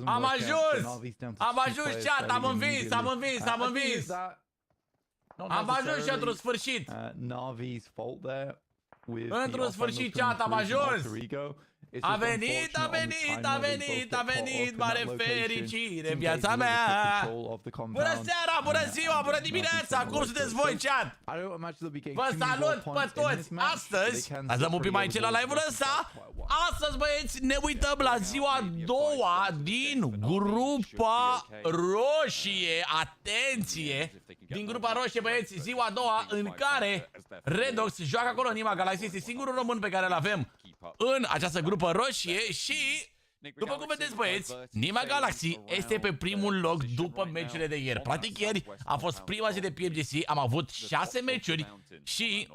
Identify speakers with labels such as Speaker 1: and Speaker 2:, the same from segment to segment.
Speaker 1: Am ajuns! Am ajuns, chat! Am învins! Am învins! Am învins! Am ajuns și într-un sfârșit! Într-un sfârșit, chat, am ajuns! A venit, a venit, a venit, a venit, mare fericire în viața mea! Bună seara, bună ziua, bună dimineața! Cum sunteți voi, chat? Vă salut pe toți! Astăzi, ați dăm un pic mai încet la live-ul ăsta. Astăzi, băieți, ne uităm la ziua a doua din grupa roșie. Atenție! Din grupa roșie, băieți, ziua a doua în care Redox joacă acolo în Nigma Galaxy. Este singurul român pe care îl avem în această grupă roșie și, după cum vedeți, băieți, Nigma Galaxy este pe primul loc după meciurile de ieri. Practic ieri a fost prima zi de PMGC, am avut 6 meciuri și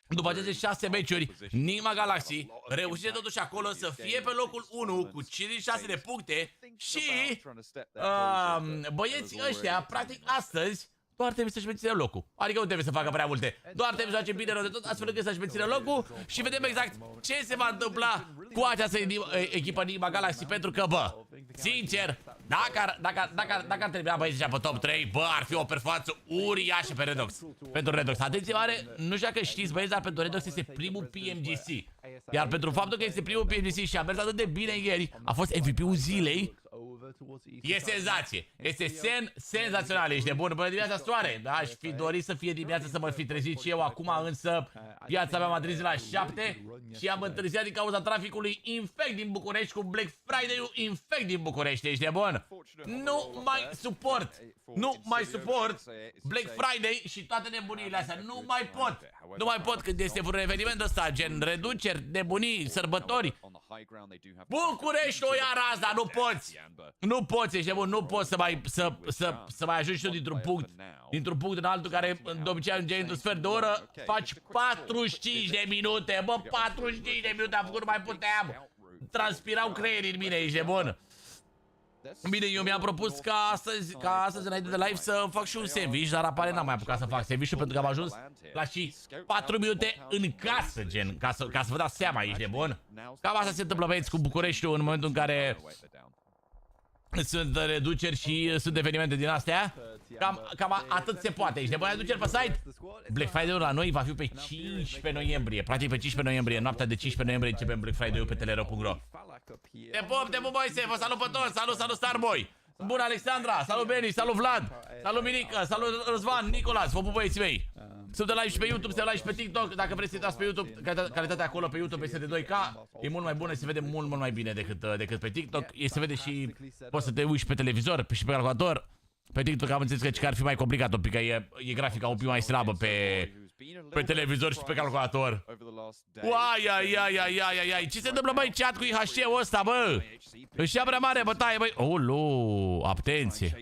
Speaker 1: după aceste 6 meciuri, Nigma Galaxy reușește totuși acolo să fie pe locul 1 cu 56 de puncte și băieții ăștia, practic astăzi, doar trebuie să-și mențină locul. Adică nu trebuie să facă prea multe. Doar trebuie să face bine rău de tot, astfel încât să-și mențină locul. Și vedem exact ce se va întâmpla cu această echipă Nigma Galaxy. Pentru că, bă, sincer, dacă ar termina băieții pe top 3, bă, ar fi o performanță uriașă pe Redox. Pentru Redox. Atenție mare, nu știu dacă știți, băieți, dar pentru Redox este primul PMGC. Iar pentru faptul că este primul PMGC și a mers atât de bine ieri, a fost MVP-ul zilei. E senzație. Este senzațional. Ești de bun. Bună dimineața, soare. Da, aș fi dorit să fie dimineața să mă fi trezit și eu. Acum însă viața mea m-a trezit la 7 și am întârziat din cauza traficului infect din București cu Black Friday-ul infect din București. Ești de bun. Nu mai suport. Nu mai suport Black Friday și toate nebuniile astea. Nu mai pot. Nu mai pot când este un eveniment ăsta, gen reduceri, nebunii, sărbători. București o ia razna, nu poți. Nu poți, ești bun, nu poți să mai ajungi tu dintr-un punct în altul care de obicei ajungeai într-un sfert de oră. Faci 45 de minute, bă, 45 de minute am făcut, nu mai puteam. Transpirau creierii în mine, ești de bun. Bine, eu mi-am propus ca astăzi înainte de live să fac și un sandwich, dar apare n-am mai apucat să fac sandwich pentru că am ajuns la și 4 minute în casă, gen, ca să vă dați seama, ești de bun. Cam asta se întâmplă, băieți, cu Bucureștiul în momentul în care sunt reduceri și sunt evenimente din astea. Cam atât se poate. Ești de bun, reduceri pe site? Black Friday-ul la noi va fi pe 15 noiembrie. Practic pe 15 noiembrie, noaptea de 15 noiembrie începem Black Friday-ul pe tedereu.ro. Te pup, Moise, vă salut pe toți, salut Starboy. Bun, Alexandra, salut Beni, salut Vlad, salut Mirica, salut Răzvan, Nicolas, vă pup, băieții mei. Sunt live și pe YouTube, suntem live și pe TikTok. Dacă vreți să intrați pe YouTube, calitatea acolo pe YouTube este de 2K. E mult mai bună, se vede mult mai bine decât pe TikTok. Se vede și poți să te uiți pe televizor și pe calculator. Pe TikTok am înțeles că ar fi mai complicat un pic, că e grafica un pic mai slabă pe televizor și pe calculator. Uai, ce se întâmplă, băi, chat cu IHC-ul ăsta, bă? Își ia prea mare bătaie, băi. Ulu, atenție.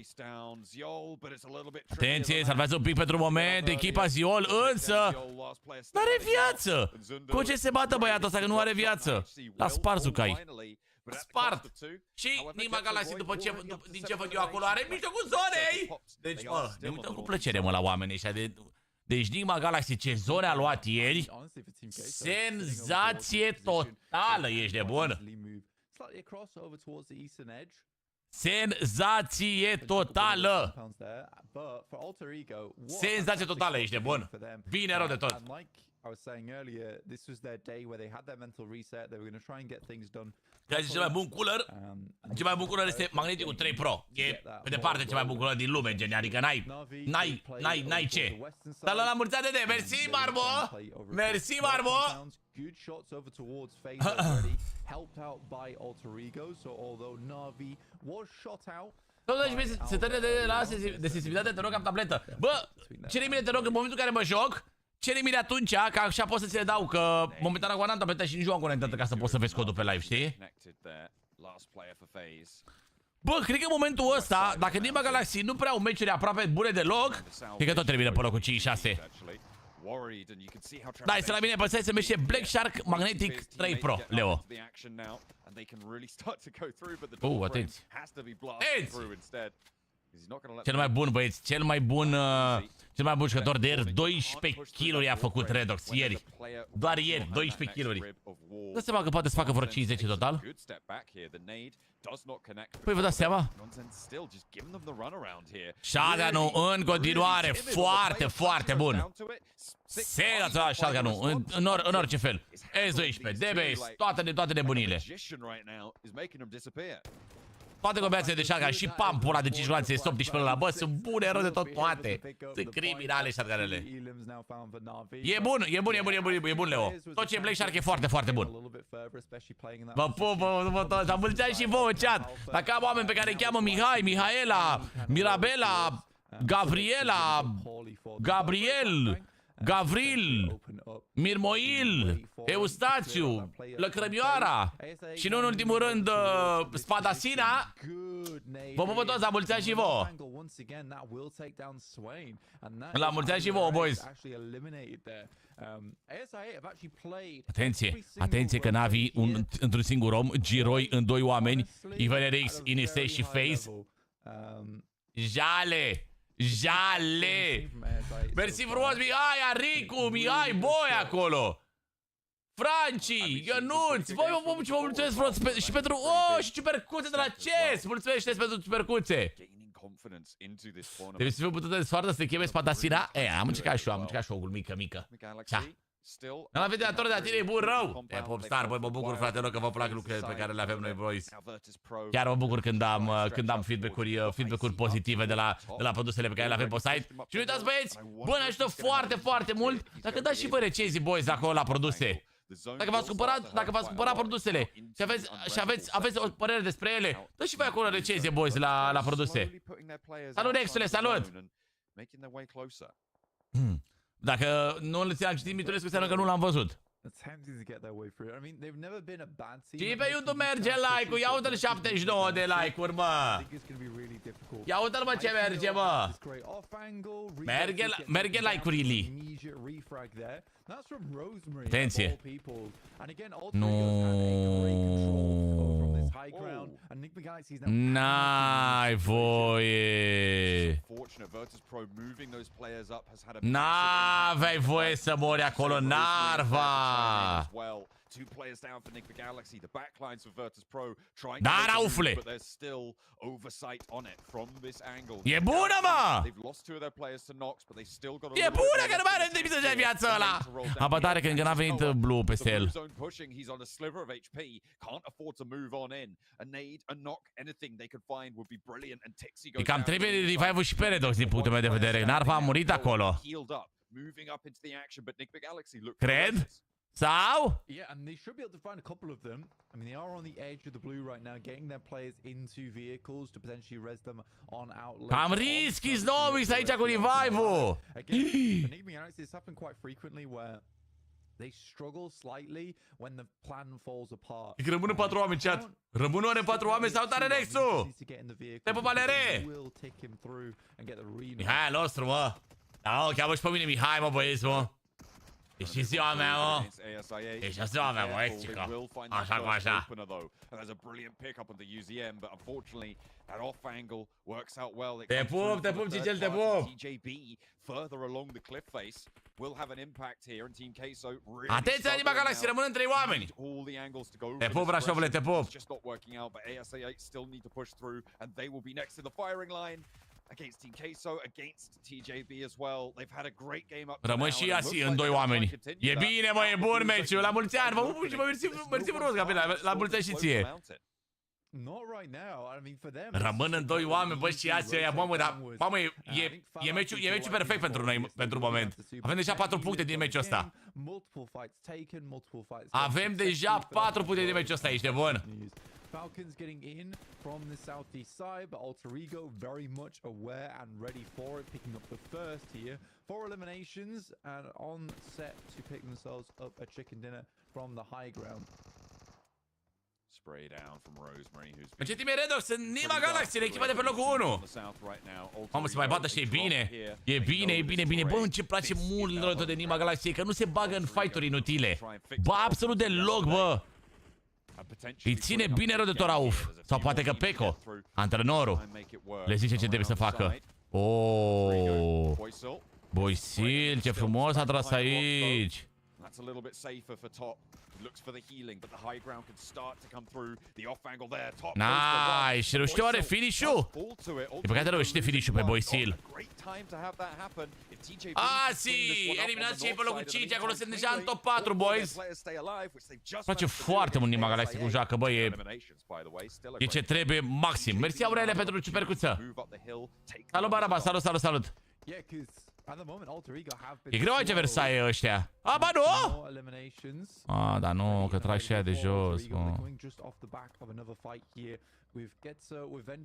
Speaker 1: Atenție, salvează un pic pentru moment echipa Ziol, însă n-are viață. Cu ce se bată băiatul ăsta, că nu are viață? La sparsul cai. Spart. Și Nigma Galaxy, din ce văd eu acolo, are mijlocul zonei. Deci, mă, ne uităm cu plăcere, mă, la oamenii ăștia de... Deci Nigma Galaxy, ce zone a luat ieri. Senzație totală, ești de bun. Senzație totală. Senzație totală, ești de bun. Bine rău de tot. I was saying earlier, this was their day where they had their mental reset. They were going to try and get things done. Cel mai bun cooler, cel mai bun cooler este magneticul 3 Pro. E pe departe cel mai bun cooler din lume, gen, adică n-ai ce. Dar la mulțate de, mersi Marbo. Mersi Marbo. Good shots over towards Phase already, helped out by Alter Ego, so although Navi was shot out. Totuși, setările de sensibilitate, te rog, am tabletă. Bă, cere-mi, te rog, în momentul în care mă joc, cere-mi atunci, că așa pot să ți le dau, că momentan acum n-am tabletă și nici nu am conectată ca să pot să vezi codul pe live, știi? Bă, cred că în momentul ăsta, dacă Nigma Galaxy nu prea au meciuri aproape bune deloc, cred că tot termină pe locul 5-6. Da, este la mine pe site, se numește Black Shark Magnetic 3 Pro, Leo. Atenție. Atenție! Cel mai bun, băieți, cel mai bun jucător de ieri, 12 kill-uri a făcut Redox ieri. Doar ieri, 12 kill-uri. Dă seama că poate să facă vreo 50 în total? Păi vă dați seama? Shotgun-ul în continuare, foarte, foarte bun. Se dați shotgun-ul, în orice fel. S12, DBS, toate nebunile. Toate combinațiile de shotgun și pampura de 5 lanțe de 18 la bă, sunt bune rău de tot toate. Sunt criminale shotgun-ele. E bun, Leo. Tot ce e Black Shark e foarte, foarte bun. Vă pupă toți, am mulțumit și vouă în chat. Dacă am oameni pe care îi cheamă Mihai, Mihaela, Mirabela, Gabriela, Gabriel, Gavril, Mirmoil, Eustațiu, Lăcrămioara și nu în ultimul rând Spadasina. Vă pupă toți, la mulți ani și vouă. La mulți ani și vouă, boys. Atenție, atenție că Navi într-un singur om, Giroi în 2 oameni, IVNRX, Inise și Face. Jale! Jale! Mersi frumos, Mihai, Aricu, Mihai, Boi acolo! Franci, Ionuț, voi vă mulțumesc frumos și pentru... Oh, și ciupercuțe de la CES! Mulțumesc și pentru ciupercuțe! Trebuie să fiu putută de soartă să te cheme Spadasina? Am încercat și eu, o glumică mică. N-am avut de la tine, e bun rău! E popstar, băi, mă bucur, fratelor, că vă plac lucrurile pe care le avem noi, boys. Chiar mă bucur când am feedback-uri pozitive de la produsele pe care le avem pe site. Și nu uitați, băieți, bă, ne ajută foarte, foarte mult dacă dați și vă recenzii, boys, acolo la produse. Dacă v-ați cumpărat produsele și aveți o părere despre ele, dați și voi acolo recenzie, boys, la produse. Salut, Nexule, salut! Dacă nu l-am citit Miturescu, înseamnă că nu l-am văzut. Și pe YouTube merge like-ul, ia uite-l 79 de like-uri, mă! Ia uite-l, mă, ce merge, mă! Merge like-urile! Atenție! N-ai voie! N-aveai voie să mori acolo, Narva! Da, Raufule! E bună, mă! E bună că nu mai are nimic de viață ăla! Apătare că încă n-a venit Blue peste el. E cam trebuie revive-ul și pe Redox din punctul meu de vedere. Narva a murit acolo. Cred? Sau?
Speaker 2: Yeah, and they should be able to find a couple of them. I mean, they are on the edge of the blue right now, getting their players into vehicles to potentially res them on outlet.
Speaker 1: Cam risky Znovix aici cu revive-ul!
Speaker 2: Again, this happens quite frequently where they struggle slightly when the plan falls apart.
Speaker 1: E că rămână 4 oameni, chat. Rămână 4 oameni, salutare, Nexu! Te pup, Alere! Mihai al nostru, mă! Da, cheamă și pe mine Mihai, mă, băieți, mă! E și ziua mea, mă! E și ziua mea, mă, e Cica! Așa cu așa! Te pup, Cicel, te pup! Atenție, Nigma Galaxy, rămân în 3 oameni! Te pup, Brașovule, te pup!
Speaker 3: Against Team Queso, against TJB as well. They've had a great game up.
Speaker 1: Rămân și Asi în 2 oameni. E bine, mă, e bun meciul. La mulți ani, vă pup și vă mersi frumos, Gabriel. La mulți ani și ție. Rămân în 2 oameni, bă, și Asi ăia, mamă, dar, mamă, e meciul perfect pentru noi, pentru moment. Avem deja 4 puncte din meciul ăsta. Avem deja 4 puncte din meciul ăsta, ești de bun.
Speaker 2: Falcons getting in from the southeast side, but Alter Ego very much aware and ready for it, picking up the first here. 4 eliminations and on set to pick themselves up a chicken dinner from the high ground.
Speaker 3: Spray down from Rosemary, who's
Speaker 1: în ce timp e Redox? În Nigma Galaxy, echipa de pe locul 1. Mamă, se mai bată și e bine. E bine. Bă, ce-mi place mult de Nigma Galaxy, că nu se bagă în fight-uri inutile. Bă, absolut deloc, bă. Îi ține bine rău de tot Rauf. Sau poate că Peco, antrenorul, le zice ce trebuie să facă. Oh, Boisil, ce frumos a tras aici.
Speaker 3: That's a little bit safer for top. Looks for the healing, but the high ground could start to come through. The off angle there. Top.
Speaker 1: Nice, și reușește oare finish-ul? E păcat reușește finish-ul pe Boisil. Asi, eliminație pe locul 5, acolo sunt deja în top 4, boys. Îmi place foarte mult Nigma Galaxy cum joacă, bă, e ce trebuie maxim. Mersi, Aurele, pentru ciupercuță. Salut, Baraba, salut, salut, salut. E greu aici Versailles ăștia. A, ba nu! A, dar nu, că trag și aia de jos, mă.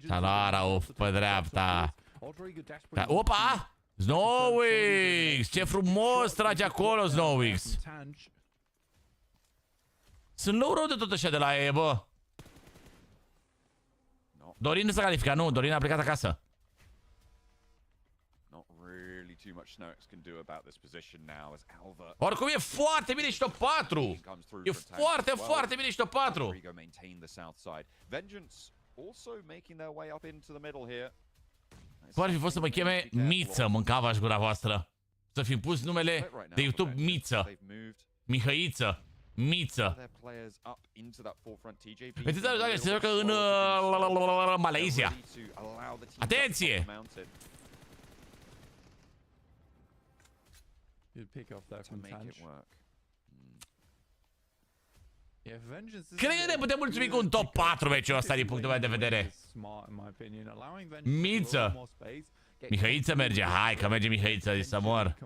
Speaker 1: Salut, Rauf, pe dreapta. Opa! Snowix! Ce frumos trage acolo, Snowix! Sunt low road de tot așa de la ei, bă. Dorin nu s-a calificat, nu, Dorin a plecat acasă. Oricum e foarte bine și top 4. E foarte, foarte bine și top 4. Poate fi fost să mă cheme Miță, mâncava-și gura voastră. Să fi pus numele de YouTube Miță. Mihăiță. Miță. Vedeți, dacă se joacă în Malaysia. Atenție! Cred că ne putem mulțumi cu un top 4 meciul ăsta din punctul meu de vedere. Miță. Mihăiță merge. Hai că merge Mihăiță, să mor.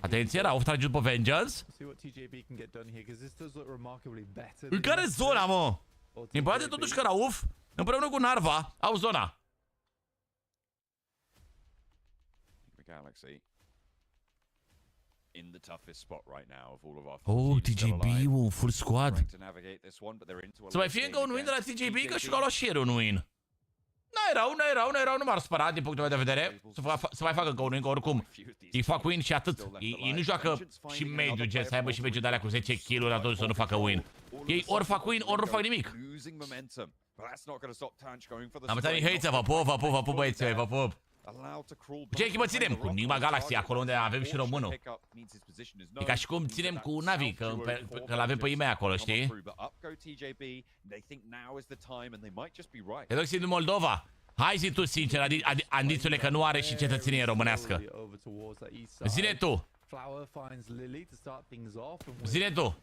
Speaker 1: Atenție, Rauf trage după Vengeance. În care zona, mă? Din păcate totuși că Rauf, împreună cu Narva, au zona. Oh, TJB, un full squad. Să mai fie încă un win de la TJB, că și că a luat și un win. N-ai rău, nu m-ar spăra din punctul meu de vedere. Să mai facă încă un win, că oricum îi fac win și atât. Ei nu joacă și mediu, gen să aibă și mediu de alea cu 10 kill-uri atunci să nu facă win. Ei ori fac win, ori nu fac nimic. Am înțeles, Mihăiță, vă pup, băieți, vă pup. Ce echipă ținem? Cu Nigma Galaxy, acolo unde avem și românul. E ca și cum ținem cu Navi, că l-avem pe ei acolo, știi? Redox din Moldova. Hai zi tu sincer, Andițule, că nu are și cetățenie românească. Zine tu. Zine tu.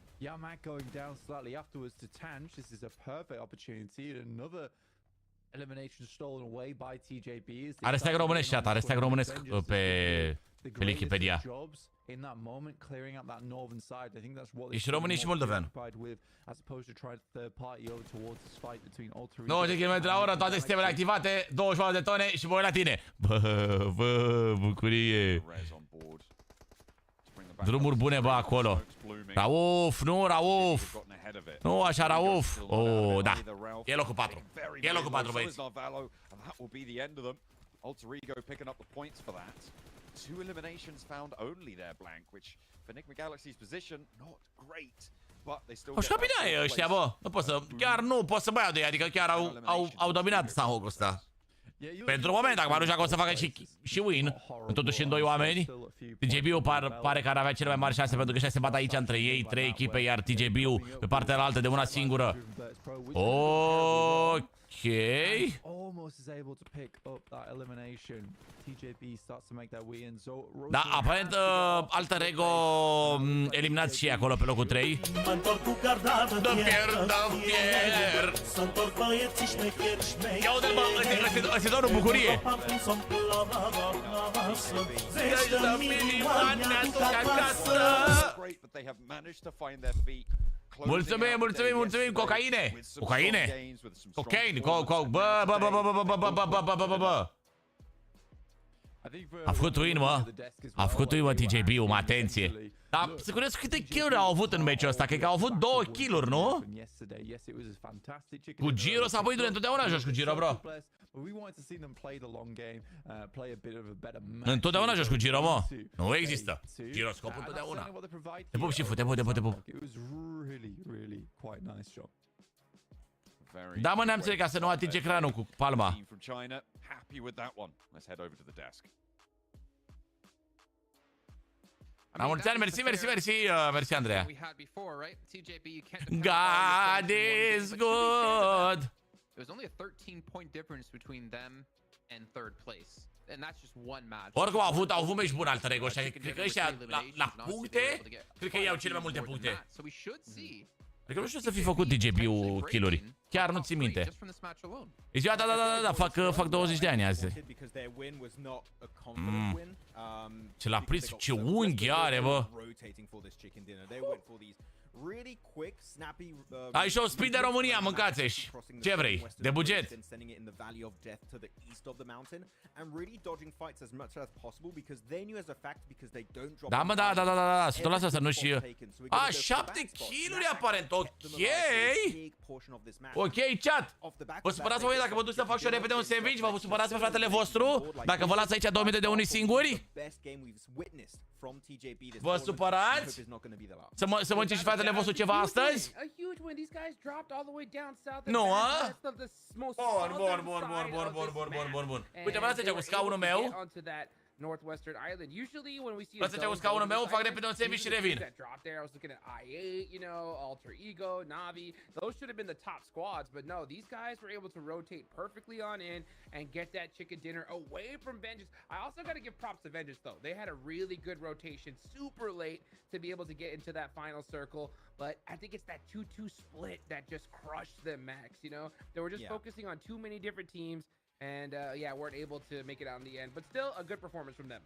Speaker 1: Are stag românesc, chat, are stag românesc pe Wikipedia. E și român, e și moldovean. 90 km la oră, toate sistemele activate, 24 de tone și voi la tine. Bă, bucurie. Drumuri bune, bă, acolo. Rauf, nu, Rauf. Nu, așa, Rauf. Oh, da. E locul 4. E locul 4, băieți.
Speaker 3: Two eliminations found only there, blank, which for Nigma Galaxy's position, not great, but they still.
Speaker 1: Au jucat bine ăștia, bă. Nu pot să, chiar nu pot să băiau de ei, adică chiar au dominat Sanhok ăsta. Pentru moment, acum nu știu că o să facă și win. Totuși în 2 oameni. TJB-ul pare că ar avea cele mai mari șanse, pentru că ăștia se bat aici între ei, 3 echipe, iar TJB-ul pe partea altă de una singură. Ok. Da, aparent Alter Ego eliminat și acolo pe locul 3. Dă fier. Ia uite-l, bă, ăsta e doar o bucurie. Mulțumim, cocaine. Cocaine, bă. A făcut win, mă. A făcut win, mă, TJB-ul, mă, atenție. Dar să curios câte kill-uri au avut în meciul ăsta, cred că au avut 2 kill-uri, nu? Cu Giro sau voi întotdeauna joci cu Giro, bro?
Speaker 2: We wanted to see them play the long game, play a bit of a better match.
Speaker 1: Întotdeauna joci cu Giro, mă. Nu există. Giroscopul întotdeauna. Te pup și fu, te pup.
Speaker 2: It was really quite nice job.
Speaker 1: Da, mă, ne-am înțeles ca să nu atinge ecranul cu palma. La mulți ani, mersi, Andreea. God is good.
Speaker 4: It was only a 13-point difference between them and third place. And that's just one match.
Speaker 1: Oricum au avut meci bun alter ego, așa că cred că ăștia la puncte, cred că iau cele mai multe puncte. Adică nu știu să fi făcut DJB-ul kill-uri. Chiar nu țin minte. E ziua, da, fac 20 de ani azi. Ce l-a prins, ce unghi are, bă. Ai și o speed de România, mâncați-și. Ce vrei? De buget. Da, mă, da. Să lasă să nu și... A, 7 kill-uri aparent, ok. Ok, chat. Vă supărați voi dacă vă duc să fac și eu repede un sandwich? Vă supărați pe fratele vostru? Dacă vă las aici 2 minute de unii singuri? Vă supărați? Să mănânce și fratele vostru ceva astăzi? Nu, a? Bun. Uite, vă las aici cu scaunul meu.
Speaker 5: Northwestern Island. Usually when we see
Speaker 1: Asta ce cu scaunul meu, fac repede un sandwich și revin.
Speaker 5: Drop there, I was looking at I8, you know, Alter Ego, Navi. Those should have been the top squads, but no, these guys were able to rotate perfectly on in and get that chicken dinner away from Vengeance. I also got to give props to Vengeance though. They had a really good rotation, super late to be able to get into that final circle, but I think it's that 2-2 split that just crushed them, Max, you know? They were just focusing on too many different teams. And weren't able to make it out in the end, but still a good performance from them.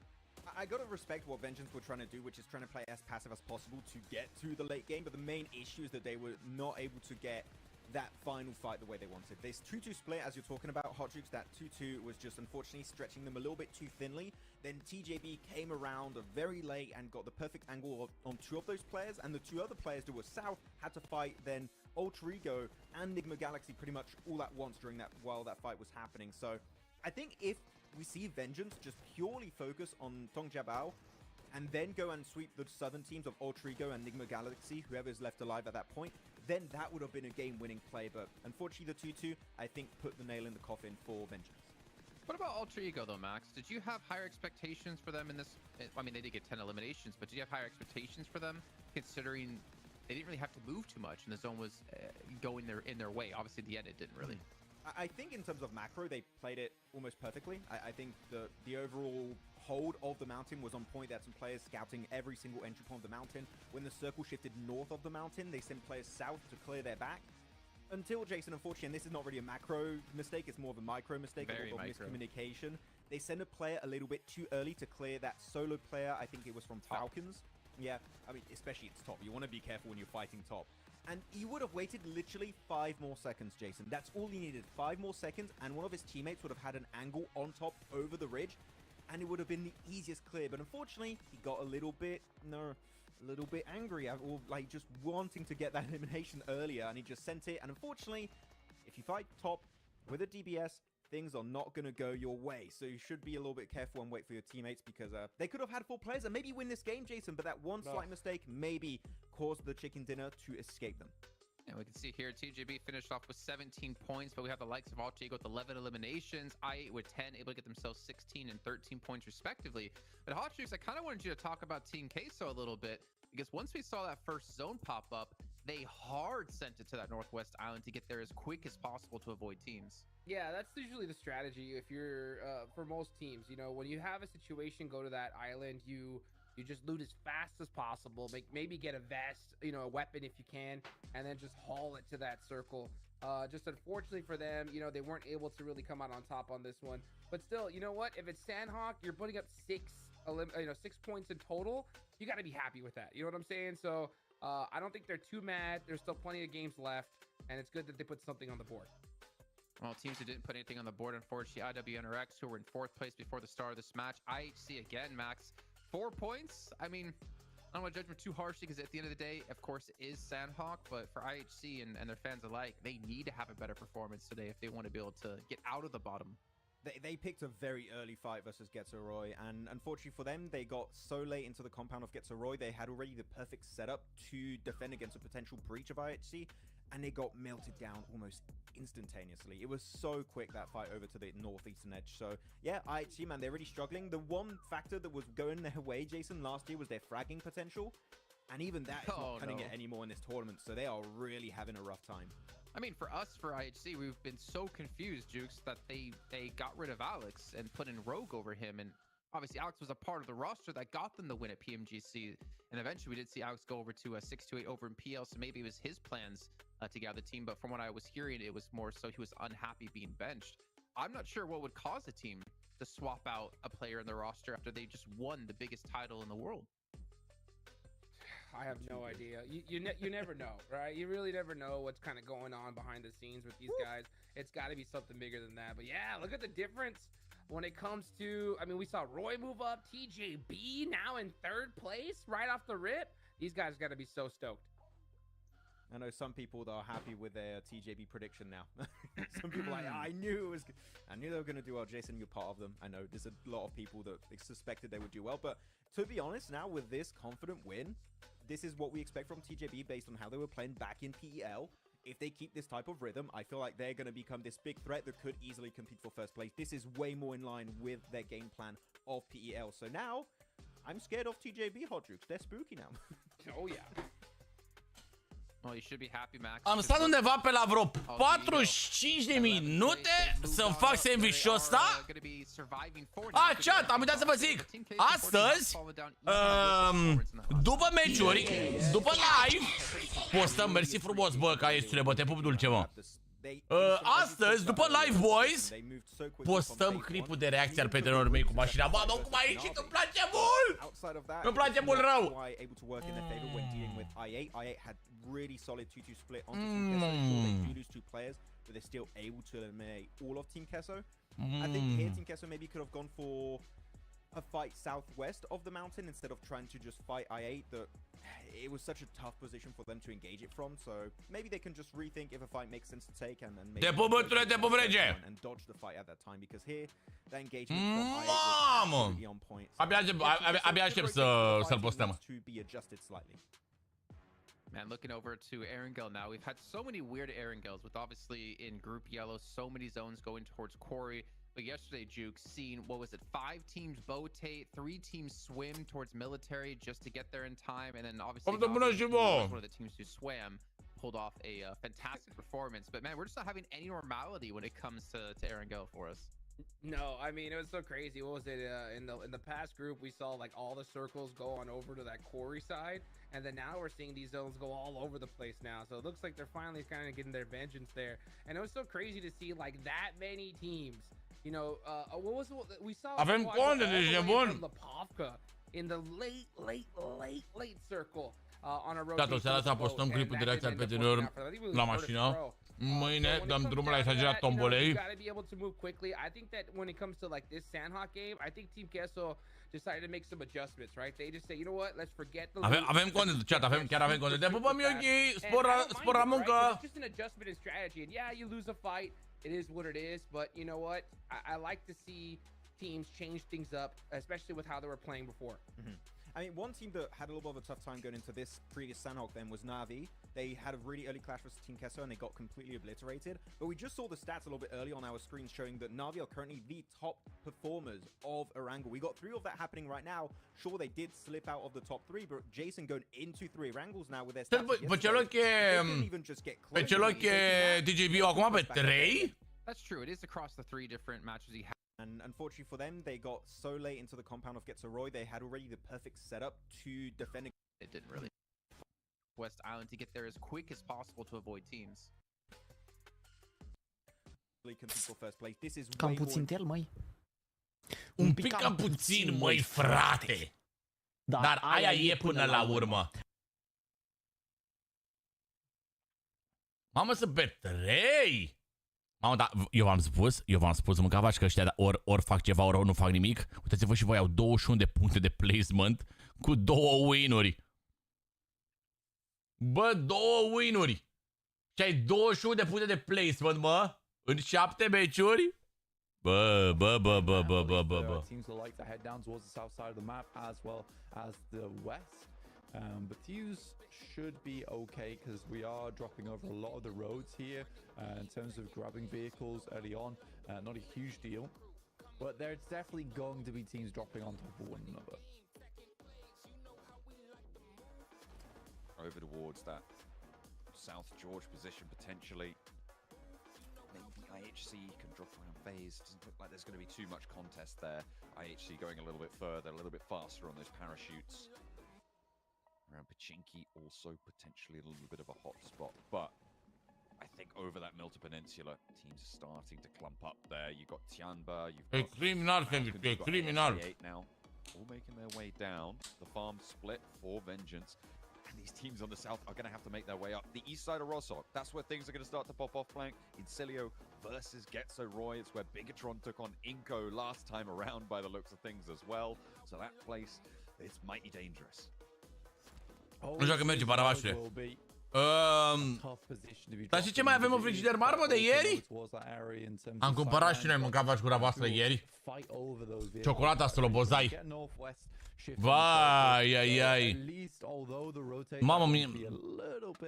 Speaker 3: I gotta respect what Vengeance were trying to do, which is trying to play as passive as possible to get to the late game, but the main issue is that they were not able to get that final fight the way they wanted. This 2-2 split, as you're talking about, Hot Jukes, that 2-2 was just unfortunately stretching them a little bit too thinly. Then TJB came around very late and got the perfect angle on 2 of those players, and the 2 other players that were south had to fight then Alter Ego and Nigma Galaxy pretty much all at once during that while that fight was happening. So I think if we see Vengeance just purely focus on Tongjabao and then go and sweep the southern teams of Alter Ego and Nigma Galaxy, whoever's left alive at that point, then that would have been a game-winning play. But unfortunately, the 2-2, I think, put the nail in the coffin for Vengeance.
Speaker 4: What about Alter Ego, though, Max? Did you have higher expectations for them in this? I mean, they did get 10 eliminations, but did you have higher expectations for them, considering they didn't really have to move too much and the zone was going in their way? Obviously, at the end, it didn't really.
Speaker 3: I think in terms of macro, they played it almost perfectly. I think the overall hold of the mountain was on point. They had some players scouting every single entry point of the mountain. When the circle shifted north of the mountain, they sent players south to clear their back. Until Jason, unfortunately, and this is not really a macro mistake, it's more of a micro mistake of miscommunication. They sent a player a little bit too early to clear that solo player. I think it was from Falcons. Yeah, I mean, especially it's top. You want to be careful when you're fighting top. And he would have waited literally 5 more seconds, Jason. That's all he needed. 5 more seconds, and one of his teammates would have had an angle on top over the ridge, and it would have been the easiest clear. But unfortunately, he got a little bit angry, or like just wanting to get that elimination earlier, and he just sent it. And unfortunately, if you fight top with a DBS, things are not going to go your way. So you should be a little bit careful and wait for your teammates, because they could have had 4 players and maybe win this game, Jason, but that one slight mistake maybe caused the chicken dinner to escape them.
Speaker 4: And we can see here TJB finished off with 17 points, but we have the likes of Alter Ego with 11 eliminations, I8 with 10, able to get themselves 16 and 13 points respectively. But Hot Juice, I kind of wanted you to talk about Team Queso a little bit, because once we saw that first zone pop up, they hard sent it to that Northwest Island to get there as quick as possible to avoid teams.
Speaker 5: Yeah, that's usually the strategy if you're for most teams. You know, when you have a situation go to that island, you just loot as fast as possible, maybe get a vest, you know, a weapon if you can, and then just haul it to that circle. Just unfortunately for them, you know, they weren't able to really come out on top on this one. But still, you know what? If it's Sandhawk, you're putting up 6 points in total. You got to be happy with that. You know what I'm saying? So I don't think they're too mad. There's still plenty of games left, and it's good that they put something on the board.
Speaker 4: Well, teams who didn't put anything on the board, unfortunately, IWNRX, who were in 4th place before the start of this match. IHC again, Max. 4 points. I mean, I don't want to judge them too harshly because at the end of the day, of course, it is Sandhawk, but for IHC and their fans alike, they need to have a better performance today if they want to be able to get out of the bottom.
Speaker 3: They picked a very early fight versus Getzeroy, and unfortunately for them, they got so late into the compound of Getzeroy, they had already the perfect setup to defend against a potential breach of IHC, and they got melted down almost instantaneously. It was so quick, that fight over to the northeastern edge. So yeah, IHC, man, they're really struggling. The one factor that was going their way, Jason, last year was their fragging potential, and even that is not cutting it anymore in this tournament, so they are really having a rough time.
Speaker 4: I mean, for us, for IHC, we've been so confused, Jukes, that they got rid of Alex and put in Rogue over him. And obviously, Alex was a part of the roster that got them the win at PMGC. And eventually, we did see Alex go over to a 6-8 over in PL. So maybe it was his plans to gather the team. But from what I was hearing, it was more so he was unhappy being benched. I'm not sure what would cause a team to swap out a player in the roster after they just won the biggest title in the world.
Speaker 5: I have no idea. You never know, right? You really never know what's kind of going on behind the scenes with these guys. It's got to be something bigger than that. But yeah, look at the difference when it comes to, I mean, we saw Roy move up, TJB now in 3rd place right off the rip. These guys got to be so stoked.
Speaker 3: I know some people that are happy with their TJB prediction now. Some people are like, I knew they were going to do well. Jason, you're part of them. I know there's a lot of people that suspected they would do well. But to be honest, now with this confident win, this is what we expect from TJB based on how they were playing back in PEL. If they keep this type of rhythm, I feel like they're going to become this big threat that could easily compete for 1st place. This is way more in line with their game plan of PEL. So now, I'm scared of TJB, Hot Jukes. They're spooky now.
Speaker 5: Oh, yeah.
Speaker 4: Well, you should be happy, Max.
Speaker 1: Am stat undeva pe la vreo 45 de minute să-mi fac sandwich-ul ăsta. Chat, am uitat să vă zic. Astăzi, după meciuri, după live, postăm, mersi frumos, bă, ca ești, bă, te pup dulce, mă. Astăzi, după live, boys, postăm clipul de reacție al prietenilor mei cu mașina. Bă, nu cum a ieșit, îmi place mult! Îmi place mult rău!
Speaker 3: Really solid 2-2 split onto Team Kesso. They do lose 2 players, but they're still able to eliminate all of Team Kesso. I think here Team Kesso maybe could have gone for a fight southwest of the mountain instead of trying to just fight I8. That it was such a tough position for them to engage it from. So maybe they can just rethink if a fight makes sense to take and maybe and dodge the fight at that time, because here that engagement from I8 was really on point.
Speaker 1: Abia aștept să-l postăm.
Speaker 3: To be adjusted slightly.
Speaker 4: Man, looking over to Erangel now, we've had so many weird Erangels with obviously in Group Yellow, so many zones going towards Quarry. But yesterday, Juke, seen, what was it, 5 teams boatate, 3 teams swim towards military just to get there in time. And then obviously, one of the teams who swam pulled off a fantastic performance. But man, we're just not having any normality when it comes to Erangel for us.
Speaker 5: No, I mean, it was so crazy. What was it in the past group? We saw like all the circles go on over to that Quarry side, and then now we're seeing these zones go all over the place now. So it looks like they're finally kind of getting their vengeance there. And it was so crazy to see like that many teams. You know, what was it? We saw
Speaker 1: Avem conde deja bun.
Speaker 5: Lepovka in the late circle on a rotation.
Speaker 1: Gata, seara asta postăm clipul de reacție al prietenilor la mașină. Mâine dăm drumul la exagerat tombolei.
Speaker 5: You gotta be able to move quickly. I think that when it comes to like this Sandhawk game, I think Team Kesso decided to make some adjustments, right? They just say, you know what, let's forget the
Speaker 1: Avem content, chat, chiar avem content. Te pupăm, Yogi, spor la muncă.
Speaker 5: It's just an adjustment in strategy, and yeah, you lose a fight, it is what it is, but you know what, I like to see teams change things up, especially with how they were playing before.
Speaker 3: I mean, one team that had a little bit of a tough time going into this previous Sandhawk then was Na'Vi. They had a really early clash with Team Kesso and they got completely obliterated. But we just saw the stats a little bit early on our screens showing that Na'Vi are currently the top performers of Erangel. We got 3 of that happening right now. Sure, they did slip out of the top 3, but Jason going into 3 Erangels now with their stats.
Speaker 1: Pe celor che TJB acum pe 3?
Speaker 4: That's true. It is across the 3 different matches he had.
Speaker 3: And unfortunately for them, they got so late into the compound of Getzeroy, they had already the perfect setup to defend.
Speaker 4: It didn't really. West Island to get there as quick as possible to avoid teams.
Speaker 6: Cam puțin tel, măi.
Speaker 1: Un pic cam puțin, măi, frate. Dar aia e până la urmă. Mamă, să pe 3? Mamă, dar eu v-am spus, mâncavați că ăștia ori fac ceva, ori nu fac nimic. Uitați-vă și voi, au 21 de puncte de placement cu 2 win-uri. Bă, 2 win-uri. Și ai 21 de puncte de placement, mă, în 7 meciuri? Bă.
Speaker 2: Teams will like to head down towards the south side of the map as well as the west. But teams should be okay because we are dropping over a lot of the roads here in terms of grabbing vehicles early on. Not a huge deal, but there's definitely going to be teams dropping on top of one another.
Speaker 6: Over towards that South George position potentially. Maybe IHC can drop around phase. Doesn't look like there's going to be too much contest there. IHC going a little bit further, a little bit faster on those parachutes. Around Pachinki, also potentially a little bit of a hot spot, but I think over that Milta Peninsula, teams are starting to clump up there. You've got Tianba, you've got
Speaker 1: criminal, criminal.
Speaker 6: now, all making their way down. The farm split for vengeance. And these teams on the south are going to have to make their way up. The east side of Rossok, that's where things are going to start to pop off flank. Incilio versus Getso Roy. It's where Bigatron took on Inko last time around by the looks of things as well. So that place is mighty dangerous.
Speaker 1: Nu știu că merge, baravașule. Dar și ce mai avem în frigider marmă de ieri? Am cumpărat și noi mâncavați gura voastră ieri. Ciocolata slobozai. Vai, ai. Mamă, mie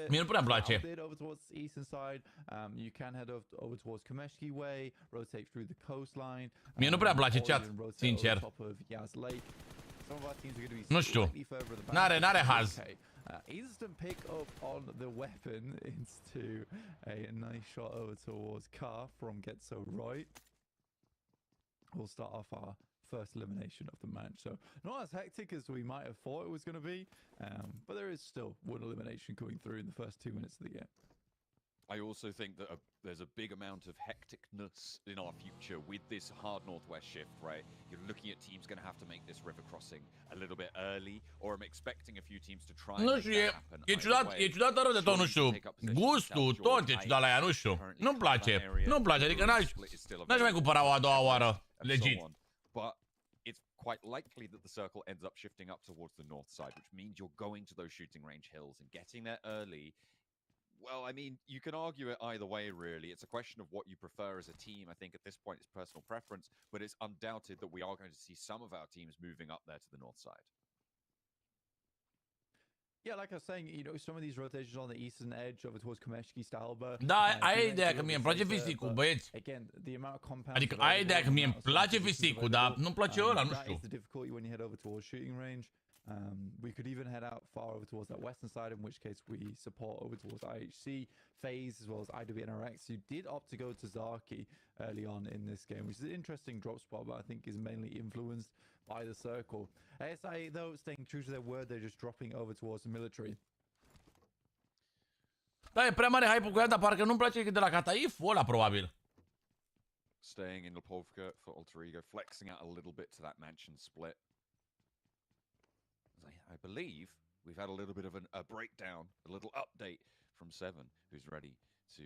Speaker 1: nu prea place. Mie nu prea place, chat, sincer. Nu știu. N-are haz.
Speaker 2: Instant pick up on the weapon into a nice shot over towards Car from Getso Right. We'll start off our first elimination of the match. So not as hectic as we might have thought it was going to be, but there is still one elimination coming through in the first 2 minutes of the game.
Speaker 6: I also think that there's a big amount of hecticness in our future with this hard northwest shift, right? You're looking at teams going to have to make this river crossing a little bit early, or I'm expecting a few teams to try and make that happen.
Speaker 1: E ciudat rău de tot, nu știu. Gustul, tot e ciudat la ea, nu știu. Nu-mi place. Nu-mi place, adică n-aș mai cumpăra o a doua oară. Legit.
Speaker 6: But it's quite likely that the circle ends up shifting up towards the north side, which means you're going to those shooting range hills and getting there early. Well, I mean, you can argue it either way, really. It's a question of what you prefer as a team. I think at this point it's personal preference, but it's undoubted that we are going to see some of our teams moving up there to the north side.
Speaker 2: Yeah, like I was saying, you know, some of these rotations on the eastern edge over towards Komeshki, Stalba.
Speaker 1: Da, ai ideea că mie îmi place fisicul, băieți. Adică ai ideea că mie îmi place fisicul, dar nu-mi place ăla, nu știu.
Speaker 2: That is the difficulty when you head over towards shooting range. We could even head out far over towards that western side, in which case we support over towards IHC, FaZe, as well as IWNRX, who did opt to go to Zaki early on in this game, which is an interesting drop spot, but I think is mainly influenced by the circle. ASI, though, staying true to their word, they're just dropping over towards the military.
Speaker 1: Da, e prea mare hype-ul cu ea, dar parcă nu-mi place de la Kataif ăla, probabil.
Speaker 6: Staying in Lipovka for Alter Ego, flexing out a little bit to that mansion split. I believe we've had a little bit of a breakdown, a little update from Seven, who's ready to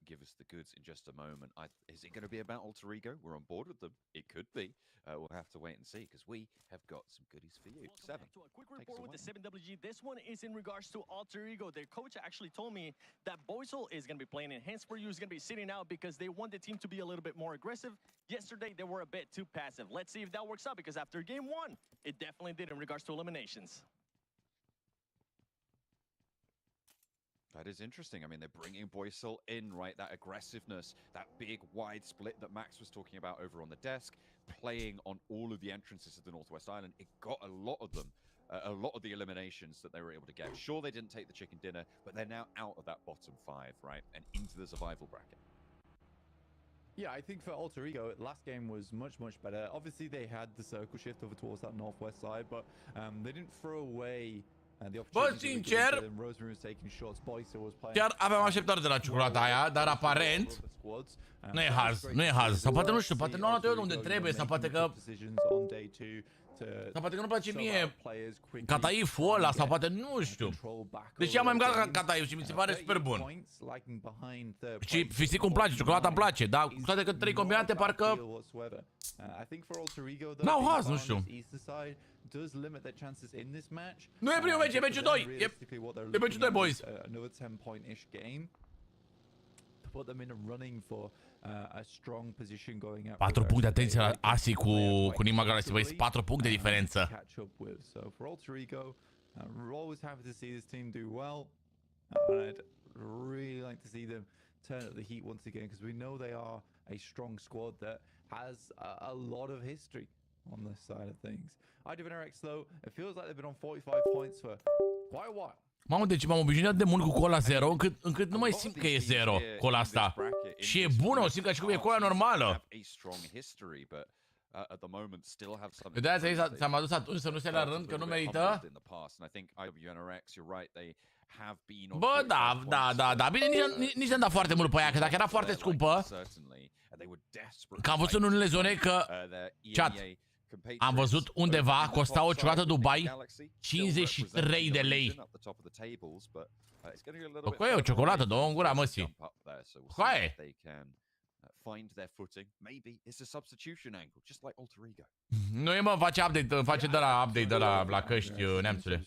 Speaker 6: give us the goods in just a moment. Is it going to be about Alter Ego? We're on board with them. It could be. We'll have to wait and see, because we have got some goodies for you. Seven.
Speaker 7: To a quick report with the 7WG. This one is in regards to Alter Ego. Their coach actually told me that Boysel is going to be playing, and hence for you is going to be sitting out because they want the team to be a little bit more aggressive. Yesterday, they were a bit too passive. Let's see if that works out, because after game one, it definitely did in regards to eliminations.
Speaker 6: That is interesting. I mean, they're bringing Boysel in, right? That aggressiveness, that big wide split that Max was talking about over on the desk, playing on all of the entrances of the Northwest Island. It got a lot of them, a lot of the eliminations that they were able to get. Sure, they didn't take the chicken dinner, but they're now out of that bottom 5, right? And into the survival bracket.
Speaker 2: Yeah, I think for Alter Ego, last game was much, much better. Obviously, they had the circle shift over towards that northwest side, but they didn't throw away
Speaker 1: Bă, sincer, chiar aveam așteptări de la ciocolata aia, dar aparent nu e haz, nu e haz. Sau poate nu știu, poate nu am luat eu unde trebuie, sau poate că... Sau poate că nu place mie cataiful ăla, sau poate nu știu. Deci am mai mâncat cataif și mi se pare super bun. Și fisicul îmi place, ciocolata îmi place, dar cu toate că 3 combinate parcă... N-au haz, nu știu. Nu e primul meci, e meciul 2. E meciul 2, boys.
Speaker 2: Put them in a running for a strong position going up.
Speaker 1: 4 puncte, atenție la Asi cu Nigma Galaxy, băi, 4 puncte diferență.
Speaker 2: Catch up with. So for Alter Ego, we're always happy to see this team do well. I'd really like to see them turn up the heat once again because we know they are a strong squad that has a lot of history on this side of things. DESPRE though, it feels like they've been on 45 points for quite a while.
Speaker 1: Mamă, deci m-am obișnuit de mult cu cola 0 încât nu mai simt că e 0 cola asta. Și e bună, o simt ca și cum e cola normală. De aia ți-am adus atunci să nu se la rând, că nu merită. Bă, da, bine, nici n-am dat foarte mult pe ea, că dacă era foarte scumpă, că am văzut în unele zone că, chat, am văzut undeva costa o ciocolată Dubai 53 de lei. Bă, e o ciocolată, dă-o în gura măsii. Coaie! Nu e, mă, face de la update de la căști, neamțule.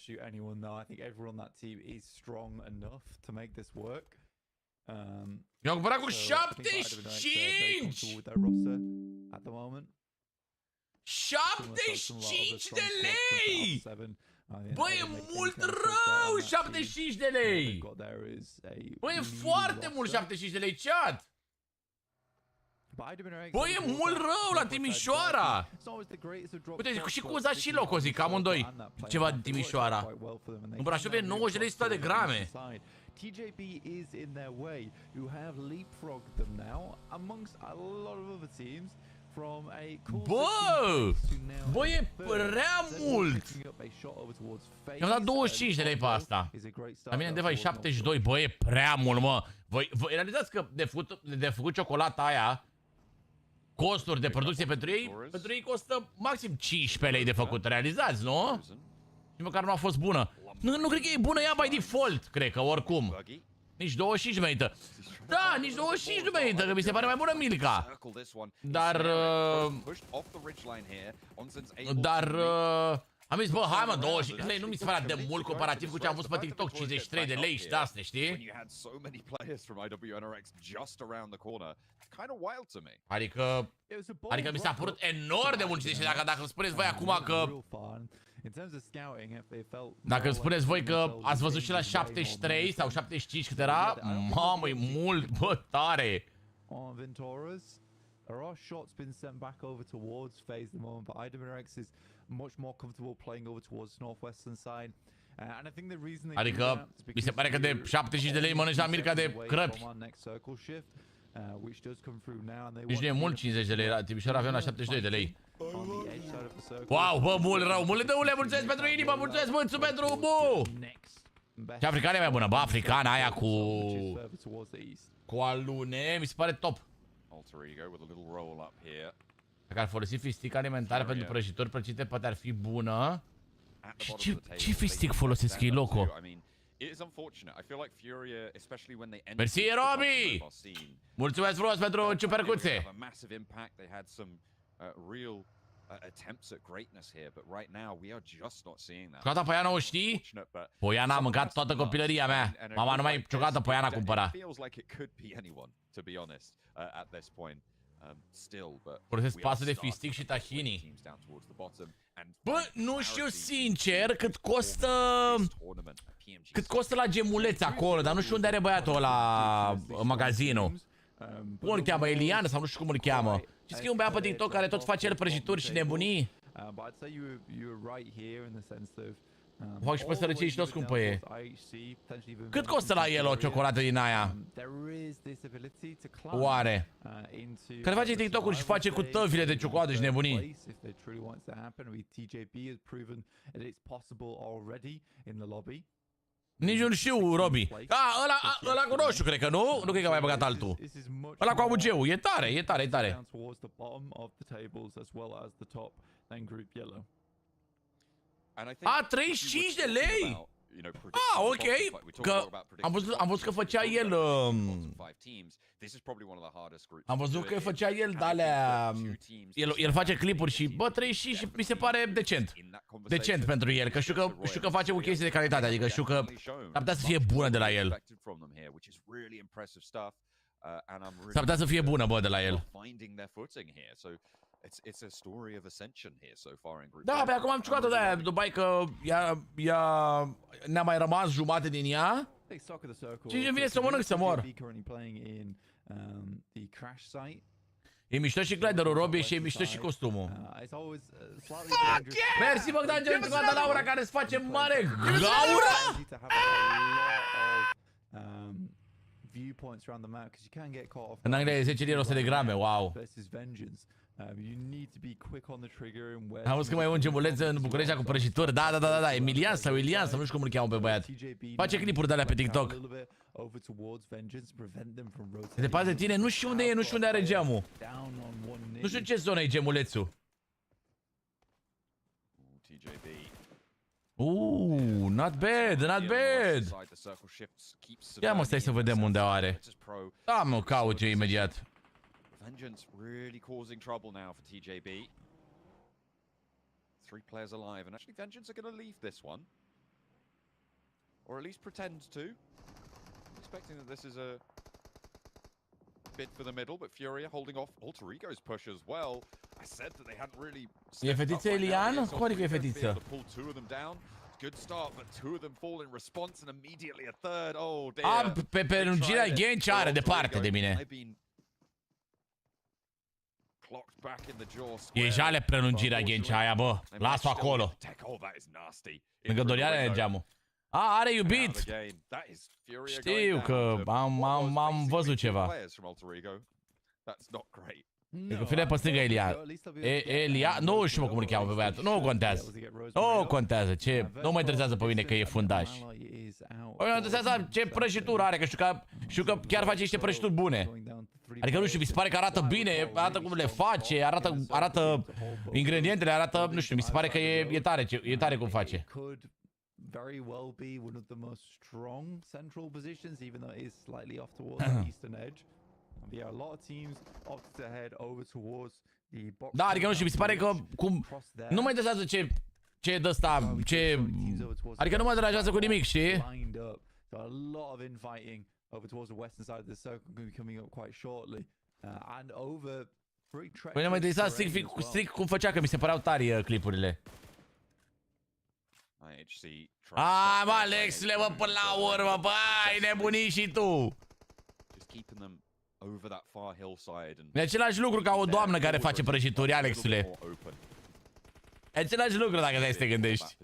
Speaker 1: Eu am cumpărat cu 75! 75 de lei! Bă, e mult rău 75 de lei! Bă, e foarte mult 75 de lei, chat! Bă, e mult rău la Timișoara! Uite, și cu Uza și Locul, zic, amândoi ceva de Timișoara. În Brașov e 90 de lei 100 de grame.
Speaker 2: TJP is in their way. You have leapfrogged them now amongst a lot of other teams.
Speaker 1: Bă, e prea mult! I-am dat 25 de lei pe asta. La mine undeva e 72, bă, e prea mult, mă. Voi realizați că de făcut ciocolata aia, costuri de producție pentru ei costă maxim 15 lei de făcut, realizați, nu? Și măcar nu a fost bună. Nu cred că e bună ea by default, cred că, oricum. Nici 25 nu merită. Da, nici 25 nu merită, că mi se pare mai bună Milka. Dar am zis, bă, hai mă, 25 lei, nu mi se pare de mult comparativ cu ce am văzut pe TikTok, 53 de lei și de astea, știi? Adică mi s-a părut enorm de mult, și dacă îmi spuneți voi acum că... Dacă îmi spuneți voi că ați văzut și la 73 sau 75 cât era, mamă, e mult, bă, tare!
Speaker 2: There are shots been sent back over towards phase the moment, but IWRX is much more comfortable playing over towards northwestern side. And I think the reason they
Speaker 1: adică, mi se pare că de 75 de lei mănânci la Mirca de crăpi. Deci nu e mult 50 de lei, la Timișoara avem la 72 de lei. Wow, bă, mult rău, mult de ule, mulțumesc pentru inimă, mulțumesc mult pentru bu! Ce africană e mai bună? Bă, africana aia cu alune, mi se pare top. Dacă ar folosi fistic alimentar pentru prăjituri prăjite, poate ar fi bună. Și ce fistic folosesc ei, Loco? Mersi, Robi! Mulțumesc frumos pentru ciupercuțe! Ciocolata Poiana o știi? Poiana a mâncat toată copilăria mea. Mama numai ciocolata Poiana cumpăra. Folosesc pasă de fistic și tahini. Bă, nu știu sincer cât costă... Cât costă la gemuleț acolo, dar nu știu unde are băiatul ăla magazinul. Cum îl cheamă, Elian sau nu știu cum îl cheamă. Știți că e un băiat pe TikTok care tot face el prăjituri și nebunii? Fac și pe sărăcie și tot scumpă e. Cât costă la el o ciocolată din aia? Oare? Care face TikTok-uri și face cu tăvile de ciocolată și nebunii. Nici nu știu, Robi. Ăla cu roșu, cred că nu? Nu cred că a mai băgat altul. Ăla cu augeu. E tare, e tare, e tare. A, 35 de lei? Ah, ok. Că am văzut că făcea el... Am văzut că făcea el de-alea... El face clipuri și... Bă, 35 și mi se pare decent. Decent pentru el, că știu că face cu chestii de calitate. Adică știu că ar putea să fie bună de la el. S-ar putea să fie bună, bă, de la el. Da, pe acum am jucat-o de aia, după că ne-a mai rămas jumate din ea. Și îmi vine să mănânc să mor. E mișto și gliderul, Robi, și e mișto și costumul. Fuck yeah! Mersi, Bogdan, ce toată Laura care îți face mare gaură! În Anglia e 10 lire 100 de grame, wow. Am văzut că mai e un gemuleț în București cu prăjituri. Da, Emilian sau Ilian, sau nu știu cum îl cheamă pe băiat. Face clipuri de alea pe TikTok. Departe de tine, nu știu unde e, nu știu unde are geamul. Nu știu ce zonă e gemulețul. Not bad, not bad. Ia mă, stai să vedem unde are. Da, mă, caut eu imediat.
Speaker 6: Vengeance really causing trouble now for TJB. 3 players alive, and actually Vengeance are going to leave this one. Or at least pretend to. I'm expecting that this is a bid for the middle, but Furia holding off Alter Ego's push as well. I said that they hadn't really...
Speaker 1: E fetiță Elian? Cum adică e fetiță?
Speaker 6: Good start, but 2 of them fall in response, and immediately a third. Oh dear.
Speaker 1: Pe prelungirea Genci are departe de mine. E jale prelungirea Genci aia, bă. Las-o acolo. Lângă Dorian are geamul. A, are iubit. Știu că am văzut ceva. E cu fire pe stângă Elia. Nu știu cum îl cheamă pe băiatul. Nu contează. Nu contează. Nu mă interesează pe mine că e fundaș. Mă interesează ce prăjitură are, că știu că chiar face niște prăjituri bune. Adică nu știu, mi se pare că arată bine, arată cum le face, arată ingredientele, arată, nu știu, mi se pare că e tare cum face.
Speaker 2: Very well be one of the most strong central positions, even though it is slightly off towards the eastern edge. Yeah, a lot of teams opted to head over towards the box.
Speaker 1: Da, adică nu știu, mi se pare că nu mă interesează ce dă ăsta, adică nu mă deranjează cu nimic, știi?
Speaker 2: A lot of infighting over towards the western side of the circle going to be coming up quite shortly. And over
Speaker 1: Păi ne mă interesa strict cum făcea, că mi se păreau tari clipurile. A, mă, Alexule, mă, până la urmă, bă, ai nebunit și tu. E același lucru ca o doamnă care face prăjituri, Alexule. E același lucru dacă stai să te gândești.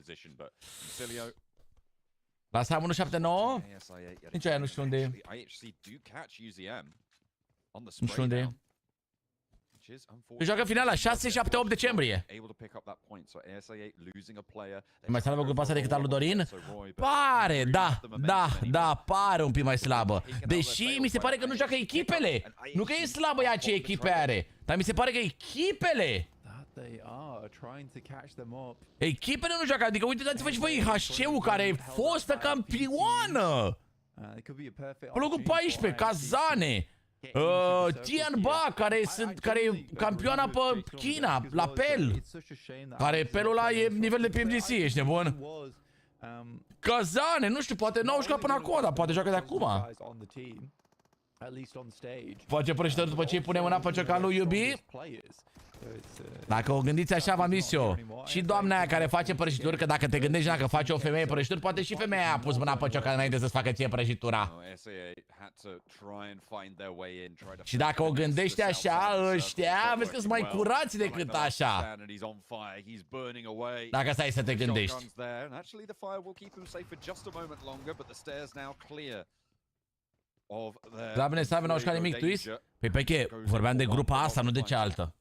Speaker 1: Lasam 179? Nici aia nu știu unde e. Nu știu unde e. Joacă finala 6, 7, 8 decembrie. Mai slabă grupa asta decât al lui Dorin? Pare, da, pare un pic mai slabă. Deși mi se pare că nu joacă echipele. Nu că e slabă ea ce echipe are, dar mi se pare că echipele. Echipele nu joacă, adică uitați-vă și voi HC-ul care e fostă campioană. Pe locul 14, Kazane. Tianba, care e campioana pe China, la PEL. Care pelul ăla e nivel de PMGC, ești nebun? Kazane, nu știu, poate n-au jucat până acum, dar poate joacă de acum.
Speaker 2: at least on stage.
Speaker 1: Face prăjitori după ce îi punem mâna pe ciocanul iubi. Dacă o gândiți așa, v-am zis eu. Și doamna aia care face prăjituri, că dacă te gândești dacă face o femeie prăjituri, poate și femeia aia a pus mâna pe ciocan înainte să-ți facă ție prăjitura. Și dacă o gândești așa, ăștia, vezi că sunt mai curați decât așa. Dacă stai să te gândești. Da, bine, stai, n-au șcat nimic, twist? Păi Peche, vorbeam de grupa asta, nu de cealaltă.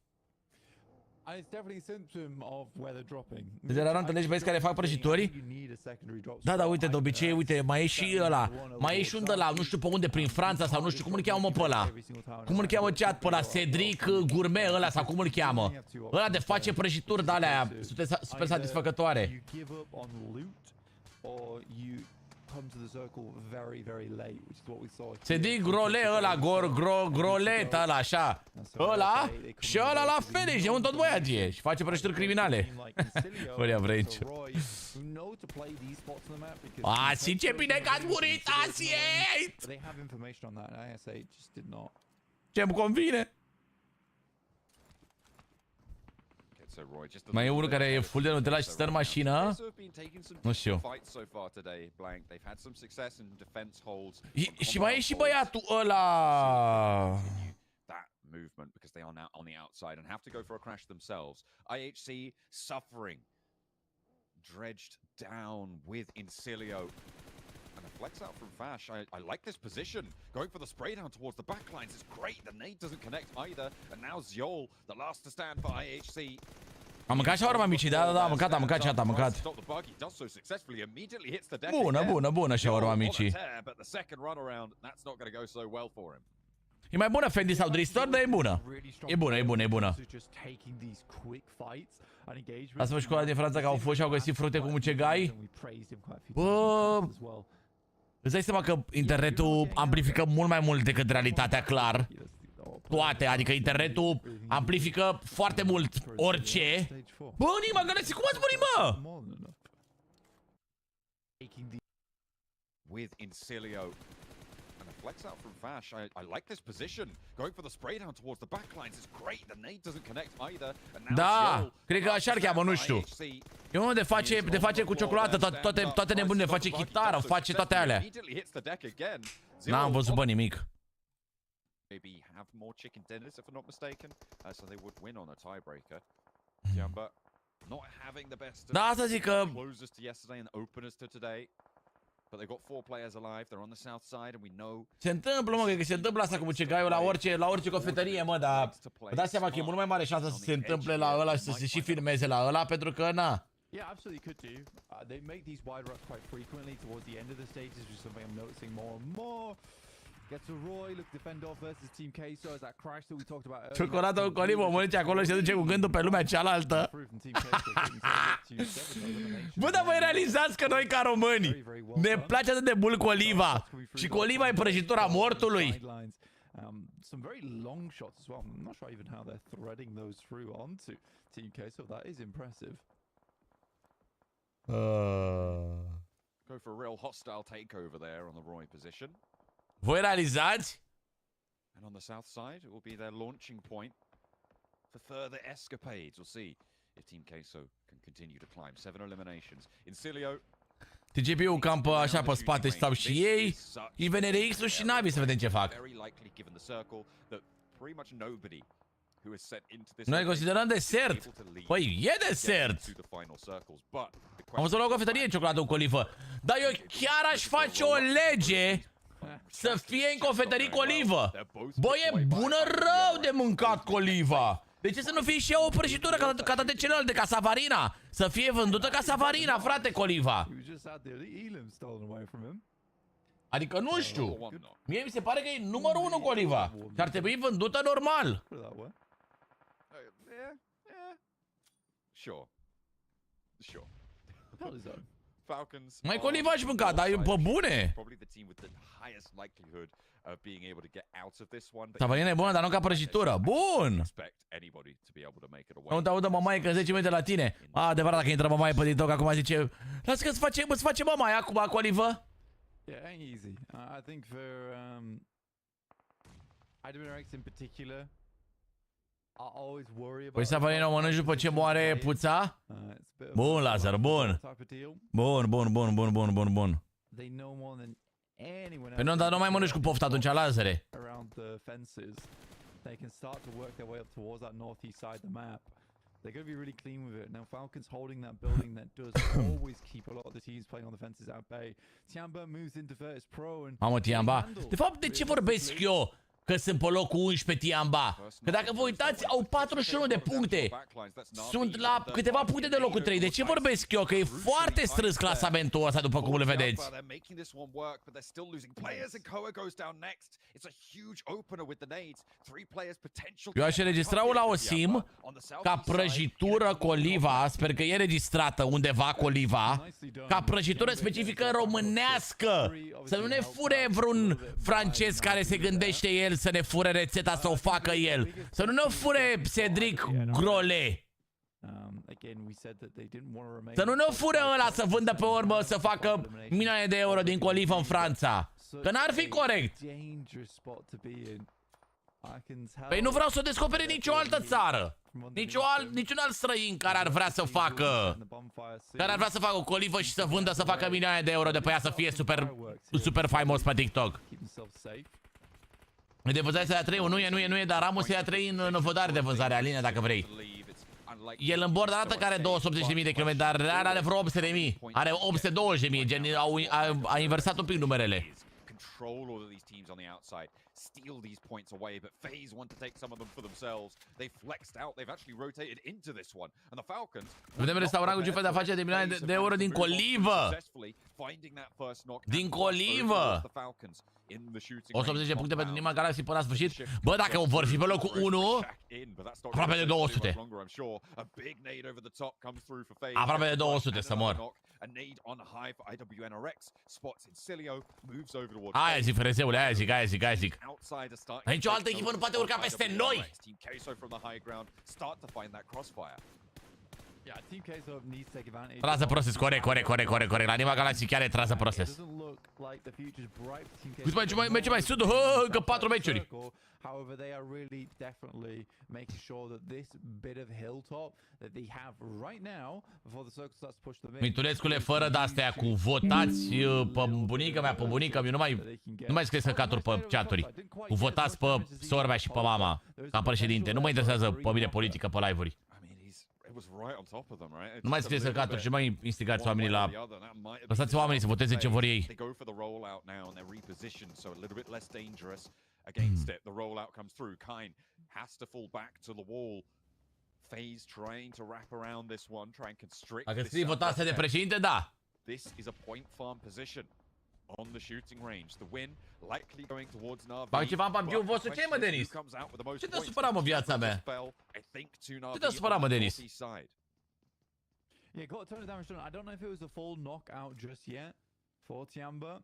Speaker 1: Deci la întâlnești băieți care fac prăjituri? Da, da, uite, de obicei, uite, mai e și ăla. Mai e și un de la, nu știu pe unde, prin Franța sau nu știu, cum îl cheamă pe ăla? Cum îl cheamă chat pe ăla? Cedric Gourmet ăla sau cum îl cheamă? Ăla de face prăjituri de alea super satisfăcătoare. Cedric Grole ăla, Grolet ăla, așa. Ăla și ăla la finish, e un tot băiat e. Și face prăjituri criminale. Fără vreci. Asi, ce bine că ați murit, Asi! Ce-mi convine? Mai e unul care e full de Nutella și stă în mașină. Nu știu. Și mai e și băiatul ăla. Movement because they are now on the outside and have to go for a crash themselves. IHC suffering, dredged down with Incilio. And a flex out from Fash. I like this position. Going for the spray down towards the backlines is great. The nade doesn't connect either. And now Ziol, the last to stand for IHC. Am mâncat shawarma mici, da, am mâncat, chat, am mâncat. Bună shawarma mici. E mai bună Fendi sau Dristor, dar e bună. E bună. Ați văzut școala din Franța că au fost și au găsit frunte cu mucegai? Bă, îți dai seama că internetul amplifică mult mai mult decât realitatea, clar. Toate, adică internetul amplifică foarte mult orice. Bă, Nigma, gălăți, cum ați murit, mă? With Incilio. And a flex out from Fash. I like this position. Going for the spray down towards the backlines is great. The nade doesn't connect either. Da, cred că așa-l cheamă, nu știu. E unul de face cu ciocolată, toate nebunile, face chitară, face toate alea. N-am văzut, bă, nimic. Maybe have more chicken dinners if I'm not mistaken, so they would win on a tiebreaker. But not having the best. Da, asta zic că closers to yesterday and openers to today. But they've got 4 players alive. They're on the south side and we know. Se întâmplă, mă, că se întâmplă asta cu mucegaiul la orice cofetărie, mă, dar vă dați seama că e mult mai mare șansă să se întâmple la ăla și să se și filmeze la ăla, pentru că na.
Speaker 2: Yeah, absolutely could do. They make these wide runs quite frequently towards the end of the stages, which is something I'm noticing more and more. Gets a Roy, look, defend off versus Team Queso as that crash that we talked about earlier. Ciocolată cu colivă, o mănânce acolo și se duce cu gândul pe lumea cealaltă. Bă, dar voi realizați că noi ca români ne place atât de mult coliva. Și coliva e prăjitura mortului. Some very long shots as well. I'm not sure even how they're threading those through onto Team Queso. That is impressive.
Speaker 6: Go for a real hostile takeover there on the Roy position.
Speaker 1: Voi realizați?
Speaker 6: And on the south side, it will be their launching point for further escapades. We'll see if Team Queso can continue to climb. 7 eliminations. Incilio.
Speaker 1: TGP-ul cam pe așa pe spate stau și ei. IVNRX-ul și Navi, să vedem ce fac. Noi considerăm desert. Păi, e desert. Am văzut la o cafetărie ciocolată cu colivă. Dar eu chiar aș face o lege să fie în cofetării colivă. Bă, e bună rău de mâncat coliva. De ce să nu fie și ea o prăjitură ca toate celelalte, ca savarina? Să fie vândută ca savarina, frate, coliva. Adică nu știu. Mie mi se pare că e numărul 1 coliva. Și ar trebui vândută normal. Mai coliva aș mânca, dar e pe bune. Savarina e bună, dar nu ca prăjitură. Bun! Aude mamaie că 10 metri la tine. Adevărat, dacă intră mamaie pe TikTok, acum zice: lasă că îți face mamaie acum colivă.
Speaker 2: Yeah, ain't easy. I think for IDMRX in particular, I always worry about.
Speaker 1: Păi să vă o mănânci după ce moare puța? Bun, Lazar, bun. Bun. Păi nu, dar nu mai mănânci cu poftă atunci, Lazare.
Speaker 2: They can start to work their way up towards that northeast side of the map. They're going to be really clean with it. Now Falcons holding that building that does always keep a lot of the teams playing on the fences at bay. Tiamba moves into Virtus Pro and...
Speaker 1: Mamă, Tiamba. De fapt, de ce vorbesc eu că sunt pe locul 11 Tiamba? Că dacă vă uitați, au 41 de puncte. Sunt la câteva puncte de locul 3. De ce vorbesc eu? Că e foarte strâns clasamentul ăsta, după cum le vedeți. Eu aș înregistra-o la o sim ca prăjitură cu oliva. Sper că e registrată undeva cu oliva. Ca prăjitură specifică românească. Să nu ne fure vreun francez care se gândește el să ne fure rețeta să o facă el. Să nu ne fure Cedric Grole. Să nu ne fure ăla să vândă pe urmă să facă milioane de euro din colivă în Franța. Că n-ar fi corect. Păi nu vreau să o descopere nicio altă țară. Niciun alt străin care ar vrea să facă. Care ar vrea să facă o colivă și să vândă să facă milioane de euro de pe ea să fie super faimos pe TikTok. De vânzare se ia 3, nu e, dar Ramos se ia 3 în vădare de vânzare, Aline, dacă vrei. El în bord arată că are 280.000 de km, dar are vreo 800.000. Are 820.000, gen a inversat un pic numerele.
Speaker 6: Steal these points away, but FaZe want to take some of them for themselves. They flexed out. They've actually rotated into this one, and the Falcons.
Speaker 1: Vedem restaurant cu cifre de afaceri de milioane de euro din colivă. Din colivă. 180 de puncte pentru Nigma Galaxy până la sfârșit. Bă, dacă vor fi pe locul 1, aproape de 200. Aproape de 200 să mor. Aia zic, frezeule, aia zic. Nicio altă echipă nu poate urca peste noi. Trasă process, corect. La Nigma Galaxy chiar e trasă process. Câți meci mai sunt? Încă 4 meciuri.
Speaker 2: However, they are really definitely making sure that this bit of hilltop that they have right now before the circle starts to push them in.
Speaker 1: Mitulescule, fără de-astea cu votați pe bunica mea, eu nu mai scrieți căcaturi pe chaturi. Cu votați pe sora mea și pe mama ca președinte. Nu mă interesează pe mine politică pe live-uri. Nu mai scrieți căcaturi și mai instigați oamenii la... Lăsați oamenii să voteze ce vor ei.
Speaker 6: Against it, the rollout comes through. Kine has to fall back to the wall. FaZe trying to wrap around this one, try and constrict.
Speaker 1: Dacă scrii votație de președinte, da.
Speaker 6: This is a point farm position on the shooting range. The win likely going towards Navi.
Speaker 1: Fac ceva în PUBG-ul vostru, ce mă, Denis? Ce te-a supărat, mă, viața mea? Ce te-a supărat, mă, Denis?
Speaker 2: Yeah, got a ton of damage done. I don't know if it was a full knockout just yet for Tiamba.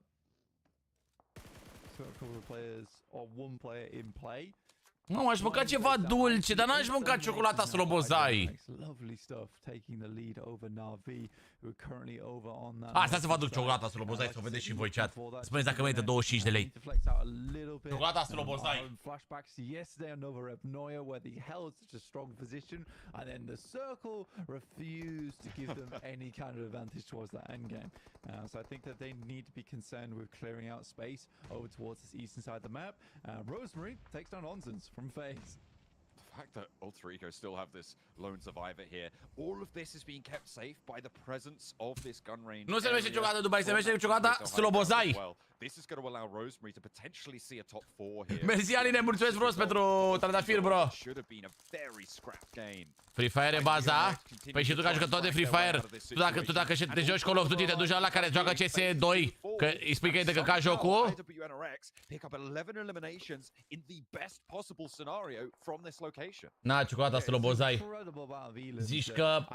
Speaker 2: Got a couple of players or one player in play.
Speaker 1: Nu, aș mânca ceva dulce, dar n-aș mânca ciocolata slobozai. Asta să vă aduc ciocolata slobozai, să o vedeți și voi chat. Spuneți dacă merită 25 de lei. Ciocolata slobozai.
Speaker 2: So I think that they need to be concerned with clearing out space over towards this eastern side of the map. Rosemary takes down Onsens from FaZe.
Speaker 6: The fact that Alter Ego still have this lone survivor here, all of this is being kept safe by the presence of this gun range.
Speaker 1: Nu se numește ciocolata Dubai, se numește ciocolata slobozai.
Speaker 6: This is going to allow Rosemary to potentially see a top 4 here.
Speaker 1: Mersi, Aline, mulțumesc frumos pentru trandafir, bro.
Speaker 6: Should have been a very scrap game.
Speaker 1: Free Fire e baza. Păi și tu ca jucător de Free Fire, tu dacă te joci Call of Duty, te duci la care joacă CS2, că îi spui că e de căcat jocul? Na, ciocolata slobozai. Zici că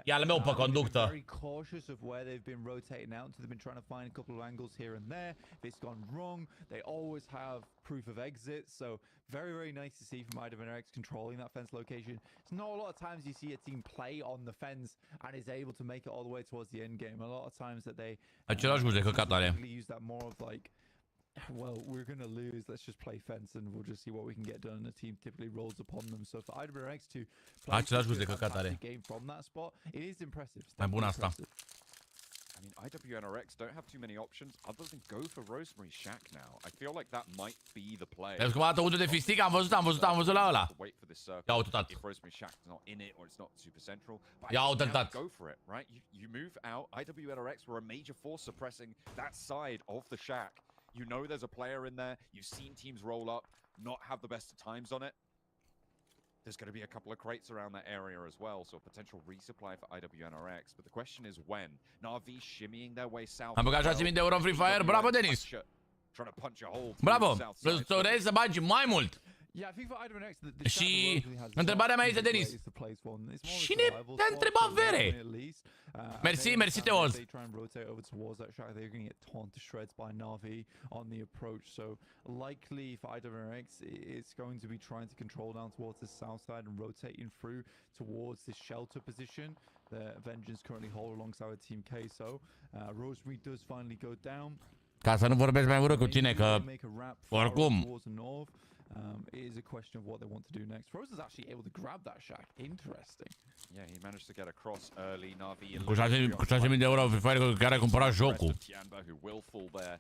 Speaker 1: e al meu pe conductă.
Speaker 2: Proof of exit, so very nice to see from IDMRX controlling that fence location. It's not a lot of times you see a team play on the fence and is able to make it all the way towards the end game. A lot of times that they
Speaker 1: același gust de căcat are.
Speaker 2: use that more of like well, we're going to lose. Let's just play fence and we'll just see what we can get done. And the team typically rolls upon them. So for IWRX to play a game from that spot, it is impressive.
Speaker 6: I mean, IWNRX don't have too many options other than go for Rosemary's Shack now. I feel like that might be the play.
Speaker 1: Am scumpato unul de fistic, am văzut la ăla.
Speaker 6: Wait for this circle.
Speaker 1: Ia uite tot.
Speaker 6: If Rosemary's Shack's not in it or it's not super central,
Speaker 1: Ia uite tot.
Speaker 6: go for it, right? You move out. IWNRX were a major force suppressing that side of the Shack. You know there's a player in there. You've seen teams roll up, not have the best of times on it. There's going to be a couple of crates around that area as well, so a potential resupply for IWNRX. But the question is when. Na'Vi shimmying their way south.
Speaker 1: Am băgat 6.000 de euro în Free Fire. Bravo, Denis! Bravo! Vrei să bagi mai mult. Și întrebarea mea este, Denis, cine te-a întrebat vere? Mersi, mersi, Teoz.
Speaker 2: Likely for IWRX, it's going to be trying to control down towards the south side and rotating through towards this shelter position that Vengeance currently hold alongside with Team Queso. Rosemary does finally go down.
Speaker 1: Ca să nu vorbesc mai urât cu tine, că oricum.
Speaker 2: It is a question of what they want to do next. Rose is actually able to grab that shack. Interesting.
Speaker 6: Yeah, he managed to get across early. Na'Vi
Speaker 1: cu 6.000 de euro Free Fire care a cumpărat jocul.
Speaker 6: Who will fall there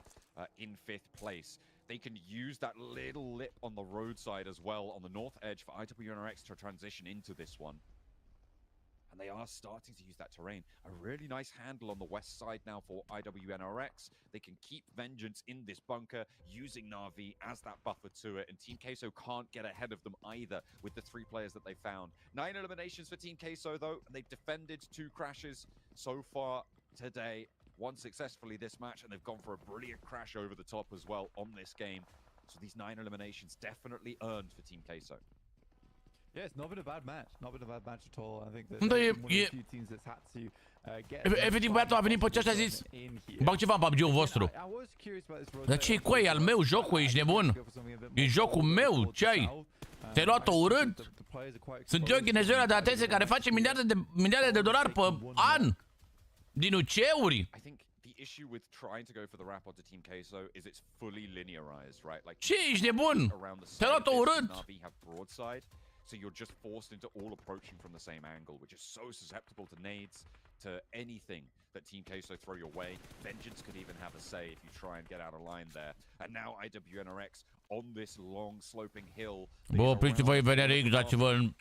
Speaker 6: in 5th place. They can use that little lip on the roadside as well on the north edge for IWNRX to transition into this one. And they are starting to use that terrain. A really nice handle on the west side now for IWNRX. They can keep Vengeance in this bunker using Na'Vi as that buffer to it. And Team Queso can't get ahead of them either with the 3 players that they found. 9 eliminations for Team Queso though, and they've defended 2 crashes so far today. 1 successfully this match, and they've gone for a brilliant crash over the top as well on this game. So these 9 eliminations definitely earned for Team Queso.
Speaker 2: Yeah, it's not been a bad match. Not been a bad match at all. I think that one of the few teams that's had to get.
Speaker 1: Efectiv, băiatul a venit pe ce a zis. Bag ceva în PUBG-ul vostru. Dar ce-i cu ei? Al meu jocul, ești nebun? E jocul meu, ce-ai? Te-ai luat-o urât? Sunt eu Ghinezoiul de atenție care face miliarde de dolari pe an din UC-uri.
Speaker 6: The issue with trying to go for the wrap onto Team Queso is it's fully linearized, right? Like,
Speaker 1: ce ești nebun? Te-ai luat-o urât?
Speaker 6: Na'Vi have broadside, so you're just forced into all approaching from the same angle, which is so susceptible to nades, to anything that Team Queso throw your way. Vengeance could even have a say if you try and get out of line there. And now IWNRX on this long sloping hill.
Speaker 1: Bă, opriți-vă Veneric, dați-vă în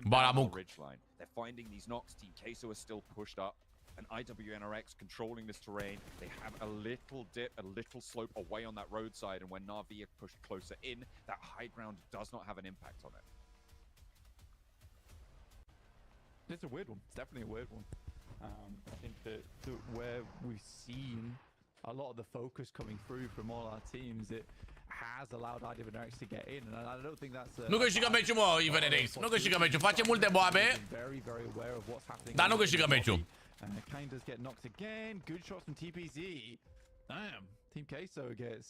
Speaker 1: Balamuc.
Speaker 6: They're finding these knocks. Team Queso is still pushed up. And IWNRX controlling this terrain. They have a little dip, a little slope away on that roadside, and when Na'Vi are pushed closer in, that high ground does not have an impact on it.
Speaker 2: It's a weird one. It's definitely a weird one. I think that where we've seen a lot of the focus coming through from all our teams, it has allowed IWNRX to get in, and I don't think that's
Speaker 1: nu câștigă meciul, mă, Iveneric. Nu câștigă meciul. Face multe boabe, dar nu câștigă meciul.
Speaker 2: Kane does get knocked again. Good shots from TPZ. Damn. Team Queso gets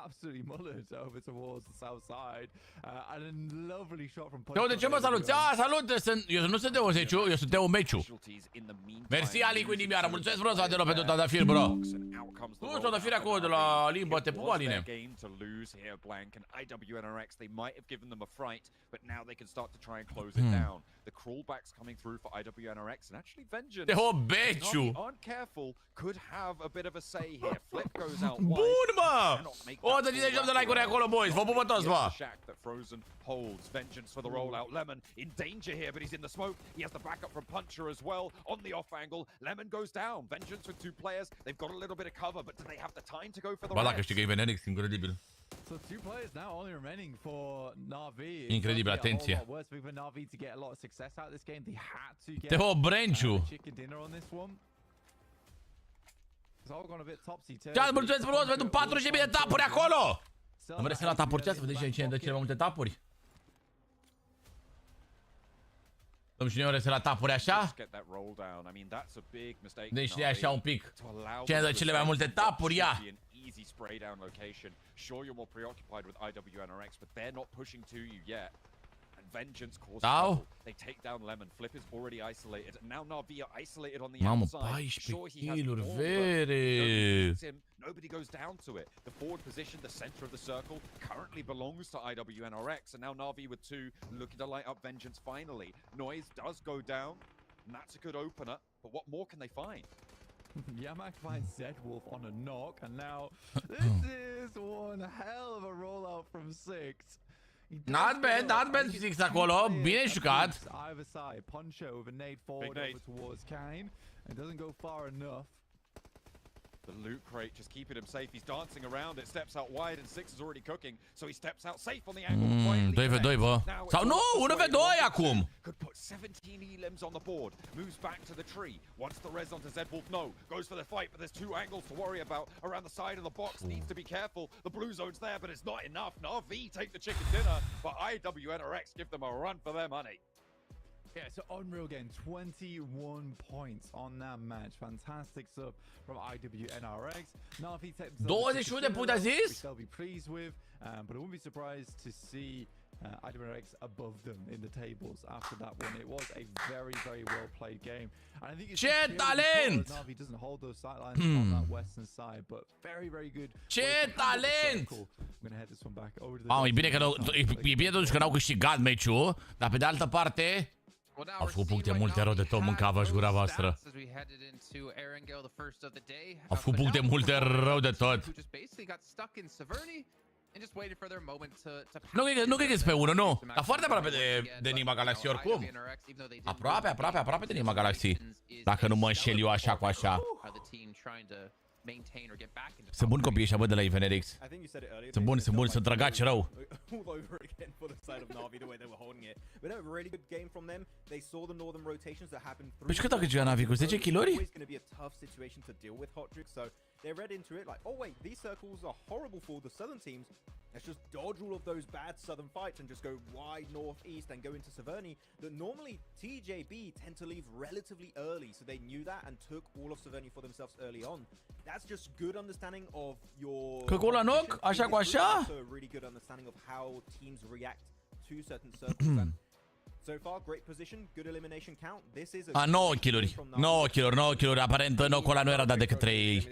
Speaker 2: absolutely mullered over towards the south side. And a lovely shot from
Speaker 1: Teo, de ce mă salut? Salut! Eu nu sunt Teo Seciu, eu sunt Teo Meciu. Mersi, Ali, cu inimioară. Mulțumesc frumos, Adelo, pentru Tadafir, bro. Tu, Tadafir acolo de la Limbo, te pup, Aline.
Speaker 6: IWNRX, they might have given them a fright, but now they can start to try and close it down. The crawlbacks coming through for IWNRX, and actually Vengeance,
Speaker 1: Teo Meciu,
Speaker 6: aren't careful, could have a bit of a say here. Flip goes out wide.
Speaker 1: Bun, mă! 158 de like-uri acolo, boys. Vă pupă toți, mă!
Speaker 6: Frozen holds Vengeance for the rollout. Lemon in danger here, but he's in the smoke. He has the backup from Puncher as well on the off angle. Lemon goes down. Vengeance with 2 players. They've got a little bit of cover, but do they have the time to go for the
Speaker 1: Ba, dacă știi că e Veneric, incredibil.
Speaker 2: So 2 players now only remaining for Na'Vi.
Speaker 1: Incredibil, atenție.
Speaker 2: For Na'Vi to get a lot of success out of this game, they had to get
Speaker 1: Teo Brenciu.
Speaker 2: chicken dinner on this one. It's all gone a bit topsy-turvy.
Speaker 1: Ce-ați mulțumesc frumos pentru 40.000 de tapuri acolo! Am mers la tapuri, să vedeți cine dă cele mai multe tapuri. Dăm și noi ore la tapuri așa? Deci de așa un pic. Cine dă cele mai multe tapuri, ia!
Speaker 6: Easy spray down location. Sure, you're more preoccupied with IWNRX, but they're not pushing to you yet. And Vengeance causes
Speaker 1: Au.
Speaker 6: trouble. They take down Lemon. Flip is already isolated. And now Na'Vi are isolated on the
Speaker 1: Mamă,
Speaker 6: outside.
Speaker 1: 14
Speaker 6: Sure, he has
Speaker 1: kill-uri,
Speaker 6: more, but
Speaker 1: vere.
Speaker 6: nobody hits him. Nobody goes down to it. The forward position, the center of the circle, currently belongs to IWNRX. And now Na'Vi with 2 looking to light up Vengeance finally. Noise does go down. And that's a good opener. But what more can they find?
Speaker 2: Yamak finds Zedwolf on a knock, and now this is one hell of a rollout from 6.
Speaker 1: Not bad, 6 acolo, bine jucat.
Speaker 2: Either side, Poncho with a nade forward over towards Kane, and doesn't go far enough.
Speaker 6: The loot crate just keeping him safe. He's dancing around it, steps out wide, and 6 is already cooking, so he steps out safe on the angle.
Speaker 1: 2v2, bă. Sau nu, 1v2 acum.
Speaker 6: Could put 17 elims on the board. Moves back to the tree. Wants the res onto Zedwolf. No. Goes for the fight, but there's 2 angles to worry about. Around the side of the box. Needs to be careful. The blue zone's there, but it's not enough. Na'Vi take the chicken dinner, but IWNRX give them a run for their money.
Speaker 2: Yeah, so unreal again, 21 points on that match. Fantastic stuff from IWNRX. Na'Vi takes
Speaker 1: 21 de puncte, a zis?
Speaker 2: which they'll be pleased with, but I wouldn't be surprised to see IWNRX above them in the tables after that one. It was a very, very well played game. And I think it's
Speaker 1: Ce talent!
Speaker 2: Na'Vi doesn't hold those sidelines on that western side, but very, very good.
Speaker 1: Ce talent!
Speaker 2: I'm gonna head this one back over to the
Speaker 1: Mamă, e bine totuși că n-au câștigat meciul, dar pe de altă parte au făcut puncte multe rău de tot, mâncava-și gura voastră. Au făcut puncte multe rău de tot. Nu cred că e pe 1, nu. Dar foarte aproape de Nigma Galaxy oricum. Aproape de Nigma Galaxy. Dacă nu mă înșel eu așa cu așa. Sunt buni copiii ăștia, bă, de la IVNRX. Sunt buni, sunt drăgaci rău. Păi și cât a câștigat Na'Vi? Cu 10 kill-uri?
Speaker 3: They read into it like, oh wait, these circles are horrible for the southern teams. Let's just dodge all of those bad southern fights and just go wide northeast and go into Severny. That normally TJB tend to leave relatively early, so they knew that and took all of Severny for themselves early on. That's just good understanding of your...
Speaker 1: Că la knock, așa cu așa?
Speaker 3: Also a really good understanding of how teams react to certain circles. And so far, great position, good elimination count. This is a
Speaker 1: 9 kill-uri. 9 kill-uri. Aparent knocul ăla nu era dat de către ei.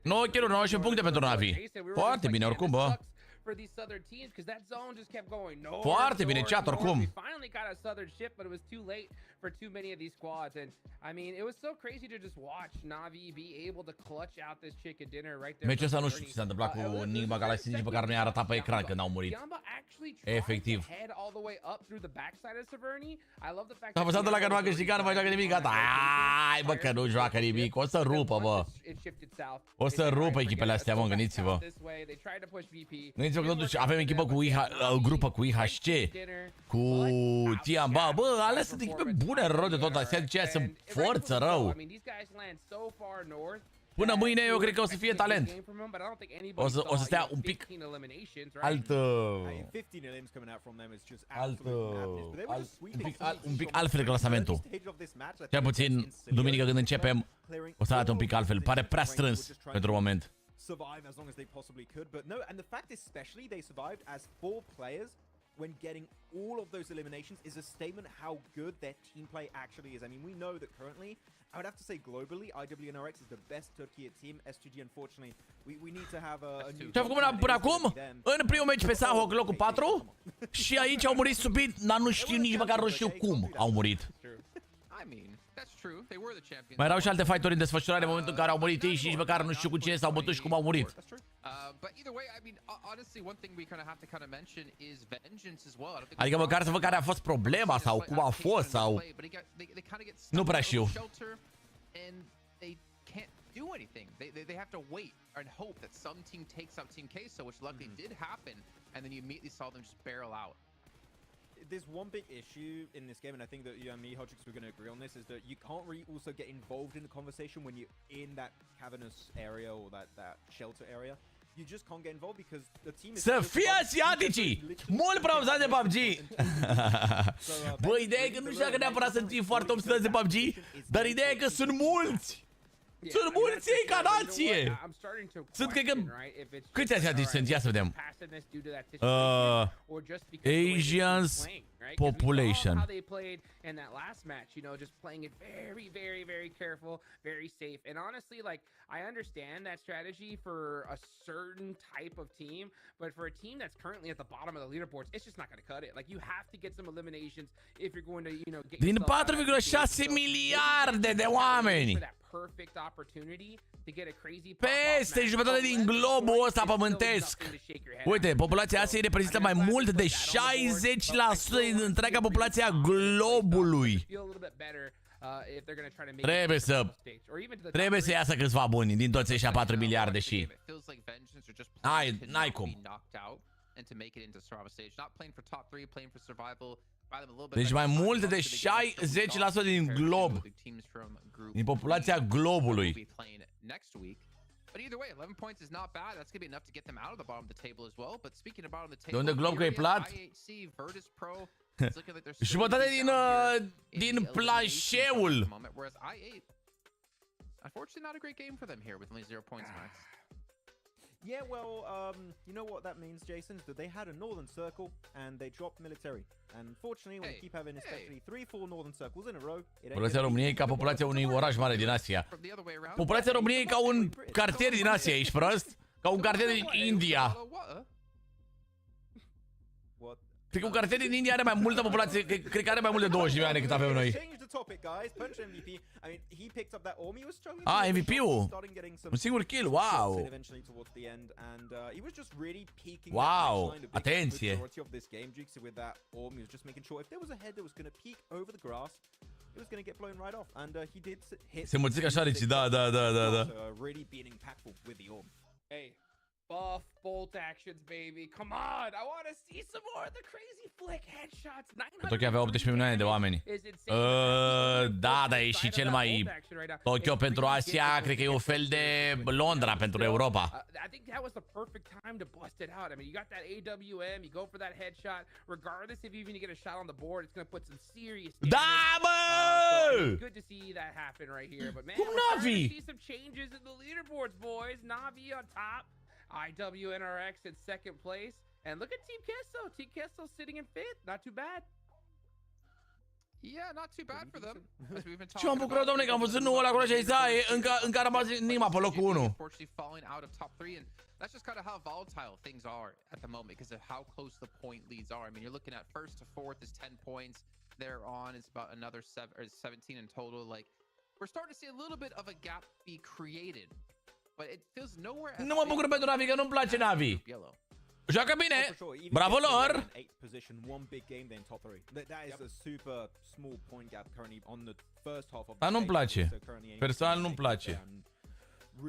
Speaker 1: 9 kill-uri, 19 puncte pentru Na'Vi. Foarte bine oricum, bă.
Speaker 5: For these southern teams, because that zone just kept going north.
Speaker 1: Foarte bine, chat, oricum.
Speaker 5: We finally got a southern shift, but it was too late for too many of these squads. And I mean, it was so crazy to just watch Na'Vi be able to clutch out this chicken dinner right there.
Speaker 1: Meciul ăsta nu știu ce s-a întâmplat cu Nigma Galaxy, nici măcar nu i-a arătat pe ecran când au murit. Efectiv. S-a văzut la că nu a câștigat, nu mai joacă nimic, gata. Ai, bă, că nu joacă nimic. O să rupă, bă. O să rupă echipele astea, mă, gândiți-vă. Gândiți-vă că totuși avem echipă cu grupă cu IHC, cu Tiamba. Bă, alea sunt echipe bune rău de tot astea, de sunt forță rău. Până mâine eu cred că o să fie talent. O să stea un pic un pic altfel clasamentul. Cel puțin duminică când începem o să arate un pic altfel. Pare prea strâns pentru moment.
Speaker 3: Survive as long as they possibly could, but no, and the fact especially they survived as 4 players when getting all of those eliminations is a statement how good their team play actually is. I mean, we know that currently, I would have to say globally, IWNRX is the best Turkey team. STG, unfortunately, we need to have a new...
Speaker 1: Ce-a făcut până acum? În primul meci pe Sahok, locul 4, și aici au murit subit, dar nu știu nici măcar nu știu cum au murit. Mai erau și alte fighturi în desfășurare în momentul în care au murit ei și nici măcar nu știu cu cine s-au bătut și cum au murit. Adică măcar să văd care a fost problema sau cum a fost sau... Nu prea știu.
Speaker 4: Do anything. They have to wait and hope that some team takes out Team Queso, which luckily did happen, and then you immediately saw them just barrel out.
Speaker 3: There's one big issue in this game, and I think that you and me, Hodrix, we're going to agree on this, is that you can't really also get involved in the conversation when you're in that cavernous area or that shelter area. You just can't get involved because the team is...
Speaker 1: Să fie asiaticii! Mult prea obsedați de PUBG! Bă, ideea e că nu știu dacă neapărat sunt foarte obsedați de PUBG, dar ideea e că sunt mulți! Sunt mulți ei ca nație! Sunt, cred că... Câți asiatici sunt? Ia să vedem. Asians population.
Speaker 5: How they played in that last match, you know, just playing it very, very, very careful, very safe. And honestly, like, I understand that strategy for a certain type of team, but for a team that's currently at the bottom of the leaderboards, it's just not going to cut it. Like, you have to get some eliminations if you're going to, you know, get
Speaker 1: din 4,6 miliarde de oameni.
Speaker 5: Perfect opportunity to get a crazy
Speaker 1: peste jumătate din globul ăsta pământesc. Uite, populația Asiei reprezintă mai mult de 60% din întreaga populație a globului. Trebuie să iasă câțiva buni din toți ăștia 4 miliarde și... N-ai cum. Deci mai mult de 60% din glob, din populația globului. De unde glob că e plat? Jumătate din planșeul.
Speaker 3: Yeah, well, you know what that means, Jason? Is that they had a northern circle and they dropped military. And unfortunately, when you keep having especially 3-4 northern circles in a row,
Speaker 1: populația României ca populația unui oraș mare din Asia. Populația României ca un cartier din Asia, ești prost? Ca un cartier din India. Cred că un cartier din India are mai multă populație, cred că are mai mult de 20 de milioane cât avem noi. MVP-ul? Un singur kill, wow! Wow, atenție! Se mulțică așa, Ricci, da.
Speaker 5: Buff bolt actions, baby. Come on, I want to see some more of the crazy flick headshots.
Speaker 1: Tokyo avea 18 milioane de oameni. Da, dar e și cel mai... Tokyo pentru Asia, cred că e un fel de Londra pentru Europa.
Speaker 5: I think that was the perfect time to bust it out. I mean, you got that AWM, you go for that headshot. Regardless if you even get a shot on the board, it's going to put some serious damage.
Speaker 1: Da, bă!
Speaker 5: Good to see that happen right here. But man,
Speaker 1: cum Navi?
Speaker 5: see some changes in the leaderboards, boys. Navi on top. IWNRX in second place. And look at Team Kesso. Team Kesso sitting in fifth. Not too bad.
Speaker 4: Yeah, not too bad for them.
Speaker 1: Ce m-am bucurat, domnule, că am văzut nouă ăla acolo și încă a rămas Nigma pe locul 1.
Speaker 4: That's just kind of how volatile things are at the moment because of how close the point leads are. I mean, you're looking at first to fourth is 10 points. There on is about another 17 in total. Like, we're starting to see a little bit of a gap be created. But it feels nowhere as
Speaker 1: nu mă bucur pentru Navi, că nu-mi place Navi. Joacă bine! Bravo lor! Dar nu-mi place. Personal nu-mi place.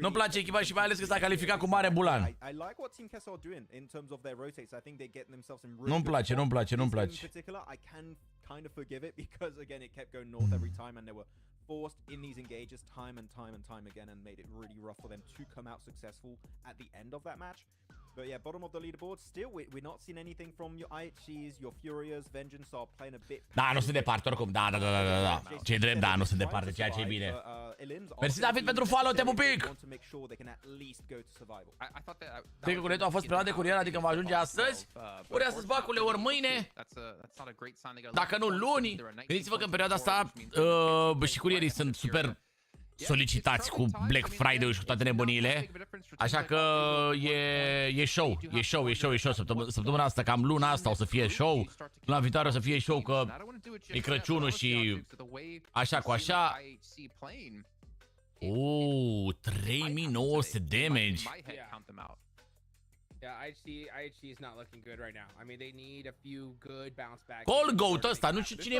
Speaker 1: Nu-mi place echipa și mai ales că s-a calificat cu mare bulan. Nu-mi place, nu-mi place, nu-mi place.
Speaker 3: Forced in these engages time and time again and made it really rough for them to come out successful at the end of that match. But yeah, bottom of the leaderboard, still we're not seeing anything from your IHCs, your Furious, Vengeance are playing a bit...
Speaker 1: Da, nu sunt departe oricum, da. Ce-i drept, da, nu sunt departe, ceea ce e bine. Mersi, David, pentru follow, te pupic! Cred că cunetul a fost preluat de curier, adică va ajunge astăzi. Ori astăzi, bacule, ori mâine. Dacă nu, luni. Gândiți-vă că în perioada asta și curierii sunt super solicitați cu Black Friday și cu toate nebuniile. Așa că e show. Săptămâna asta, cam luna asta o să fie show. Luna viitoare o să fie show, că e Crăciunul și așa cu așa. 3900 damage.
Speaker 5: Yeah, IHC is not looking good right now. I mean, they need a few good bounce back.
Speaker 1: Call goat ăsta, nu știu cine e,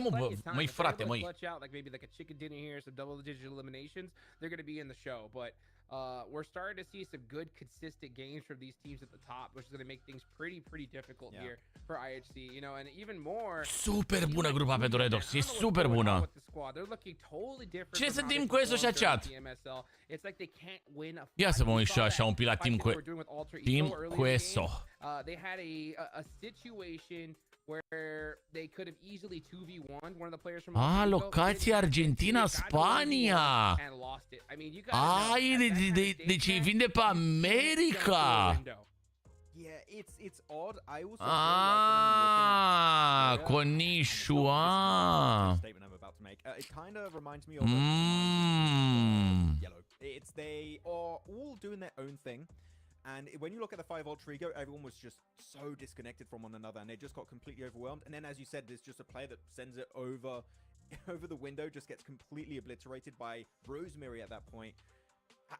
Speaker 1: măi frate, măi.
Speaker 5: Like maybe like a chicken dinner here, some double digit eliminations. They're going to be in the show, but we're starting to see some good consistent games from these teams at the top, which is going to make things pretty difficult here for IHC, you know, and even more.
Speaker 1: Super bună grupa pentru Redox, e super bună. Ce să Team Queso și chat? Ia să mă uit și așa un pic la Team Queso.
Speaker 5: they had a situation where they could have easily 2v1 one of the players from
Speaker 1: locația Argentina-Spania.
Speaker 5: and lost it. I mean, you guys
Speaker 1: deci îi vinde pe America.
Speaker 3: Yeah, it's odd. I also
Speaker 1: Konnichiwa.
Speaker 3: statement I'm about to make. It kind of reminds me of Yellow. It's they are all doing their own thing. And when you look at the 5 Ultra Ego, everyone was just so disconnected from one another, and they just got completely overwhelmed. And then, as you said, there's just a player that sends it over the window, just gets completely obliterated by Rosemary at that point.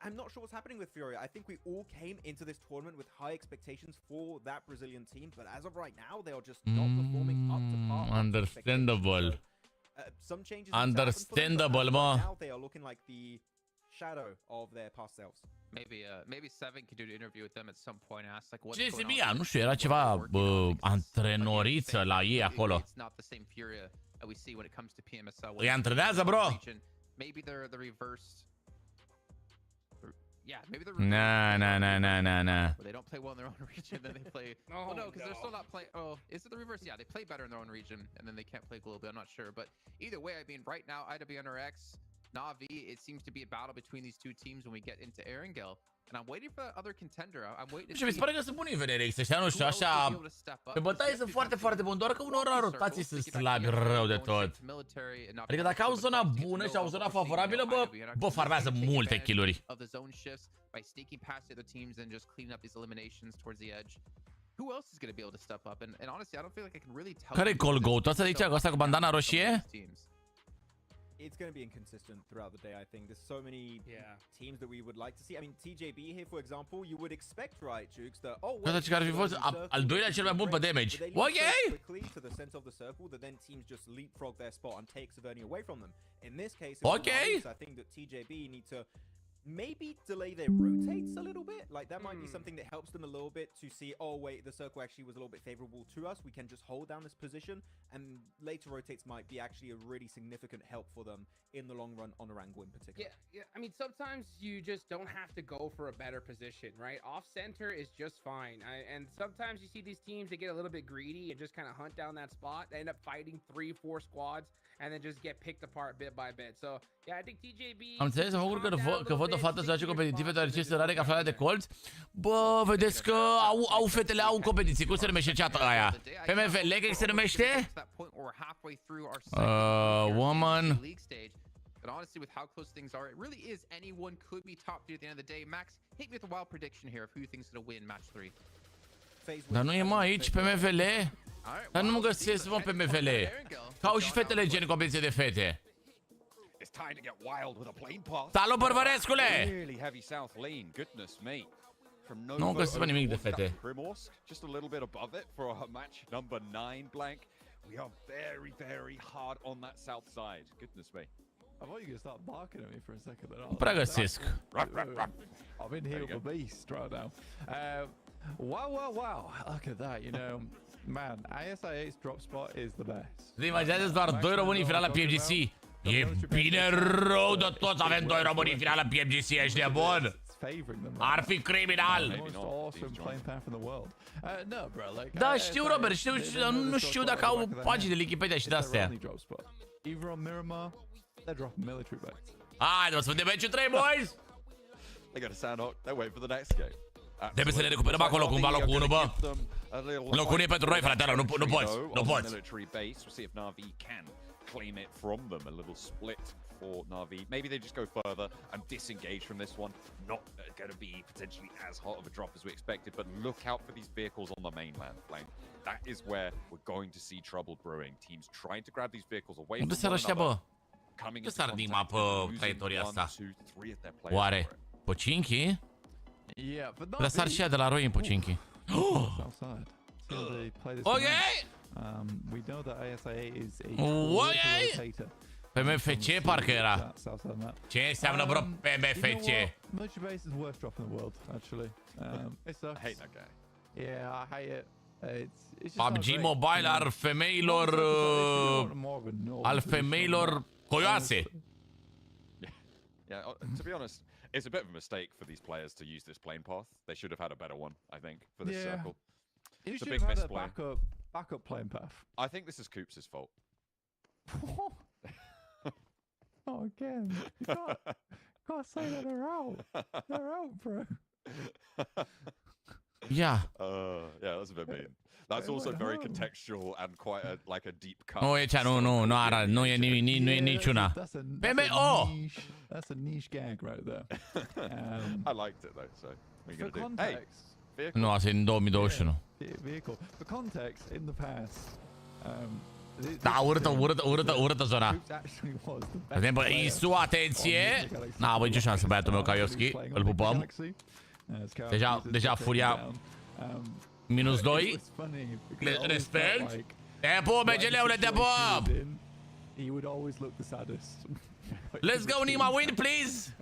Speaker 3: I'm not sure what's happening with Furia. I think we all came into this tournament with high expectations for that Brazilian team, but as of right now, they are just not performing up to par.
Speaker 1: Understandable.
Speaker 3: Some changes.
Speaker 1: Understandable,
Speaker 3: now they are looking like the shadow of their past selves.
Speaker 4: Maybe Seven could do an interview with them at some point and ask like what's
Speaker 1: Ce
Speaker 4: going
Speaker 1: Bia,
Speaker 4: on.
Speaker 1: nu știu, era ceva antrenoriță la ei acolo.
Speaker 4: It's not the same Furia that we see when it comes to PMSL.
Speaker 1: Îi antrenează, bro.
Speaker 4: Maybe they're the reversed. Yeah, maybe they're
Speaker 1: Nah.
Speaker 4: They don't play well in their own region, then they play. Oh no, because they're still not playing. Oh, is it the reverse? Yeah, they play better in their own region, and then they can't play globally. I'm not sure, but either way, I mean, right now, IWNRX, Na'Vi, it seems to be a battle between these two teams when we get into Erangel, and I'm waiting for that other contender. I'm waiting to
Speaker 1: Și mi se pare că sunt buni în VNRX ăștia, nu știu, așa. Pe bătaie sunt foarte, foarte buni, doar că unor rotații sunt slabi rău de tot. Adică dacă au zona bună și au zona favorabilă, bă, farmează multe kill-uri.
Speaker 4: By sneaking past the other teams and just cleaning up these eliminations towards the edge. Who else is going to be able to step up? And honestly, I don't feel like I can really tell.
Speaker 1: Care-i call go? Tu asta zicea, ăsta cu bandana roșie?
Speaker 3: It's going to be inconsistent throughout the day, I think. There's so many teams that we would like to see. I mean, TJB here, for example, you would expect, right, Jukes, that,
Speaker 1: Că ar fi fost al doilea cel mai bun pe damage. Ok!
Speaker 3: To the center of the circle, that then teams just leapfrog their spot and take Savernia away from them. In this case, I think that TJB need to maybe delay their rotates a little bit. Like that might be something that helps them a little bit to see, oh wait, the circle actually was a little bit favorable to us. We can just hold down this position, and later rotates might be actually a really significant help for them in the long run on Orango in particular.
Speaker 5: Yeah. I mean, sometimes you just don't have to go for a better position, right? Off center is just fine. And sometimes you see these teams that get a little bit greedy and just kind of hunt down that spot. They end up fighting 3-4 squads and then just get picked apart bit by bit. So yeah, I think TJB.
Speaker 1: Am înțeles, mă bucur că văd o fată să joace competitive deoarece este rare ca aflarea de colți. Bă, vedeți că au fetele au competiții. Cum se numește ceata aia? PMVL, că se numește? Woman.
Speaker 4: But honestly, with how close things are, it really is anyone could be top 3 at the end of the day. Max, hit me with a wild prediction here of who you think's going to win match 3.
Speaker 1: Dar nu e mai aici PMVL? Dar nu mă găsesc, mă, PMVL. Că au și fetele gen competiție de fete. Salut, bărbărescule! Nu găsesc pe nimic de fete.
Speaker 6: Just a little bit above it for our match number 9 blank. We are very, very hard on that south side. Goodness me.
Speaker 2: I thought you were going to start barking at me for a second.
Speaker 1: Nu prea găsesc.
Speaker 2: I'm in here with the beast right now. Wow. Look at that, you know. Man, ASI8's drop spot is the best.
Speaker 1: Îți imaginează doar 2 români în finala PMGC. E bine rău de tot să avem 2 români în finala PMGC, ești nebun? Ar fi criminal. Da, știu, Robert, știu, nu știu dacă au pagini de Wikipedia și de-astea. Haide, mă, să vedem meciul 3, boys!
Speaker 6: They got a Sandhawk, they're waiting for the next game.
Speaker 1: Trebuie să ne recuperăm acolo cumva locul 1, bă. Locul 1 e pentru noi, frate, nu poți.
Speaker 6: We'll see if Na'Vi can claim it from them. A little split for Na'Vi. Maybe they just go further and disengage from this one. Not going to be potentially as hot of a drop as we expected, but look out for these vehicles on the mainland flank. That is where we're going to see trouble brewing. Teams trying to grab these vehicles away from one another.
Speaker 1: Unde s-ar Nigma pe traiectoria asta? Oare? Pocinchi? Dar s-ar și ea de la Roy în Pocinchi. Ok!
Speaker 2: We know that ASI is a
Speaker 1: rotator. PMFC parcă era. Ce înseamnă, bro, PMFC?
Speaker 2: Mochi Base is the worst drop in the world, actually. It sucks.
Speaker 6: I hate that guy.
Speaker 2: Yeah, I hate it. It's
Speaker 1: PUBG Mobile al femeilor... al femeilor coioase.
Speaker 6: Yeah, to be honest, it's a bit of a mistake for these players to use this plane path. They should have had a better one, I think, for this circle.
Speaker 2: You
Speaker 6: It's a
Speaker 2: should
Speaker 6: big
Speaker 2: have had a
Speaker 6: misplay.
Speaker 2: backup playing path.
Speaker 6: I think this is Coops' fault.
Speaker 2: Not again. You can't say that they're out. They're out, bro.
Speaker 1: Yeah.
Speaker 6: Yeah, that's a bit mean. That's also very contextual and quite a deep cut.
Speaker 1: Nu e cea, nu are, nu e niciuna. PMO!
Speaker 2: That's a niche gag right there.
Speaker 6: I liked it though, so what are you
Speaker 2: For
Speaker 6: gonna do? Hey,
Speaker 2: context,
Speaker 6: vehicle.
Speaker 1: Nu, asta e în 2021.
Speaker 2: vehicle. For context, in the past,
Speaker 1: Da, urâtă zona.
Speaker 2: Coops actually was the best
Speaker 1: Vedem, bă,
Speaker 2: player
Speaker 1: Isu, atenție! N-a avut nicio șansă băiatul meu, Kaiovski. Îl pupăm. Deja furia minus 2. Respect. Te pup, BGL-ule, te pup!
Speaker 2: He would always look the saddest.
Speaker 1: Let's go, Nigma, win, please!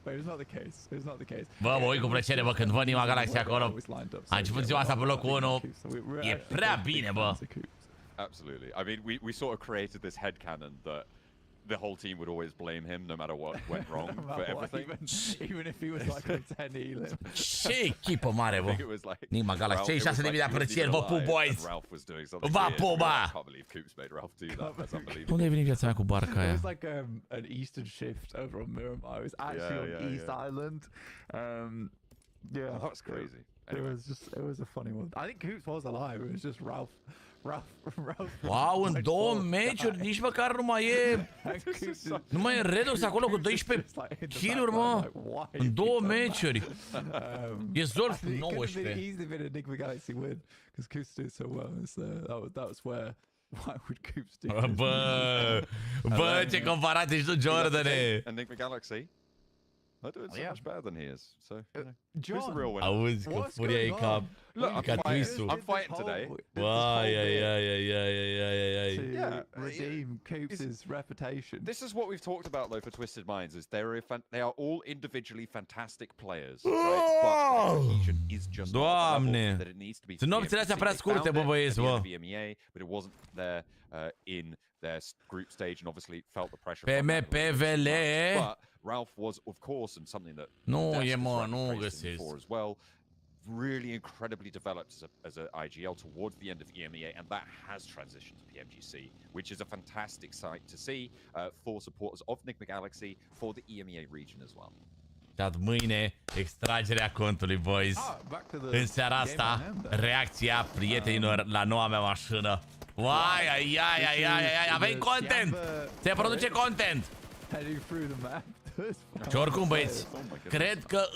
Speaker 2: But it's not the case. It's not the case.
Speaker 1: Bă, mă uit cu plăcere, bă, când văd Nigma Galaxy acolo. A început ziua asta pe locul 1. E prea bine, bă.
Speaker 6: Absolutely. I mean, we sort of created this headcanon that the whole team would always blame him no matter what went wrong for everything.
Speaker 2: Even if he was like on 10 elim.
Speaker 1: Ce echipă mare,
Speaker 6: I
Speaker 1: bă.
Speaker 6: think it was like
Speaker 1: Nigma Galaxy, 36 de mii de aprecieri, vă pup, boys.
Speaker 6: Ralph was doing something
Speaker 1: Vă
Speaker 6: weird.
Speaker 1: pupa!
Speaker 6: I can't believe Coops made Ralph do that. That's unbelievable.
Speaker 1: Unde ai venit viața mea cu barca
Speaker 2: It
Speaker 1: aia?
Speaker 2: was like an eastern shift over on Miramar. It was actually on East Island. Yeah,
Speaker 6: Oh, that's crazy.
Speaker 2: It
Speaker 6: Anyway.
Speaker 2: was a funny one. I think Coops was alive. It was just Ralph.
Speaker 1: Wow, în 2 meciuri, nici măcar nu mai e... Nu mai e Redox acolo cu 12 kill-uri, mă. În 2 meciuri. E Zorf 19.
Speaker 3: Easily been a Nigma Galaxy win because Coops did so well. That was where. Why would Coops do?
Speaker 1: Bă, ce comparație și tu, Jordane.
Speaker 6: And Nigma Galaxy, they're doing so much better than he is. So, you know, who's the
Speaker 2: John,
Speaker 6: real winner?
Speaker 1: Auzi că furia e ca...
Speaker 6: Look,
Speaker 1: ca Twisu.
Speaker 6: I'm fighting today.
Speaker 1: Ai.
Speaker 2: To redeem Coops' reputation.
Speaker 6: This is what we've talked about though for Twisted Minds is they are all individually fantastic players, right? But execution is just not the level that it needs to be.
Speaker 1: Sunt nopțile astea prea scurte, bă, băieți, bă.
Speaker 6: VMEA, but it wasn't there in their group stage and obviously felt the pressure.
Speaker 1: PMPVL.
Speaker 6: But Ralph was, of course, and something that
Speaker 1: Nu
Speaker 6: Dex
Speaker 1: e,
Speaker 6: has
Speaker 1: mă, nu
Speaker 6: praised him
Speaker 1: găsesc.
Speaker 6: for as well. Really incredibly developed as a IGL towards the end of EMEA, and that has transitioned to PMGC, which is a fantastic sight to see for supporters of Nigma Galaxy for the EMEA region as well.
Speaker 1: Dat mâine extragerea contului, boys. În seara asta, reacția prietenilor la noua mea mașină. Ai, avem content! Se produce content!
Speaker 2: Heading through the map.
Speaker 1: Și oricum, băieți, cred că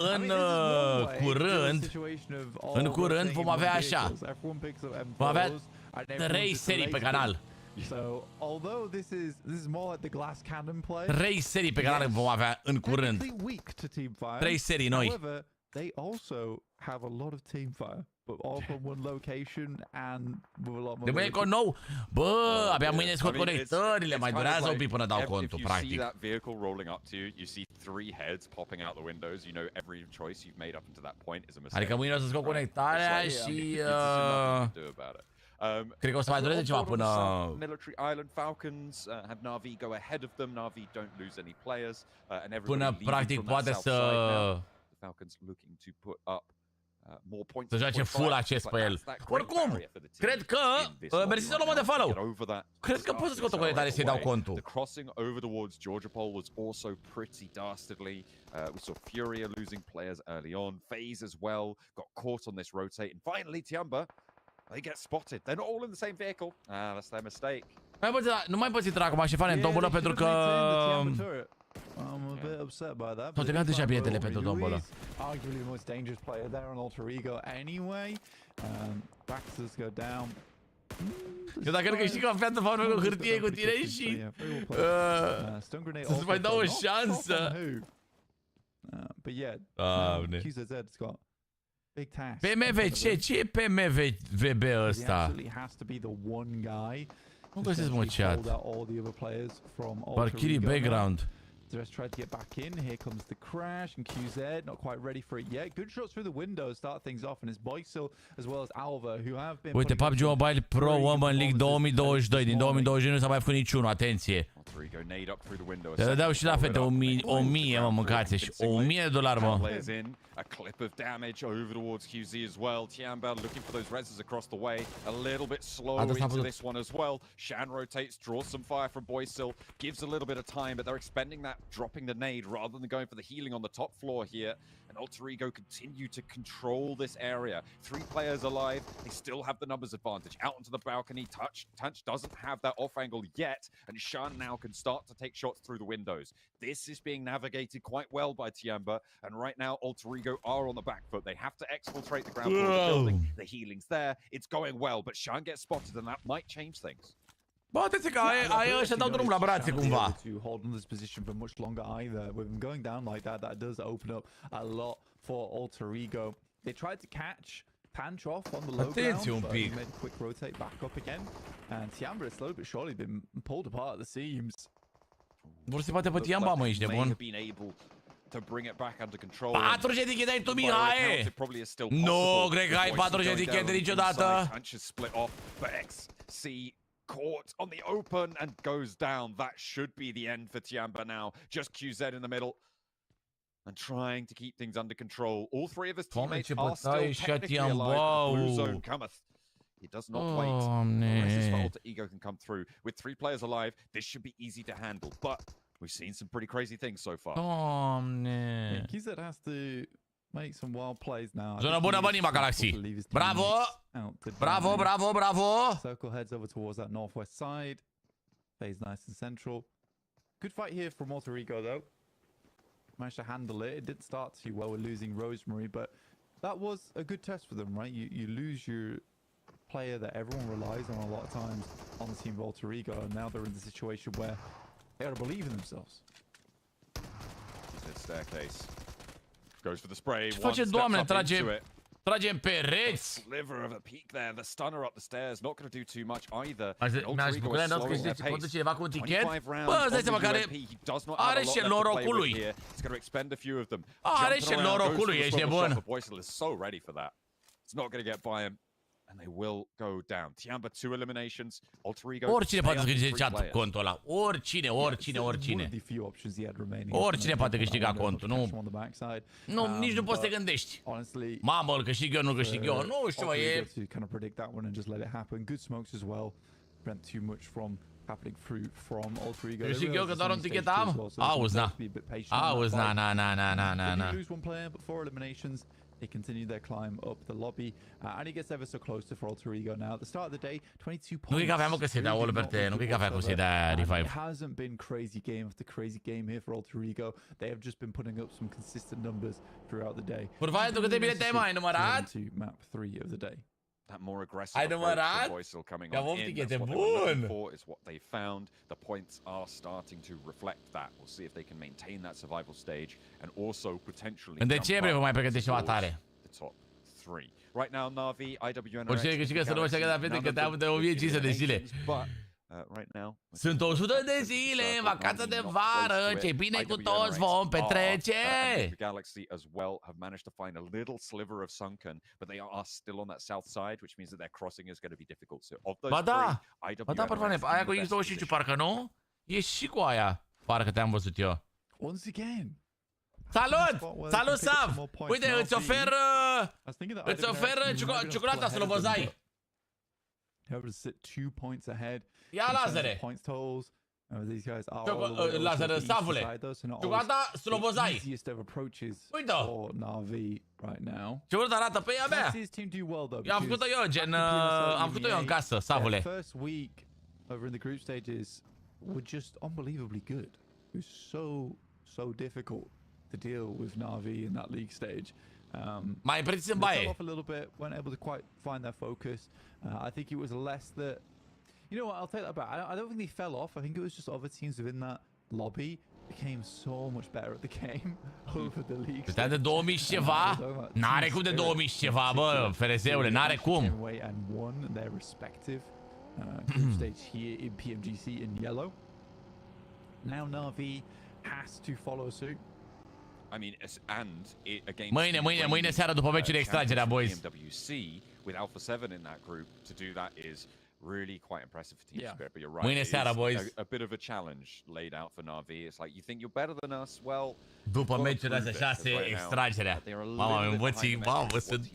Speaker 1: în curând vom avea așa. Vom avea 3 serii pe canal.
Speaker 2: So, although this is more like the glass cannon play.
Speaker 1: 3 serii pe canal vom avea în curând. 3 serii noi.
Speaker 2: However, they also have a lot of teamfire, but all from one location and with a lot more.
Speaker 1: De mâine con nou. Bă, abia mâine scot conectările, mai durează un pic până dau contul, practic.
Speaker 6: If you see that vehicle rolling up to you, you see 3 heads popping out the windows, you know every choice you've made up until that point is a mistake.
Speaker 1: Adică mâine o să scot conectarea și... Cred că o să mai dureze ceva până...
Speaker 6: Military Island Falcons have Na'Vi go ahead of them. Na'Vi don't lose any players and everybody
Speaker 1: Până practic poate să...
Speaker 6: The Falcons looking to put up more points.
Speaker 1: Să joace full acces pe el. Oricum, cred că... Mersi să luăm de follow. Cred că pot să scot o conectare să-i dau contul.
Speaker 6: The crossing over towards Georgia Pole was also pretty dastardly. We saw Furia losing players early on. FaZe as well got caught on this rotate. And finally, Tiamba, they get spotted. They're not all in the same vehicle. That's their mistake.
Speaker 1: Nu mai poți intra acum, Ștefane, în tombolă, pentru că...
Speaker 2: I'm a bit upset by that.
Speaker 1: Tot terminat deja biletele pentru tombolă.
Speaker 2: Arguably the most dangerous player there on Alter Ego anyway. Baxters go down.
Speaker 1: Eu dacă nu câștig confianță, fac o hârtie cu tine și... Să-ți mai dau o șansă.
Speaker 2: But yeah, QZZ's got big task.
Speaker 1: PMVC, ce e PMVB ăsta? Nu găsesc, mă, chat. Valkyrie background.
Speaker 2: Zres tried to get back in. Here comes the crash, and QZ not quite ready for it yet. Good shots through the window start things off, and it's Boysil as well as Alva who have been.
Speaker 1: Uite, PUBG Mobile Pro Women League 2022. Din 2021 nu s-a mai făcut niciunul, atenție. Te dădeau și la fete 1000, mă, mâncați, și $1,000, mă.
Speaker 6: A clip of damage over towards QZ as well. Tiamba looking for those reses across the way. A little bit slow into this one as well. Shan rotates, draws some fire from Boysil, gives a little bit of time, but they're expending that, dropping the nade rather than going for the healing on the top floor here. And Alter Ego continue to control this area. 3 players alive. They still have the numbers advantage. Out onto the balcony. Tunch doesn't have that off angle yet, and Shan now can start to take shots through the windows. This is being navigated quite well by Tiamba, and right now Alter Ego are on the back foot. They have to exfiltrate the ground floor of the building. The healing's there. It's going well, but Shan gets spotted, and that might change things.
Speaker 1: Bă, atenție că ai ăștia dau drumul la brațe cumva.
Speaker 2: To hold on this position for much longer either. With them going down like that, that does open up a lot for Alter Ego. They tried to catch Panch off on the low ground, but he made a quick rotate back up again. And Tiamba has slowly but surely been pulled apart at the seams.
Speaker 1: Vor să bate pe Tiamba, mă, ești nebun.
Speaker 6: To bring it back under control.
Speaker 1: 4 etichete ai tu, Mihai! Nu, cred că ai 4 etichete niciodată.
Speaker 6: Split off, but XC caught on the open and goes down. That should be the end for Tiamba now. Just QZ in the middle and trying to keep things under control. All 3 of his teammates are still technically alive. The blue zone cometh. He does not wait. Unless Alter Ego can come through. With 3 players alive, this should be easy to handle. But we've seen some pretty crazy things so far.
Speaker 2: Yeah, QZ has to make some wild plays now.
Speaker 1: Zonă bună, bă, Nigma Galaxy. Bravo! Bravo, bravo, bravo!
Speaker 2: Circle heads over towards that northwest side. Plays nice and central. Good fight here from Alter Ego, though. Managed to handle it. It didn't start too well with losing Rosemary, but that was a good test for them, right? You lose your player that everyone relies on a lot of times on the team of Alter Ego, and now they're in the situation where they gotta believe in themselves.
Speaker 6: Staircase goes for the spray.
Speaker 1: Ce face, doamne? Trage în pereți.
Speaker 6: Sliver of a peak there. The stunner up the stairs. Not going to do too much either.
Speaker 1: Mi-aș bucura că zice conduce cineva cu un tichet. Bă, îți dai seama că are și norocul lui. Are și norocul lui, ești nebun.
Speaker 6: Boysil is so ready for that. It's not going to get by him. And they will go down. Tiamba 2 eliminations. Alter Ego.
Speaker 1: Oricine poate câștiga contul ăla. Oricine. Oricine poate câștiga contul. Nu, nici nu poți să te gândești. Mamă, îl câștig eu, nu câștig eu. Nu știu, e... Câștig eu că doar un tichet am? Auzi, na.
Speaker 2: They continue their climb up the lobby, and he gets ever so close to for Alter Ego now. At the start of the day, 22 points.
Speaker 1: Nu cred că aveam că să-i dea all per te, nu cred că aveam că să-i dea revive.
Speaker 2: It hasn't been crazy game after crazy game here for Alter Ego. They have just been putting up some consistent numbers throughout the day.
Speaker 1: Purvai, tu câte bilete ai mai numărat?
Speaker 2: To map 3 of the day.
Speaker 6: That more aggressive approach from Boysil coming on in. That's what they were looking for, is what they found. The points are starting to reflect that. We'll see if they can maintain that survival stage and also potentially
Speaker 1: în decembrie vă mai pregătești ceva tare.
Speaker 6: The top 3. Right now, Navi, IWN,
Speaker 1: oricine câștigă să nu mă știa că de că te-am de 1500 de zile.
Speaker 6: Right now,
Speaker 1: sunt 100 de zile în vacanță de vară, ce bine cu toți vom petrece.
Speaker 6: The Galaxy as well have managed to find a little sliver of sunken, but they are still on that south side, which means that their crossing is going to be difficult. So of those
Speaker 1: ba da, Parvane, aia cu X25 parcă nu? E și cu aia, parcă te-am văzut eu.
Speaker 2: Once again.
Speaker 1: Salut! Salut, Sav! Uite, îți ofer ciocolata slobozai.
Speaker 2: Able to sit 2 points ahead.
Speaker 1: Ia lazere.
Speaker 2: Points totals. These guys are
Speaker 1: lazere, Savule. Ciocolata slobozai.
Speaker 2: Easiest of approaches for Navi right now.
Speaker 1: Ce urât arată pe ea mea. Am făcut-o eu, gen, am făcut-o eu în casă, Savule.
Speaker 2: First week over in the group stages were just unbelievably good. It was so difficult to deal with Navi in that league stage.
Speaker 1: Mai precis în baie.
Speaker 2: Fell off a little bit, weren't able to quite find their focus. I think it was less that, you know what, I'll take that back. I don't think they fell off. I think it was just other teams within that lobby became so much better at the game over the league.
Speaker 1: Stai de 2000 și ceva? N-are cum de 2000 și ceva, bă, FRS-ule, n-are cum.
Speaker 2: And won their respective group stage here in PMGC in yellow. Now Navi has to follow suit.
Speaker 6: I mean, against
Speaker 1: Mâine seara după meciul de extragerea, boys.
Speaker 6: PMGC with Alpha 7 in that group, to do that is really quite impressive for Team Spirit. But you're right,
Speaker 1: Mâine seara, boys.
Speaker 6: a bit of a challenge laid out for Na'Vi. It's like, you think you're better than us? Well,
Speaker 1: după meciul astea 6, extragerea. Mamă, învății, mamă, sunt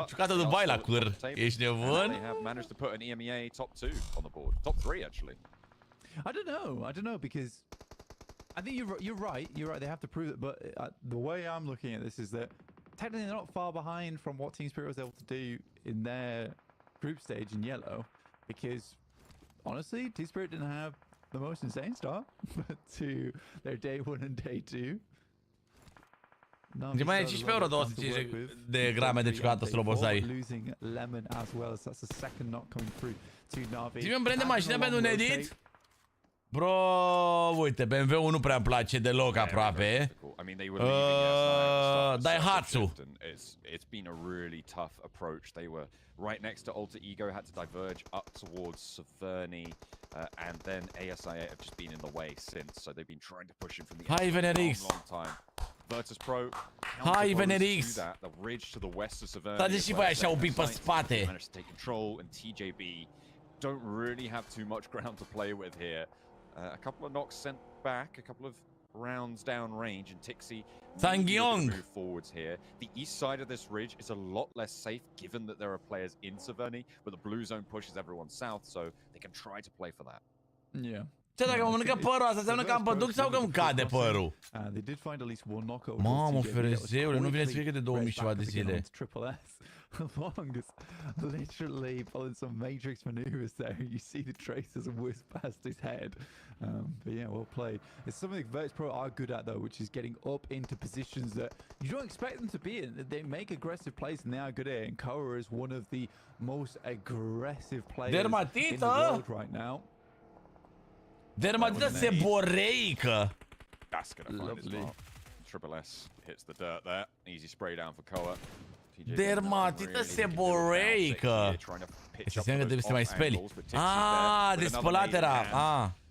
Speaker 1: ciucată Dubai la cur. Ești nebun?
Speaker 6: They have managed to put an EMEA top 2 on the board. Top 3, actually.
Speaker 2: I don't know, because I think you're right. They have to prove it, but the way I'm looking at this is that technically they're not far behind from what Team Spirit was able to do in their group stage in yellow, because honestly, Team Spirit didn't have the most insane start to their day 1 and day 2.
Speaker 1: Mai e 15 euro 250 de grame de ciocolată strobozai.
Speaker 2: Losing lemon as well, so that's the second knock coming through to Na'Vi.
Speaker 1: Zi-mi un brand de mașină pentru un edit? Bro, uite, BMW-ul nu prea îmi place deloc aproape. Daihatsu.
Speaker 6: It's been a really tough approach. They were right next to Alter Ego, had to diverge up towards Saverny, and then ASIA have just been in the way since. So they've been trying to push him from the
Speaker 1: Hai, Venerix.
Speaker 6: long time. Virtus Pro.
Speaker 1: Hai, Venerix.
Speaker 6: The ridge to the west of Saverny.
Speaker 1: Trage și voi așa un pic pe spate.
Speaker 6: Managed to take control, and TJB don't really have too much ground to play with here. A couple of knocks sent back, a couple of rounds down range, and Tixi move forwards here. The east side of this ridge is a lot less safe, given that there are players in Saverny, but the blue zone pushes everyone south, so they can try to play for that.
Speaker 2: Yeah.
Speaker 1: Ce dacă mă mănâncă părul, asta înseamnă că am păduc sau că îmi cade părul? Mamă, ferezeule, nu vine să fie că de 2000 ceva de zile.
Speaker 2: Long as literally pulling some matrix maneuvers there, you see the tracers whiz past his head. But yeah, well played. It's something Virtus Pro are good at though, which is getting up into positions that you don't expect them to be in. They make aggressive plays and they are good at it. And Koa is one of the most aggressive players in the world right now.
Speaker 1: Dermatită seboreică.
Speaker 6: That's gonna find his mark. Triple S hits the dirt there. Easy spray down for Koa.
Speaker 1: Dermatită seboreică. Și înseamnă că trebuie să te mai speli. De spălat era.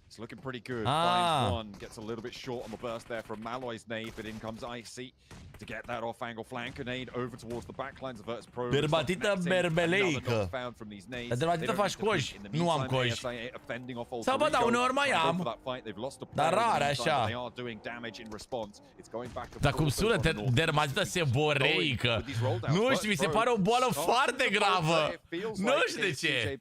Speaker 6: It's looking pretty good. Finds one, gets a little bit short on the burst there from Malloy's nade, but in comes Icy to get that off-angle flank grenade over towards the backlines of Virtus Pro.
Speaker 1: Dermatită berbeleică. Dar dermatită faci coji. Nu am coji. Sau bă, dar uneori mai am. Dar rar așa. Dar cum sună dermatită seboreică? Nu știu, mi se pare o boală foarte gravă. Nu știu de ce.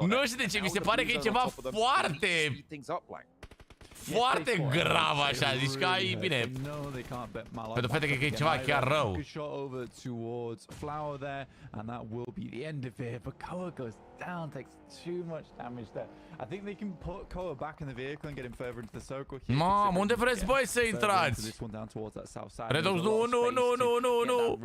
Speaker 1: Nu știu de ce, mi se pare că e ceva foarte grav așa, zici că ai, bine, pentru fete cred că e ceva chiar rău. Mamă, unde vreți voi să intrați? Redox, nu.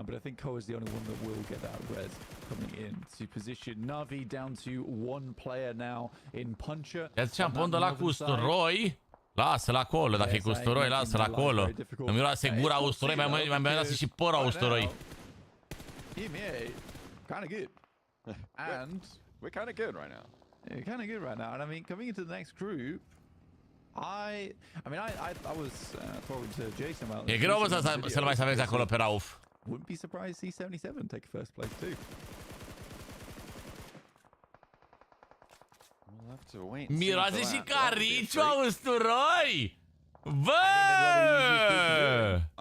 Speaker 2: But I think Koa is the only one that will get that res coming in to position Na'Vi down to one player now in puncher.
Speaker 1: Ia ziceam, pondă la cu usturoi. Lasă-l acolo, dacă e cu usturoi, lasă-l acolo. Îmi miroase gura usturoi, mai miroase și păra usturoi.
Speaker 2: EMEA, kind of good. And
Speaker 6: we're kind of good right now.
Speaker 2: Kind of good right now. And I mean, coming into the next group, I was talking to Jason about.
Speaker 1: E greu să-l mai savezi acolo pe Rauf.
Speaker 2: Wouldn't be surprised to see 77 take first place too.
Speaker 6: We'll have to wait.
Speaker 1: Miroase și cariciu usturoi! Bă!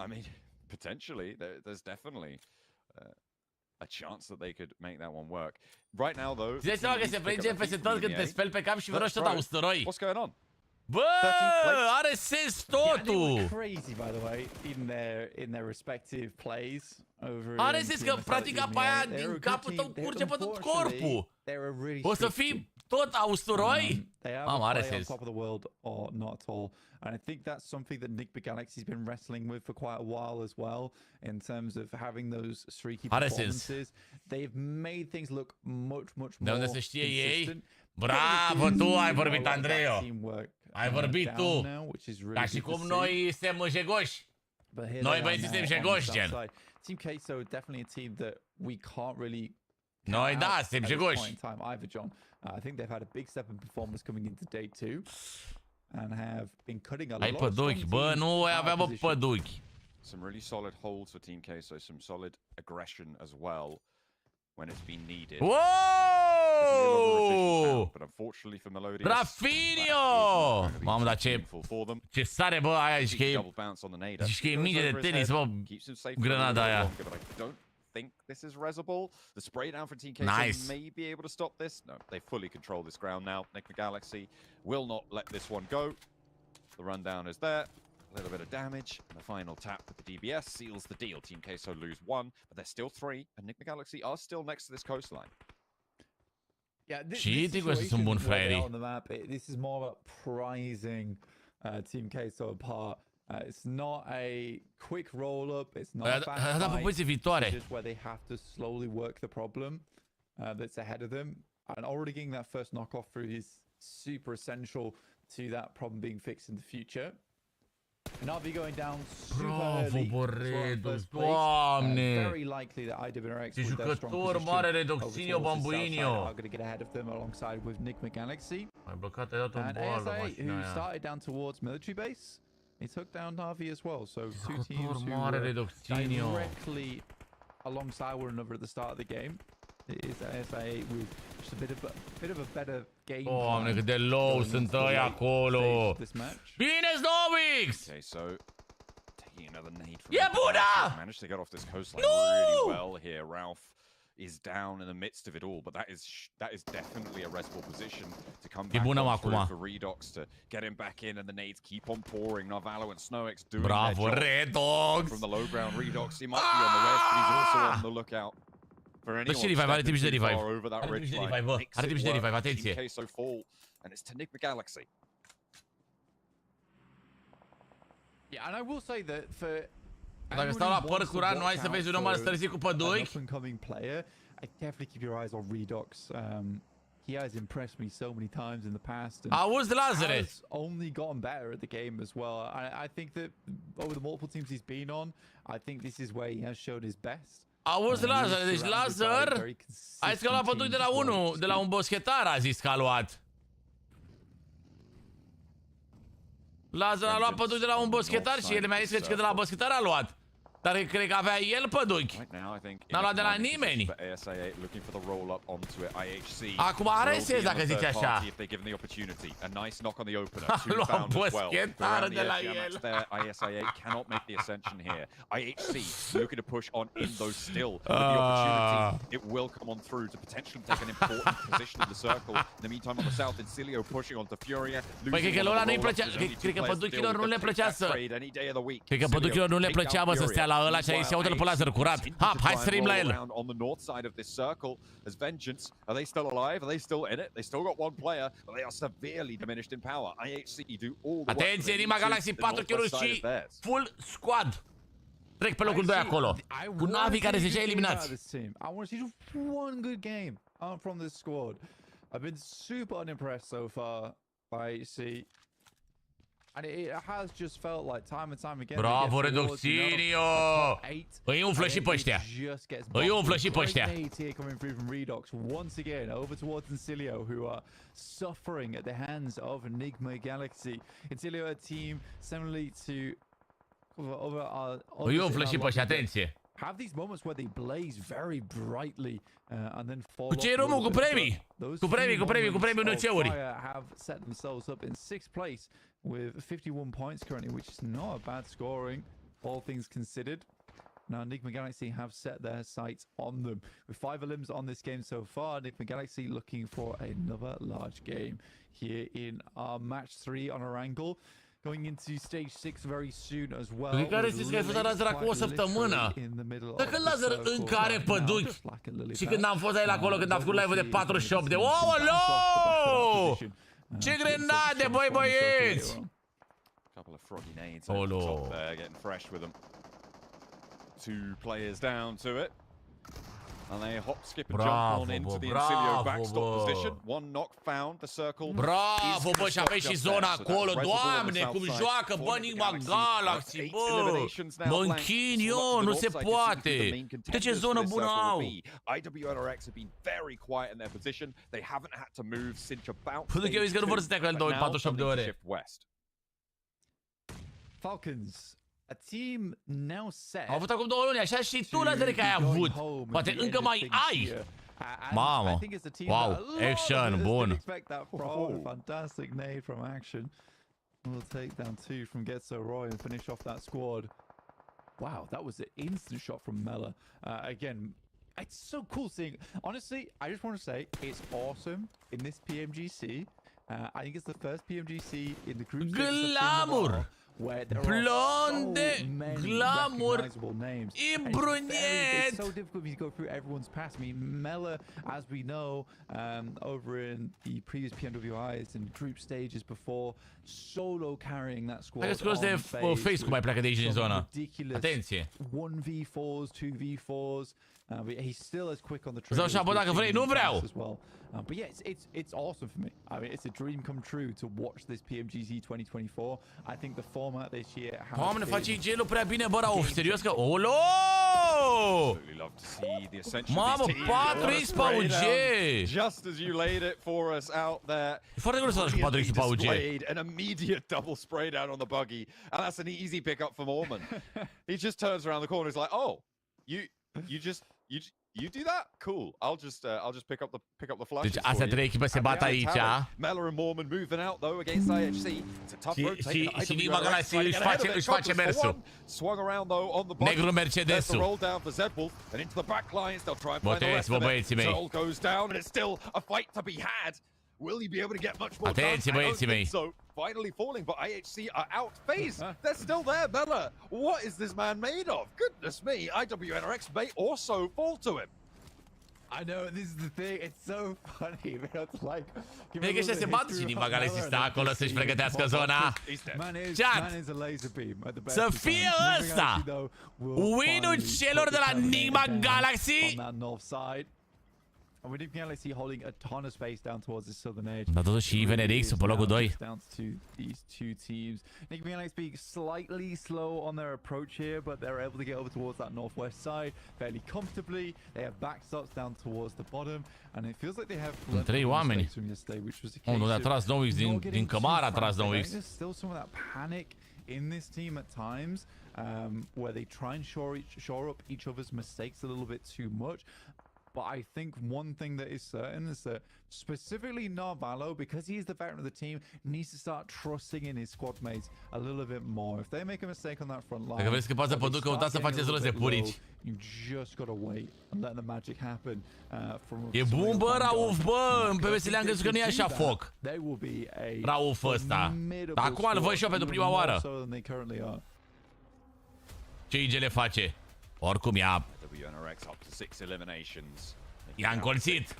Speaker 6: I mean, potentially, there's definitely a chance that they could make that one work. Right now, though.
Speaker 1: Ți-ai seama că se plânge peste tot când te speli pe cap și miroși tot usturoi?
Speaker 6: What's going on?
Speaker 1: Bă, are sens totul!
Speaker 2: Crazy, by the way, in their respective plays.
Speaker 1: Are sens că practic apa aia din capul tău curge pe tot corpul. O să fii tot usturoi? Mamă, are sens.
Speaker 2: And I think that's something that Nick Galaxy's been wrestling with for quite a while as well, in terms of having those streaky performances. They've made things look much more
Speaker 1: de unde se știe ei? Bravo, tu ai vorbit, Andreio. Ai vorbit tu. Ca și cum noi suntem jegoși. Noi băieții suntem jegoși, gen.
Speaker 2: Team Queso definitely a team that we can't really
Speaker 1: Noi
Speaker 2: count
Speaker 1: da,
Speaker 2: out
Speaker 1: suntem
Speaker 2: at this
Speaker 1: gegoși.
Speaker 2: point in time either, John. I think they've had a big step in performance coming into day 2 and have been cutting a
Speaker 1: Ai
Speaker 2: lot of strong
Speaker 1: păduchi, bă,
Speaker 2: teams
Speaker 1: nu
Speaker 2: out of
Speaker 1: avea, bă,
Speaker 2: position.
Speaker 1: păduchi.
Speaker 6: Some really solid holds for Team Queso, some solid aggression as well when it's been needed.
Speaker 1: Wow!
Speaker 6: But unfortunately for Melodious,
Speaker 1: Rafinho! Mamă, dar ce sare, bă, aia, zici că e...
Speaker 6: double bounce on the nade.
Speaker 1: Zici că e minge de tenis, bă,
Speaker 6: Keeps him safe
Speaker 1: grenada aia.
Speaker 6: longer, but I don't think this is resable. The spray down from Team Queso
Speaker 1: Nice.
Speaker 6: may be able to stop this. No, they fully control this ground now. Nigma Galaxy will not let this one go. The rundown is there. A little bit of damage, and the final tap with the DBS seals the deal. Team Queso lose 1, but they're still 3, and Nigma Galaxy are still next to this coastline.
Speaker 2: Yeah,
Speaker 1: Și știi că sunt buni fraierii.
Speaker 2: on the map, this is more about prizing Team Queso apart. It's not a quick roll up. It's not a fast
Speaker 1: Da,
Speaker 2: fight.
Speaker 1: poziție viitoare.
Speaker 2: It's just where they have to slowly work the problem that's ahead of them. And already getting that first knockoff through is super essential to that problem being fixed in the future. And I'll be going down super
Speaker 1: Bravo,
Speaker 2: early.
Speaker 1: Redox, Doamne!
Speaker 2: Very likely that IWRX
Speaker 1: Ce
Speaker 2: with their strong
Speaker 1: jucător
Speaker 2: position
Speaker 1: mare,
Speaker 2: over
Speaker 1: Redoxinho,
Speaker 2: towards the south side
Speaker 1: Bambuinho.
Speaker 2: are going to get ahead of them alongside with Nigma Galaxy.
Speaker 1: Ai blocat, ai dat un
Speaker 2: And
Speaker 1: bal la
Speaker 2: ASA,
Speaker 1: mașina
Speaker 2: who
Speaker 1: aia.
Speaker 2: started down towards military base, he took down Navi as well. So two teams
Speaker 1: Jucător
Speaker 2: who
Speaker 1: mare,
Speaker 2: were
Speaker 1: Redoxinho.
Speaker 2: directly alongside one another at the start of the game. It is ASA with just a bit of a better game
Speaker 1: Doamne,
Speaker 2: plan
Speaker 1: cât de low
Speaker 2: going
Speaker 1: sunt
Speaker 2: into the
Speaker 1: ăia
Speaker 2: late
Speaker 1: acolo.
Speaker 2: stage of this match.
Speaker 1: Bine, Zdovix!
Speaker 6: Okay, so taking another nade from
Speaker 1: Yeah,
Speaker 6: Nigma Galaxy.
Speaker 1: Buddha!
Speaker 6: Managed to get off this coastline
Speaker 1: No!
Speaker 6: really well here. Ralph is down in the midst of it all, but that is definitely a resable position to come back
Speaker 1: bună,
Speaker 6: on through
Speaker 1: acum.
Speaker 6: for Redox to get him back in, and the nades keep on pouring. Narvalo and SnowX doing
Speaker 1: Bravo,
Speaker 6: their job.
Speaker 1: Redox!
Speaker 6: From the low ground, Redox, he might be on the west, but he's also on the lookout for anyone
Speaker 1: și revive, are timp și de
Speaker 6: stepping too
Speaker 1: revive.
Speaker 6: far over that
Speaker 1: Are timp și de
Speaker 6: ridgeline.
Speaker 1: revive, bă.
Speaker 6: Makes
Speaker 1: Are
Speaker 6: it
Speaker 1: timp și de
Speaker 6: work.
Speaker 1: revive, atenție.
Speaker 6: Team Queso fall, and it's to Nigma Galaxy.
Speaker 2: Yeah, and I will say that for
Speaker 1: Dacă stau la păr curat, nu ai să vezi un om stărăsit cu păduchi?
Speaker 2: up-and-coming player, I definitely keep your eyes on Redox. He has impressed me so many times in the past. And
Speaker 1: Auzi, Lazare!
Speaker 2: has only gotten better at the game as well. I think that over the multiple teams he's been on, I think this is where he has shown his best.
Speaker 1: Auzi, Lazare, deci Lazar... Ai zis că a luat păduchi de la unul, de la un boschetar, a zis că a luat. Lazar a luat păduchi de la un boschetar și el mi-a zis că de la boschetar a luat. Dar cred că avea el păduchi. N-a luat de la nimeni. Acum are sens dacă zici așa. A luat boschetară de la el.
Speaker 6: ISIA cannot make the ascension here. IHC looking to push on in those still with the opportunity. It will come on through to potentially take an important position in the circle. In the meantime, on the south, Incilio pushing onto Furia.
Speaker 1: Păi cred că ăla nu-i plăcea, cred că păduchilor nu le plăcea să... Cred că păduchilor nu le plăcea, bă, să stea la ăla și aici, uite-l pe Lazar curat. Hap, hai să sărim la el.
Speaker 6: On the north side of this circle as Vengeance, are they still alive? Are they still in it? They still got one player, but they are severely diminished in power. IHC do all the work.
Speaker 1: Atenție, Nigma Galaxy 4 kill-uri și full squad. Trec pe locul 2 acolo. Cu Navi care se eliminați.
Speaker 2: I want to see just one good game from this squad. I've been super unimpressed so far by IHC. And it has just felt like time and time again.
Speaker 1: Bravo, Redoxinho! Îi umflă și pe ăștia. Îi umflă și pe ăștia.
Speaker 2: Coming through from Redox once again over towards Incilio, who are suffering at the hands of Nigma Galaxy. Incilio, a team similarly to
Speaker 1: Îi umflă și pe ăștia, atenție.
Speaker 2: have these moments where they blaze very brightly and then fall.
Speaker 1: Cu ce e romul? Cu premii! Cu premii, UNC-uri.
Speaker 2: Have set themselves up in 6th place with 51 points currently, which is not a bad scoring, all things considered. Now, Nigma Galaxy have set their sights on them. With 5 elims on this game so far, Nigma Galaxy looking for another large game here in our match 3 on our angle. Going into stage 6 very soon as well.
Speaker 1: Care zici că ai fost Lazar acum o săptămână? Dacă Lazar încă are păduchi și când am fost aici acolo, când am făcut live-ul de 48 de... Ooloo! Ce grenade, băi băieți!
Speaker 6: Couple of froggy nades over the top there, getting fresh with them. 2 players down to it. And they hop, skip, and jump on into the Incilio backstop position. One knock found, the circle.
Speaker 1: Bravo, bă, și aveți și zona acolo. Doamne, cum joacă, bă, Nigma Galaxy, bă. Mă închin eu, nu se poate. De ce zonă bună au?
Speaker 6: IWNRX have been very quiet in their position. They haven't had to move since about.
Speaker 1: Până că eu zic că nu vor să stea cu el 48 de ore.
Speaker 2: Falcons. A team now set.
Speaker 1: Au avut acum 2 luni, așa și tu lăsări că ai avut. Poate încă mai ai. Mamă. Wow, action, bun.
Speaker 2: Fantastic nade from action. We'll take down 2 from Getso Roy and finish off that squad. Wow, that was an instant shot from Mela. Again, it's so cool seeing. Honestly, I just want to say it's awesome in this PMGC. I think it's the first PMGC in the group.
Speaker 1: Glamour. Blonde, glamour,
Speaker 2: it's so difficult to go through everyone's past. I mean, Mela, as we know, over in the previous PMWIs and group stages before, solo carrying that squad.
Speaker 1: Hai că scos de face cum mai pleacă de aici din zonă. Atenție.
Speaker 2: 1v4s, 2v4s. But he's still as quick on the trigger.
Speaker 1: Zău și dacă vrei, nu vreau.
Speaker 2: But yeah, it's awesome for me. I mean, it's a dream come true to watch this PMGC 2024. I think the format this year has.
Speaker 1: Doamne, face gelul prea bine, bă, Rauf. Serios că... Olo! Mamă, 4 x pe UG!
Speaker 6: Just as you laid it for us out there.
Speaker 1: E foarte greu să dai cu 4 x pe UG.
Speaker 6: An immediate double spray down on the buggy. And that's an easy pick up for Mormon. He just turns around the corner. He's like, oh, you do that? Cool. I'll just pick up the flashes.
Speaker 1: Deci astea 3 echipe se bat aici.
Speaker 6: Mela and Mormon moving out though against IHC. It's a tough road.
Speaker 1: Și Nigma Galaxy își face mersul.
Speaker 6: Swung around though on the buggy.
Speaker 1: Negru Mercedesul.
Speaker 6: Roll down for Zedwolf and into the back lines. They'll try and find the rest
Speaker 1: of
Speaker 6: of
Speaker 1: it.
Speaker 6: Zol goes down and it's still a fight to be had. Will he be able to get much more done?
Speaker 1: Atenție, băieții mei.
Speaker 6: So, finally falling, but IHC are outphased. They're still there, Mela. What is this man made of? Goodness me, IWNRX may also fall to him.
Speaker 2: I know, this is the thing, it's so funny, it's like...
Speaker 1: Cred că ăștia se bat și Nigma Galaxy stă acolo să-și pregătească zona. Chat! Să fie ăsta win-ul celor de la Nigma Galaxy.
Speaker 2: And we didn't see holding a ton of space down towards the southern edge.
Speaker 1: Dar totuși și VNRX pe locul 2.
Speaker 2: Down to these two teams. Nigma being slightly slow on their approach here, but they're able to get over towards that northwest side fairly comfortably. They have backstops down towards the bottom, and it feels like they have.
Speaker 1: 3 oameni. Unul a tras 9x din cămara a tras 9x.
Speaker 2: There's still some of that panic in this team at times, where they try and shore up each other's mistakes a little bit too much. But I think one thing that is certain is that specifically Narvalo, because he's the veteran of the team, needs to start trusting in his squad mates a little bit more. If they make a mistake on that front line,
Speaker 1: dacă vreți că poate să păduc, căutați să faceți rost de purici.
Speaker 2: You just gotta wait and let the magic happen.
Speaker 1: E bun, bă, Rauf, bă, în PVS le-am crezut că nu e așa foc. Rauf ăsta. Dar acum îl văd și eu pentru prima oară. Ce IG le face? Oricum ia. I-a încolțit.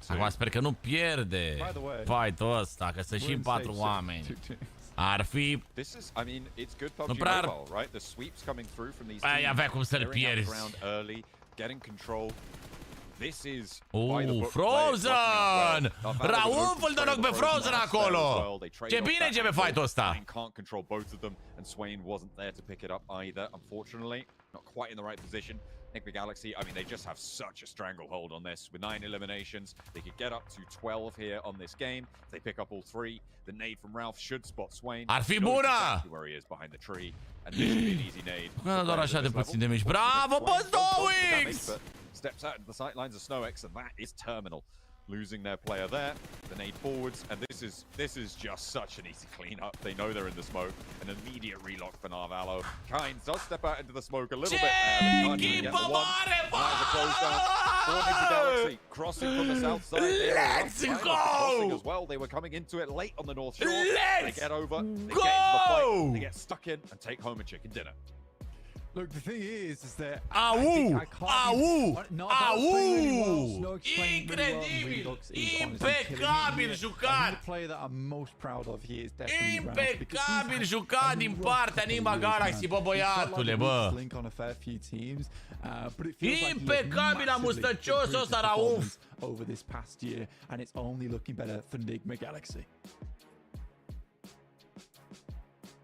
Speaker 1: Acum sper că nu pierde fight-ul ăsta, că sunt și 4 oameni. Ar fi... Nu prea ar... Ai avea cum să-l pierzi. Frozen! Rauf îl dă loc pe Frozen acolo! Ce bine începe fight-ul ăsta!
Speaker 6: Nigma Galaxy, I mean, they just have such a stranglehold on this. With 9 eliminations, they could get up to 12 here on this game. If they pick up all 3, the nade from Ralph should spot Swain.
Speaker 1: Ar fi bună!
Speaker 6: Where he is behind the tree, and this should be an easy nade.
Speaker 1: Doar așa de puțin de mici. Bravo, bă, 2x!
Speaker 6: Steps out into the sightlines of SnowX, and that is terminal. Losing their player there, the nade forwards, and this is just such an easy cleanup. They know they're in the smoke. An immediate relock for Narvalo. Kynes does step out into the smoke a little bit there, but can't even get the one. That is a close down for Nigma Galaxy, crossing from the south side.
Speaker 1: Let's go!
Speaker 6: As well, they were coming into it late on the north shore. They get over, they get into the fight, they get stuck in, and take home a chicken dinner.
Speaker 2: Look, the thing is that
Speaker 1: Au! Incredibil! Impecabil jucat!
Speaker 2: The player that I'm most proud of here is definitely
Speaker 1: Impecabil jucat din partea Nigma Galaxy, bă, băiatule, bă! Impecabil amustăciosul ăsta, Rauf!
Speaker 2: Over this past year, and it's only looking better for Nigma Galaxy.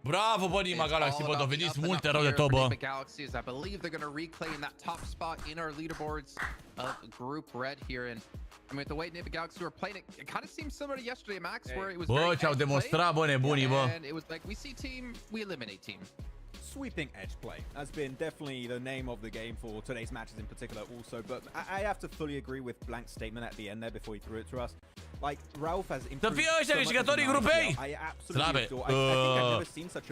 Speaker 1: Bravo, bă, Nigma Galaxy, bă, dovediți multe rău de tot, bă.
Speaker 4: Galaxy, I believe they're going to reclaim that top spot in our leaderboards of Group Red here. And I mean, the way Nigma Galaxy were playing it kind of seems similar to yesterday, Max, where it was
Speaker 1: bă, ce-au demonstrat, bă, nebunii, bă.
Speaker 4: And it was like, we see team, we eliminate team.
Speaker 3: Sweeping edge play has been definitely the name of the game for today's matches in particular also, but I have to fully agree with Blank's statement at the end there before he threw it to us. Like, Ralph has improved
Speaker 1: fie ăștia câștigătorii grupei! Slabe!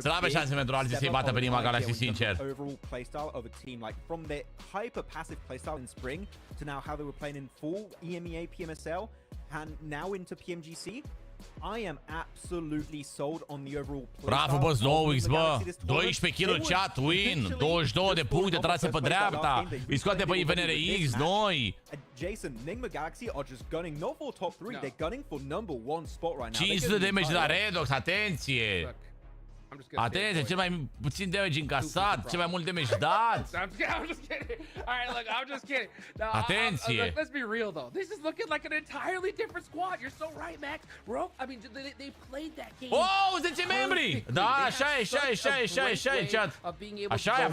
Speaker 1: Slabe șanse pentru alții să-i bată pe Nigma Galaxy, sincer.
Speaker 3: Overall playstyle of a team, like from their hyper passive playstyle in spring to now how they were playing in full EMEA PMSL and now into PMGC. I am absolutely sold on the overall playstyle.
Speaker 1: Bravo, bă, Snowix, bă! 12 kg chat win, 22 de puncte trase pe dreapta. Îi scoate pe INRX, noi!
Speaker 3: Jason, Nigma Galaxy are just gunning not for top 3, they're gunning for number 1 spot right now.
Speaker 1: 500 de damage de la Redox, atenție! Atenție, cel mai puțin damage încasat, cel mai mult damage dat.
Speaker 5: I'm just kidding. All right, look, I'm just kidding. No,
Speaker 1: Atenție.
Speaker 5: Let's be real though. This is looking like an entirely different squad. You're so right, Max. Bro, I mean, they played that game.
Speaker 1: Oh, 10 membri! Da, așa e, chat. Așa e,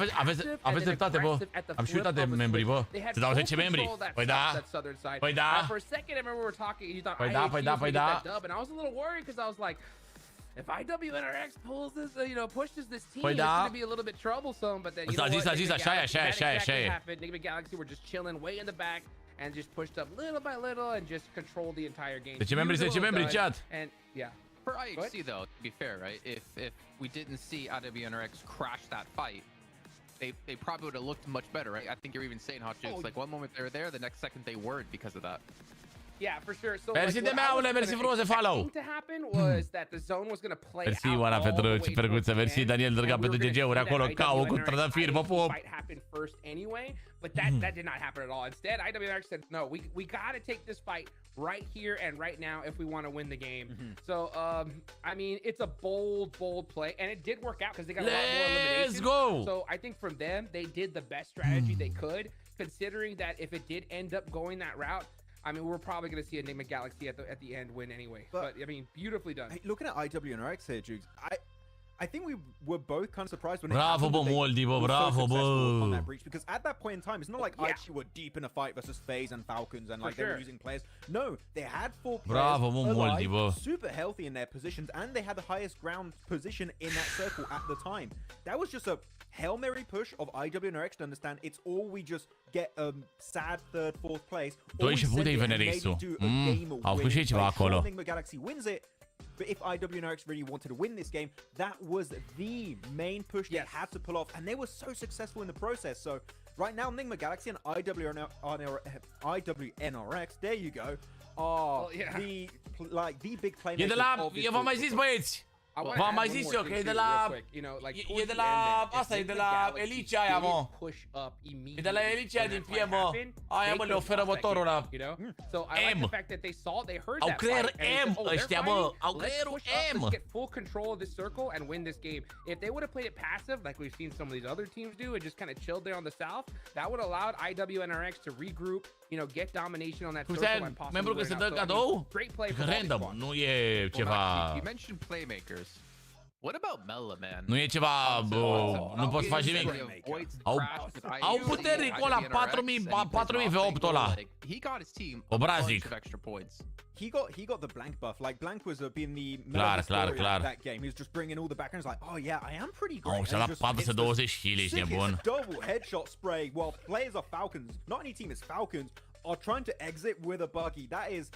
Speaker 1: aveți dreptate, bă. Am și uitat de membri, bă. Se dau 10 membri. Păi da. Păi da.
Speaker 5: For a second, I remember we were talking, you thought,
Speaker 1: păi da.
Speaker 5: And I was a little worried because I was like, if IWNRX pulls this, pushes this team, it's going to be a little bit troublesome. But then, you know what? Exactly happened. Nigma Galaxy were just chilling way in the back and just pushed up little by little and just controlled the entire game.
Speaker 1: 10 membri, chat.
Speaker 5: And, yeah.
Speaker 4: For IHC, though, to be fair, right? If we didn't see IWNRX crash that fight, they probably would have looked much better, right? I think you're even saying, Hot Jukes, like one moment they were there, the next second they weren't because of that.
Speaker 5: Yeah, for sure. So
Speaker 1: Mersi de meaule, mersi frumos de follow.
Speaker 5: To happen was that the zone was going to play
Speaker 1: mersi, Oana, pentru ce perguță. Mersi, Daniel Drăga, pentru GG-uri acolo. Cau cu trădăfiri, mă pup.
Speaker 5: Fight happened first anyway, but that did not happen at all. Instead, IWNRX said, no, we got to take this fight right here and right now if we want to win the game. So, I mean, it's a bold play, and it did work out because they got a lot more eliminations.
Speaker 1: Let's go!
Speaker 5: So, I think from them, they did the best strategy they could, considering that if it did end up going that route, I mean, we're probably going to see a Nigma Galaxy at the end win anyway. But I mean, beautifully done.
Speaker 3: Hey, looking at IWNRX here, Jukes, I think we were both kind of surprised when
Speaker 1: bravo, bă, Moldi, bă, bravo, bă.
Speaker 3: On that breach, because at that point in time, it's not like IHC were deep in a fight versus FaZe and Falcons and like they were losing players. No, they had 4 players
Speaker 1: bravo, bă, Moldi, bă.
Speaker 3: super healthy in their positions, and they had the highest ground position in that circle at the time. That was just a Hail Mary push of IWNRX to understand it's all we just get a sad 3rd, 4th place.
Speaker 1: 12 puncte INRX-ul. Au făcut și ceva acolo.
Speaker 3: Nigma Galaxy wins it. But if IWNRX really wanted to win this game, that was the main push they had to pull off, and they were so successful in the process. So right now, Nigma Galaxy and IWNRX, there you go, are the big playmakers of this
Speaker 1: v-am mai zis, băieți! V-am mai zis eu că e de la... E de la... Asta e de la Elicia aia, mă. E de la Elicia din PM, mă. Aia, mă, le oferă motorul ăla. M. Au creier M ăștia, mă. Au creierul M.
Speaker 5: Get full control of this circle and win this game. If they would have played it passive, like we've seen some of these other teams do, and just kind of chilled there on the south, that would have allowed IWNRX to regroup, get domination on that circle and possibly
Speaker 1: membru că se dă cadou?
Speaker 5: Great play for
Speaker 1: random, nu e ceva...
Speaker 4: You mentioned playmakers. What about Mela, man?
Speaker 1: Nu e ceva, nu poți face nimic. Au puternic ăla, 4000 V8 ăla. Obrazic.
Speaker 3: He got the Blank buff. Like, Blank was being the Mela story of that game. He was just bringing all the backgrounds like, oh yeah, I am pretty great.
Speaker 1: Oh, și-a luat 420 kg, ești nebun.
Speaker 3: Double headshot spray while players of Falcons, not any team is Falcons, are trying to exit with a buggy. That is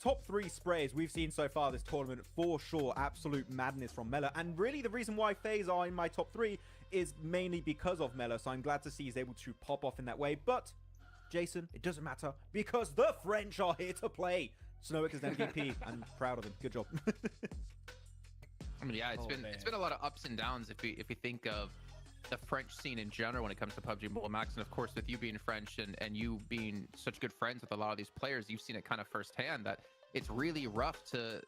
Speaker 3: top 3 sprays we've seen so far this tournament, for sure. Absolute madness from Mela, and really the reason why FaZe are in my top 3 is mainly because of Mela, so I'm glad to see he's able to pop off in that way. But Jason, it doesn't matter because the French are here to play. Snowick is MVP. I'm proud of him. Good job.
Speaker 4: I mean, yeah, it's been a lot of ups and downs if we think of the French scene in general when it comes to PUBG Mobile Max. And of course, with you being French and you being such good friends with a lot of these players, you've seen it kind of firsthand that it's really rough to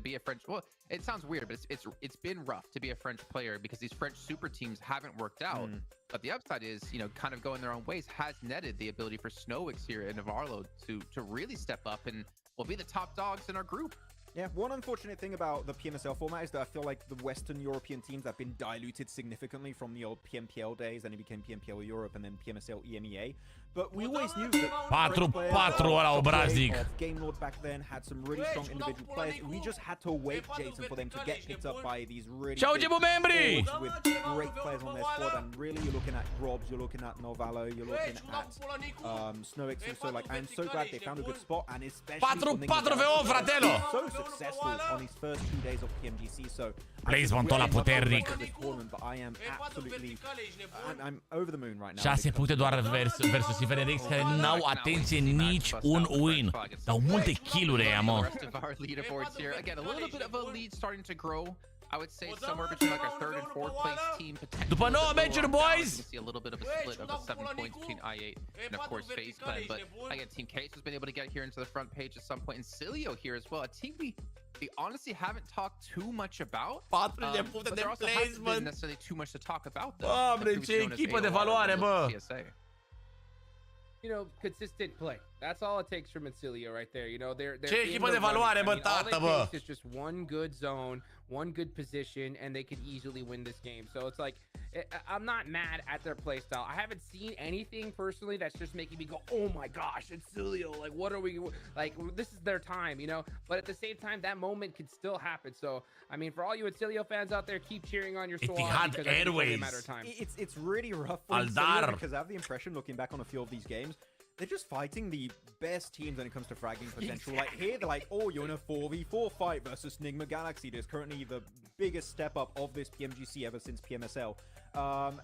Speaker 4: be a French. Well, it sounds weird, but it's been rough to be a French player because these French super teams haven't worked out. But the upside is, you know, kind of going their own ways has netted the ability for Snowix here and Navarro to really step up and will be the top dogs in our group.
Speaker 3: Yeah, one unfortunate thing about the PMSL format is that I feel like the Western European teams have been diluted significantly from the old PMPL days, and it became PMPL Europe and then PMSL EMEA. But we always knew that
Speaker 1: 4-4 ăla obraznic.
Speaker 3: Game Lord back then had some really strong individual players. We just had to wait, Jason, for them to get picked up by these really big
Speaker 1: with
Speaker 3: great players on their squad. And really, you're looking at Grobs, you're looking at Novallo, you're looking at Snowix. So like, I'm so glad they found a good spot, and especially
Speaker 1: 4-4 fratello.
Speaker 3: so successful on these first 2 days of PMGC. So
Speaker 1: Placement ăla puternic.
Speaker 3: But I am absolutely, I'm over the moon right now.
Speaker 1: 6 puncte doar versus Cica care n-au, atenție, nici un win. Dar multe kill-uri aia, mă.
Speaker 4: Again, a little bit of a lead starting to grow. I would say somewhere between like our 3rd and 4th place team potentially.
Speaker 1: După 9 meciuri, boys!
Speaker 4: You can see a little bit of a split of the 7 points between I8 and of course FaZe Clan. But again, Team Case has been able to get here into the front page at some point, and Cilio here as well. A team we honestly haven't talked too much about. But there also hasn't been necessarily too much to talk about them.
Speaker 1: Doamne, ce echipă de valoare, bă!
Speaker 5: You know, consistent play. That's all it takes from Incilio right there. You know, they're
Speaker 1: ce echipă de valoare, bă, tată, bă!
Speaker 5: It's just one good zone, one good position, and they could easily win this game. So it's like, I'm not mad at their play style. I haven't seen anything personally that's just making me go, oh my gosh, Incilio, like what are we, like this is their time, you know? But at the same time, that moment could still happen. So, I mean, for all you Incilio fans out there, keep cheering on your squad.
Speaker 1: Etihad Airways.
Speaker 3: It's really rough for Incilio because I have the impression, looking back on a few of these games, they're just fighting the best teams when it comes to fragging potential. Like here, they're like, oh, you're in a 4v4 fight versus Nigma Galaxy. There's currently the biggest step up of this PMGC ever since PMSL.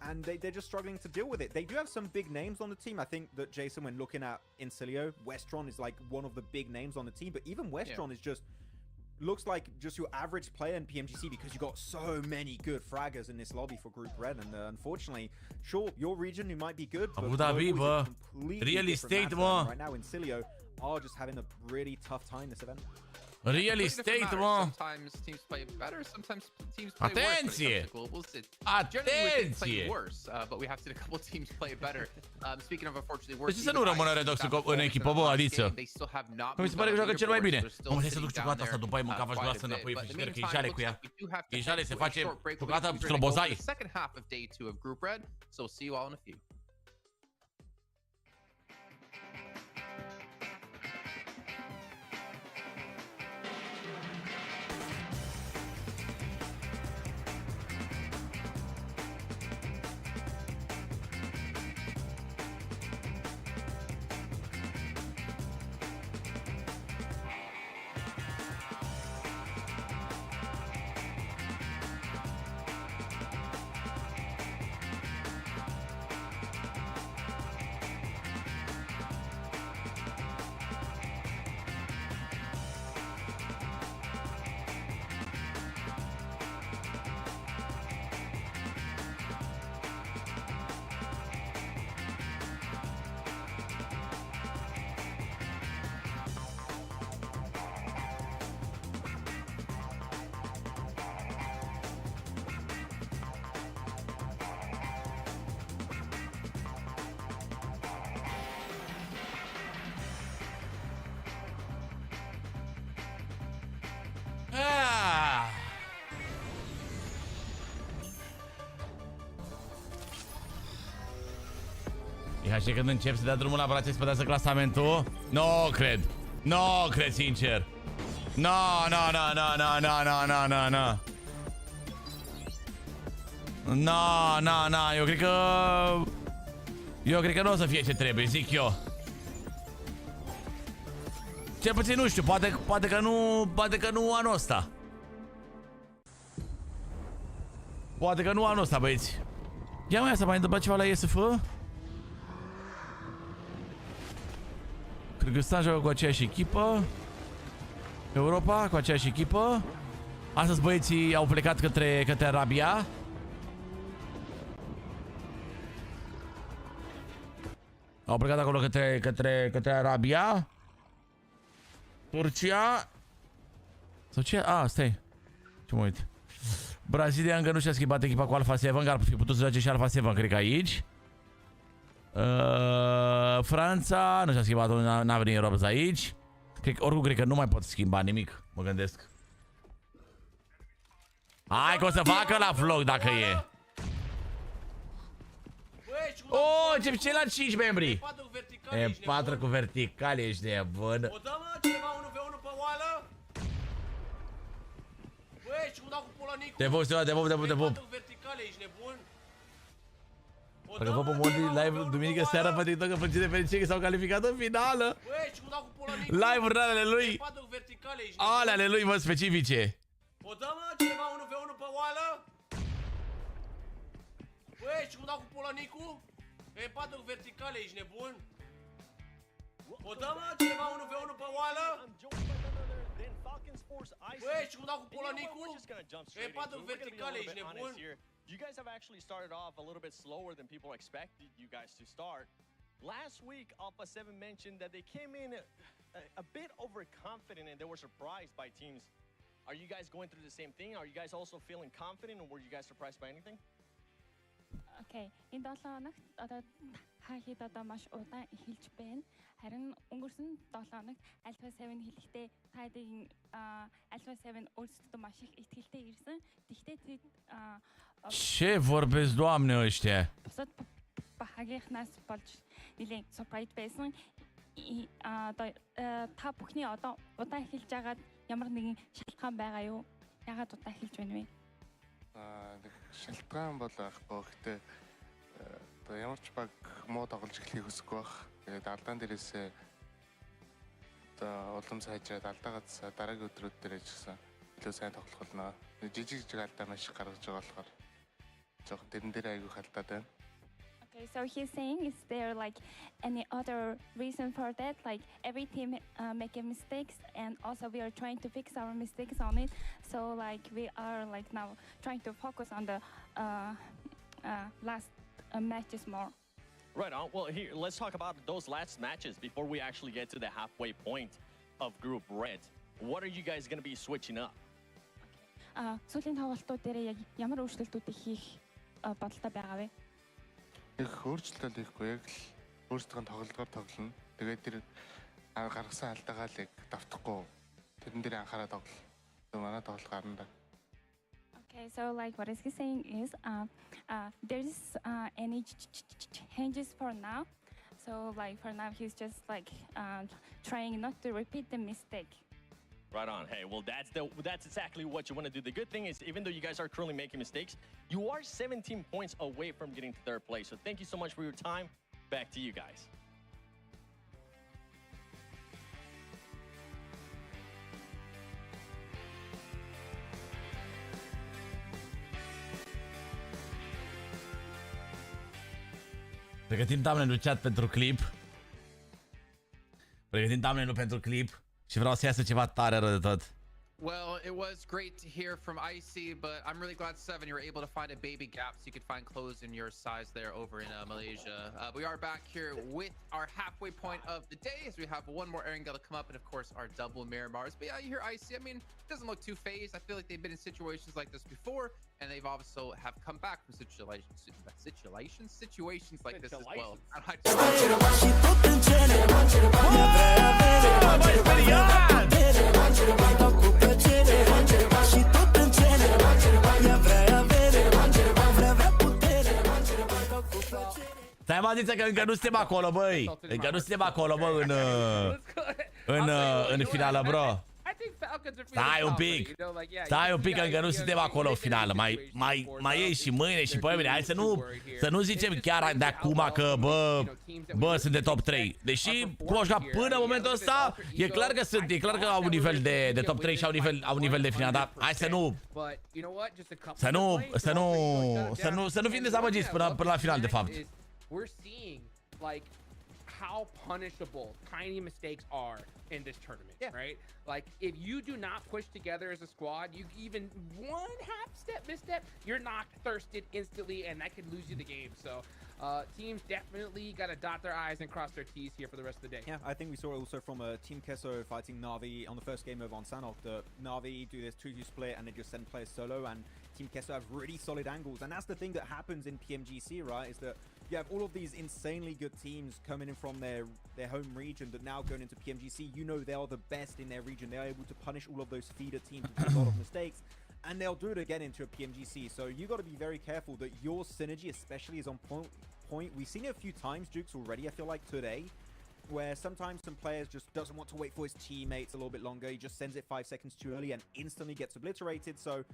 Speaker 3: And they're just struggling to deal with it. They do have some big names on the team. I think that, Jason, when looking at Incilio, Westron is like one of the big names on the team. But even Westron is just... looks like just your average player in PMGC because you got so many good fraggers in this lobby for Group Red, and unfortunately, sure, your region you might be good, but
Speaker 1: Abu Dhabi, bă. Real estate, mă.
Speaker 3: Right now, Incilio are just having a really tough time this event.
Speaker 1: Real estate, mă.
Speaker 4: Sometimes teams play better, sometimes teams play
Speaker 1: Atenție!
Speaker 4: worse.
Speaker 1: Atenție!
Speaker 4: Worse, but we have seen a couple teams play better. Speaking of unfortunately
Speaker 1: De
Speaker 4: worse,
Speaker 1: ce să nu rămână Redox în echipă, bă, Adiță? Mi se pare că joacă cel mai bine. Mă, hai să duc ciocolata asta după aia, mânca v-aș vrea să înapoi frigider, că e jale cu ea. E jale, se face ciocolata slobozai.
Speaker 4: Second half of day 2 of Group Red, so see you all in a few.
Speaker 1: Ia și când încep să dea drumul la brațe, spădează clasamentul. No, cred. No, cred, sincer. No. No, eu cred că nu o să fie ce trebuie, zic eu. Cel puțin nu știu, poate că nu anul ăsta. Poate că nu anul ăsta, băieți. Ia mai să mai întâmplă ceva la ESF? Kyrgyzstan joacă cu aceeași echipă. Europa cu aceeași echipă. Astăzi băieții au plecat către Arabia. Au plecat acolo către Arabia. Turcia. Sau ce? Stai. Ce mă uit. Brazilia încă nu și-a schimbat echipa cu Alpha 7, că ar fi putut să joace și Alpha 7, cred că aici. Franța nu și-a schimbat, n-a venit Robs aici. Oricum cred că nu mai pot schimba nimic, mă gândesc. Hai că o să facă la vlog dacă e. Ce ceilalți 5 membri. E4 cu vertical, ești nebun.
Speaker 8: O dă, mă, cineva 1v1 pe oală? Băi, și cum dau cu polonicul?
Speaker 1: Te pup.
Speaker 8: E4 vertical, ești nebun?
Speaker 1: Dacă vă pe Moldi live duminică seara pe TikTok, că de fericire că s-au calificat în finală.
Speaker 8: Băi, și cum dau cu polonicul?
Speaker 1: Live-urile ale lui.
Speaker 8: E4 vertical, ești nebun?
Speaker 1: Ale ale lui, mă, specifice.
Speaker 8: O dă, mă, cineva 1v1 pe oală? Băi, și cum dau cu polonicul? E4 vertical, ești nebun? O dă, mă, cineva 1v1 pe oală? Băi, și cum dau cu polonicul? E4 vertical, ești nebun?
Speaker 7: You guys have actually started off a little bit slower than people expected you guys to start. Last week, Alpha 7 mentioned that they came in a bit overconfident and they were surprised by teams. Are you guys going through the same thing? Are you guys also feeling confident, or were you guys surprised by anything?
Speaker 9: Окей. Энэ 7 хоногт одоо хаа хэд одоо маш удаан эхэлж байна. Харин өнгөрсөн 7 хоногт Alpha 7 хэлэхдээ таадын Alpha 7 өөрсдөө маш их ихтгэлтэй ирсэн. Тэгтээ тэд
Speaker 1: Ce vorbesc, doamne, ăștia?
Speaker 9: бусад багийнхнаас болж нэлээд surprise байсан. Та бүхний одоо удаан эхэлж байгаад ямар нэгэн шалтгаан байгаа юу? Яагаад удаан эхэлж байна вэ?
Speaker 10: Шалтгаан бол байхгүй. Гэхдээ одоо ямар ч баг муу тоглож эхлэхийг хүсэхгүй байх. Тэгээд алдаан дээрээсээ одоо улам сайжраад алдаагаас дараагийн өдрүүд дээр ч гэсэн илүү сайн тоглох болно. Жижиг алдаа маш их гаргаж байгаа болохоор жоохон тэрэн дээр айгүй халтаад байна.
Speaker 9: Okay, so he's saying, is there like any other reason for that? Like every team making mistakes, and also we are trying to fix our mistakes on it. So like we are like now trying to focus on the last matches more.
Speaker 7: Right on. Well, here, let's talk about those last matches before we actually get to the halfway point of Group Red. What are you guys going to be switching up?
Speaker 9: Сүүлийн тоглолтууд дээр яг ямар өөрчлөлтүүдийг хийх бодолтой байгаа вэ?
Speaker 10: Их өөрчлөлт хийхгүй, яг л өөрсдөө тоглолтоор тоглоно. Тэгээд тэр гаргасан алдаагаа л яг давтахгүй. Тэрэн дээр анхаарал тоглол. Манай тоглолт гарна да.
Speaker 9: Okay, so like what is he saying is there's any changes for now. So like for now he's just like trying not to repeat the mistake.
Speaker 7: Right on. Hey, well, that's exactly what you want to do. The good thing is, even though you guys are currently making mistakes, you are 17 points away from getting to third place. So thank you so much for your time. Back to you guys.
Speaker 1: Pregătim thumbnail-ul chat pentru clip. Pregătim thumbnail-ul pentru clip. Și vreau să iasă ceva tare rău de tot.
Speaker 4: Well, it was great to hear from Icy, but I'm really glad, Seven, you were able to find a baby gap so you could find clothes in your size there over in Malaysia. We are back here with our halfway point of the day as we have one more airing to come up and, of course, our double Miramars. But yeah, you hear Icy. I mean, it doesn't look too phased. I feel like they've been in situations like this before, and they've also have come back from situations like this as well.
Speaker 1: Stai, mă, zice că încă nu suntem acolo, băi. Încă nu suntem acolo, bă, în finală, bro. Stai un pic. Stai un pic, că încă nu suntem acolo în finală. Mai e și mâine și poimine. Hai să nu zicem chiar de acum că, bă, sunt de top 3. Deși, cum au jucat până în momentul ăsta, e clar că sunt, e clar că au un nivel de top 3 și au un nivel de finală, dar hai să nu fim dezamăgiți până la final, de fapt.
Speaker 5: We're seeing like how punishable tiny mistakes are in this tournament, right? Like, if you do not push together as a squad, you even one misstep, you're knocked, thirsted instantly, and that could lose you the game. So teams definitely got to dot their I's and cross their T's here for the rest of the day.
Speaker 3: Yeah, I think we saw also from Team Kesso fighting Na'Vi on the first game over on Sanok, that Na'Vi do this 2-2 split and they just send players solo, and Team Kesso have really solid angles. And that's the thing that happens in PMGC, right? Is that you have all of these insanely good teams coming in from their home region that now going into PMGC, you know they are the best in their region. They're able to punish all of those feeder teams with a lot of mistakes, and they'll do it again into a PMGC. So you got to be very careful that your synergy especially is on point. We've seen it a few times, Jukes, already, I feel like today, where sometimes some players just doesn't want to wait for his teammates a little bit longer. He just sends it 5 seconds too early and instantly gets obliterated. So,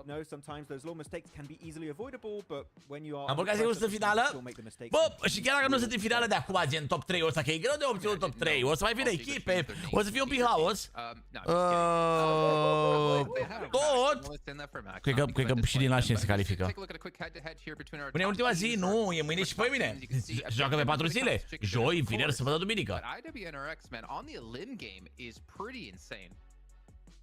Speaker 3: no, sometimes those little mistakes can be easily avoidable, but when you are...
Speaker 1: Am băgat sigur să finală? Bă, și chiar dacă nu sunt în finală de acum, gen top 3 ăsta, că e greu de obținut top 3, o să mai vină echipe, o să fie un pic haos. Tot! Cred că și din lașine se califică. Până ultima zi, nu, e mâine și pe mine. Joacă pe 4 zile. Joi, vineri, sâmbătă, duminică.
Speaker 4: But IWNRX, man, on the elim game is pretty insane.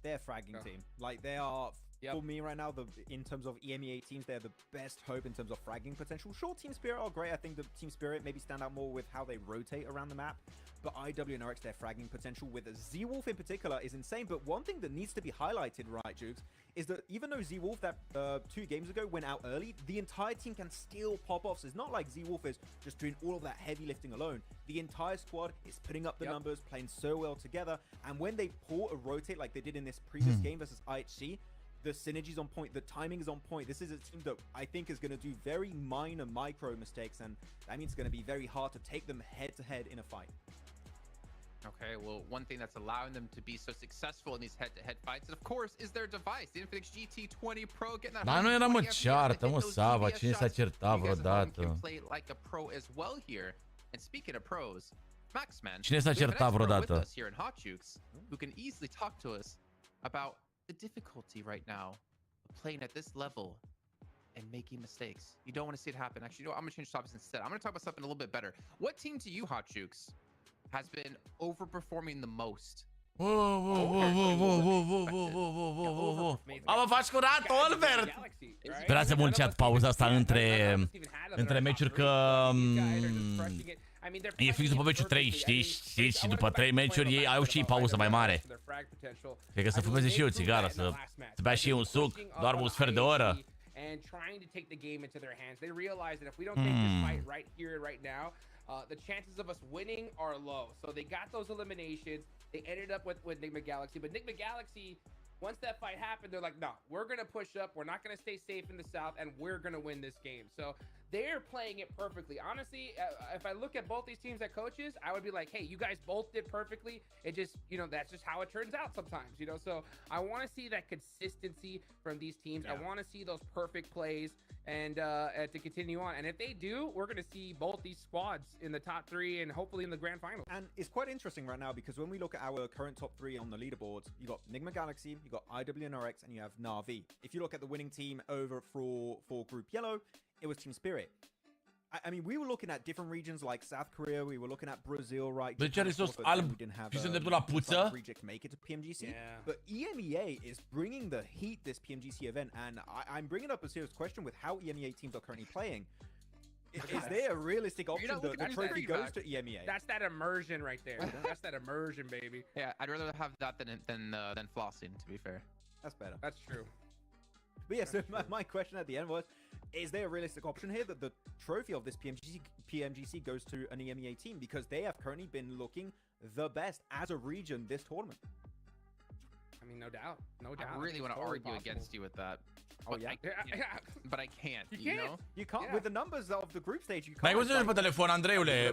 Speaker 3: They're a fragging team. Like, they are, for me right now, in terms of EMEA teams, they're the best hope in terms of fragging potential. Sure, Team Spirit are great. I think the Team Spirit maybe stand out more with how they rotate around the map. But IWNRX, their fragging potential with Z-Wolf in particular is insane. But one thing that needs to be highlighted, right, Jukes, is that even though Z-Wolf that 2 games ago went out early, the entire team can still pop off. So it's not like Z-Wolf is just doing all of that heavy lifting alone. The entire squad is putting up the numbers, playing so well together. And when they pull a rotate like they did in this previous game versus IHC, the synergy's on point, the timing is on point. This is a team that I think is going to do very minor micro mistakes, and that means it's going to be very hard to take them head-to-head in a fight.
Speaker 4: Okay, well, one thing that's allowing them to be so successful in these head-to-head fights, of course, is their device, the Infinix GT20 Pro. Getting that.
Speaker 1: Dar nu era mă ceartă, mă, Sava, cine s-a certat vreodată?
Speaker 4: Play like a pro as well here. And speaking of pros, Maxman,
Speaker 1: cine s-a certat vreodată?
Speaker 4: Here in Hot Jukes, who can easily talk to us about the difficulty right now of playing at this level and making mistakes. You don't want to see it happen. Actually, you know what? I'm gonna change topics instead. I'm gonna talk about something a little bit better. What team to you, Hot Jukes, has been overperforming the most?
Speaker 1: Mă faci curat, Olvert! Sperați mult chat pauza asta între meciuri, că e fix după meciul 3, știi? Și după 3 meciuri ei au și pauză mai mare. Cred că să fumeze și eu țigară, să bea și eu un suc, doar un sfert de oră.
Speaker 5: And trying to take the game into their hands. They realize that if we don't take this fight right here and right now, the chances of us winning are low. So they got those eliminations. They ended up with Nigma Galaxy. But Nigma Galaxy, once that fight happened, they're like, no, we're going to push up. We're not going to stay safe in the South, and we're going to win this game. So they're playing it perfectly. Honestly, if I look at both these teams as coaches, I would be like, hey, you guys both did perfectly. It just, you know, that's just how it turns out sometimes, you know? So I want to see that consistency from these teams. I want to see those perfect plays and to continue on. And if they do, we're going to see both these squads in the top 3 and hopefully in the grand final.
Speaker 3: And it's quite interesting right now because when we look at our current top 3 on the leaderboards, you got Nigma Galaxy, you got IWNRX, and you have Na'Vi. If you look at the winning team over for Group Yellow, it was Team Spirit. I mean, we were looking at different regions like South Korea, we were looking at Brazil, right?
Speaker 1: Deci are sus alb și sunt dreptul la puță.
Speaker 3: Make it to PMGC. But EMEA is bringing the heat this PMGC event, and I'm bringing up a serious question with how EMEA teams are currently playing. Is there a realistic option that the trophy goes to EMEA?
Speaker 5: That's that immersion right there. That's that immersion, baby.
Speaker 4: Yeah, I'd rather have that than flossing, to be fair.
Speaker 3: That's better.
Speaker 5: That's true.
Speaker 3: But yeah, so my question at the end was, is there a realistic option here that the trophy of this PMGC goes to an EMEA team? Because they have currently been looking the best as a region this tournament.
Speaker 5: I mean, no doubt. No doubt.
Speaker 4: I really want to argue against you with that.
Speaker 3: Oh, yeah?
Speaker 4: But I can't,
Speaker 5: you
Speaker 4: know?
Speaker 3: You can't. With the numbers of the group stage, you can't.
Speaker 1: N-ai cum să joci pe telefon, Andreule,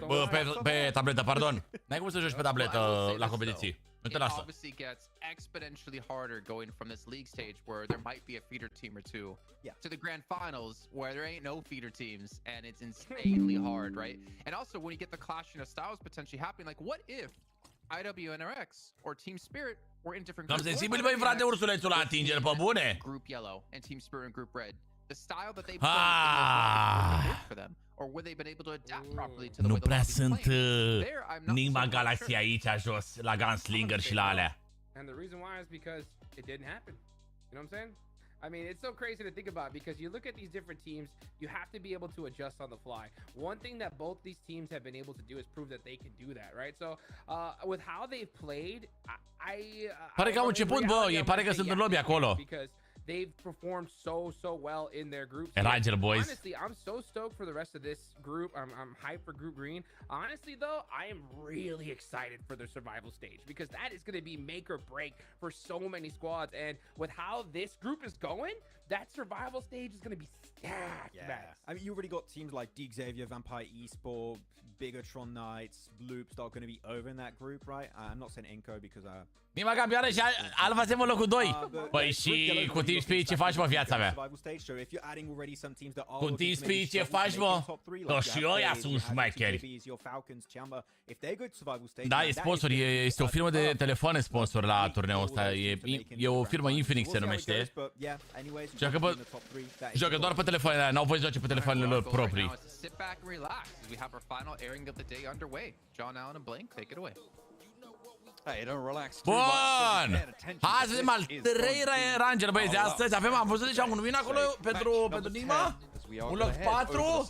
Speaker 1: pe tabletă, pardon. N-ai cum să joci pe tabletă la competiții.
Speaker 4: It obviously gets exponentially harder going from this league stage where there might be a feeder team or two to the grand finals where there ain't no feeder teams, and it's insanely hard, right? And also when you get the clashing of styles potentially happening, like what if IWNRX or Team Spirit were in different groups?
Speaker 1: Am sensibil, băi, frate, ursulețul la atingere, pe bune.
Speaker 4: Group Yellow and Team Spirit and Group Red. The style that they play for them. or would they been able to adapt properly to the
Speaker 1: Nu
Speaker 4: way the
Speaker 1: prea
Speaker 4: lobby's
Speaker 1: sunt
Speaker 4: playing? There, I'm not
Speaker 1: Nigma
Speaker 4: so
Speaker 1: Galaxy
Speaker 4: sure.
Speaker 1: aici jos, la Gunslinger și la alea.
Speaker 5: And the reason why is because it didn't happen. You know what I'm saying? I mean, it's so crazy to think about because you look at these different teams, you have to be able to adjust on the fly. One thing that both these teams have been able to do is prove that they can do that, right? So, with how they've played,
Speaker 1: Pare că au început, bă, ei pare că sunt în lobby acolo.
Speaker 5: Because they've performed so well in their groups.
Speaker 1: Ranger boys.
Speaker 5: Honestly, I'm so stoked for the rest of this group. I'm hyped for Group Green. Honestly, though, I am really excited for the survival stage because that is going to be make or break for so many squads. And with how this group is going, that survival stage is going to be stacked.
Speaker 3: Yeah. I mean, you already got teams like D Xavier, Vampire Esport, Bigatron Knights, Loops that are going to be over in that group, right? I'm not saying Enco because
Speaker 1: Nima campioană și Alpha 7 locul 2. Păi și cu TeamSpeak ce faci, mă, viața mea? Cu TeamSpeak ce faci, mă? Că și ăia sunt șmecheri. Da, e sponsor, este o firmă de telefoane sponsor la turneul ăsta. E o firmă Infinix se numește. Joacă doar pe telefoanele, n-au voie să joace pe telefoanele lor proprii.
Speaker 6: Hey, don't relax.
Speaker 1: Bun! Hai să vedem al treilea Ranger, băieți, de astăzi. Am văzut deja un win acolo pentru Nigma. Un loc 4.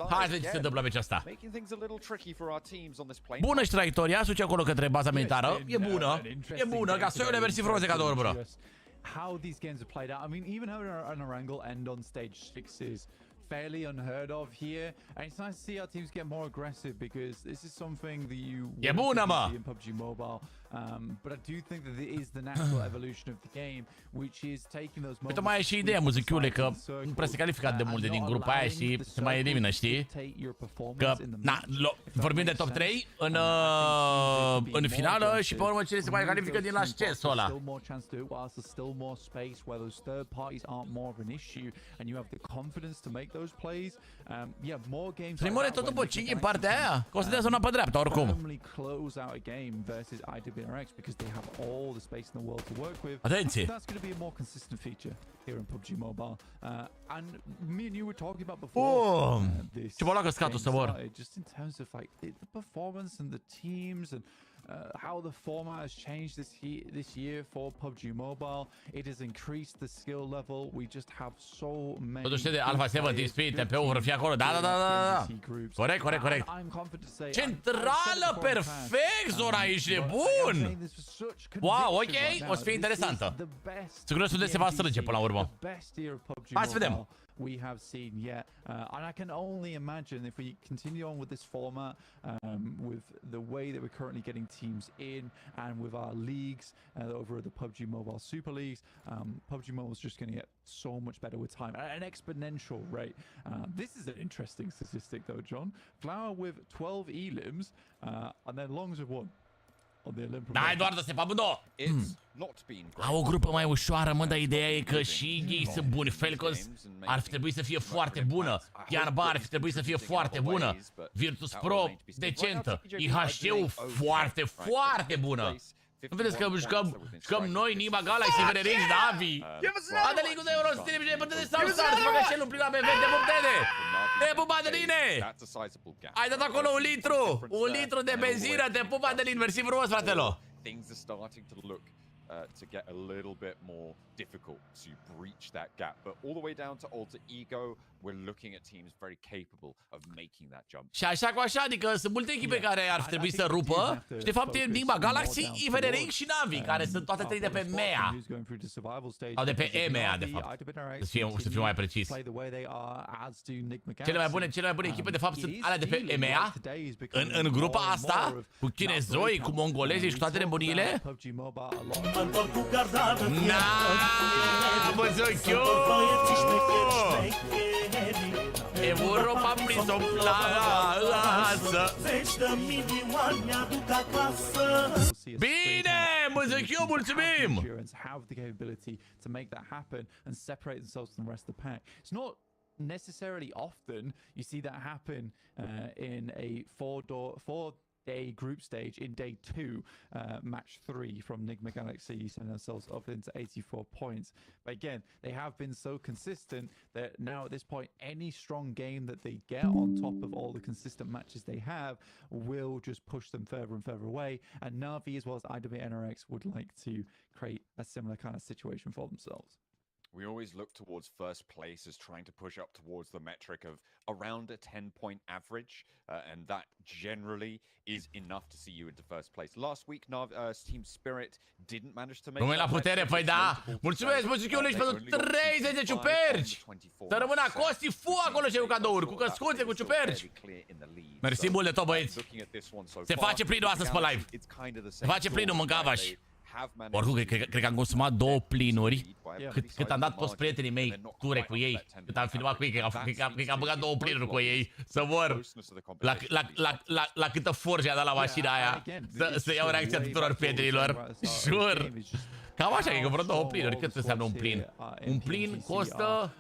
Speaker 1: Hai să vedem ce se întâmplă pe aceasta. Bună și traiectoria, suce acolo către baza militară. E bună. E bună, ca soiule, mersi frumos de cadouri, bro.
Speaker 2: How these games are played out. I mean, even having an Orangle end on stage 6 is fairly unheard of here, and it's nice to see our teams get more aggressive because this is something that you see in PUBG Mobile. But I do think that it is the natural evolution of the game, which is taking those moments.
Speaker 1: Uite, mai e și ideea, muzichiule, că nu prea se califică de multe din grupa aia și se mai elimină, știi? Că, na, vorbim de top 3 în finală și pe urmă cine se mai califică din ascensul ăla. Trimore tot după 5 în partea aia, că o să dea zona pe dreapta, oricum.
Speaker 2: Because they have all the space in the world to work with.
Speaker 1: Atenție!
Speaker 2: That's going to be a more consistent feature here in PUBG Mobile. And me and you were talking about before.
Speaker 1: Ce bă, că scatul să mor.
Speaker 2: Just in terms of like the performance and the teams and how the format has changed this year for PUBG Mobile. It has increased the skill level. We just have so many.
Speaker 1: Totuși de Alpha 7, TeamSpeak, TP-ul vor fi acolo. Da. Corect. Centrală, perfect, zona aici e bun. Wow, ok, o să fie interesantă. Sigur că se va strânge până la urmă. Hai să vedem.
Speaker 2: We have seen yet, and I can only imagine if we continue on with this format, with the way that we're currently getting teams in, and with our leagues over at the PUBG Mobile Super Leagues, PUBG Mobile is just going to get so much better with time at an exponential rate. This is an interesting statistic, though, John. Flower with 12 elims, and then Longs with 1.
Speaker 1: Da, Eduardo, se pabudă! Au o grupă mai ușoară, mă, dar ideea e că și ei sunt buni. Falcons ar fi trebuit să fie foarte bună. Ianba ar fi trebuit să fie foarte bună. Virtus Pro, decentă. IHC-ul foarte bună. Nu vedeți că jucăm noi, Nigma Galaxy, Designerii, Navi. Adeligul de euro, sustine, bine, până de sau start, să facă celul prin ABV, te pup, Tede! Te pup, Adeline! Ai dat acolo un litru de benzină, te pup, Adeline, mersi frumos, fratelo!
Speaker 6: To get a little bit more difficult to breach that gap. But all the way down to Alter Ego, we're looking at teams very capable of making that jump.
Speaker 1: Și așa cu așa, adică sunt multe echipe care ar fi trebuit să rupă și de fapt e Nigma Galaxy, Designerii și Navi, care sunt toate trei de pe MEA. Sau de pe EMEA, de fapt. Să fiu mai precis. Cele mai bune echipe, de fapt, sunt alea de pe EMEA, în grupa asta, cu chinezoi, cu mongolezi și cu toate nebuniile. Băzăchiu! Europa prisoplasă! Bine! Băzăchiu, mulțumim!
Speaker 2: Have the capability to make that happen and separate themselves from the rest of the pack. It's not necessarily often you see that happen in a four group stage in day 2, match 3 from Nigma Galaxy, sending themselves up into 84 points. But again, they have been so consistent that now at this point, any strong game that they get on top of all the consistent matches they have will just push them further and further away. And Na'Vi as well as IWNRX would like to create a similar kind of situation for themselves.
Speaker 6: We always look towards first place as trying to push up towards the metric of around a 10-point average, and that generally is enough to see you into first place. Last week, Team Spirit didn't manage to make
Speaker 1: Rămâi la putere, păi da! Mulțumesc, Muzichiulici, pentru 30 de ciuperci! Să rămână Costi Fu acolo și cu cadouri, cu căscuțe, cu ciuperci! Mersi mult de tot, băieți! Se face plinul astăzi pe live! Se face plinul, mâncavaș! Oricum, cred că am consumat 2 plinuri cât am dat toți prietenii mei ture cu ei. Cât am filmat cu ei, cred că am băgat 2 plinuri cu ei. Să mor la câtă forge a dat la mașina aia. Să iau reacția tuturor prietenilor. Jur! Cam așa, e că vreo 2 plinuri. Cât înseamnă un plin? Un plin costă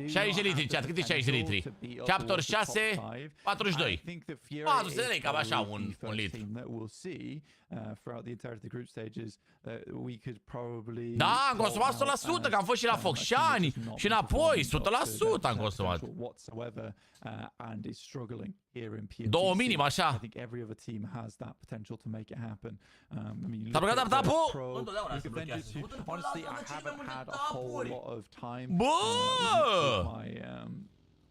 Speaker 1: 60 de litri, chat. Cât e 60 de litri? Chapter 6, 42. 400 de lei, cam așa, un litru. Da, am consumat 100%, că am fost și la Focșani și înapoi, 100% am consumat. 2 minim, așa. S-a blocat tap-ul? Întotdeauna se blochează. Bă!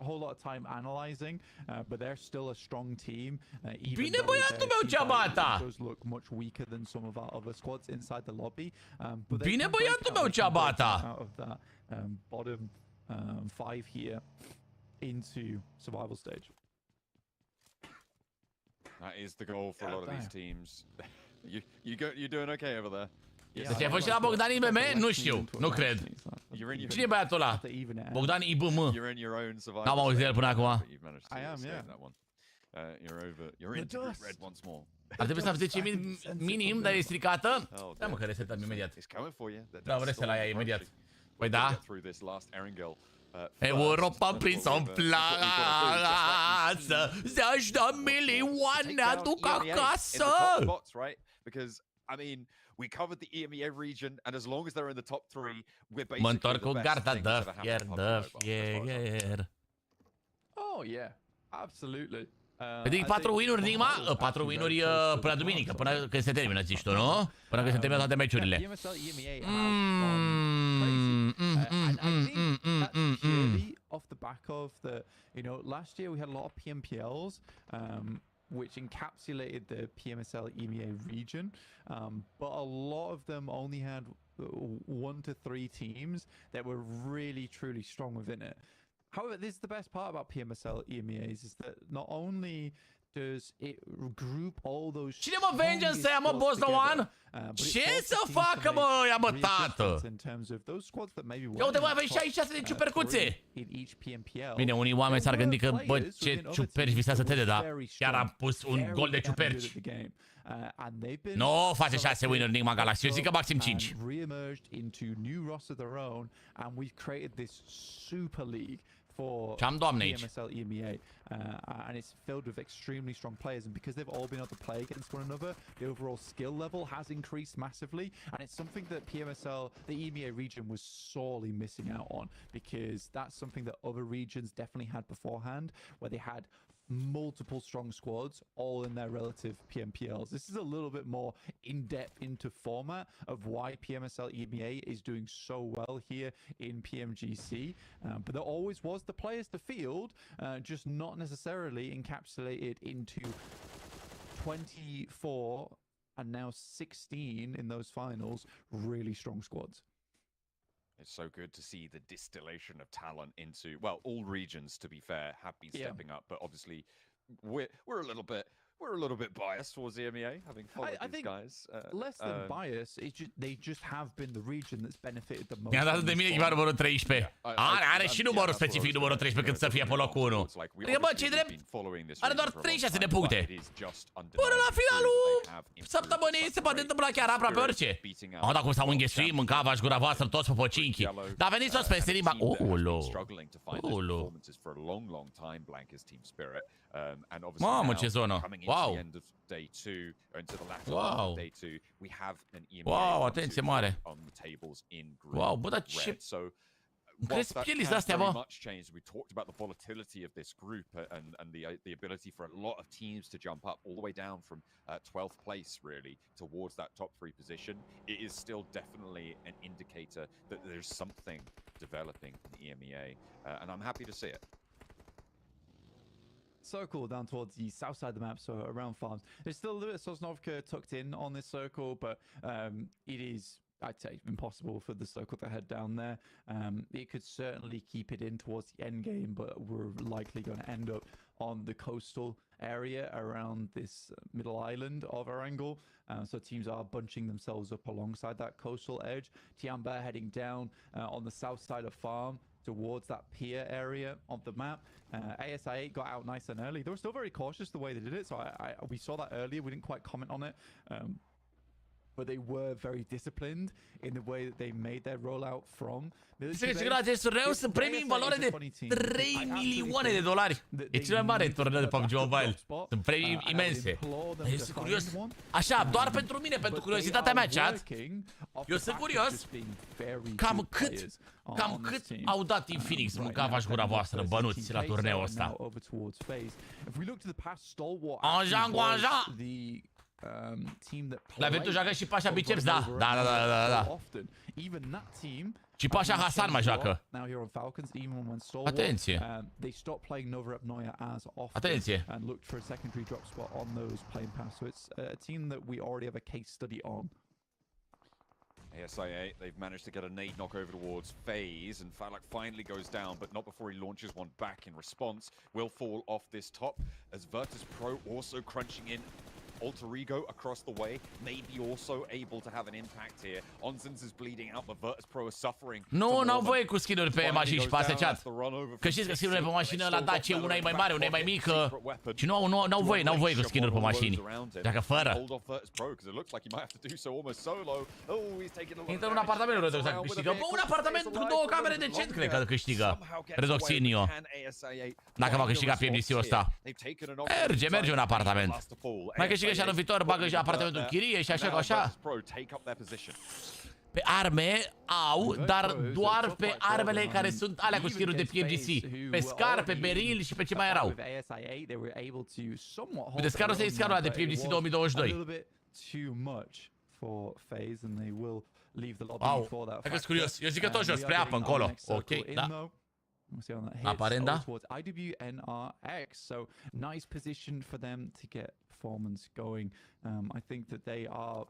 Speaker 2: A whole lot of time analyzing, but they're still a strong team.
Speaker 1: Bine, băiatul meu, Ciabata!
Speaker 2: Does look much weaker than some of our other squads inside the lobby.
Speaker 1: Bine, băiatul meu, Ciabata!
Speaker 2: Out of that bottom 5 here into survival stage.
Speaker 6: That is the goal for a lot of these teams. You're doing okay over there.
Speaker 1: Deci ai fost și la Bogdan IBM? Nu știu, nu cred. Cine e băiatul ăla? Bogdan IBM. N-am auzit de el până acum.
Speaker 2: I am, yeah.
Speaker 6: You're into red once more.
Speaker 1: Ar trebui să am 10 minim, dar e stricată. Da, mă, că resetăm imediat. Da, reset la ea imediat. Păi da. Europa prins-o în plasă. Zeci de milioane aduc acasă.
Speaker 6: Because, I mean, we covered the EMEA region, and as long as they're in the top 3, we're basically
Speaker 1: mă întorc cu
Speaker 6: the best
Speaker 1: garda
Speaker 6: thing
Speaker 1: de
Speaker 6: that's ever
Speaker 1: fier,
Speaker 6: happened to
Speaker 1: de fier.
Speaker 2: Oh, yeah. Absolutely.
Speaker 1: Adică 4 win-uri, Nigma? 4 win-uri până duminică, până când se termină, zici tu, nu? Până când se termină toate meciurile.
Speaker 2: Off the back of the, last year we had a lot of PMPLs, which encapsulated the PMSL EMEA region, but a lot of them only had 1 to 3 teams that were really, truly strong within it. However, this is the best part about PMSL EMEAs is that not only does it group all those...
Speaker 1: Cine mă venge să ia, mă, boss no one? Ce să facă, mă, ia, mă, tată? Ia uite, mă, avem 66 de ciupercuțe! Bine, unii oameni s-ar gândi că, bă, ce ciuperci visează Tede, dar chiar am pus un gol de ciuperci. Nu face 6 win-uri Nigma Galaxy, eu zic că maxim 5. Ce-am, doamne, aici?
Speaker 2: PMSL EMEA, and it's filled with extremely strong players, and because they've all been able to play against one another, the overall skill level has increased massively, and it's something that PMSL, the EMEA region, was sorely missing out on, because that's something that other regions definitely had beforehand, where they had multiple strong squads all in their relative PMPLs. This is a little bit more in-depth into format of why PMSL EMEA is doing so well here in PMGC, but there always was the players to field, just not necessarily encapsulated into 24 and now 16 in those finals really strong squads.
Speaker 6: It's so good to see the distillation of talent into, well, all regions, to be fair, have been stepping up, but obviously we're a little bit we're a little bit biased towards the EMEA, having followed
Speaker 2: I
Speaker 6: these
Speaker 2: think
Speaker 6: guys.
Speaker 2: less than bias, they just have been the region that's benefited the most.
Speaker 1: Mi-a dat de mine echipa numărul 13. Are și numărul specific numărul 13 când să fie pe locul 1. Adică, bă, ce drept? Are doar 36 de puncte. Până la finalul săptămânii se poate întâmpla chiar aproape orice. Am dat cum s-au înghesuit, mâncava-și gura voastră toți pe pocinchi. Dar veniți toți pe Serima. Ulu. Mamă, ce zonă. Wow. Wow. Wow, atenție mare. Wow, bă, dar ce... Crezi pielii astea, bă?
Speaker 6: We talked about the volatility of this group and the ability for a lot of teams to jump up all the way down from 12th place really towards that top 3 position. It is still definitely an indicator that there's something developing in the EMEA, and I'm happy to see it.
Speaker 2: Circle down towards the south side of the map, so around farms. There's still a little bit of Sosnovka tucked in on this circle, but it is, I'd say, impossible for the circle to head down there. It could certainly keep it in towards the end game, but we're likely going to end up on the coastal area around this middle island of Erangel. So teams are bunching themselves up alongside that coastal edge. Tiamba heading down on the south side of farm towards that pier area of the map. ASI8 got out nice and early. They were still very cautious the way they did it, so we saw that earlier. We didn't quite comment on it. But they were very disciplined in the way that they made their rollout from.
Speaker 1: TEDEREU sunt premii în valoare de 3 milioane de dolari. E cel mai mare turneu de PUBG Mobile. Sunt premii imense. Eu sunt curios. Așa, doar pentru mine, pentru curiozitatea mea, chat. Eu sunt curios cam cât au dat Infinix mâncava-și gura voastră bănuți la turneul ăsta. Anjan cu Anjan. La Ventu joacă și Pașa Biceps, da. Și Pașa Hasan mai joacă. Atenție. Atenție.
Speaker 6: ASI8, they've managed to get a nade knock over towards FaZe, and Falak finally goes down, but not before he launches one back in response. Will fall off this top, as Virtus Pro also crunching in. Alter Ego across the way, maybe also able to have an impact here. Onsens is bleeding out, but Virtus Pro is suffering.
Speaker 1: Nu, n-au voie cu skin-uri pe mașini și pe astea, chat. Că știți că skin-urile pe mașină la Dacia, una e mai mare, una e mai mică. Și n-au voie cu skin-uri pe mașini. Dacă fără. Intră în un apartament Redox dacă câștigă. Bă, un apartament cu 2 camere decent, cred că câștigă Redoxinio. Dacă va câștiga PMGC-ul ăsta. Merge un apartament. Mai câștigă și anul viitor, bagă și apartamentul în chirie și așa ca așa. Pe arme au, dar doar pe armele care sunt alea cu skin-uri de PMGC. Pe Scar, pe Beryl și pe ce mai erau. Uite, Scarul ăsta e scarul ăla de PMGC 2022. Au, dacă sunt curios. Eu zic că tot jos, spre apă, încolo. Ok, da. Aparent, da. So nice position for them to get performance going. I think that they are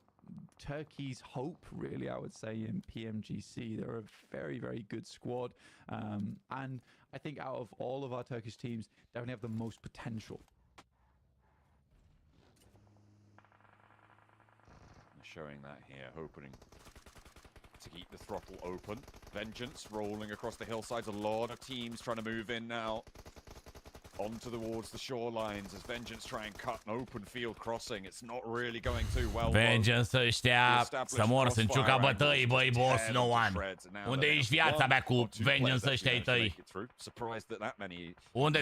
Speaker 1: Turkey's hope, really, I would say, in PMGC. They're a very, very good squad. And I think out of all of our Turkish teams, definitely have the most potential.
Speaker 6: Showing that here, hoping to keep the throttle open. Vengeance rolling across the hillsides. A lot of teams trying to move in now. Onto towards the shorelines as Vengeance try and cut an open field crossing. It's not really going too well.
Speaker 1: Vengeance ăștia să mor, sunt ciuca bătăi, băi, boss, no one. Unde ești viața mea cu Vengeance ăștia ai tăi? Unde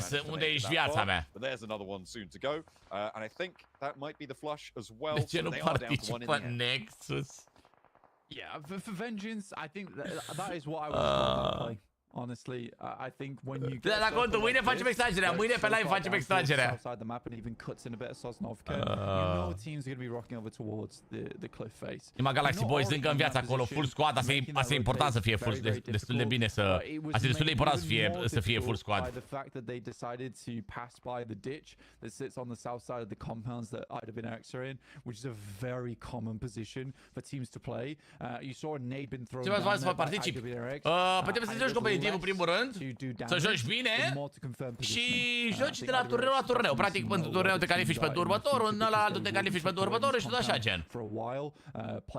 Speaker 1: ești viața mea?
Speaker 6: But there's another one soon to go. And I think that might be the flush as well.
Speaker 1: De ce nu participă Nexus?
Speaker 2: Yeah, for Vengeance, I think that is what I would play. Honestly, I think when you get
Speaker 1: la contul, mâine facem extragerea, mâine pe live facem extragerea.
Speaker 2: Outside the map and even cuts in a bit of Sosnovka, you know teams are going to be rocking over towards the cliff face.
Speaker 1: Nima Galaxy Boys încă în viața acolo, full squad, asta e important să fie full, destul de bine să, asta e destul de important să fie full squad.
Speaker 2: The fact that they decided to pass by the ditch that sits on the south side of the compounds that IDB and X are in, which is a very common position for teams to play. You saw a nade been thrown down there by IDB and X.
Speaker 1: Putem să joci competitiv în primul rând, să joci bine și joci de la turneu la turneu. Practic, pentru turneu te califici pentru următorul, în ăla altul te califici pentru următorul și tot așa, gen.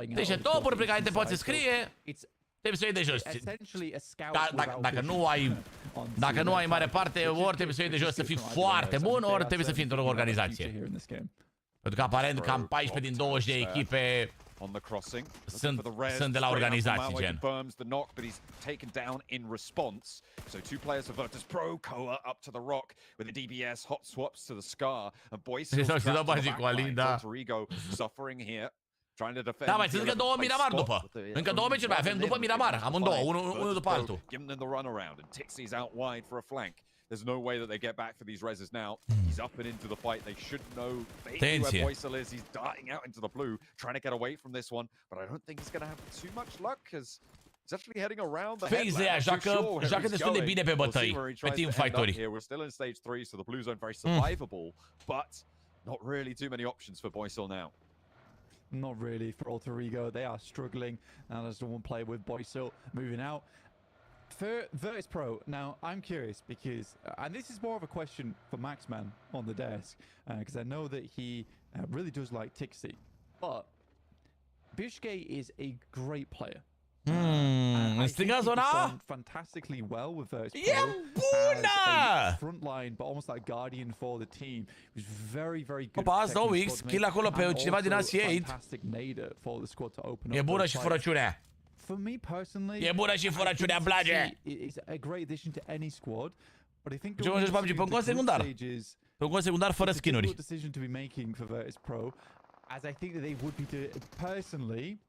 Speaker 1: Deci topuri pe care te poți scrie, trebuie să iei de jos. Dacă nu ai în mare parte, ori trebuie să iei de jos să fii foarte bun, ori trebuie să fii într-o organizație. Pentru că aparent cam 14 din 20 de echipe
Speaker 6: on the crossing.
Speaker 1: Sunt de la organizații, gen.
Speaker 6: Confirms the knock, but he's taken down in response. So two players of Virtus Pro, Koa up to the rock with the DBS, hot swaps to the Scar, and Boyce suffering here.
Speaker 1: Da, mai sunt încă 2 Miramar după. Încă 2 meciuri mai avem după Miramar. Amândouă, unul după altul.
Speaker 6: Give them the run around, and Tixie's out wide for a flank. There's no way that they get back for these reses now. He's up and into the fight. They should know vaguely where Boyce is. He's darting out into the blue, trying to get away from this one. But I don't think he's going to have too much luck because he's actually heading around the headland.
Speaker 1: Joacă destul de bine pe bătăi, pe teamfight-uri.
Speaker 6: We're still in stage 3, so the blue zone very survivable, but not really too many options for Boyce now.
Speaker 2: Not really for Alter Ego. They are struggling. Now there's the one player with Boyce moving out. For Virtus Pro, now I'm curious because, and this is more of a question for Maxman on the desk, because I know that he really does like Tixie, but Bishke is a great player. I think he's done fantastically well with Virtus Pro as a front line, but almost like guardian for the team. He was very, very good.
Speaker 1: Kill acolo pe cineva din Asia 8.
Speaker 2: Fantastic nader for the squad to open up.
Speaker 1: E bună și fărăciunea.
Speaker 2: For me personally,
Speaker 1: e bună și fărăciunea, îmi place.
Speaker 2: It's a great addition to any squad, but I think
Speaker 1: ce joci PUBG pe un cont secundar. Pe un cont secundar fără skin-uri.
Speaker 2: Decision to be making for Virtus Pro, as I think that they would be doing personally.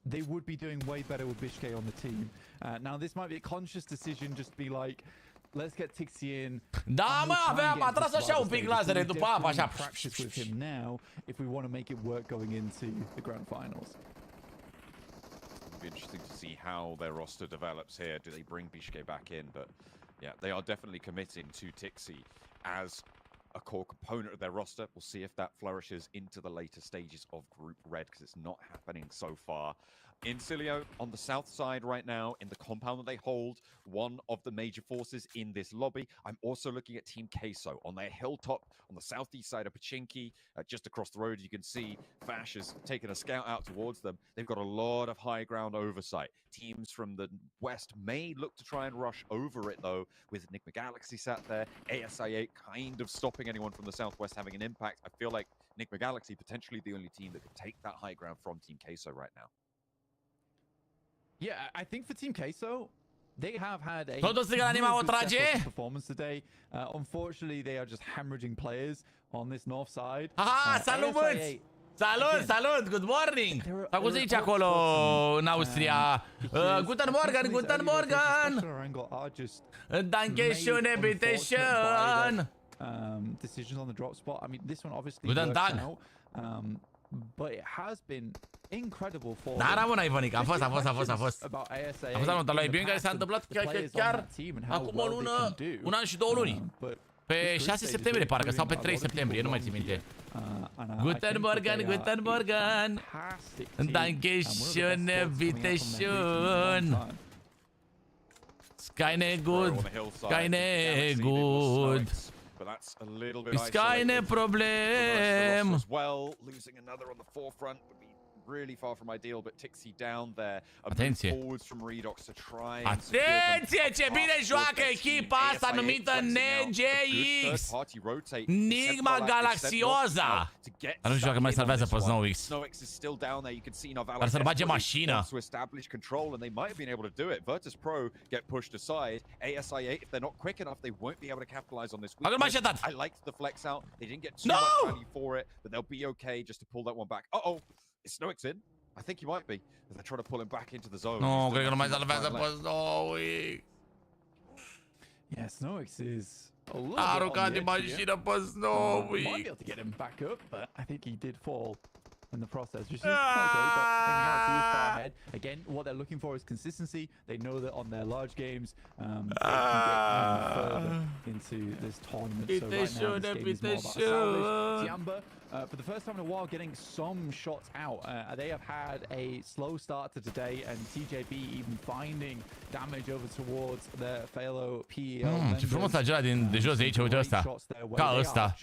Speaker 2: They would be doing way better with Bishke on the team. Now this might be a conscious decision, just be like, let's get Tixie in.
Speaker 1: Da, mă, am atras așa un pic lazere după apă, așa.
Speaker 2: Practice with him now if we want to make it work going into the grand finals.
Speaker 6: Be interesting to see how their roster develops here. Do they bring Bishke back in? But yeah, they are definitely committing to Tixie as a core component of their roster. We'll see if that flourishes into the later stages of Group Red, because it's not happening so far. Incilio on the south side right now in the compound that they hold, one of the major forces in this lobby. I'm also looking at Team Queso on their hilltop on the southeast side of Pachinki. Just across the road, you can see Fash has taken a scout out towards them. They've got a lot of high ground oversight. Teams from the west may look to try and rush over it, though, with Nigma Galaxy sat there. ASI8 kind of stopping anyone from the southwest having an impact. I feel like Nigma Galaxy potentially the only team that could take that high ground from Team Queso right now.
Speaker 2: Yeah, I think for Team Queso, they have had a performance today. Unfortunately, they are just hemorrhaging players on this north side.
Speaker 1: Aha, salut, băți! Salut, good morning! Sau cum se zice acolo în Austria? Guten Morgen! Danke schön, bitte schön!
Speaker 2: Decisions on the drop spot. I mean, this one obviously
Speaker 1: Guten Tag.
Speaker 2: But it has been incredible for
Speaker 1: Da, mă, n-ai panic. A fost. A fost anul lui Bion care s-a întâmplat chiar acum o lună, un an și 2 luni. Pe 6 septembrie, parcă, sau pe 3 septembrie, nu mai țin minte. Guten Morgen! Danke schön, bitte schön! Skyne good!
Speaker 6: But that's a little bit
Speaker 1: Skyne problem!
Speaker 6: As well, losing another on the forefront would be really far from ideal, but Tixie down there.
Speaker 1: Atenție!
Speaker 6: Forwards from Redox to try.
Speaker 1: Atenție, ce bine joacă echipa asta numită NGX! Nigma Galaxioza! Dar nu știu dacă mai salvează pe Snowix. Dar să-l bage mașină.
Speaker 6: To establish control, and they might have been able to do it. Virtus Pro get pushed aside. ASI8, if they're not quick enough, they won't be able to capitalize on this. I liked the flex out. They didn't get too much value for it, but they'll be okay just to pull that one back. Uh-oh. Is Snowix in? I think he might be. They're trying to pull him back into the zone.
Speaker 1: No, cred că nu mai salvează pe Snowix.
Speaker 2: Yeah, Snowix is
Speaker 1: a aruncat din mașină pe Snowix.
Speaker 2: Might be able to get him back up, but I think he did fall in the process, which is not great, but they can be far ahead. Again, what they're looking for is consistency. They know that on their large games, they can get even further into this tournament. So right now, this game is more about a salvage. Tiamba, for the first time in a while, getting some shots out. They have had a slow start to today, and TJB even finding damage over towards their fellow PEL.
Speaker 1: Ce frumos acela de jos de aici, uite ăsta. Ca ăsta.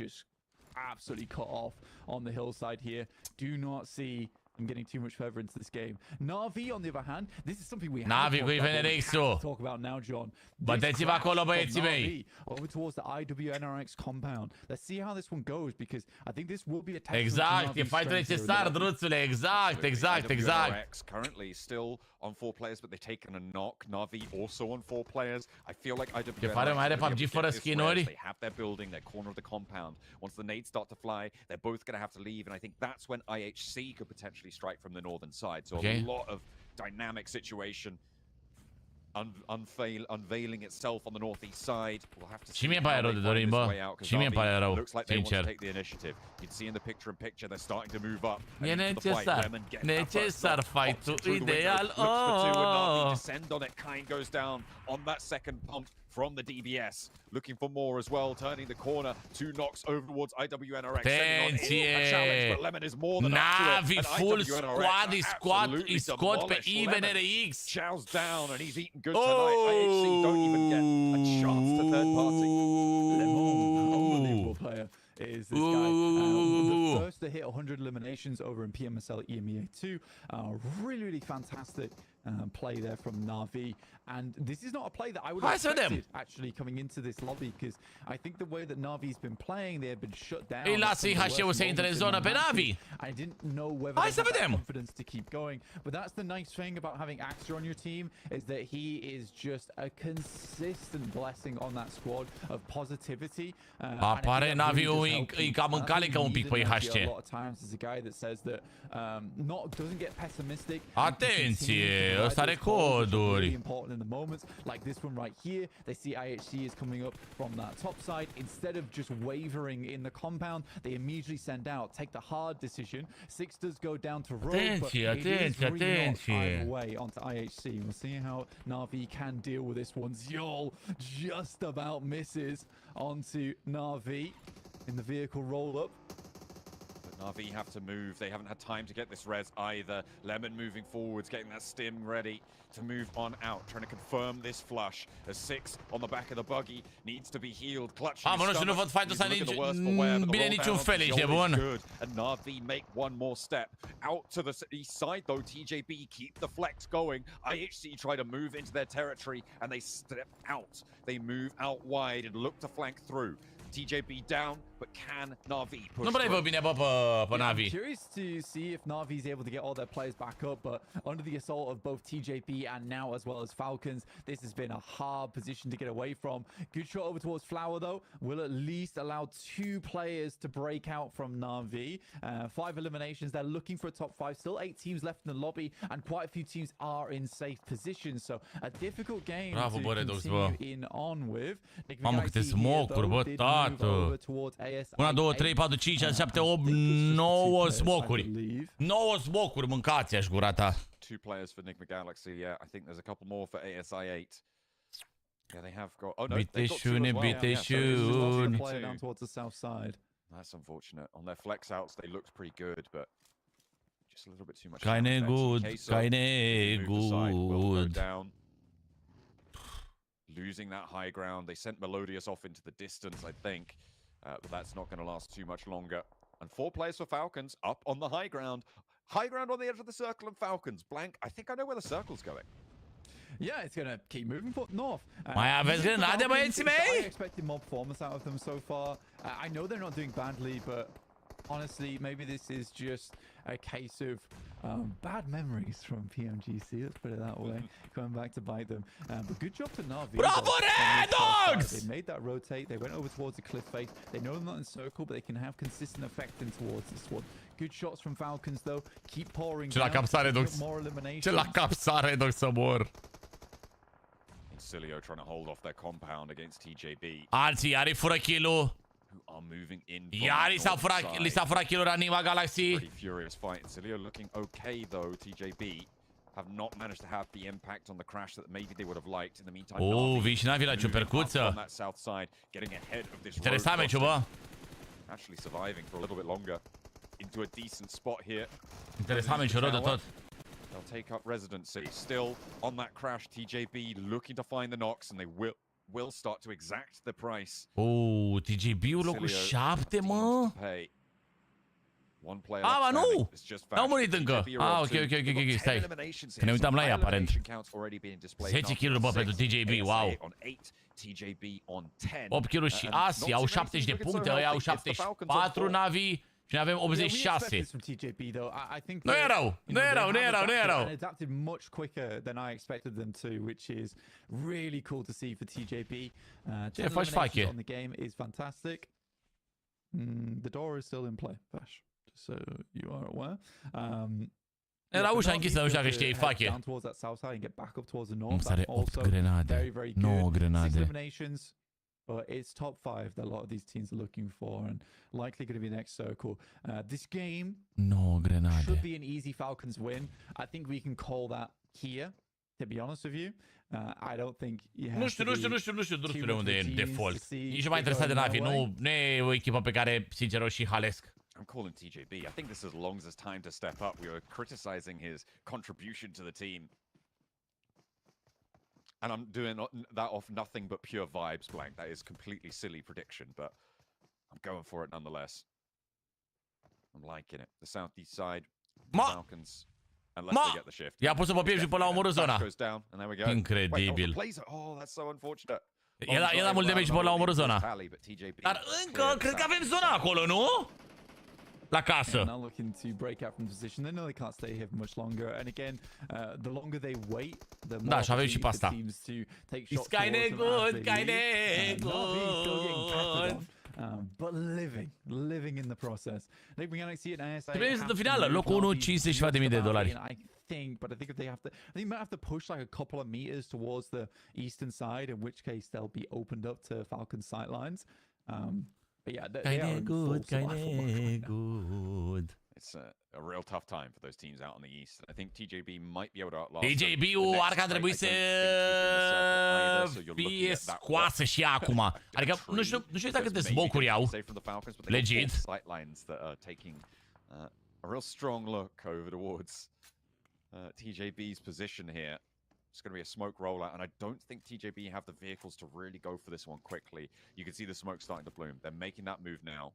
Speaker 2: Absolutely cut off on the hillside here. Do not see I'm getting too much further into this game. Na'Vi, on the other hand, this is something we have to talk about now, John.
Speaker 1: Băteți-vă acolo, băieții mei.
Speaker 2: Over towards the IWNRX compound. Let's see how this one goes, because I think this will be a test.
Speaker 1: Exact, e fight necesar, drățule. Exact.
Speaker 6: Currently still on 4 players, but they've taken a knock. Na'Vi also on 4 players. I feel like IWNRX they have their building, their corner of the compound. Once the nades start to fly, they're both going to have to leave, and I think that's when IHC could potentially strike from the northern side. So a lot of dynamic situation unveiling itself on the northeast side. We'll have to see how they find this way out, because looks like they want to take the initiative. You can see in the picture-in-picture they're starting to move up.
Speaker 1: E necesar fight-ul ideal.
Speaker 6: Descend on it. Kine goes down on that second pump from the DBS. Looking for more as well, turning the corner. 2 knocks over towards IWNRX.
Speaker 1: Atenție! Na'Vi full squad, îi scot pe IWNRX.
Speaker 6: Chow's down and he's eaten good tonight. IHC don't even get a chance to third party.
Speaker 2: Unbelievable player is this guy. The first to hit 100 eliminations over in PMSL EMEA 2. Really fantastic play there from Na'Vi. And this is not a play that I would have expected actually coming into this lobby, because I think the way that Na'Vi's been playing, they have been shut down.
Speaker 1: Îi lasă IHC-ul să intre în zonă pe Na'Vi.
Speaker 2: I didn't know whether they had that confidence to keep going. But that's the nice thing about having Axter on your team, is that he is just a consistent blessing on that squad of positivity.
Speaker 1: Apare Na'Vi-ul îi cam încalecă un pic pe IHC.
Speaker 2: A lot of times there's a guy that says that doesn't get pessimistic.
Speaker 1: Atenție, ăsta are coduri.
Speaker 2: In the moments like this one right here, they see IHC is coming up from that top side. Instead of just wavering in the compound, they immediately send out, take the hard decision. 6 does go down to road, but it is really not time away onto IHC. We'll see how Na'Vi can deal with this one. Zjol just about misses onto Na'Vi in the vehicle roll-up.
Speaker 6: Na'Vi have to move. They haven't had time to get this res either. Lemon moving forwards, getting that stim ready to move on out, trying to confirm this flush. As 6 on the back of the buggy needs to be healed. Clutching his stomach.
Speaker 1: Nu văd fight-ul ăsta bine niciun fel, ești nebun.
Speaker 6: And Na'Vi make one more step. Out to the east side though, TJB keep the flex going. IHC try to move into their territory and they step out. They move out wide and look to flank through. TJB down, but can Na'Vi push
Speaker 1: Nu prea văd bine pe Na'Vi.
Speaker 2: I'm curious to see if Na'Vi's able to get all their players back up, but under the assault of both TJB and now as well as Falcons, this has been a hard position to get away from. Good shot over towards Flower though, will at least allow 2 players to break out from Na'Vi. 5 eliminations, they're looking for a top 5, still 8 teams left in the lobby, and quite a few teams are in safe positions, so a difficult game to continue in on with.
Speaker 1: Mamă, câte smoke-uri, bă, tatu. 1, 2, 3, 4, 5, 6, 7, 8, 9 smocuri. 9 smocuri, mâncați aș gura ta.
Speaker 6: 2 players for Nigma Galaxy. Yeah, I think there's a couple more for ASI8. Yeah, they have got. Oh no, they've got 2 as well.
Speaker 2: Biteshun. Player down towards the south side.
Speaker 6: That's unfortunate. On their flex outs, they looked pretty good, but just a little bit too much.
Speaker 1: Kinda good.
Speaker 6: Down. Losing that high ground. They sent Melodious off into the distance, I think. But that's not going to last too much longer. And 4 players for Falcons up on the high ground. High ground on the edge of the circle and Falcons. Blank, I think I know where the circle's going.
Speaker 2: Yeah, it's going to keep moving north.
Speaker 1: Mai aveți grenade, băieții mei?
Speaker 2: I expected more performance out of them so far. I know they're not doing badly, but honestly, maybe this is just a case of bad memories from PMGC, let's put it that way, going back to bite them. But good job to Na'Vi.
Speaker 1: Bravo, Redox!
Speaker 2: They made that rotate, they went over towards the cliff face. They know they're not in circle, but they can have consistent effect in towards this one. Good shots from Falcons, though. Keep pouring
Speaker 1: down.
Speaker 2: More eliminations.
Speaker 1: Ce la cap sare, Redox, să mor.
Speaker 6: Silio trying to hold off their compound against TJB.
Speaker 1: Alții are fură kill-ul.
Speaker 6: who are moving in.
Speaker 1: Ia li s-a furat kill-ul la Nigma Galaxy.
Speaker 6: Pretty furious fight. Cilio looking okay though. TJB have not managed to have the impact on the crash that maybe they would have liked. In the meantime,
Speaker 1: vin și Navi la ciupercuță.
Speaker 6: on that south side, getting ahead of this.
Speaker 1: Interesant meciul, bă.
Speaker 6: Actually surviving for a little bit longer into a decent spot here.
Speaker 1: Interesant meciul rău de tot.
Speaker 6: They'll take up residency. Still on that crash, TJB looking to find the knocks, and they will start to exact the price.
Speaker 1: TJB-ul locul 7, mă.
Speaker 6: One player
Speaker 1: ba nu! N-au murit încă. Ok, stai. Că ne uitam la ei, aparent. 10 kill-uri, bă, pentru TJB, wow. 8 kill-uri și Asi, au 70 de puncte, ăia au 74, Navi. Și ne avem 86. Nu e rău.
Speaker 2: And adapted much quicker than I expected them to, which is really cool to see for TJB.
Speaker 1: Ce faci, fache?
Speaker 2: On the game is fantastic. The door is still in play, Vash. So you are aware.
Speaker 1: Era ușa închisă, nu știu dacă știi, fache.
Speaker 2: Down towards that south side and get back up towards the north.
Speaker 1: Îmi sare 8 grenade. 9 grenade.
Speaker 2: Eliminations. But it's top 5 that a lot of these teams are looking for, and likely going to be next circle. This game should be an easy Falcons win. I think we can call that here, to be honest with you. I don't think you have
Speaker 1: Nu știu, drustule, unde e default. Nici nu m-a interesat de Navi, nu e o echipă pe care, sincer, o și halesc.
Speaker 6: I'm calling TJB. I think this as long as it's time to step up. We were criticizing his contribution to the team. And I'm doing that off nothing but pure vibes, Blank. That is completely silly prediction, but I'm going for it nonetheless. I'm liking it. The southeast side, Falcons, unless they get the shift.
Speaker 1: I-a pus pe piept și până la omorât zona. Incredibil.
Speaker 6: Oh, that's so unfortunate.
Speaker 1: E da mult damage și până la omorât zona. Dar încă, cred că avem zona acolo, nu? La casă.
Speaker 2: Now looking to break out from position. They know they can't stay here for much longer. And again, the longer they wait, the more
Speaker 1: da, și avem și pe asta.
Speaker 2: teams to take shots.
Speaker 1: It's kinda good.
Speaker 2: But living in the process. Nigma Galaxy and ASA.
Speaker 1: Trebuie să finală, locul 1, $50.000.
Speaker 2: But I think if they have to, they might have to push like a couple of meters towards the eastern side, in which case they'll be opened up to Falcon sightlines. But yeah, they are in full survival mode right now.
Speaker 6: It's a real tough time for those teams out on the east. I think TJB might be able to outlast.
Speaker 1: TJB-ul ar trebui să fie scoasă și acum. Adică nu știu dacă câte smoke-uri au. Legit.
Speaker 6: Sightlines that are taking a real strong look over towards TJB's position here. It's going to be a smoke rollout, and I don't think TJB have the vehicles to really go for this one quickly. You can see the smoke starting to bloom. They're making that move now,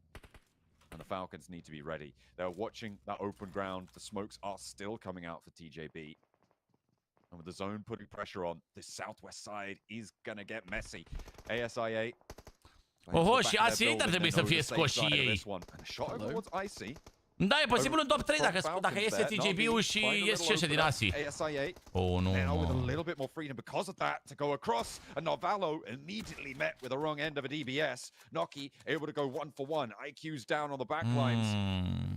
Speaker 6: and the Falcons need to be ready. They're watching that open ground. The smokes are still coming out for TJB. And with the zone putting pressure on, the southwest side is going to get messy. ASIA.
Speaker 1: Oho, și Asi ar trebui să fie scoși și ei. Da, e posibil în top 3 dacă iese TJB-ul și ies și ăștia din Asi. Oh, nu.
Speaker 6: Now with a little bit more freedom because of that to go across, and Narvalo immediately met with the wrong end of a DBS. Noki able to go 1-for-1. IQ's down on the back lines.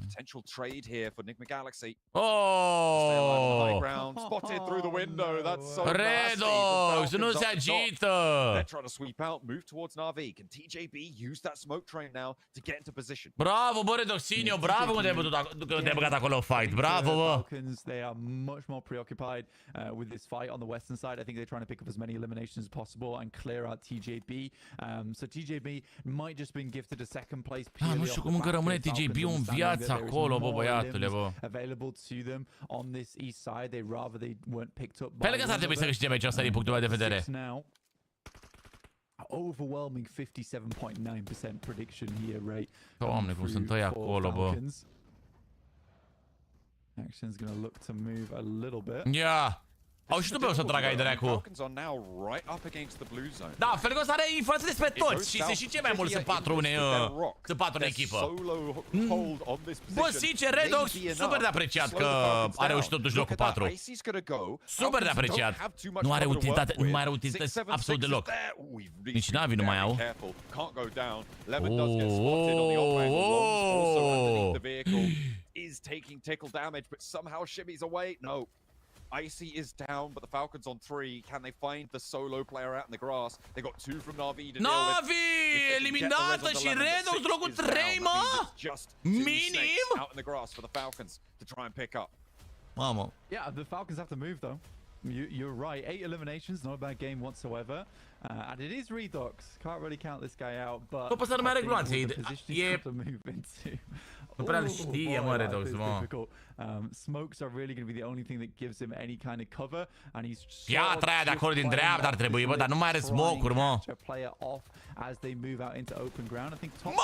Speaker 6: Potential trade here for Nigma Galaxy.
Speaker 1: Oh!
Speaker 6: High ground, spotted through the window. That's so
Speaker 1: Redox, nu se agită.
Speaker 6: They're trying to sweep out, move towards Narvi. Can TJB use that smoke train now to get into position?
Speaker 1: Bravo, bă, Redoxinio, bravo, mă, te-ai băgat acolo fight. Bravo, bă.
Speaker 2: Falcons, they are much more preoccupied with this fight on the western side. I think they're trying to pick up as many eliminations as possible and clear out TJB. So TJB might just been gifted a second place.
Speaker 1: Nu știu cum încă rămâne TJB-ul în viață acolo, bă, băiatule, bă.
Speaker 2: Available to them on this east side. They rather they weren't picked up.
Speaker 1: Pe lângă asta trebuie să câștige meciul ăsta din punctul meu de vedere.
Speaker 2: Overwhelming 57.9% prediction here rate.
Speaker 1: Doamne, cum sunt ăia acolo, bă.
Speaker 2: Action's gonna look to move a little bit.
Speaker 1: Yeah. Au și tu pe o să tragă ai dracu. Da, Felgos are influență despre toți și se și ce mai mult sunt patru în echipă. Bă, sincer, Redox, super de apreciat că are reușit totuși locul 4. Super de apreciat. Nu are utilitate, nu mai are utilități absolut deloc. Nici Navi nu mai au.
Speaker 6: Is taking tickle damage, but somehow shimmies away. No. Icy is down, but the Falcons on 3. Can they find the solo player out in the grass? They got 2 from Na'Vi to deal with.
Speaker 1: Na'Vi eliminată și Redox locul 3, mă! Minim!
Speaker 6: Out in the grass for the Falcons to try and pick up.
Speaker 1: Mamă.
Speaker 2: Yeah, the Falcons have to move though. You're right. 8 eliminations, not a bad game whatsoever. And it is Redox. Can't really count this guy out, but
Speaker 1: După să nu mai regulați, e... Nu prea îl știe, mă, Redox, mă.
Speaker 2: Smokes are really going to be the only thing that gives him any kind of cover, and he's
Speaker 1: Piatra aia de acolo din dreapta ar trebui, bă, dar nu mai are smoke-uri, mă.
Speaker 2: As they move out into open ground, I think top the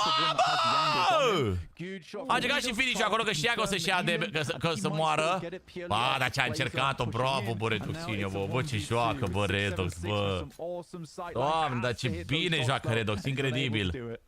Speaker 1: a încercat și finish acolo, că știa că o să-și ia de... că să moară. Ba, dar ce-a încercat-o, bravo, bă, Redoxinio, bă, bă, ce joacă, bă, Redox, bă. Doamne, dar ce bine joacă Redox, incredibil.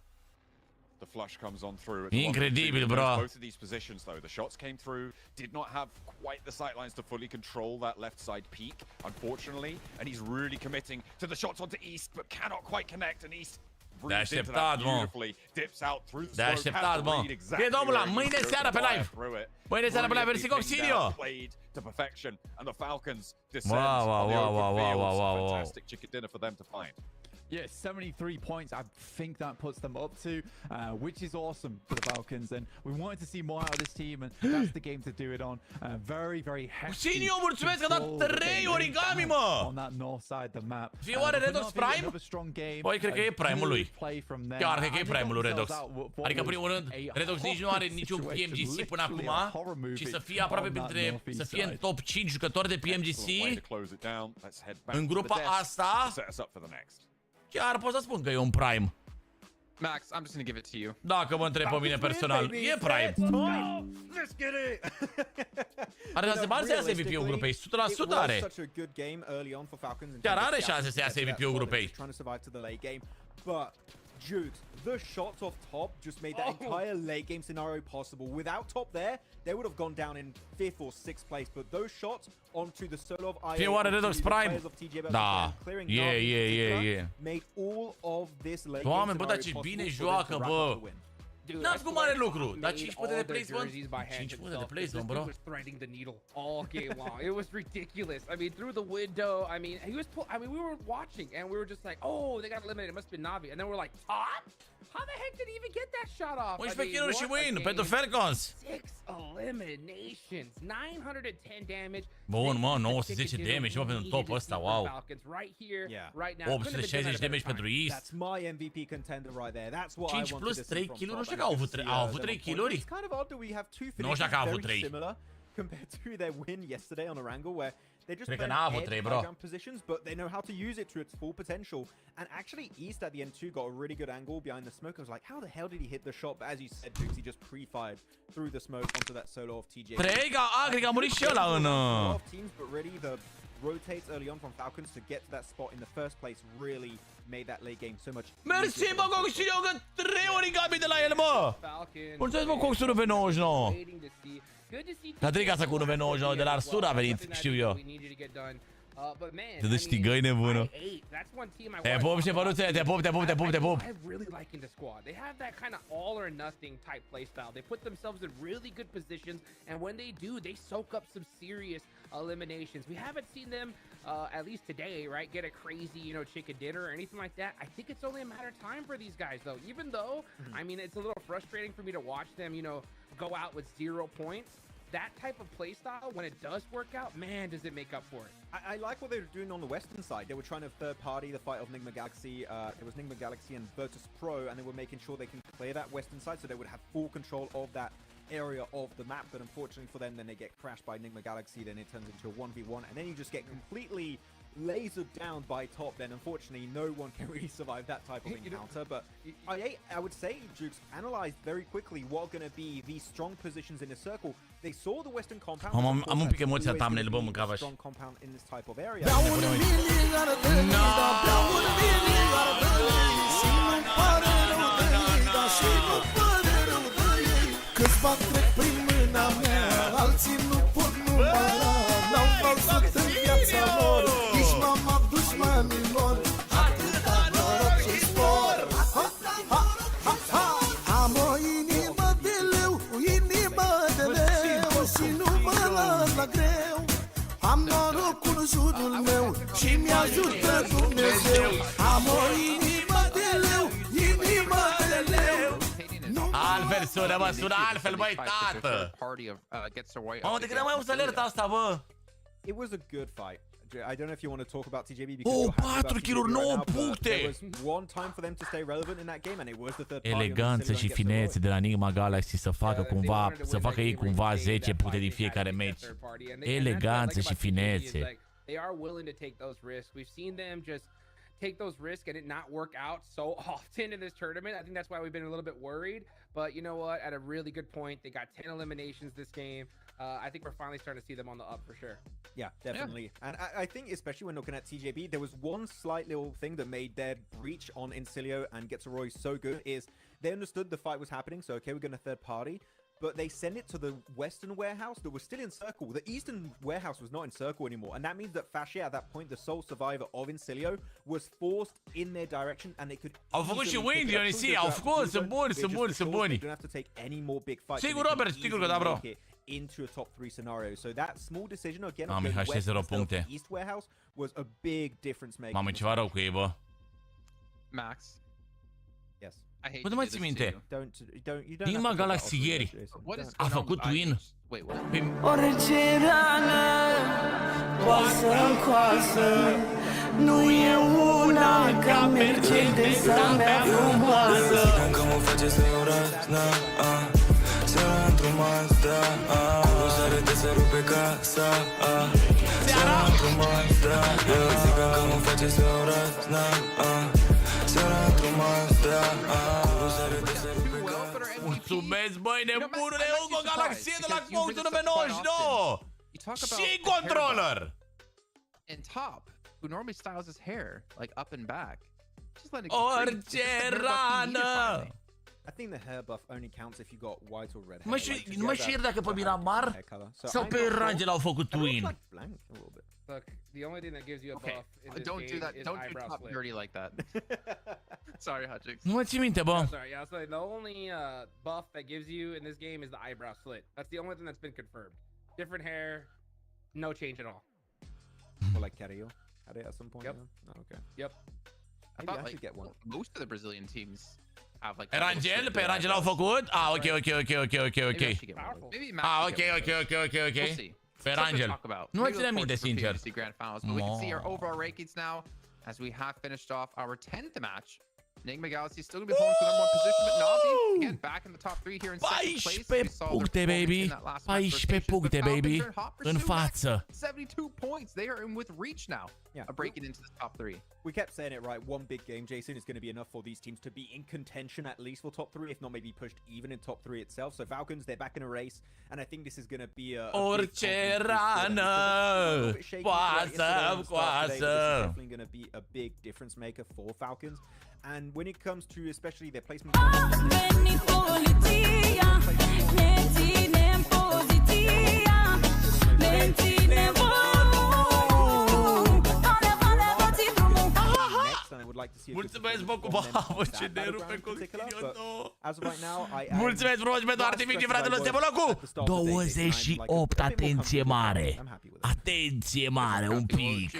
Speaker 6: The flush comes on through.
Speaker 1: Incredibil, bro.
Speaker 6: Both of these positions, though, the shots came through. Did not have quite the sightlines to fully control that left side peak, unfortunately. And he's really committing to the shots onto East, but cannot quite connect. And East breathes into that beautifully. Dips out through the smoke. Has to read exactly where he's going to fire through it.
Speaker 1: Mâine seara pe live, mersi Coxinio.
Speaker 6: Played to perfection, and the Falcons descend
Speaker 1: wow,
Speaker 6: on the open field.
Speaker 1: Wow.
Speaker 6: Fantastic chicken dinner for them to find.
Speaker 2: Yeah, 73 points, I think that puts them up to, which is awesome for the Falcons, and we wanted to see more out of this team, and that's the game to do it on. Very, very hefty.
Speaker 1: Sinio, mulțumesc că a dat 3 origami, mă!
Speaker 2: On that north side of the map.
Speaker 1: Fie oare Redox Prime? Păi, cred că e Prime-ul lui. Chiar cred că e Prime-ul lui Redox. Adică, în primul rând, Redox nici nu are niciun PMGC până acum, și să fie aproape printre, să fie în top 5 jucători de PMGC în grupa asta. Chiar pot să spun că e un Prime.
Speaker 4: Max, I'm just gonna give it to you.
Speaker 1: Dacă mă întreb pe mine personal, e Prime.
Speaker 3: Let's get it.
Speaker 1: Are șanse mari să iasă MVP-ul grupei, 100% are. Chiar are șanse să iasă MVP-ul grupei.
Speaker 3: Jukes, the shots off top just made that entire late game scenario possible. Without top there, they would have gone down in 5th or 6th place. But those shots onto the solo of IA,
Speaker 1: fie oare Redox Prime? Da,
Speaker 3: made all of this late
Speaker 1: Doamne,
Speaker 3: game
Speaker 1: bă, dar ce bine joacă, bă. N-am făcut mare lucru, dar 5 puncte de placement. 5 puncte de placement, bro.
Speaker 5: was threading the needle all game long. It was ridiculous. I mean, through the window. I mean, we were watching and we were just like, oh, they got eliminated. It must have been Na'Vi. And then we're like, top? How the heck did he even get that shot off?
Speaker 1: 11 kill-uri și win pentru Falcons.
Speaker 5: 6 eliminations, 910 damage.
Speaker 1: Bun, mă, 910 damage, mă, pentru top ăsta, wow. 860 damage pentru East.
Speaker 3: That's my MVP contender right there. That's what
Speaker 1: 5 plus 3 kill-uri, nu știu că au avut 3 kill-uri. Nu știu că au avut 3.
Speaker 3: Compared to their win yesterday on Erangel, where they just
Speaker 1: Cred că
Speaker 3: played
Speaker 1: n-a avut 3, bro.
Speaker 3: positions, but they know how to use it to its full potential. And actually, East at the end too got a really good angle behind the smoke. I was like, how the hell did he hit the shot? But as you said, Dukes, he just pre-fired through the smoke onto that solo of TJ.
Speaker 1: Cred că a murit și ăla în...
Speaker 3: teams, but really the rotates early on from Falcons to get to that spot in the first place really made that late game so much.
Speaker 1: Mersi, mă, Coxinio, că 3 origami de la el, mă! Mulțumesc, mă, Coxul pe 99. Catrica cu 1v99 de la Arsur a venit, știu eu. Te dă știgăi nebună. Te pup, șefăruțe, te pup.
Speaker 5: I really like in the squad. They have that kind of all or nothing type playstyle. They put themselves in really good positions, and when they do, they soak up some serious eliminations. We haven't seen them, at least today, right, get a crazy, chicken dinner or anything like that. I think it's only a matter of time for these guys, though. Even though, I mean, it's a little frustrating for me to watch them, go out with 0 points. That type of play style, when it does work out, man, does it make up for it.
Speaker 3: I like what they were doing on the western side. They were trying to third party the fight of Nigma Galaxy. It was Nigma Galaxy and Virtus Pro, and they were making sure they can clear that western side so they would have full control of that area of the map. But unfortunately for them, then they get crashed by Nigma Galaxy. Then it turns into a 1v1, and then you just get completely lasered down by top. Then unfortunately no one can really survive that type of encounter. But I would say Jukes analyzed very quickly what are going to be the strong positions in the circle. They saw the western compound.
Speaker 1: Am un pic emoția thumbnail, bă, mâncava și.
Speaker 3: Strong compound in this type of area.
Speaker 11: Câțiva trec prin mâna mea, alții nu pot număra. N-au pauzat în viața lor, nici mama dușmanilor. Atâta noroc și spor. Am o inimă de leu, o inimă de leu, și nu mă las la greu. Am
Speaker 1: sună, mă, sună altfel, băi, tată! Mamă, de când am mai auzit alerta asta, bă?
Speaker 3: It was a good fight. I don't know if you want to talk about TJB because
Speaker 1: Oh,
Speaker 3: you're happy
Speaker 1: 4
Speaker 3: about
Speaker 1: kill-uri,
Speaker 3: TJB
Speaker 1: 9
Speaker 3: right now, but
Speaker 1: puncte!
Speaker 3: there was one time for them to stay relevant in that game and it was the third party.
Speaker 1: Eleganță și finețe de la Nigma Galaxy să facă cumva, să facă ei cumva 10 puncte din fiecare meci. Eleganță și finețe.
Speaker 5: They are willing to take those risks. We've seen them just take those risks and it not work out so often in this tournament. I think that's why we've been a little bit worried. But you know what? At a really good point, they got 10 eliminations this game. I think we're finally starting to see them on the up for sure.
Speaker 3: Yeah, definitely. Yeah. And I think especially when looking at TJB, there was one slight little thing that made their breach on Incilio and Getzeroy so good is they understood the fight was happening. So, okay, we're going to third party. But they send it to the western warehouse that was still in circle. The eastern warehouse was not in circle anymore. And that means that Fascia, at that point, the sole survivor of Incilio, was forced in their direction and they could...
Speaker 1: Au făcut și win, Dionisia, au făcut, sunt buni, sunt buni, sunt buni.
Speaker 3: They don't have to take any more big fights.
Speaker 1: Sigur, Robert, sigur că da, bro.
Speaker 3: Into a top 3 scenario. So that small decision again
Speaker 1: of
Speaker 3: the
Speaker 1: west
Speaker 3: puncte. East warehouse was a big difference maker.
Speaker 1: Mamă, ceva rău cu ei, bă.
Speaker 4: Max.
Speaker 3: Yes.
Speaker 1: Bă, nu mai ții minte.
Speaker 3: You don't
Speaker 1: Nigma Galaxy ieri a făcut win.
Speaker 11: Orice rană poate să-mi coasă, nu e una ca Mercedes-a mea frumoasă. Că mă face să-i urăsc, seara într-o Mazda, cu sare de se rupe casa, seara într-o Mazda. Că mă face să-i urăsc, seara într-o Mazda, cu sare de se rupe casa.
Speaker 1: Mulțumesc, băi, nebunule, Hugo Galaxie de la punctul număr 99! Și controller!
Speaker 4: And top, who normally styles his hair, like up and back.
Speaker 1: Orice rană!
Speaker 3: I think the hair buff only counts if you got white or red
Speaker 1: hair. Nu mai știu dacă pe Miramar sau pe Rangel au făcut win.
Speaker 5: Look, the only thing that gives you a buff in this
Speaker 4: don't do that.
Speaker 5: is
Speaker 4: Don't do
Speaker 5: eyebrow
Speaker 4: top
Speaker 5: split.
Speaker 4: dirty like that. Sorry, Hutchix.
Speaker 1: Nu mai ții minte, bă.
Speaker 5: Sorry, yeah. So the only buff that gives you in this game is the eyebrow slit. That's the only thing that's been confirmed. Different hair, no change at all.
Speaker 3: Or like Carrillo had it at some point.
Speaker 5: Yep.
Speaker 3: Yeah? Oh, okay.
Speaker 5: Yep.
Speaker 3: Maybe I should get one.
Speaker 4: Most of the Brazilian teams have like.
Speaker 1: Pe Rangel au făcut? Ah, ok. Ah, ok. Pe Rangel. Nu mai ținem minte, sincer.
Speaker 4: But we can see our overall rankings now as we have finished off our 10th match. Nigma Galaxy still gonna be holding for number 1 position, but Navi again back in the top 3 here in second place.
Speaker 1: 14 puncte, baby. 14 puncte, baby. În față.
Speaker 4: 72 points. They are in with reach now.
Speaker 3: Yeah,
Speaker 4: breaking into the top 3.
Speaker 3: We kept saying it right. One big game, Jason, is going to be enough for these teams to be in contention at least for top 3, if not maybe pushed even in top 3 itself. So Falcons, they're back in a race, and I think this is going to be a
Speaker 1: orice rană poate să-mi coasă.
Speaker 3: Definitely going to be a big difference maker for Falcons. And when it comes to especially their placement,
Speaker 1: mulțumesc, bă, cu babă, ce ne rupe Constinion.
Speaker 3: Mulțumesc
Speaker 1: frumos pentru artificii, fratele ăsta, bă, Locul! 28, atenție mare! Atenție mare, un pic!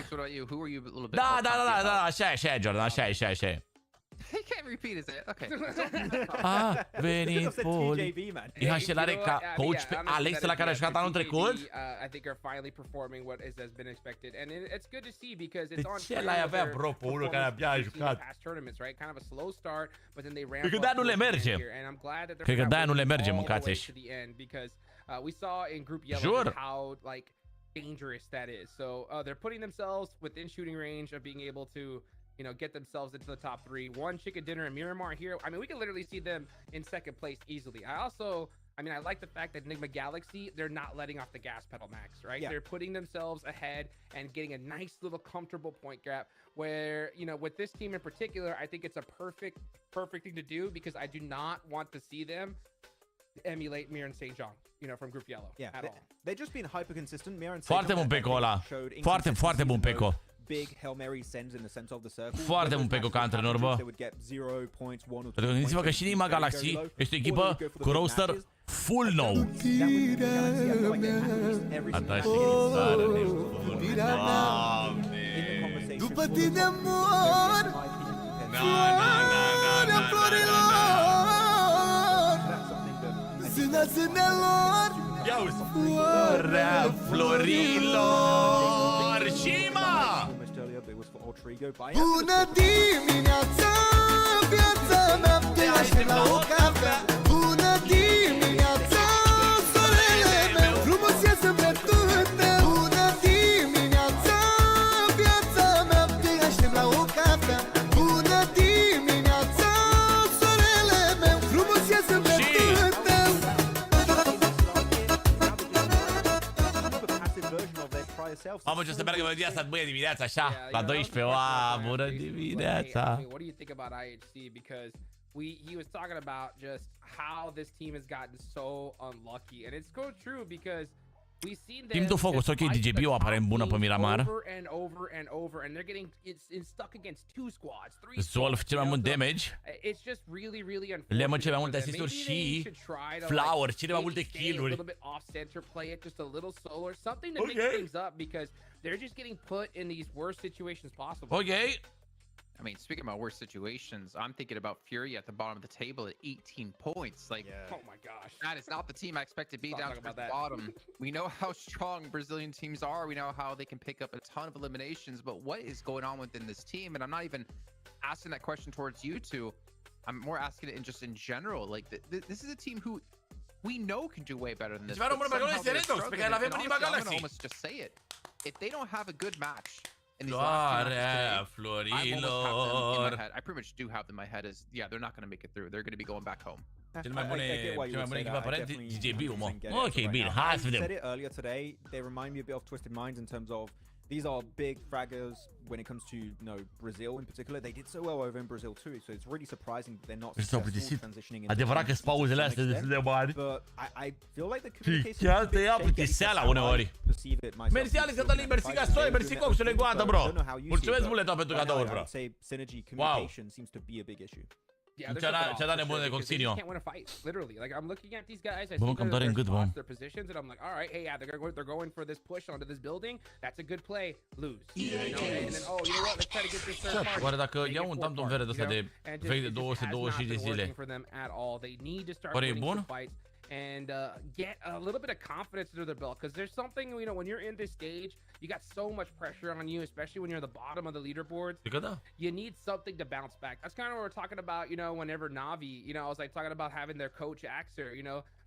Speaker 1: Da, așa e, Jordan, așa e.
Speaker 4: He can't repeat his okay.
Speaker 1: A venit Poli. IHL are ca coach pe Alex la care a jucat anul trecut?
Speaker 5: I think are finally performing what has been expected, and it's good to see because it's on.
Speaker 1: Ce l-ai avea, bro, pe unul care abia a jucat?
Speaker 5: Tournaments, right? Kind of a slow start, but then they ramp up.
Speaker 1: Cred că de-aia nu le merge. Cred că de-aia nu le merge, mâncați-și.
Speaker 5: Because we saw in Group Yellow how like dangerous that is. So they're putting themselves within shooting range of being able to, you know, get themselves into the top 3. One Cica, Dinner, and Miramar here. I mean, we can literally see them in second place easily. I like the fact that Nigma Galaxy, they're not letting off the gas pedal, Max, right? Yeah. They're putting themselves ahead and getting a nice little comfortable point gap where, you know, with this team in particular, I think it's a perfect thing to do because I do not want to see them emulate Mir and St. John, you know, from Group Yellow at all. They've just been hyper consistent. Mir and St. John.
Speaker 1: Foarte bun peco ăla. Foarte bun peco.
Speaker 3: Big Hail Mary sends in the center of the circle.
Speaker 1: Foarte bun peco ca antrenor, bă. Gândiți-vă că și Nigma Galaxy este o echipă cu roster full nou. Asta și
Speaker 11: după tine mor, floarea florilor. băzânelor.
Speaker 1: Ia uzi. Floarea florilor. Și mă!
Speaker 11: Bună dimineața, viața mea, te aștept la o cafea. Bună dimineața, sorele meu, frumos e sufletul tău. Bună dimineața, viața mea, te aștept la o cafea. Bună dimineața, sorele meu, frumos e sufletul tău.
Speaker 1: Mamă, ce o să meargă melodia asta mâine dimineața, așa, la 12. Wow, bună dimineața.
Speaker 5: What do you think about IHC? Because he was talking about just how this team has gotten so unlucky, and it's so true because we've seen them
Speaker 1: Timp de focus, ok, DJB-ul apare în bună pe Miramar.
Speaker 5: over and over, and they're getting it's stuck against 2 squads, 3
Speaker 1: Zolf cel mai mult damage.
Speaker 5: It's just really unfortunate.
Speaker 1: Lemon cele mai multe asisturi și Flower cele mai multe kill-uri.
Speaker 5: A little bit off center, play it just a little slower, something to mix things up because they're just getting put in these worst situations possible.
Speaker 1: Okay.
Speaker 4: I mean, speaking about worse situations, I'm thinking about Fury at the bottom of the table at 18 points. Like,
Speaker 5: oh my gosh,
Speaker 4: that is not the team I expect to be down to the
Speaker 5: that.
Speaker 4: bottom. We know how strong Brazilian teams are. We know how they can pick up a ton of eliminations. But what is going on within this team? And I'm not even asking that question towards you two. I'm more asking it in general. Like, this is a team who we know can do way better than this. But somehow they're struggling. And honestly, I'm gonna almost just say it. If they don't have a good match in these last two matches today, I almost have them in my head. I pretty much do have them in my head as, yeah, they're not going to make it through. They're going to be going back home.
Speaker 1: Cel mai bune echipa aparent DJB-ul, mă. Ok, bine, hai să vedem.
Speaker 3: I said it earlier today. They remind me a bit of Twisted Minds in terms of these are big fraggers when it comes to, Brazil in particular. They did so well over in Brazil too, so it's really surprising that they're not successful transitioning into.
Speaker 1: Adevărat că pauzele astea destul de mari.
Speaker 3: But I feel like the communication
Speaker 1: chiar te ia plictiseala uneori. Mersi Alex Catalin, mersi Gasoi, mersi Coxule Goata, bro. Mulțumesc mult tot pentru cadouri, bro.
Speaker 3: Synergy communication seems to be a big issue.
Speaker 5: Yeah,
Speaker 1: ce-a dat nebun de Coxinio.
Speaker 5: Can't win a fight, literally. Like, I'm looking at these guys, I
Speaker 1: Bă,
Speaker 5: see
Speaker 1: cam tare în gât, bă.
Speaker 5: their positions, and I'm like, all right, hey, yeah, they're going for this push onto this building. That's a good play. Lose. And then, oh, you know what? Let's try to get this third party.
Speaker 1: Oare dacă iau un tantum verde ăsta de vechi de 220 de zile. Oare e bun?
Speaker 5: And get a little bit of confidence under their belt, because there's something, when you're in this stage, you got so much pressure on you, especially when you're at the bottom of the leaderboards. You need something to bounce back. That's kind of what we're talking about, whenever Navi, I was like talking about having their coach Axer,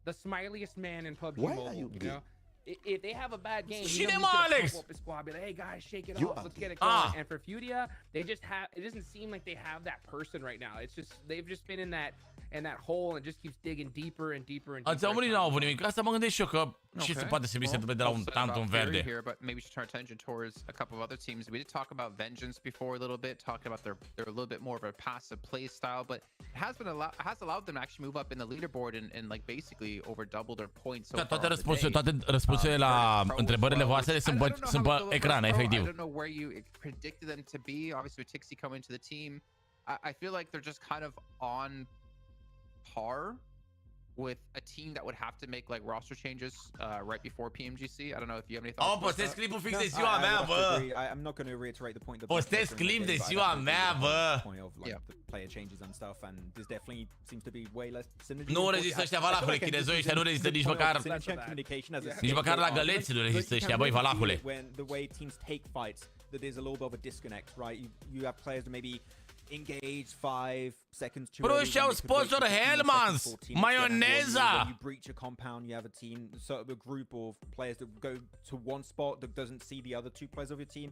Speaker 5: the smiliest man in PUBG Mobile, if they have a bad game, he's gonna up his squad, be like, hey guys, shake it off, let's get it going. And for Furia, it doesn't seem like they have that person right now. It's just, they've just been in that hole and just keeps digging deeper and deeper and deeper.
Speaker 1: Ați auzit, n-au avut nimic. Asta mă gândesc și eu că și se poate să se întâmple de la un tantum verde.
Speaker 4: Here, but maybe we should turn attention towards a couple of other teams. We did talk about Vengeance before a little bit, talking about they're a little bit more of a passive play style, but it has allowed them to actually move up in the leaderboard and like basically over double their points.
Speaker 1: Toate răspunsurile la întrebările voastre sunt pe ecran, efectiv.
Speaker 4: I don't know where you predicted them to be. Obviously with Tixi coming to the team, I feel like they're just kind of on par with a team that would have to make like roster changes right before PMGC. I don't know if you have any thoughts.
Speaker 1: Postez clipul fix de ziua mea, bă.
Speaker 3: I'm not going to reiterate the point.
Speaker 1: Postez clip de ziua mea, bă.
Speaker 3: The player changes and stuff, and this definitely seems to be way less synergy.
Speaker 1: Nu rezistă ăștia valahule, chinezoi ăștia nu rezistă nici măcar la găleți nu rezistă ăștia, băi, valahule.
Speaker 3: When the way teams take fights, that there's a little bit of a disconnect, right? You have players that maybe engage 5 seconds too early.
Speaker 1: Bro, sponsor Hellmans, Mayoneza.
Speaker 3: You breach a compound, you have a team, sort of a group of players that go to one spot that doesn't see the other 2 players of your team.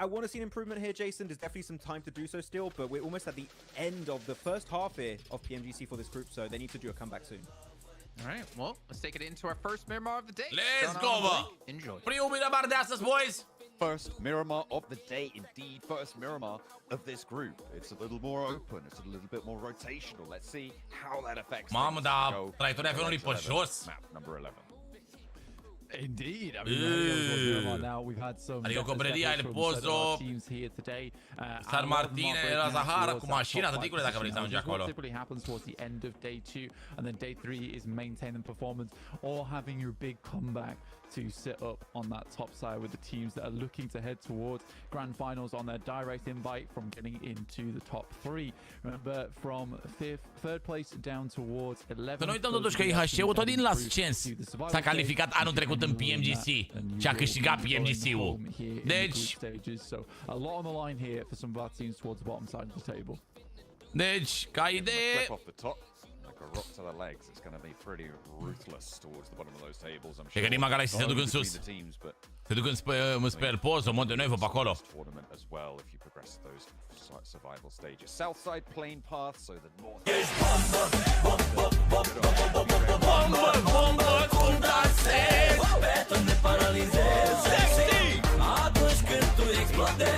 Speaker 3: I want to see an improvement here, Jason. There's definitely some time to do so still, but we're almost at the end of the first half here of PMGC for this group, so they need to do a comeback soon.
Speaker 4: All right, well, let's take it into our first Miramar of the day.
Speaker 1: Let's go, bă.
Speaker 4: Enjoy.
Speaker 1: Primul Miramar de astăzi, boys.
Speaker 6: First Miramar of the day, indeed. First Miramar of this group. It's a little more open. It's a little bit more rotational. Let's see how that affects.
Speaker 1: Mamă, dar traiectoria avionului pe jos.
Speaker 6: Map number 11.
Speaker 2: Indeed. I mean, now we've had some
Speaker 1: adică Cobrelia, El Pozo, San Martine, la Zahara cu mașina, tăticule, dacă vrei să ajungi acolo.
Speaker 2: What typically happens towards the end of day 2 and then day 3 is maintaining performance or having your big comeback. to sit up on that top side with the teams that are looking to head towards grand finals on their direct invite from getting into the top 3. Remember, from third place down towards 11th.
Speaker 1: Să nu uităm totuși că IHC-ul tot din Last Chance s-a calificat anul trecut în PMGC și a câștigat PMGC-ul. Deci,
Speaker 2: a lot on the line here for some of our teams towards the bottom side of the table.
Speaker 1: Deci, ca idee,
Speaker 6: A rock to the legs. It's going to be pretty ruthless towards the bottom of those tables. I'm
Speaker 1: e
Speaker 6: sure.
Speaker 1: că Nigma Galaxy se duc în sus. Se duc înspre post, o monte noi pe acolo.
Speaker 6: Tournament as well if you progress those survival stages. South side plane path, so the north.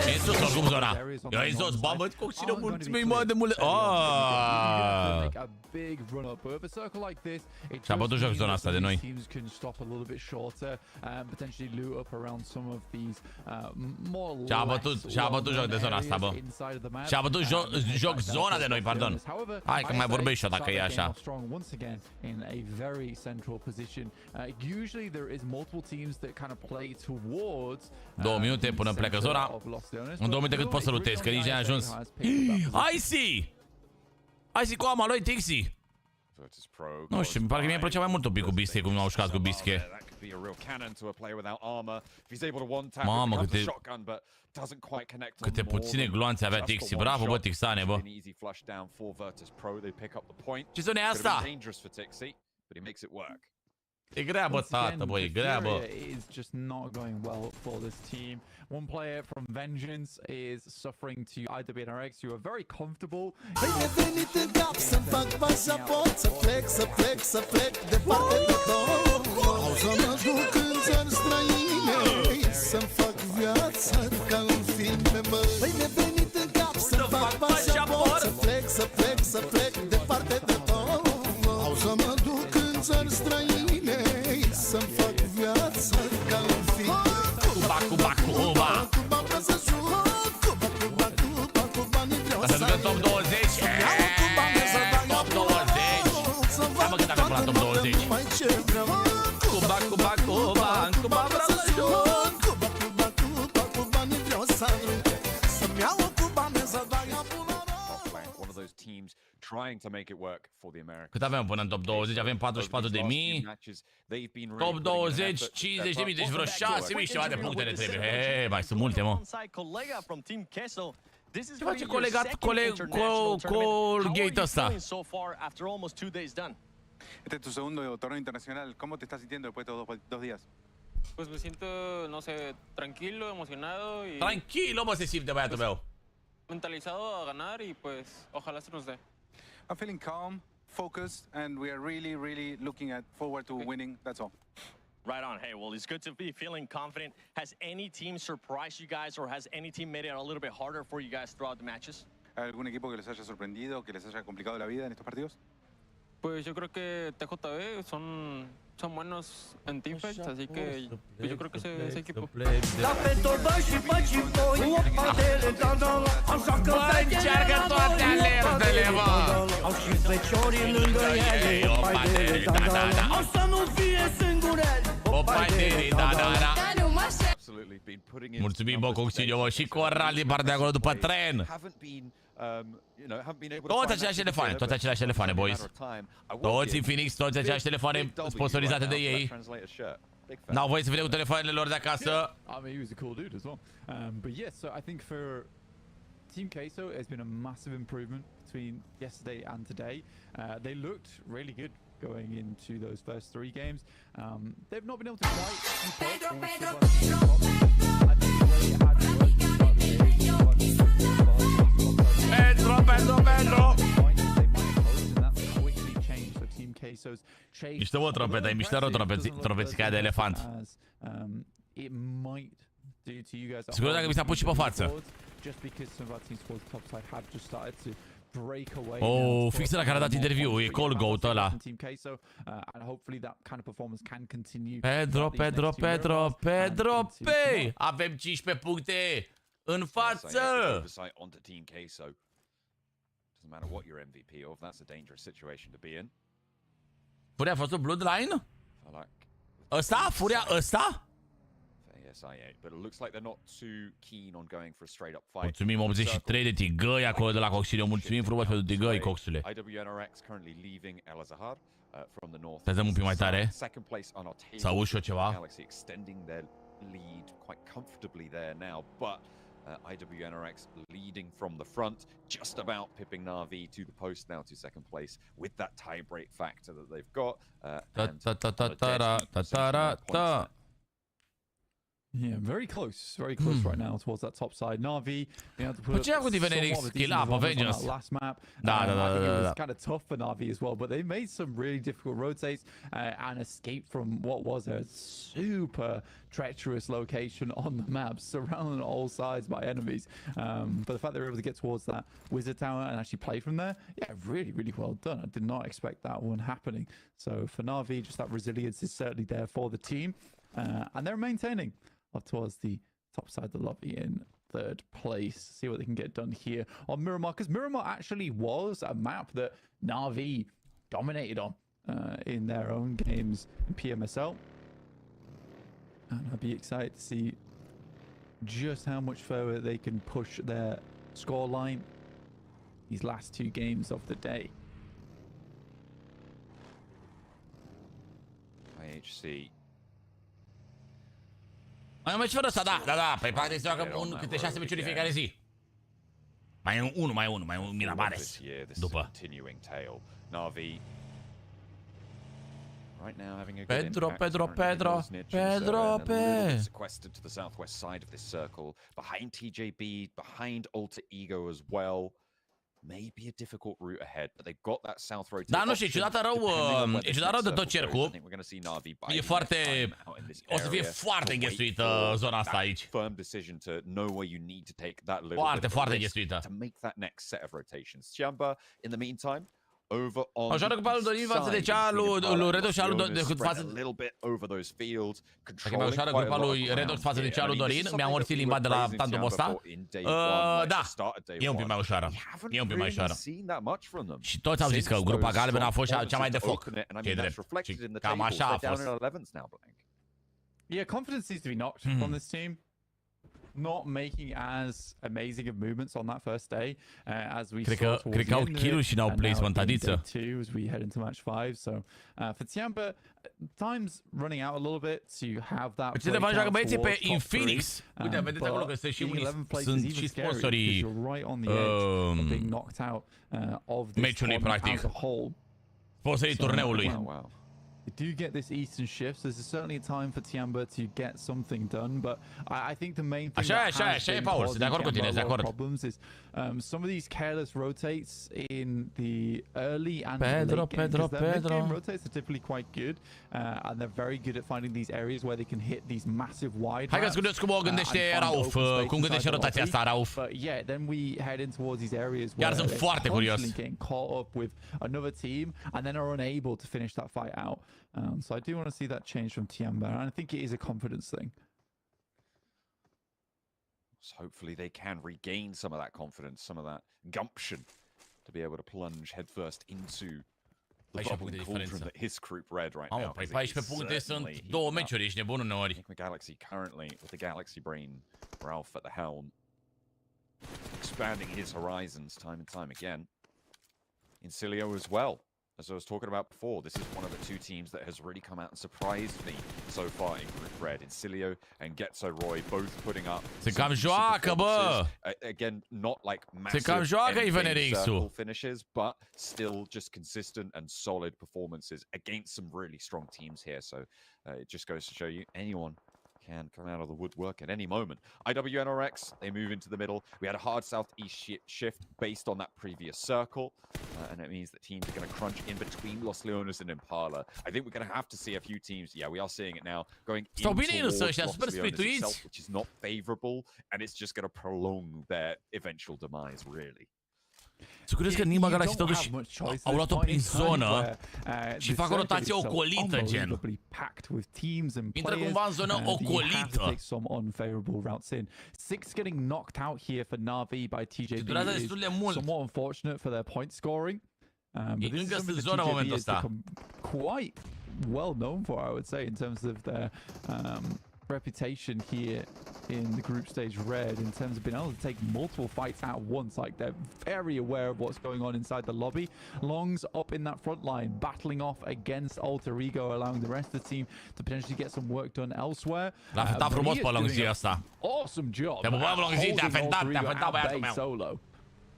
Speaker 1: E în sus oricum zona. Eu în sus, bă, băt cu cine mulțumim mă de mult. Și-a bătut joc zona asta de noi. Și-a bătut joc de zona asta, bă. Și-a bătut joc zona de noi, pardon. Hai că mai vorbești și dacă e așa. Două minute până plecă zona. În 2 minute cât poți să lutezi, că nici n-ai ajuns. Icy cu ama lui Tixi. Nu știu, parcă mie îmi plăcea mai mult un pic cu Bische, cum au jucat cu Bische. Mamă, câte puține gloanțe avea Tixi. Bravo, bă, Tixane, bă. Ce zonă e asta? E grea, bă, tată, bă, e grea, bă.
Speaker 2: Is just not going well for this team. One player from Vengeance is suffering to either be an RX, who are very comfortable.
Speaker 11: Bine venit în cap să-mi fac pașaport, să plec departe de tot. O să mă duc în țări străine, să-mi fac viața ca un film pe mări. Bine venit în cap să-mi fac pașaport, să plec departe de tot. O să mă duc în țări străine, să-mi fac viața ca un film.
Speaker 1: Cuba. Ca să ducă top 20. Top 20. Hai mă, cât avem până la top 20. Cuba, vreau să joc.
Speaker 11: Să-mi iau o cubane să dai apuna.
Speaker 6: One of those teams trying to make it work for the Americans.
Speaker 1: Cât avem până în top 20? Avem 44.000. Top 20, 50.000, deci vreo 6.000 și ceva de puncte ne trebuie. Hei, mai sunt multe, mă. Ce face Colgate ăsta?
Speaker 10: Este tu segundo torneo internacional. ¿Cómo te estás sintiendo después de estos 2 días?
Speaker 12: Pues me siento, no sé, tranquilo, emocionado y...
Speaker 1: Tranquilo, mă, se simte băiatul meu.
Speaker 12: Mentalizado a ganar y pues ojalá se nos dé.
Speaker 10: I'm feeling calm, focused, and we are really looking forward to winning. That's all.
Speaker 7: Right on. Hey, well, it's good to be feeling confident. Has any team surprised you guys, or has any team made it a little bit harder for you guys throughout the matches?
Speaker 10: ¿Algún equipo que les haya sorprendido, que les haya complicado la vida en estos partidos?
Speaker 12: Pues yo creo que TJB son buenos en teamfights, así que yo creo que ese equipo.
Speaker 1: Încearcă toate alertele, mă!
Speaker 11: Au și feciorii lângă ele. O să nu fie singureli.
Speaker 1: Mulțumim, bă, Coxinio, mă, și Coral din partea acolo după tren. Toți aceleași telefoane, boys. Toți în Phoenix, toți aceleași telefoane sponsorizate de ei. N-au voie să vină cu telefoanele lor de acasă.
Speaker 2: I mean, he was a cool dude as well. But yes, so I think for Team Queso, it's been a massive improvement between yesterday and today. They looked really good going into those first 3 games. They've not been able to quite keep up.
Speaker 1: Mișto, mă, trompeta, e mișto rău trompețica de elefant. Sigur dacă mi s-a pus și pe față. Oh, fix la care a dat interviu, e Cold Goat ăla. Pedro, avem 15 puncte în față.
Speaker 6: Doesn't matter what you're MVP of, that's a dangerous situation to be in.
Speaker 1: Pune a fost un Bloodline?
Speaker 6: I like the
Speaker 1: Ăsta? Furia ăsta?
Speaker 6: SI8, but it looks like they're not too keen on going for a straight up fight.
Speaker 1: Mulțumim 83 de tigăi acolo de la Coxilio. Mulțumim frumos pentru tigăi, Coxule.
Speaker 6: IWNRX currently leaving El Azahar from the north.
Speaker 1: Să dăm un pic mai tare.
Speaker 6: Second place on our table.
Speaker 1: Să auzi și eu ceva.
Speaker 6: Galaxy extending their lead quite comfortably there now, but IWNRX leading from the front, just about pipping Na'Vi to the post now to second place with that tie break factor that they've got.
Speaker 2: Yeah, very close right now towards that top side. Na'Vi, they had to put
Speaker 1: Ce a făcut Divenerix? Skill up, Avengers.
Speaker 2: Last map.
Speaker 1: Da.
Speaker 2: It was kind of tough for Na'Vi as well, but they made some really difficult rotates and escaped from what was a super treacherous location on the map, surrounded on all sides by enemies. But the fact they were able to get towards that wizard tower and actually play from there, yeah, really, really well done. I did not expect that one happening. So for Na'Vi, just that resilience is certainly there for the team, and they're maintaining up towards the top side of the lobby in third place. See what they can get done here on Miramar, because Miramar actually was a map that Na'Vi dominated on in their own games in PMSL. And I'd be excited to see just how much further they can push their scoreline these last two games of the day.
Speaker 6: IHC.
Speaker 1: Mai un meci fără ăsta, da. Păi poate se joacă câte 6 meciuri în fiecare zi. Mai e un Mirabares. După.
Speaker 6: Right now having a
Speaker 1: Pedro.
Speaker 6: Sequestered to the southwest side of this circle, behind TJB, behind Alter Ego as well. Maybe a difficult route ahead, but they've got that south road.
Speaker 1: Da, nu știu, e ciudat rău de tot cercul. E foarte... O să fie foarte înghesuită zona asta aici.
Speaker 6: Firm decision to know where you need to take that little
Speaker 1: foarte înghesuită.
Speaker 6: To make that next set of rotations. Ciamba, in the meantime, over on
Speaker 1: așa că palul Dorin față de cea lui Redox și alu
Speaker 6: față a little bit over those fields.
Speaker 1: Dacă mai ușoară grupa lui Redox față de cea lui Dorin, mi-am orțit limba de la tantumul ăsta. Da, e un pic mai ușoară. Și toți au zis că grupa galbenă a fost cea mai de foc. Ce drept. Și cam așa a fost.
Speaker 2: Yeah, confidence seems to be knocked from this team. Not making as amazing of movements on that first day as we saw towards
Speaker 1: cred că au kill-uri și n-au placement, adiță.
Speaker 2: As we head into match 5, so for Ciamba, time's running out a little bit to have that.
Speaker 1: Ce de joacă băieții pe Infinix. Uite, vedeți acolo că sunt și unii, sunt și sponsorii meciului, practic. Sponsorii turneului.
Speaker 2: They do get this Eastern shift, so there's certainly a time for Ciamba to get something done, but I think the main thing that has been causing Ciamba a lot of problems is some of these careless rotates in the early and late game, because their mid-game rotates are typically quite good, and they're very good at finding these areas where they can hit these massive wide.
Speaker 1: Hai că scuzați cum o gândește Rauf, cum gândește rotația asta, Rauf.
Speaker 2: But yeah, then we head in towards these areas
Speaker 1: where they're constantly
Speaker 2: getting caught up with another team and then are unable to finish that fight out. So I do want to see that change from Ciamba, and I think it is a confidence thing.
Speaker 6: So hopefully they can regain some of that confidence, some of that gumption to be able to plunge headfirst into the bubbling cauldron that his group Red right now.
Speaker 1: Păi 14 puncte sunt două meciuri, ești nebun uneori.
Speaker 6: I think Galaxy currently, with the Galaxy Brain, Ralph at the helm, expanding his horizons time and time again. Incilio as well. As I was talking about before, this is one of the two teams that has really come out and surprised me so far in Group Red. Incilio and Getzo Roy both putting up
Speaker 1: se cam joacă, bă!
Speaker 6: Again, not like massive circle finishes, but still just consistent and solid performances against some really strong teams here. So it just goes to show you, anyone can come out of the woodwork at any moment. IWNRX, they move into the middle. We had a hard southeast shift based on that previous circle, and it means that teams are going to crunch in between Los Leones and Impala. I think we're going to have to see a few teams, yeah, we are seeing it now, going in towards Los Leones itself, which is not favorable, and it's just going to prolong their eventual demise, really.
Speaker 1: Să crezi că Nigma Galaxy totuși au luat-o prin zonă și fac o rotație ocolită, gen. Intră cumva în zonă ocolită.
Speaker 2: Six getting knocked out here for Na'Vi by TJB
Speaker 1: durează destul de mult.
Speaker 2: Somewhat unfortunate for their point scoring.
Speaker 1: E încă în zonă în momentul ăsta.
Speaker 2: Quite well known for, I would say, in terms of their reputation here in the group stage red, in terms of being able to take multiple fights at once. Like, they're very aware of what's going on inside the lobby. Long's up in that front line, battling off against Alter Ego, allowing the rest of the team to potentially get some work done elsewhere. Awesome job. Solo.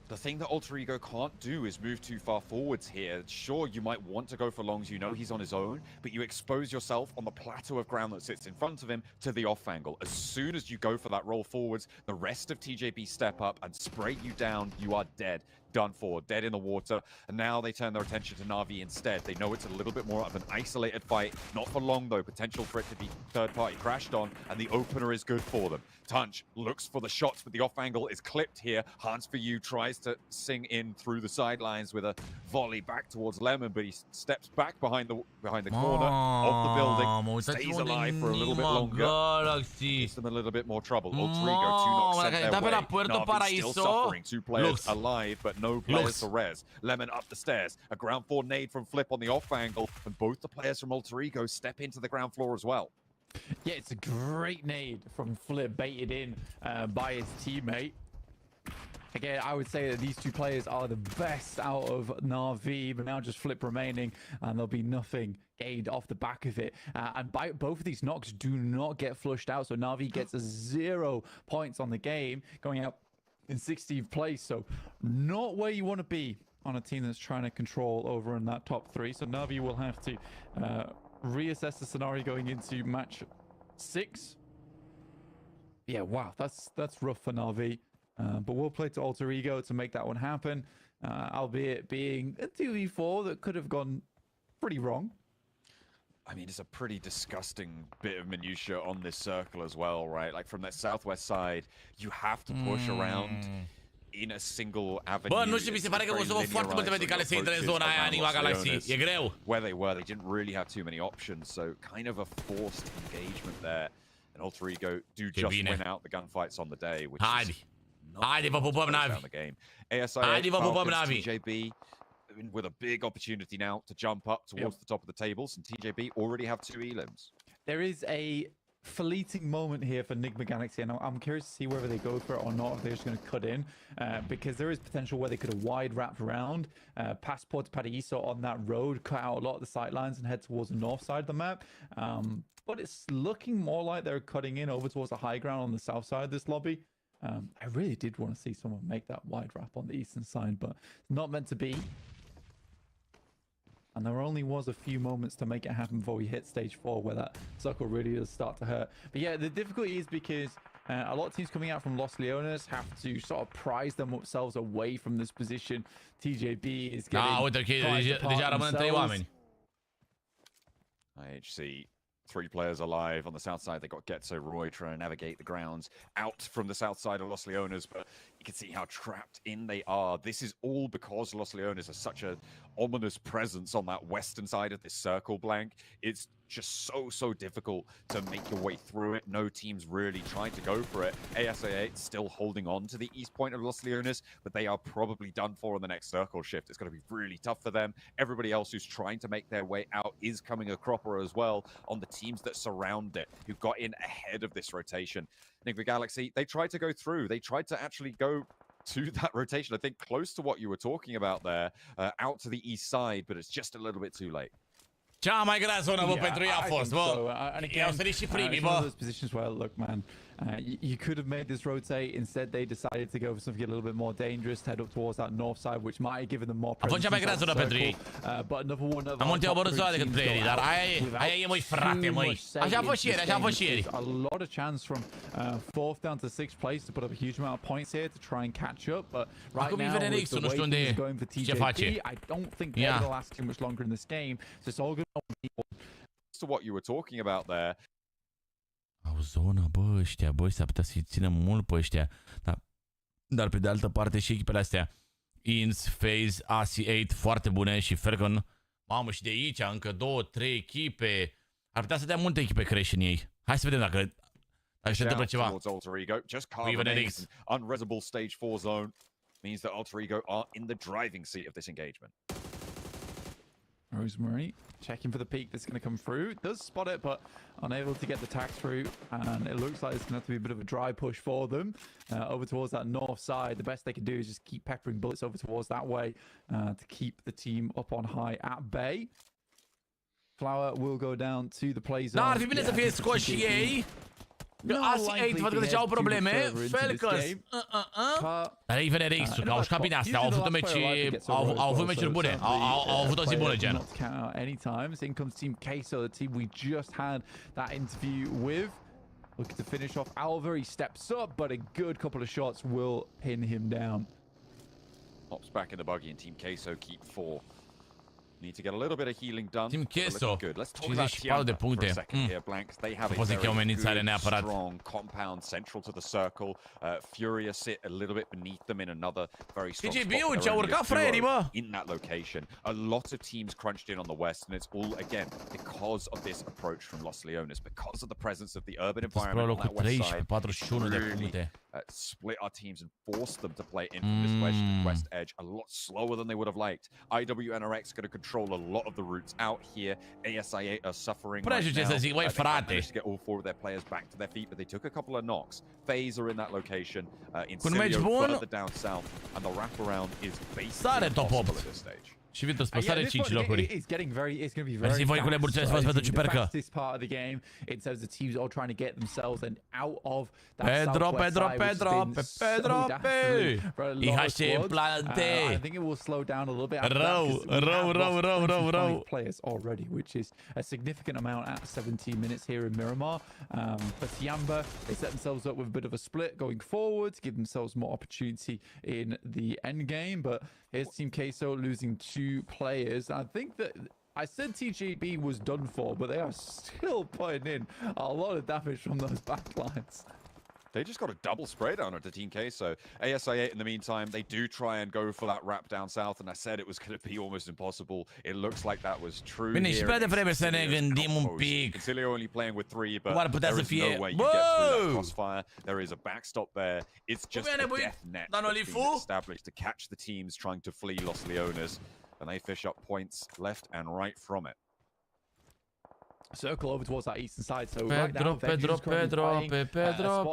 Speaker 6: The thing that Alter Ego can't do is move too far forwards here. Sure, you might want to go for longs, you know he's on his own, but you expose yourself on the plateau of ground that sits in front of him to the off angle. As soon as you go for that roll forwards, the rest of TJB step up and spray you down, you are dead. Done for, dead in the water, and now they turn their attention to Na'Vi instead. They know it's a little bit more of an isolated fight, not for long though, potential for it to be third party crashed on, and the opener is good for them. Tunch looks for the shots, but the off angle is clipped here. Hans for You tries to sing in through the sidelines with a volley back towards Lemon, but he steps back behind the corner of the building, stays alive for a little bit longer, gives them a little bit more trouble. Alter Ego, 2 knocks sent their way. Na'Vi still suffering, 2 players alive, but no players to res. Lemon up the stairs, a ground floor nade from Flip on the off angle, and both the players from Alter Ego step into the ground floor as well.
Speaker 2: Yeah, it's a great nade from Flip, baited in by his teammate. Again, I would say that these 2 players are the best out of Na'Vi, but now just Flip remaining, and there'll be nothing gained off the back of it. And both of these knocks do not get flushed out, so Na'Vi gets a 0 points on the game, going out in 16th place, so not where you want to be on a team that's trying to control over in that top 3. So Na'Vi will have to reassess the scenario going into match 6. Yeah, wow, that's rough for Na'Vi, but we'll play to Alter Ego to make that one happen, albeit being a 2v4 that could have gone pretty wrong.
Speaker 6: I mean, it's a pretty disgusting bit of minutia on this circle as well, right? Like, from that southwest side, you have to push around in a single avenue.
Speaker 1: Bă, nu știu, mi se pare că o să vă foarte multe medicale să intre în zona aia Anima Galaxy. E greu.
Speaker 6: Where they were, they didn't really have too many options, so kind of a forced engagement there. And Alter Ego do just win out the gunfights on the day, which is
Speaker 1: Haide, vă pupăm, Navi.
Speaker 6: Haide, vă pupăm, Navi. TJB with a big opportunity now to jump up towards the top of the tables, and TJB already have 2 elims.
Speaker 2: There is a fleeting moment here for Nigma Galaxy, and I'm curious to see whether they go for it or not, if they're just going to cut in, because there is potential where they could have wide wrapped around, past Port Paraíso on that road, cut out a lot of the sight lines and head towards the north side of the map. But it's looking more like they're cutting in over towards the high ground on the south side of this lobby. I really did want to see someone make that wide wrap on the eastern side, but it's not meant to be. And there only was a few moments to make it happen before we hit stage 4, where that circle really does start to hurt. But yeah, the difficulty is because a lot of teams coming out from Los Leones have to sort of prize themselves away from this position. TJB is getting
Speaker 1: deja rămân 3 oameni.
Speaker 6: IHC, 3 players alive on the south side. They got Getzo Roy trying to navigate the grounds out from the south side of Los Leones, but you can see how trapped in they are. This is all because Los Leones are such an ominous presence on that western side of this circle blank. It's just so difficult to make your way through it. No teams really trying to go for it. ASA8 still holding on to the east point of Los Leones, but they are probably done for on the next circle shift. It's going to be really tough for them. Everybody else who's trying to make their way out is coming a cropper as well on the teams that surround it, who got in ahead of this rotation. Nigma Galaxy, they tried to go through. They tried to actually go to that rotation, I think close to what you were talking about there, out to the east side, but it's just a little bit too late.
Speaker 1: Cea mai grea zonă, bă, pentru ei a fost, bă. I-au sărit și primii, bă.
Speaker 2: Those positions where, look, man, you could have made this rotate. Instead, they decided to go for something a little bit more dangerous, head up towards that north side, which might have given them more presence.
Speaker 1: A fost cea mai grea zonă pentru ei.
Speaker 2: But another one of
Speaker 1: am multe oborât soare decât playerii, dar aia e, măi, frate, măi. Așa a fost și ieri, așa a fost și ieri.
Speaker 2: A lot of chance from 4th down to 6th place to put up a huge amount of points here to try and catch up, but right now, with the way he's going for TJP, I don't think they're going to last too much longer in this game, so it's all good.
Speaker 6: To what you were talking about there.
Speaker 1: Au zona, bă, ăștia, bă, s-ar putea să-i țină mult pe ăștia. Dar pe de altă parte și echipele astea, Ins, FaZe, AC8, foarte bune, și Fergon. Mamă, și de aici încă 2-3 echipe. Ar putea să dea multe echipe crash în ei. Hai să vedem dacă se întâmplă ceva.
Speaker 6: Unresable stage 4 zone means that Alter Ego are in the driving seat of this engagement.
Speaker 2: Rosemary checking for the peak that's going to come through. Does spot it, but unable to get the tax through. And it looks like it's going to have to be a bit of a dry push for them over towards that north side. The best they can do is just keep peppering bullets over towards that way to keep the team up on high at bay. Flower will go down to the play zone.
Speaker 1: N-ar fi bine să fie scoși și ei. Asi 8 văd că deja au probleme. Falcons. Dar ei vede Rex-ul, că au jucat bine astea. Au avut meci, au avut meciuri bune. Au avut o zi bună, gen.
Speaker 2: In comes Team Queso, the team we just had that interview with. Looking to finish off Alva. He steps up, but a good couple of shots will pin him down.
Speaker 6: Hops back in the buggy and Team Queso keep 4. Need to get a little bit of healing done.
Speaker 1: Team Queso,
Speaker 6: good. Let's talk about
Speaker 1: 54 de puncte.
Speaker 6: For a second here, Blanks. They have a very good, strong compound central to the circle. Furia sit a little bit beneath them in another very strong spot. In that location. A lot of teams crunched in on the west, and it's all, again, because of this approach from Los Leones, because of the presence of the urban environment on that west side. Really split our teams and forced them to play in from this west edge a lot slower than they would have liked. IWNRX going to control a lot of the routes out here. ASIA are suffering right now. They managed to get all 4 of their players back to their feet, but they took a couple of knocks. FaZe are in that location. Incilio further down south, and the wraparound is basically impossible at this stage.
Speaker 1: Și vin spăsare 5 locuri.
Speaker 2: It's going to be very
Speaker 1: Mersi voi cu mulțumesc pentru ciupercă.
Speaker 2: Fastest part of the game in terms of teams all trying to get themselves and out of that
Speaker 1: Pedro. IHC plante.
Speaker 2: I think it will slow down a little bit.
Speaker 1: Row.
Speaker 2: Players already, which is a significant amount at 17 minutes here in Miramar. For Tiamba, they set themselves up with a bit of a split going forward to give themselves more opportunity in the end game. But here's Team Queso losing 2 players. I think that I said TGB was done for, but they are still putting in a lot of damage from those backlines.
Speaker 6: They just got a double spray down onto Team Queso. ASI8 in the meantime, they do try and go for that wrap down south, and I said it was going to be almost impossible. It looks like that was true.
Speaker 1: Bine, și prea devreme să ne gândim un pic.
Speaker 6: Incilio only playing with 3, but
Speaker 1: ar putea
Speaker 6: there
Speaker 1: să
Speaker 6: is
Speaker 1: fie...
Speaker 6: no way you get through that crossfire. There is a backstop there. It's just a death net that's being established to catch the teams trying to flee Los Leones, and they fish up points left and right from it.
Speaker 2: Circle over towards that eastern side. So right now, Pedro, spot in the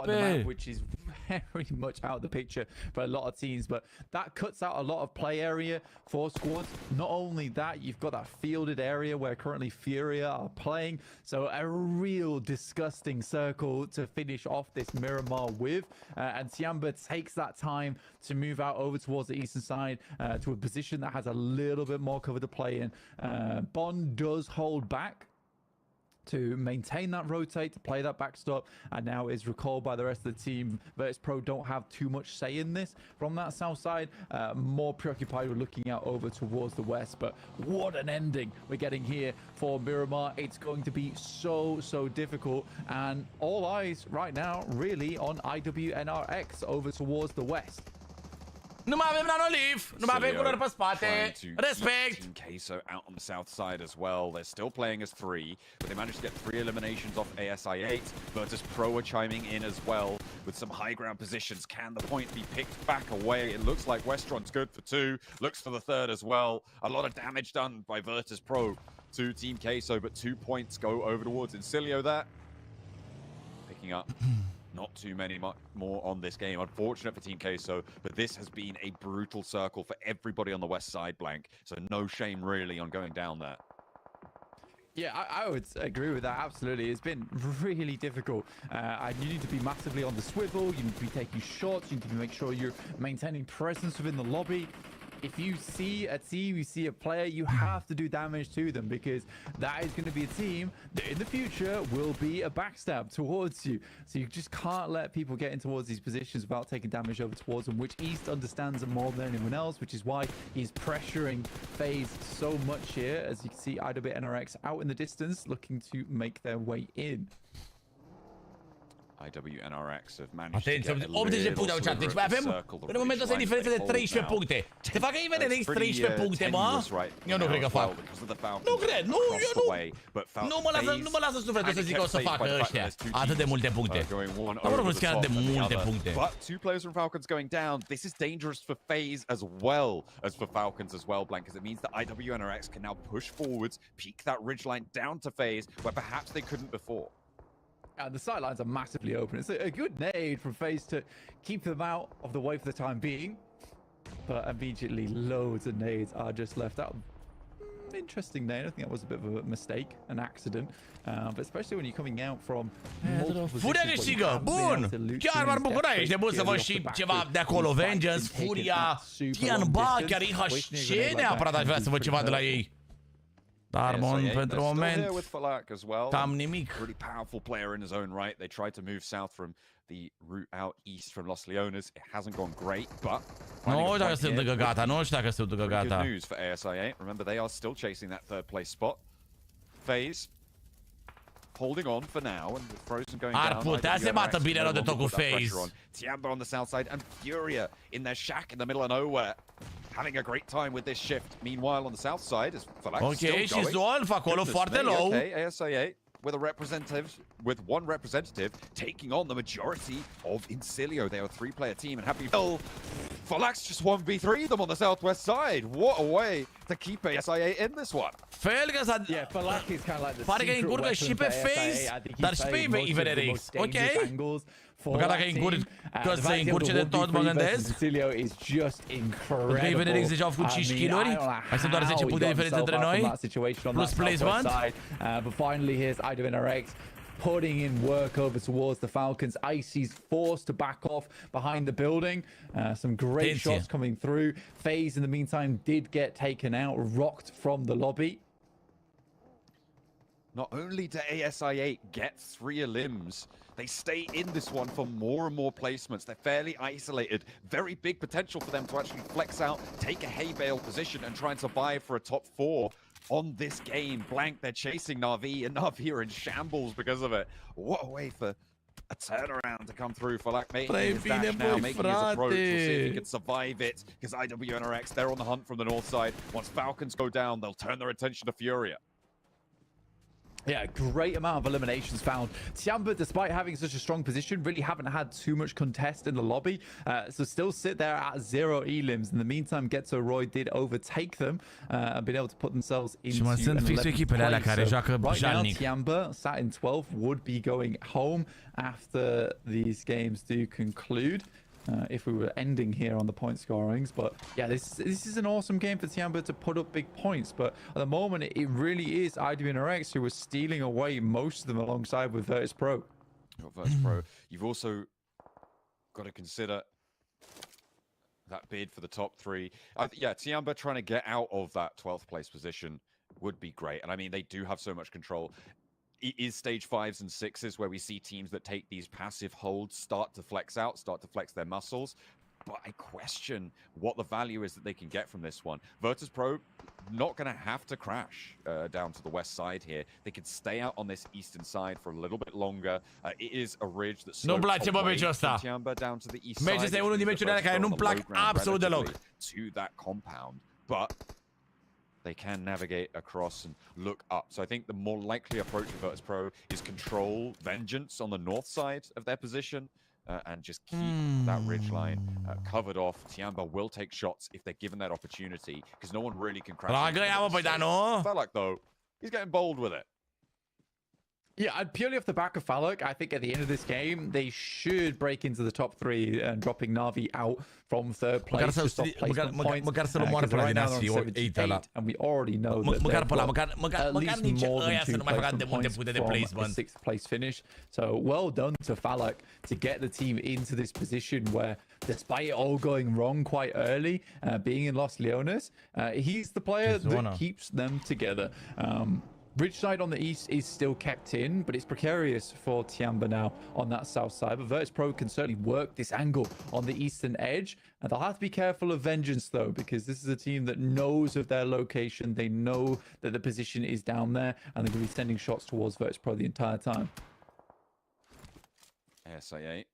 Speaker 2: map, which is very much out of the picture for a lot of teams. But that cuts out a lot of play area for squads. Not only that, you've got that fielded area where currently Furia are playing. So a real disgusting circle to finish off this Miramar with. And Tiamba takes that time to move out over towards the eastern side to a position that has a little bit more cover to play in. Bond does hold back to maintain that rotate, to play that backstop, and now is recalled by the rest of the team. Virtus Pro don't have too much say in this from that south side, more preoccupied with looking out over towards the west. But what an ending we're getting here for Miramar. It's going to be so difficult, and all eyes right now really on IWNRX over towards the west.
Speaker 1: Nu mai avem nanoliv, nu mai avem culori pe spate. Respect.
Speaker 6: Team Queso out on the south side as well. They're still playing as 3, but they managed to get 3 eliminations off ASI8. Virtus Pro are chiming in as well with some high ground positions. Can the point be picked back away? It looks like Westron's good for 2. Looks for the 3rd as well. A lot of damage done by Virtus Pro to Team Queso, but 2 points go over towards Incilio there. Picking up. Not too many more on this game. Unfortunate for Team Queso, but this has been a brutal circle for everybody on the west side, Blank. So no shame really on going down there.
Speaker 2: Yeah, I would agree with that, absolutely. It's been really difficult. And you need to be massively on the swivel, you need to be taking shots, you need to make sure you're maintaining presence within the lobby. If you see a team, you see a player, you have to do damage to them, because that is going to be a team that in the future will be a backstab towards you. So you just can't let people get in towards these positions without taking damage over towards them, which East understands more than anyone else, which is why he's pressuring FaZe so much here. As you can see, IWNRX out in the distance looking to make their way in.
Speaker 6: IWNRX have managed to
Speaker 1: Atenție,
Speaker 6: get a
Speaker 1: 80 de
Speaker 6: little
Speaker 1: puncte au chat.
Speaker 6: sliver
Speaker 1: Deci
Speaker 6: of
Speaker 1: mai
Speaker 6: the
Speaker 1: avem,
Speaker 6: circle, the
Speaker 1: în momentul ăsta,
Speaker 6: ridge line
Speaker 1: diferență de
Speaker 6: they
Speaker 1: 13
Speaker 6: hold
Speaker 1: puncte. Te facă ei
Speaker 6: It's
Speaker 1: VNX
Speaker 6: pretty,
Speaker 1: 13 puncte, mă?
Speaker 6: tenuous right
Speaker 1: Eu nu
Speaker 6: now
Speaker 1: cred că
Speaker 6: as well
Speaker 1: fac.
Speaker 6: because of the Falcons
Speaker 1: Nu cred, nu,
Speaker 6: across
Speaker 1: eu
Speaker 6: the
Speaker 1: nu.
Speaker 6: way, but
Speaker 1: Nu mă lasă sufletul să zic că o să facă ăștia atât de multe puncte. Dar nu sunt chiar de multe puncte.
Speaker 6: But 2 players from Falcons going down. This is dangerous for FaZe as well as for Falcons as well, Blank, because it means that IWNRX can now push forwards, peak that ridge line down to FaZe, where perhaps they couldn't before.
Speaker 2: And the sidelines are massively open. It's a good nade from FaZe to keep them out of the way for the time being. But immediately, loads of nades are just left out. Interesting nade. I think that was a bit of a mistake, an accident. But especially when you're coming out from
Speaker 1: Furia câștigă! Bun! Chiar m-ar bucura, ești de bun să văd și ceva de acolo. Vengeance, Furia, Tianba, chiar IHC neapărat aș vrea să văd ceva de la ei. Dar pentru moment, cam nimic.
Speaker 6: Really powerful player in his own right. They tried to move south from the route out east from Los Leones. It hasn't gone great, but
Speaker 1: nu știu dacă se ducă gata, nu știu dacă se ducă gata.
Speaker 6: Good news for ASIA. Remember, they are still chasing that third place spot. FaZe holding on for now, and with Frozen going down.
Speaker 1: Ar putea să bată bine rău de tot cu FaZe.
Speaker 6: Tiamba on the south side and Furia in their shack in the middle of nowhere. Having a great time with this shift. Meanwhile, on the south side, is Falax still going.
Speaker 1: Ok, și Zolf acolo foarte low.
Speaker 6: Okay, ASIA with one representative taking on the majority of Incilio. They are a 3-player team and happy. Falax just 1v3 them on the southwest side. What a way to keep ASIA in this one.
Speaker 1: Fel că
Speaker 2: yeah, Falax is kind of like the
Speaker 1: pare că încurcă și pe FaZe, dar și pe IVNRX. Ok. Măcar dacă îi încurci, că să îi încurce de tot, mă gândesc. Că IVNRX deja au făcut 5 kill-uri. Mai sunt doar 10 puncte de diferență între noi. Plus placement.
Speaker 2: But finally here's IWNRX putting in work over towards the Falcons. Icy's forced to back off behind the building. Some great shots coming through. FaZe, in the meantime, did get taken out, rocked from the lobby.
Speaker 6: Not only do ASIA get 3 elims, they stay in this one for more and more placements. They're fairly isolated. Very big potential for them to actually flex out, take a hay bale position, and try and survive for a top 4 on this game. Blank, they're chasing Na'Vi, and Na'Vi are in shambles because of it. What a way for a turnaround to come through for like making his dash now, making his approach. We'll see if he can survive it, because IWNRX, they're on the hunt from the north side. Once Falcons go down, they'll turn their attention to Furia.
Speaker 2: Yeah, great amount of eliminations found. Tiamba, despite having such a strong position, really haven't had too much contest in the lobby. So still sit there at 0 elims. In the meantime, Getso did overtake them and been able to put themselves into an 11th place. So right now, Tiamba, sat in 12th, would be going home after these games do conclude. If we were ending here on the point scorings. But yeah, this is an awesome game for Tiamba to put up big points. But at the moment, it really is IWNRX who was stealing away most of them alongside with Virtus Pro.
Speaker 6: Virtus Pro. You've also got to consider that bid for the top 3. Yeah, Tiamba trying to get out of that 12th place position would be great. And I mean, they do have so much control. It is stage 5s and 6s where we see teams that take these passive holds start to flex out, start to flex their muscles. But I question what the value is that they can get from this one. Virtus Pro not going to have to crash down to the west side here. They can stay out on this eastern side for a little bit longer. It is a ridge that slopes away from Tiamba down to the east side.
Speaker 1: Este unul din meciurile care nu-mi plac absolut deloc.
Speaker 6: To that compound. But they can navigate across and look up. So I think the more likely approach of Virtus Pro is control Vengeance on the north side of their position and just keep that ridgeline covered off. Tiamba will take shots if they're given that opportunity, because no one really can crash. Felt like, though, he's getting bold with it.
Speaker 2: Yeah, and purely off the back of Falak, I think at the end of this game, they should break into the top 3 and dropping Na'Vi out from 3rd place.
Speaker 1: Măcar să-l omoară pe ăla din Asi,
Speaker 2: and we already know that
Speaker 1: măcar pe ăla, măcar nici ăia să nu mai facă de multe puncte de placement.
Speaker 2: 6th place finish. So well done to Falak to get the team into this position where, despite it all going wrong quite early, being in Los Leones, he's the player that keeps them together. Ridgeside on the east is still kept in, but it's precarious for Tiamba now on that south side. But Virtus Pro can certainly work this angle on the eastern edge. And they'll have to be careful of Vengeance, though, because this is a team that knows of their location. They know that the position is down there, and they're going to be sending shots towards Virtus Pro the entire time.
Speaker 6: SAA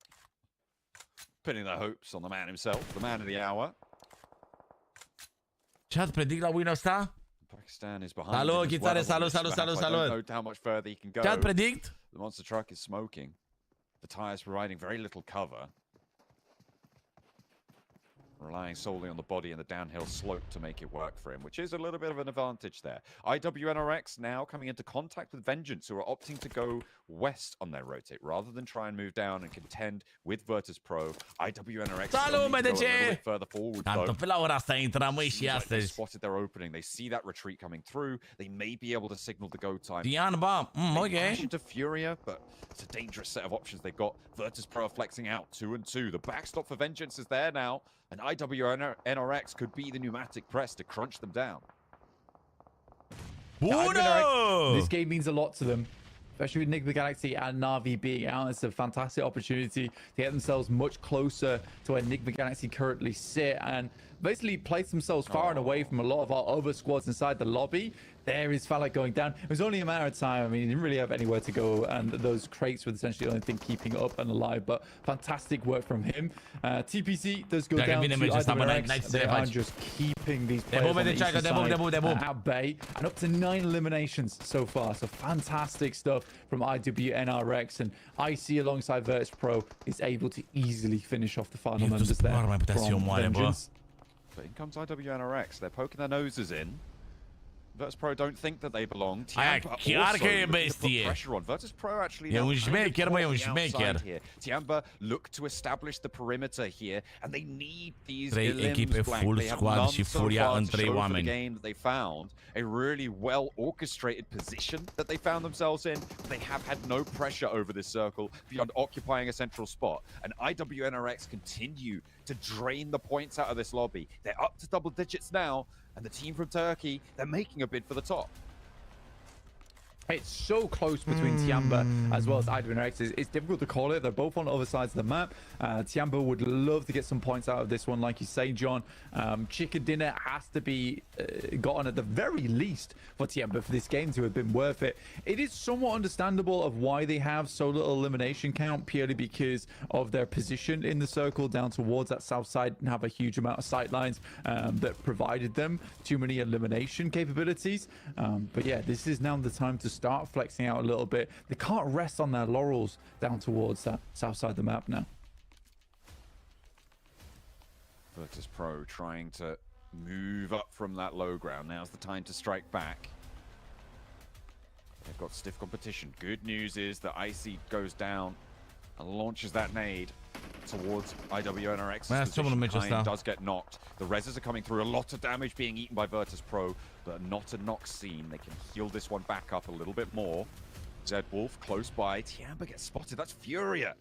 Speaker 6: pinning their hopes on the man himself, the man of the hour.
Speaker 1: Chat, predict la win ăsta?
Speaker 6: Pakistan is behind.
Speaker 1: Salut, Chitare, salut.
Speaker 6: I don't know how much further he can go.
Speaker 1: Chat, predict?
Speaker 6: The monster truck is smoking. The tires providing very little cover. Relying solely on the body and the downhill slope to make it work for him, which is a little bit of an advantage there. IWNRX now coming into contact with Vengeance, who are opting to go west on their rotate rather than try and move down and contend with Virtus Pro. IWNRX
Speaker 1: Salut,
Speaker 6: a little bit further forward, though.
Speaker 1: Pe la ora asta intrăm, măi, și
Speaker 6: They
Speaker 1: astăzi.
Speaker 6: spotted their opening. They see that retreat coming through. They may be able to signal the go time.
Speaker 1: Dianba,
Speaker 6: They
Speaker 1: okay.
Speaker 6: crash into Furia, but it's a dangerous set of options they've got. Virtus Pro are flexing out 2-2. The backstop for Vengeance is there now, and IWNRX could be the pneumatic press to crunch them down.
Speaker 2: This game means a lot to them, especially with Nigma Galaxy and Na'Vi being out. It's a fantastic opportunity to get themselves much closer to where Nigma Galaxy currently sit and basically place themselves far and away from a lot of our other squads inside the lobby. There is Falak going down. It was only a matter of time. I mean, he didn't really have anywhere to go, and those crates were essentially the only thing keeping up and alive, but fantastic work from him. TPC does go down to IWNRX. They are just keeping these players on the eastern side at bay, and up to 9 eliminations so far. So fantastic stuff from IWNRX, and IC alongside Virtus Pro is able to easily finish off the final members there from Vengeance.
Speaker 6: But in comes IWNRX. They're poking their noses in. Virtus Pro don't think that they belong.
Speaker 1: Aia, chiar că e bestie.
Speaker 6: Pressure on Virtus Pro actually.
Speaker 1: E un șmecher, mă, e un șmecher.
Speaker 6: Tiamba look to establish the perimeter here, and they need these
Speaker 1: 3 echipe full squad și Furia în 3 oameni.
Speaker 6: Game that they found a really well orchestrated position that they found themselves in. They have had no pressure over this circle beyond occupying a central spot, and IWNRX continue to drain the points out of this lobby. They're up to double digits now, and the team from Turkey, they're making a bid for the top.
Speaker 2: It's so close between Tiamba as well as IWNRX. It's difficult to call it. They're both on other sides of the map. Tiamba would love to get some points out of this one, like you say, John. Chicken dinner has to be gotten at the very least for Tiamba for this game to have been worth it. It is somewhat understandable of why they have so little elimination count, purely because of their position in the circle down towards that south side and have a huge amount of sight lines that provided them too many elimination capabilities. But yeah, this is now the time to start flexing out a little bit. They can't rest on their laurels down towards that south side of the map now.
Speaker 6: Virtus Pro trying to move up from that low ground. Now's the time to strike back. They've got stiff competition. Good news is that Icy goes down and launches that nade towards IWNRX. Kind does get knocked. The reses are coming through. A lot of damage being eaten by Virtus Pro, but not a knock scene. They can heal this one back up a little bit more. Zed Wolf close by. Tiamba gets spotted. That's Furia.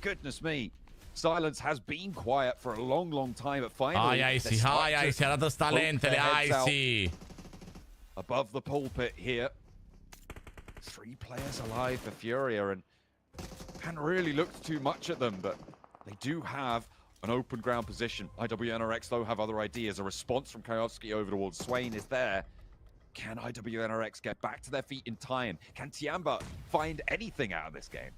Speaker 6: Goodness me. Silence has been quiet for a long, long time, but finally...
Speaker 1: Hai, Icy, arată-ți talentele, Icy!
Speaker 6: Above the pulpit here. 3 players alive for Furia, and hadn't really looked too much at them, but they do have an open ground position. IWNRX, though, have other ideas. A response from Kayovsky over towards Swain is there. Can IWNRX get back to their feet in time? Can Tiamba find anything out of this game?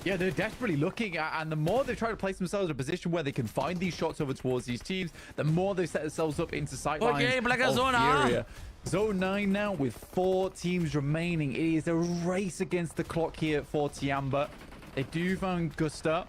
Speaker 2: Yeah, they're desperately looking, and the more they try to place themselves in a position where they can find these shots over towards these teams, the more they set themselves up into sight lines of Furia. Zone 9 now with 4 teams remaining. It is a race against the clock here for Tiamba. They do find Gusta.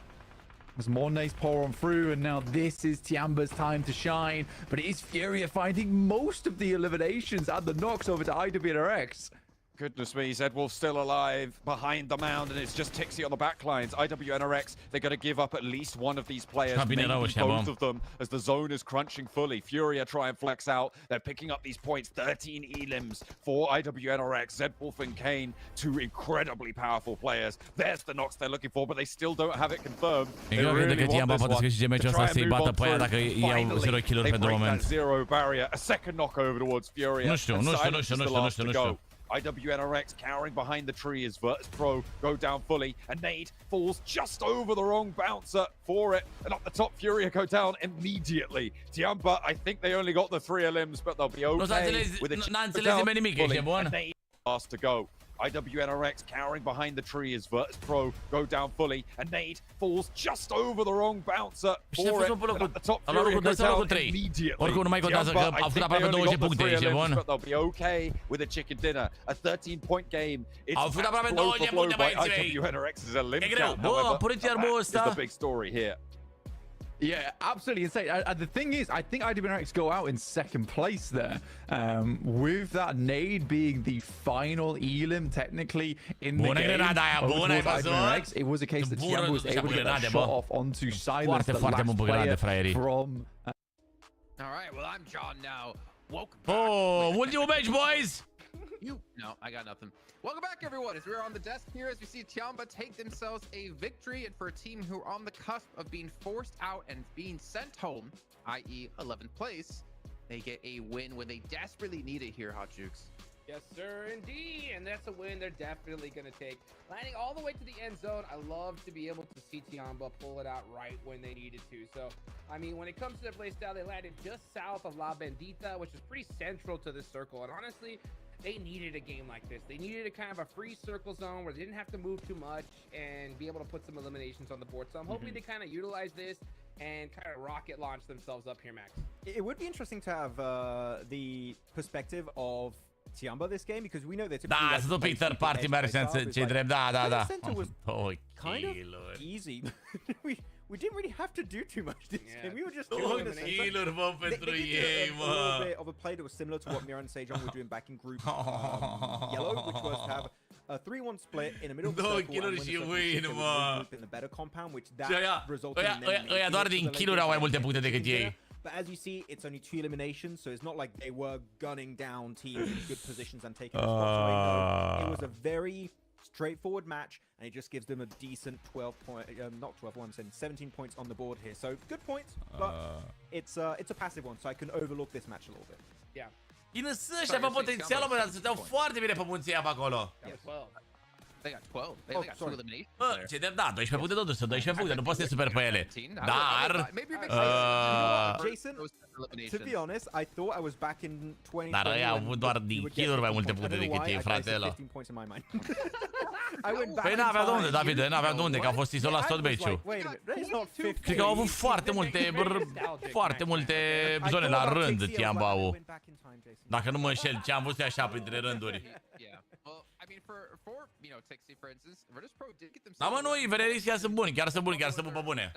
Speaker 2: As more nades pour on through, and now this is Tiamba's time to shine. But it is Furia finding most of the eliminations and the knocks over to IWNRX.
Speaker 6: Goodness me, Zedwolf still alive behind the mound, and it's just Tixie on the back lines. IWNRX, they're going to give up at least one of these players, maybe both of them, as the zone is crunching fully. Furia try and flex out. They're picking up these points. 13 elims for IWNRX. Zedwolf and Kane, 2 incredibly powerful players. There's the knocks they're looking for, but they still don't have it confirmed. They really want this one to try and move on through. Finally, they break that 0 barrier. A second knock over towards Furia. And Silence is the last to go. IWNRX cowering behind the tree as Virtus Pro go down fully, and nade falls just over the wrong bouncer for it, and up the top Furia go down immediately. Tiamba, I think they only got the 3 elims, but they'll be okay with a chip down fully, and nade last to go. IWNRX cowering behind the tree as Virtus Pro go down fully, and Nade falls just over the wrong bouncer for it. And at the top, Furia goes down immediately.
Speaker 1: Oricum nu mai contează că a făcut aproape 20 puncte, ești bun?
Speaker 6: But they'll be okay with a chicken dinner. A 13-point game.
Speaker 1: Au făcut aproape 20 puncte, băieții mei.
Speaker 6: IWNRX's Limp
Speaker 1: E greu. Bă, a apărut iar bă ăsta.
Speaker 6: That's the big story here.
Speaker 2: Yeah, absolutely insane. The thing is, I think IWNRX go out in second place there, with that nade being the final elim technically in the game. IWNRX, it was a case that Cica was able to get that shot off onto Silence, the last player from...
Speaker 4: All right, well, I'm John now. Welcome back.
Speaker 1: Oh, what do you match, boys?
Speaker 4: No, I got nothing. Welcome back, everyone. As we're on the desk here, as we see Tiamba take themselves a victory, and for a team who are on the cusp of being forced out and being sent home, i.e. 11th place, they get a win when they desperately need it here, Hot Jukes.
Speaker 5: Yes, sir, indeed. And that's a win they're definitely going to take. Landing all the way to the end zone. I love to be able to see Tiamba pull it out right when they needed to. So, I mean, when it comes to their play style, they landed just south of La Bendita, which is pretty central to this circle. And honestly, they needed a game like this. They needed a kind of a free circle zone where they didn't have to move too much and be able to put some eliminations on the board. So I'm hoping they kind of utilize this and kind of rocket launch themselves up here, Max.
Speaker 3: It would be interesting to have the perspective of Tiamba this game, because we know that
Speaker 1: Da, sunt un pic third party merge, ce drept, da.
Speaker 3: Oh, kind of easy. We didn't really have to do too much this game. We were just doing the
Speaker 1: killer pentru ei,
Speaker 3: mă. A little bit of a play that was similar to what Mira and Sejong were doing back in group yellow, which was to have a 3-1 split in the middle of the circle and win in the better compound, which that resulted in them.
Speaker 1: Ăia doar din kill-uri au mai multe puncte decât ei.
Speaker 3: But as you see, it's only 2 eliminations, so it's not like they were gunning down teams in good positions and taking the spots away. No, it was a very straightforward match, and it just gives them a decent 17 points on the board here. So good points, but it's a passive one, so I can overlook this match a little bit.
Speaker 5: Yeah.
Speaker 1: Cine sunt și avea potențialul, dar stăteau foarte bine pe munția pe acolo.
Speaker 4: They got 12. They got 2 eliminations.
Speaker 1: Bă, ce de da, 12 puncte totuși, sunt 12 puncte, nu poți să te superi pe ele. Dar
Speaker 3: Jason, to be honest, I thought I was back in 2020.
Speaker 1: Dar ăia au avut doar din kill-uri mai multe puncte decât ei, fratele. Păi n-avea de unde, Davide, n-avea de unde, că a fost izolat tot meciul. Cred că au avut foarte multe zone la rând, Tiambau. Dacă nu mă înșel, ce am văzut așa printre rânduri. Da, mă, nu, Ivererii chiar sunt buni, chiar sunt buni pe bune.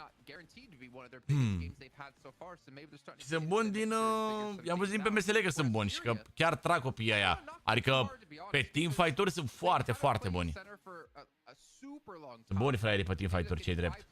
Speaker 1: Și sunt buni din... I-am văzut din PMSL că sunt buni și că chiar trag copiii aia. Adică pe teamfight-uri sunt foarte, foarte buni. Sunt buni fraierii pe teamfight-uri, ce-i drept.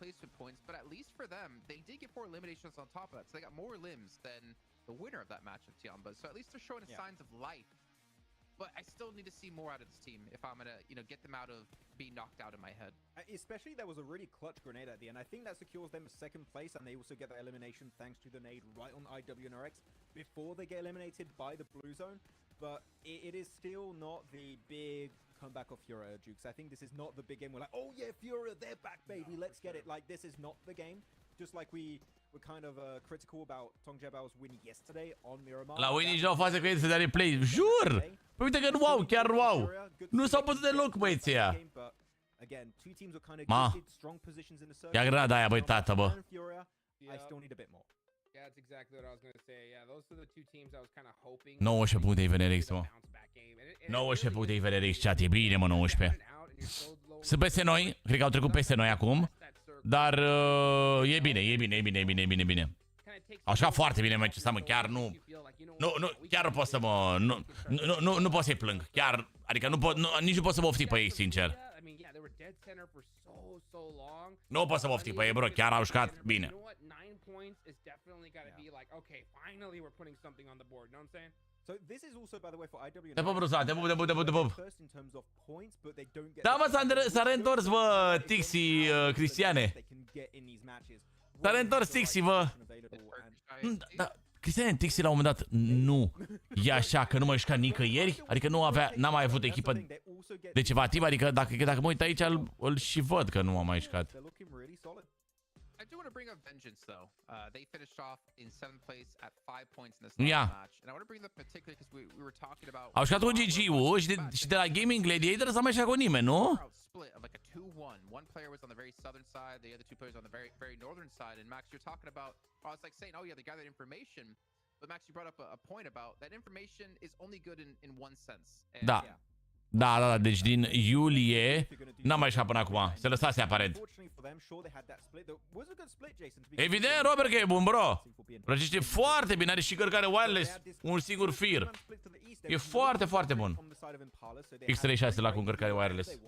Speaker 4: But I still need to see more out of this team if I'm gonna, get them out of being knocked out in my head.
Speaker 3: Especially there was a really clutch grenade at the end. I think that secures them second place, and they also get the elimination thanks to the nade right on IWNRX before they get eliminated by the blue zone. But it is still not the big comeback of Furia, Jukes. I think this is not the big game. We're like, oh yeah, Furia, they're back, baby, let's get it. Like, this is not the game. Just like we were kind of critical about Tongjabao's win yesterday on Miramar.
Speaker 1: La Winnie o fază că să dea replay, jur! Păi uite că wow, chiar wow! Nu s-au putut deloc băieții ăia. Ma, ia grada aia, băi, tată, bă.
Speaker 5: I still need a bit more. Yeah, that's exactly what I was going to say. Yeah, those are the two teams I was kind of hoping.
Speaker 1: 19 puncte IVNRX, mă. 19 puncte IVNRX, chat, e bine, mă, 19. Sunt peste noi, cred că au trecut peste noi acum. Dar e bine. Așa foarte bine meciul ăsta, mă, chiar nu, chiar nu pot să mă, nu pot să-i plâng, chiar, adică nici nu pot să mă oftic pe ei, sincer. Nu pot să mă oftic pe ei, bro, chiar au jucat bine.
Speaker 3: So this is also, by the way, for IW.
Speaker 1: Te pup, Rusa, te pup. Da, mă, s-a reîntors, bă, Tixi, Cristiane. S-a reîntors Tixi, bă. Da, Cristiane, Tixi la un moment dat nu e așa, că nu mai juca nicăieri. Adică n-a mai avut echipă de ceva timp. Adică dacă mă uit aici, îl și văd că nu a mai jucat.
Speaker 4: do want to bring up Vengeance though. They finished off in 7th place at 5 points in this last match, and I want to bring them up particularly because we were talking about.
Speaker 1: Au jucat cu GG-ul și de la Gaming Gladiator s-a mai jucat cu nimeni, nu?
Speaker 4: Split of like a 2-1. One player was on the very southern side, the other two players on the very northern side. And Max, you're talking about. I was like saying, oh yeah, they gathered information, but Max, you brought up a point about that information is only good in one sense. And
Speaker 1: da. Da, deci din iulie n-am mai jucat până acum. Se lăsase aparent. Evident, Robert, că e bun, bro. Răcește foarte bine, are și cărcare wireless, un singur fir. E foarte, foarte bun. X36 la cu încărcare wireless.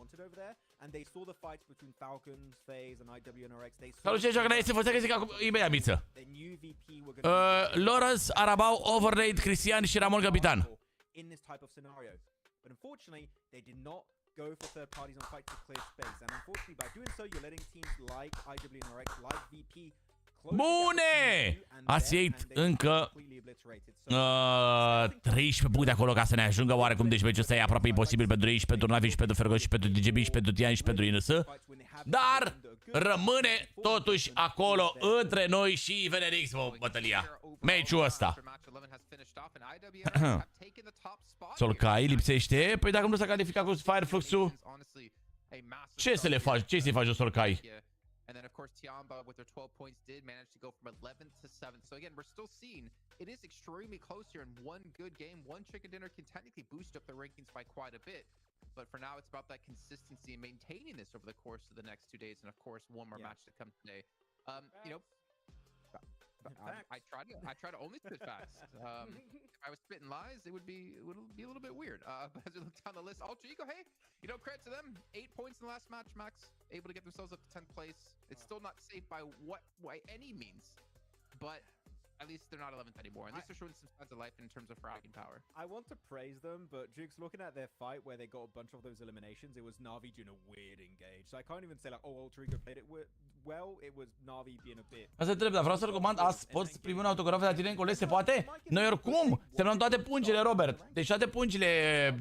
Speaker 1: Salut, ce joacă la este, fățea că zic acum, e bea miță. Loras, Arabau, Overraid, Cristian și Ramon Capitan. But unfortunately, they did not go for third parties on fight to clear space. And unfortunately, by doing so, you're letting teams like IWNRX, like VP. Bune! Ați ieit încă 13 puncte acolo ca să ne ajungă oarecum. Deci meciul ăsta e aproape imposibil pentru ei și pentru Navi și pentru Fergoș și pentru DGB și pentru Tian și pentru INS. Dar rămâne totuși acolo între noi și VNRX bătălia. Meciul ăsta. Solcai lipsește. Păi dacă nu s-a calificat cu Fireflux-ul, ce să le faci? Ce să-i faci Solcai? And then, of course, Tiamba, with their 12 points, did manage to go from 11th to 7th. So again, we're still seeing it is extremely close here. And one good game, one chicken dinner can technically boost up the rankings by quite a bit. But for now, it's about that consistency and maintaining this over the course of the next 2 days. And of course, one more match to come today. You know, I try to only spit facts. If I was spitting lies, it would be a little bit weird. But as we look down the list, Ultra Ego, hey, you know, credit to them. 8 points in the last match, Max. Able to get themselves up to 10th place. It's still not safe by any means, but at least they're not 11th anymore. At least they're showing some signs of life in terms of fragging power.
Speaker 3: I want to praise them, but Jukes, looking at their fight where they got a bunch of those eliminations, it was Na'Vi doing a weird engage. So I can't even say like, oh, Ultra Ego played it well. It was Na'Vi being a bit. Asta trebuie, dar vreau să recomand, azi poți primi un autograf de la tine în coleg, se poate? Noi oricum semnăm toate pungile, Robert. Deci toate pungile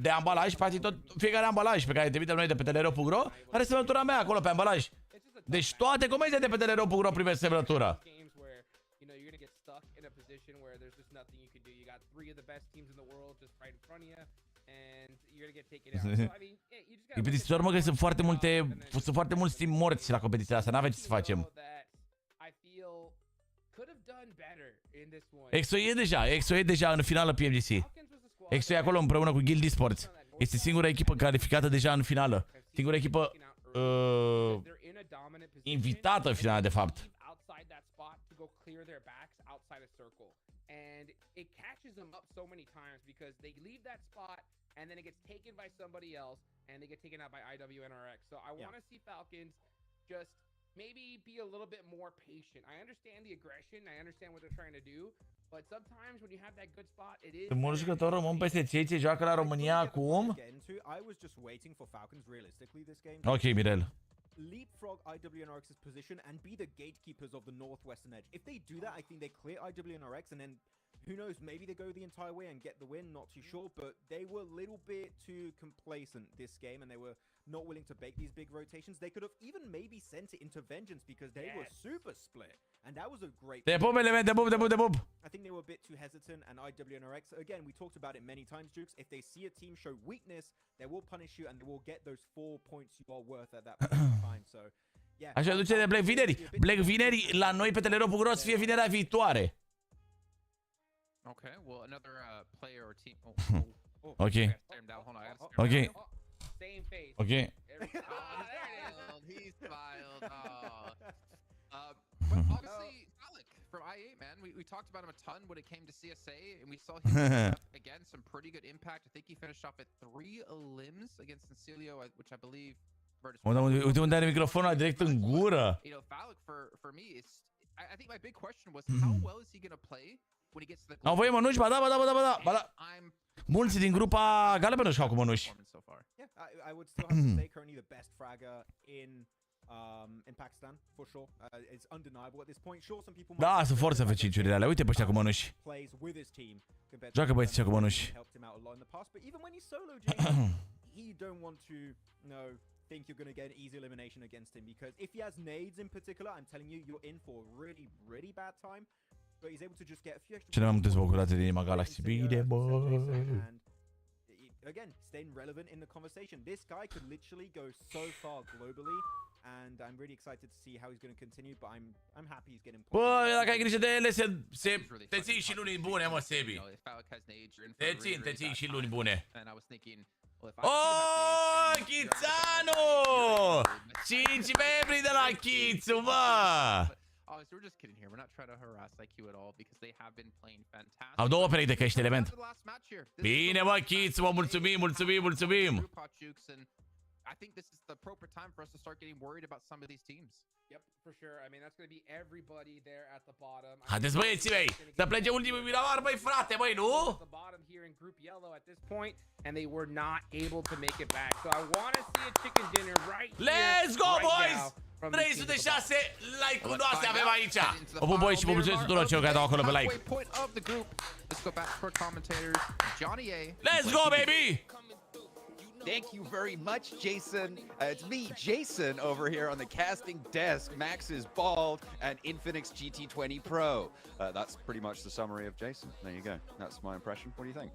Speaker 3: de ambalaj, practic tot fiecare ambalaj pe care te trimitem noi de pe TEDEREU.ro are semnătura mea acolo pe ambalaj. Deci toate comenzile de pe TEDEREU.ro primesc semnătura. E plictisitor, mă, că sunt foarte mulți team morți la competiția asta, n-avem ce să facem. EXO e deja în finală PMGC. EXO e acolo împreună cu Guild Esports. Este singura echipă calificată deja în finală. Singura echipă invitată în finală, de fapt. And it catches them up so many times because they leave that spot and then it gets taken by somebody else and they get taken out by IWNRX. So I want to see Falcons just maybe be a little bit more patient. I understand the aggression, I understand what they're trying to do, but sometimes when you have that good spot, it is. Sunt mulți jucători români peste cei ce joacă la România acum. Ok, Mirel. Leapfrog IWNRX's position and be the gatekeepers of the northwestern edge. If they do that, I think they clear IWNRX and then who knows, maybe they go the entire way and get the win, not too sure, but they were a little bit too complacent this game and they were not willing to bake these big rotations. They could have even maybe sent it into Vengeance because they were super split and that was a great I think they were a bit too hesitant and IWNRX, again, we talked about it many times, Jukes, if they see a team show weakness, they will punish you and they will get those 4 points you are worth at that point in time, so yeah. Așa duce de Black Vineri. Black Vineri la noi pe TEDEREU.ro să fie vinerea viitoare.
Speaker 4: Okay, well, another player or team.
Speaker 1: Okay. Okay.
Speaker 5: Same face.
Speaker 1: Okay.
Speaker 4: He smiled. But obviously, Alec from I8, man, we talked about him a ton when it came to CSA, and we saw him again some pretty good impact. I think he finished off at 3 elims against Concilio, which I believe.
Speaker 1: Uite unde are microfonul direct în gură.
Speaker 4: You know, Falc for me, it's. I think my big question was how well is he gonna play when he gets to the.
Speaker 1: Au voie mănuși, ba da. Mulți din grupa galbenă nu știu cu mănuși.
Speaker 3: Yeah, I would still have to say currently the best fragger in Pakistan for sure. It's undeniable at this point. Sure, some people.
Speaker 1: Da, sunt forță F5-urile alea. Uite pe ăștia cu mănuși. Joacă băieții cu mănuși.
Speaker 3: But even when he's solo, Jason, he don't want to, think you're going to get an easy elimination against him, because if he has nades in particular, I'm telling you, you're in for a really, really bad time. But he's able to just get a few extra...
Speaker 1: Ce ne am dezvoltat de Nigma Galaxy. Bine, bă!
Speaker 3: Again, staying relevant in the conversation. This guy could literally go so far globally, and I'm really excited to see how he's going to continue, but I'm happy he's getting...
Speaker 1: Bă, dacă ai grijă de ele, te ții și luni bune, mă, Sebi. Te ții și luni bune. Oh, Chițanu! 5 membri de la Chițu, mă!
Speaker 4: Oh, so we're just kidding here. We're not trying to harass IQ at all because they have been playing fantastic.
Speaker 1: Au două perechi de căști element. Bine, mă, Chițu, mă, mulțumim, mulțumim, mulțumim.
Speaker 4: I think this is the appropriate time for us to start getting worried about some of these teams.
Speaker 5: Yep, for sure. I mean, that's going to be everybody there at the bottom.
Speaker 1: Haideți, băieții mei, să plece ultimul miramar, băi, frate, băi, nu?
Speaker 5: The bottom here in group yellow at this point, and they were not able to make it back. So I want to see a chicken dinner right here.
Speaker 1: Let's go, boys! 306 like-uri noastre avem aici. O pup, băi, și vă mulțumesc tuturor celor care dau acolo pe like.
Speaker 4: Let's go back to our commentators. Johnny A.
Speaker 1: Let's go, baby!
Speaker 6: Thank you very much, Jason. It's me, Jason, over here on the casting desk. Max is bald, and Infinix GT20 Pro. That's pretty much the summary of Jason. There you go. That's my impression. What do you think?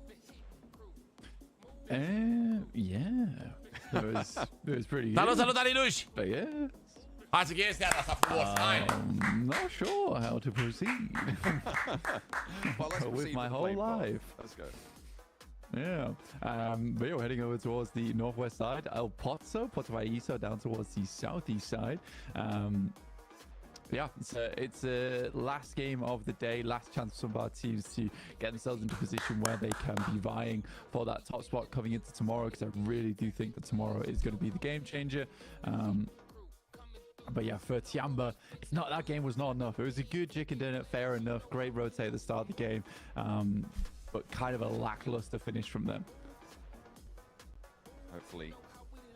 Speaker 2: Yeah. It was pretty good.
Speaker 1: Salut, Alinuș!
Speaker 2: But yeah.
Speaker 1: Hai să chestia asta frumos, hai!
Speaker 2: I'm not sure how to proceed.
Speaker 6: Well, let's
Speaker 2: with
Speaker 6: proceed
Speaker 2: my
Speaker 6: the
Speaker 2: whole
Speaker 6: blame
Speaker 2: life.
Speaker 6: Let's go.
Speaker 2: Yeah. But you're heading over towards the northwest side. El Pozzo, Portuaiso, down towards the southeast side. Yeah, it's a last game of the day, last chance for some of our teams to get themselves into a position where they can be vying for that top spot coming into tomorrow, because I really do think that tomorrow is going to be the game changer. But yeah, for Tiamba, that game was not enough. It was a good chicken dinner, fair enough, great rotate at the start of the game, but kind of a lackluster finish from them.
Speaker 6: Hopefully,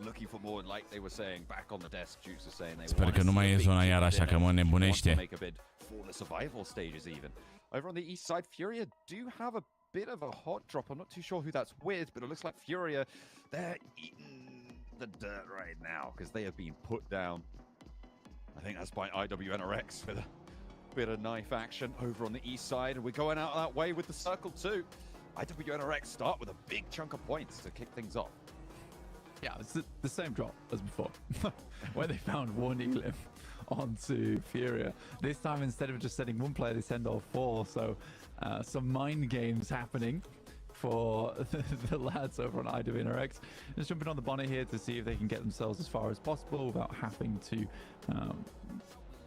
Speaker 6: looking for more, like they were saying, back on the desk, Juice is saying they
Speaker 1: Sper că nu mai e zona iar așa că mă nebunește.
Speaker 6: make a bid for the survival stages even. Over on the east side, Furia do have a bit of a hot drop. I'm not too sure who that's with, but it looks like Furia, they're eating the dirt right now because they have been put down. I think that's by IWNRX with a bit of knife action over on the east side, and we're going out that way with the circle too. IWNRX start with a big chunk of points to kick things off.
Speaker 2: Yeah, it's the same drop as before, where they found one elim onto Furia. This time, instead of just sending one player, they send all 4. So some mind games happening for the lads over on IWNRX. Just jumping on the bonnet here to see if they can get themselves as far as possible without having to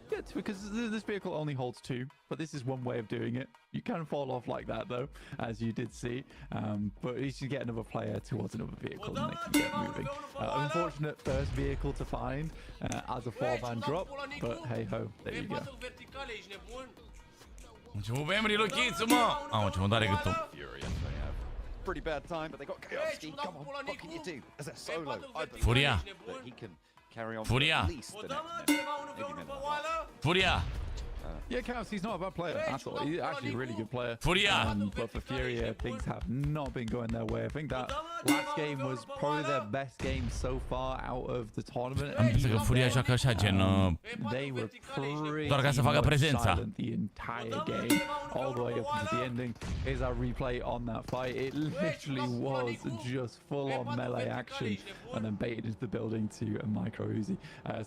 Speaker 2: get to, because this vehicle only holds 2, but this is one way of doing it. You can fall off like that though, as you did see, but at least you get another player towards another vehicle and they can get moving. Unfortunate first vehicle to find as a 4-man drop, but hey ho, there you go.
Speaker 6: Pretty bad time, but they got Kowalski. Come on, what can you do as a solo?
Speaker 1: Furia.
Speaker 6: That he can carry on
Speaker 1: Furia.
Speaker 6: for at least the next minute.
Speaker 1: Furia.
Speaker 2: Yeah, Kowski's not a bad player at all. He's actually a really good player.
Speaker 1: Furia.
Speaker 2: But for Furia, things have not been going their way. I think that last game was probably their best game so far out of the tournament.
Speaker 1: Am înțeles că Furia joacă așa, gen...
Speaker 2: They were pretty
Speaker 1: doar ca să facă prezența.
Speaker 2: silent the entire game, all the way up to the ending. Here's our replay on that fight. It literally was just full-on melee action, and then baited into the building to a micro Uzi.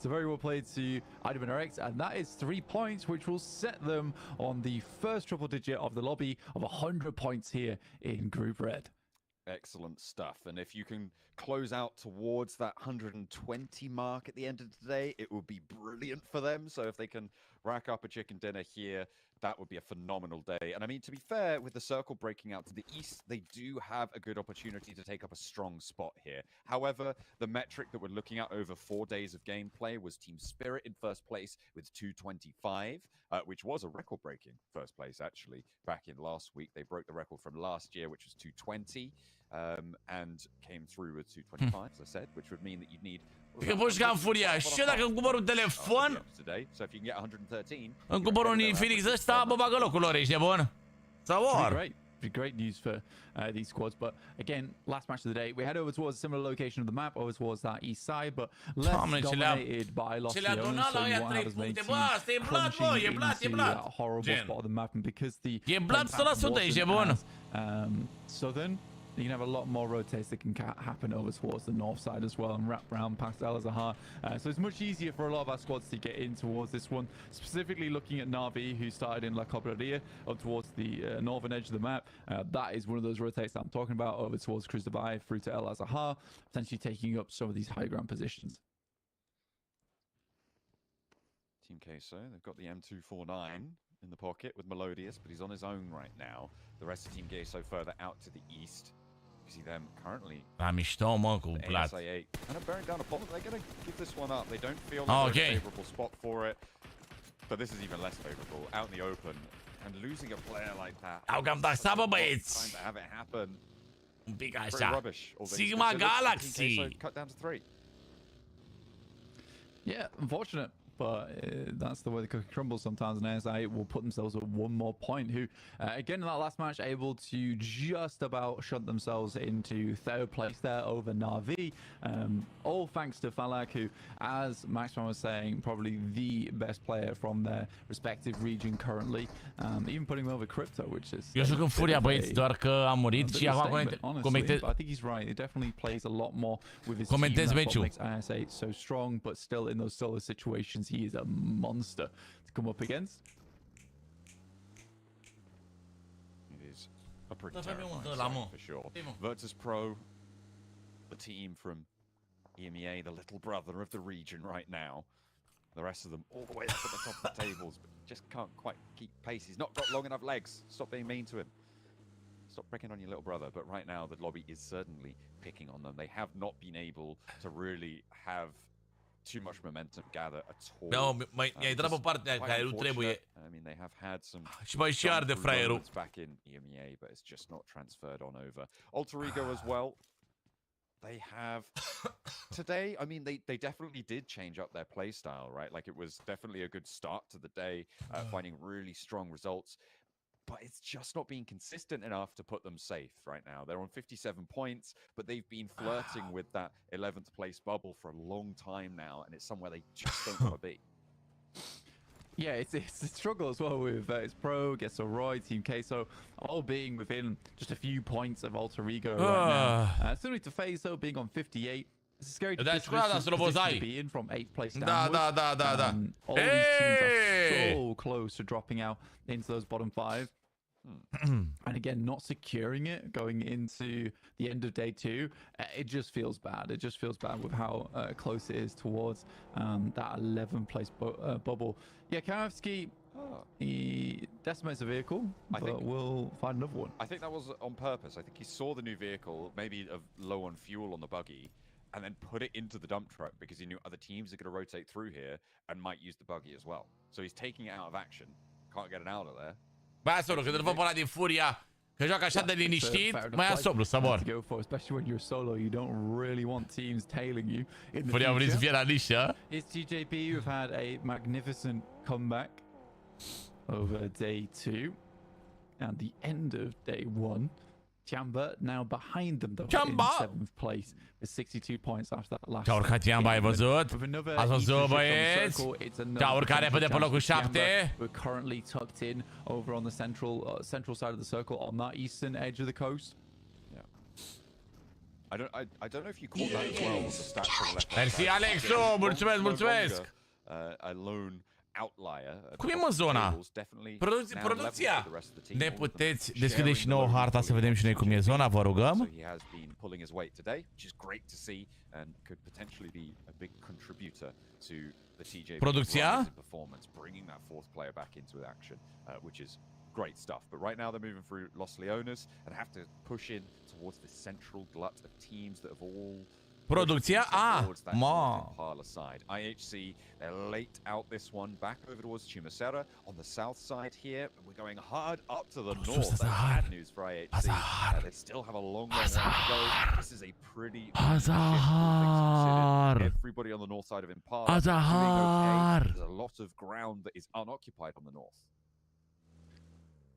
Speaker 2: So very well played to IWNRX, and that is 3 points, which will set them on the first triple digit of the lobby of 100 points here in Group Red.
Speaker 6: Excellent stuff. And if you can close out towards that 120 mark at the end of the day, it would be brilliant for them. So if they can rack up a chicken dinner here, that would be a phenomenal day. And I mean, to be fair, with the circle breaking out to the east, they do have a good opportunity to take up a strong spot here. However, the metric that we're looking at over 4 days of gameplay was Team Spirit in first place with 225, which was a record-breaking first place, actually. Back in last week, they broke the record from last year, which was 220, and came through with 225, as I said, which would mean that you'd need...
Speaker 1: Că pușcam Furia, și eu dacă îmi cumpăr un telefon,
Speaker 6: So if you can get 113,
Speaker 1: îmi cumpăr un Infinix ăsta, mă bagă locul lor, ești nebun? Sau or?
Speaker 2: be great news for these squads. But again, last match of the day, we head over towards a similar location of the map, over towards that east side, but less dominated by Los Leones, so you won't have as many teams crunching into that horrible spot of the map. And because the Southern, you can have a lot more rotates that can happen over towards the north side as well and wrap around past El Azahar. So it's much easier for a lot of our squads to get in towards this one. Specifically looking at Navi, who started in La Cobreria up towards the northern edge of the map. That is one of those rotates that I'm talking about, over towards Cruz Dubai through to El Azahar, potentially taking up some of these high ground positions.
Speaker 6: Team Queso, they've got the M249 in the pocket with Melodious, but he's on his own right now. The rest of Team Queso further out to the east. You see them currently.
Speaker 1: Mișto, mă, cumplat.
Speaker 6: And are bearing down a bomb. They're going to give this one up. They don't feel like a favorable spot for it. But this is even less favorable. Out in the open. And losing a player like that.
Speaker 1: Au cam taxat, bă, băieți.
Speaker 6: Time to have it happen.
Speaker 1: Un pic
Speaker 6: Pretty
Speaker 1: așa.
Speaker 6: rubbish.
Speaker 1: Sigma Galaxy.
Speaker 6: Cut down to 3.
Speaker 2: Yeah, unfortunate. But that's the way the cookie crumbles sometimes, and ASI will put themselves at one more point, who, again, in that last match, able to just about shunt themselves into third place there over Na'Vi. All thanks to Falak, who, as Maxman was saying, probably the best player from their respective region currently, even putting them over Crypto, which is...
Speaker 1: Eu joc în furia, băieți, doar că am murit și acum comentez...
Speaker 2: I think he's right. It definitely plays a lot more with his
Speaker 1: Comentez
Speaker 2: team. That's what
Speaker 1: meciul.
Speaker 2: makes ISA so strong, but still in those solo situations, he is a monster to come up against.
Speaker 6: It is a pretty terrifying sight for sure. Virtus Pro, the team from EMEA, the little brother of the region right now. The rest of them all the way up at the top of the tables, but just can't quite keep pace. He's not got long enough legs. Stop being mean to him. Stop picking on your little brother. But right now, the lobby is certainly picking on them. They have not been able to really have too much momentum gather at all.
Speaker 1: No, mi-ai dat pe partea care nu trebuie.
Speaker 6: I mean, they have had some
Speaker 1: Și mai și arde fraierul.
Speaker 6: back in EMEA, but it's just not transferred on over. Alter Ego as well. They have today. I mean, they definitely did change up their play style, right? Like, it was definitely a good start to the day, finding really strong results. But it's just not being consistent enough to put them safe right now. They're on 57 points, but they've been flirting with that 11th place bubble for a long time now, and it's somewhere they just don't want to be.
Speaker 2: Yeah, it's a struggle as well with it's Pro, Gesso Roy, Team Queso, all being within just a few points of Alter Ego right now. Similarly to FaZe, though, being on 58. It's a scary position to be in from 8th place downwards. All these teams are so close to dropping out into those bottom 5. And again, not securing it going into the end of day 2, it just feels bad. It just feels bad with how close it is towards that 11th place bubble. Yeah, Karavsky, he decimates a vehicle, but we'll find another one.
Speaker 6: I think that was on purpose. I think he saw the new vehicle, maybe low on fuel on the buggy, and then put it into the dump truck because he knew other teams are going to rotate through here and might use the buggy as well. So he's taking it out of action. Can't get it out of there.
Speaker 1: Mai asubru, când îl văd pe ăla din furia, că joacă așa de liniștit, mai asubru, Sabor.
Speaker 2: Especially when you're solo, you don't really want teams tailing you.
Speaker 1: Furia a venit să fie la nișă.
Speaker 2: It's TJP who've had a magnificent comeback over day 2 and the end of day 1. Chamba now behind them though in 7th place with 62 points after that last.
Speaker 1: Ce-a urcat Chamba, ai văzut? Ați văzut, băieți? Ce-a urcat repede pe locul 7.
Speaker 2: We're currently tucked in over on the central side of the circle on that eastern edge of the coast.
Speaker 6: Yeah. I don't know if you call that as well. The stats on the left.
Speaker 1: Mersi, Alexu, mulțumesc, mulțumesc.
Speaker 6: A lone outlier.
Speaker 1: Cum e, mă, zona? Producția! Ne puteți deschide și nouă harta să vedem și noi cum e zona, vă rugăm?
Speaker 6: So he has been pulling his weight today, which is great to see and could potentially be a big contributor to the TJ performance, bringing that 4th player back into action, which is great stuff. But right now they're moving through Los Leones and have to push in towards the central glut of teams that have all
Speaker 1: Producția?
Speaker 6: IHC, they're late out this one, back over towards Chumacera on the south side here. We're going hard up to the north. That's bad news for IHC. They still have a long way to go. This is a pretty everybody on the north side of Impala doing okay. There's a lot of ground that is unoccupied on the north.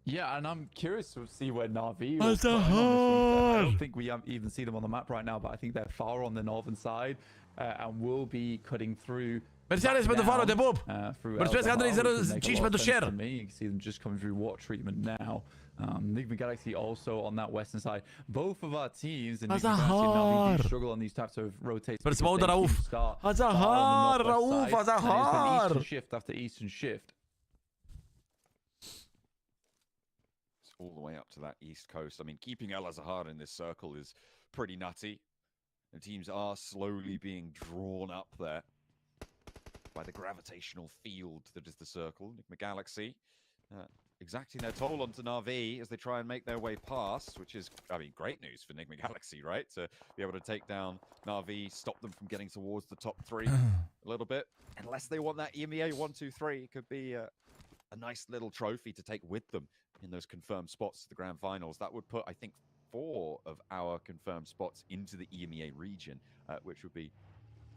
Speaker 2: Yeah, and I'm curious to see where Na'Vi will put I don't think we even see them on the map right now, but I think they're far on the northern side and will be cutting through.
Speaker 1: Mersi Alex pentru follow, te pup! Mulțumesc Andrei 05 pentru share.
Speaker 2: You can see them just coming through water treatment now. Nigma Galaxy also on that western side. Both of our teams in Nigma Galaxy and Na'Vi do struggle on these types of rotates.
Speaker 1: Sper să mă audă Rauf. Azahar, Rauf, Azahar!
Speaker 2: Eastern shift after eastern shift.
Speaker 6: All the way up to that east coast. I mean, keeping El Azahar in this circle is pretty nutty. The teams are slowly being drawn up there by the gravitational field that is the circle. Nigma Galaxy exacting their toll onto Na'Vi as they try and make their way past, which is, I mean, great news for Nigma Galaxy, right? To be able to take down Na'Vi, stop them from getting towards the top 3 a little bit. Unless they want that EMEA 1-2-3, it could be a nice little trophy to take with them in those confirmed spots to the grand finals. That would put, I think, 4 of our confirmed spots into the EMEA region, which would be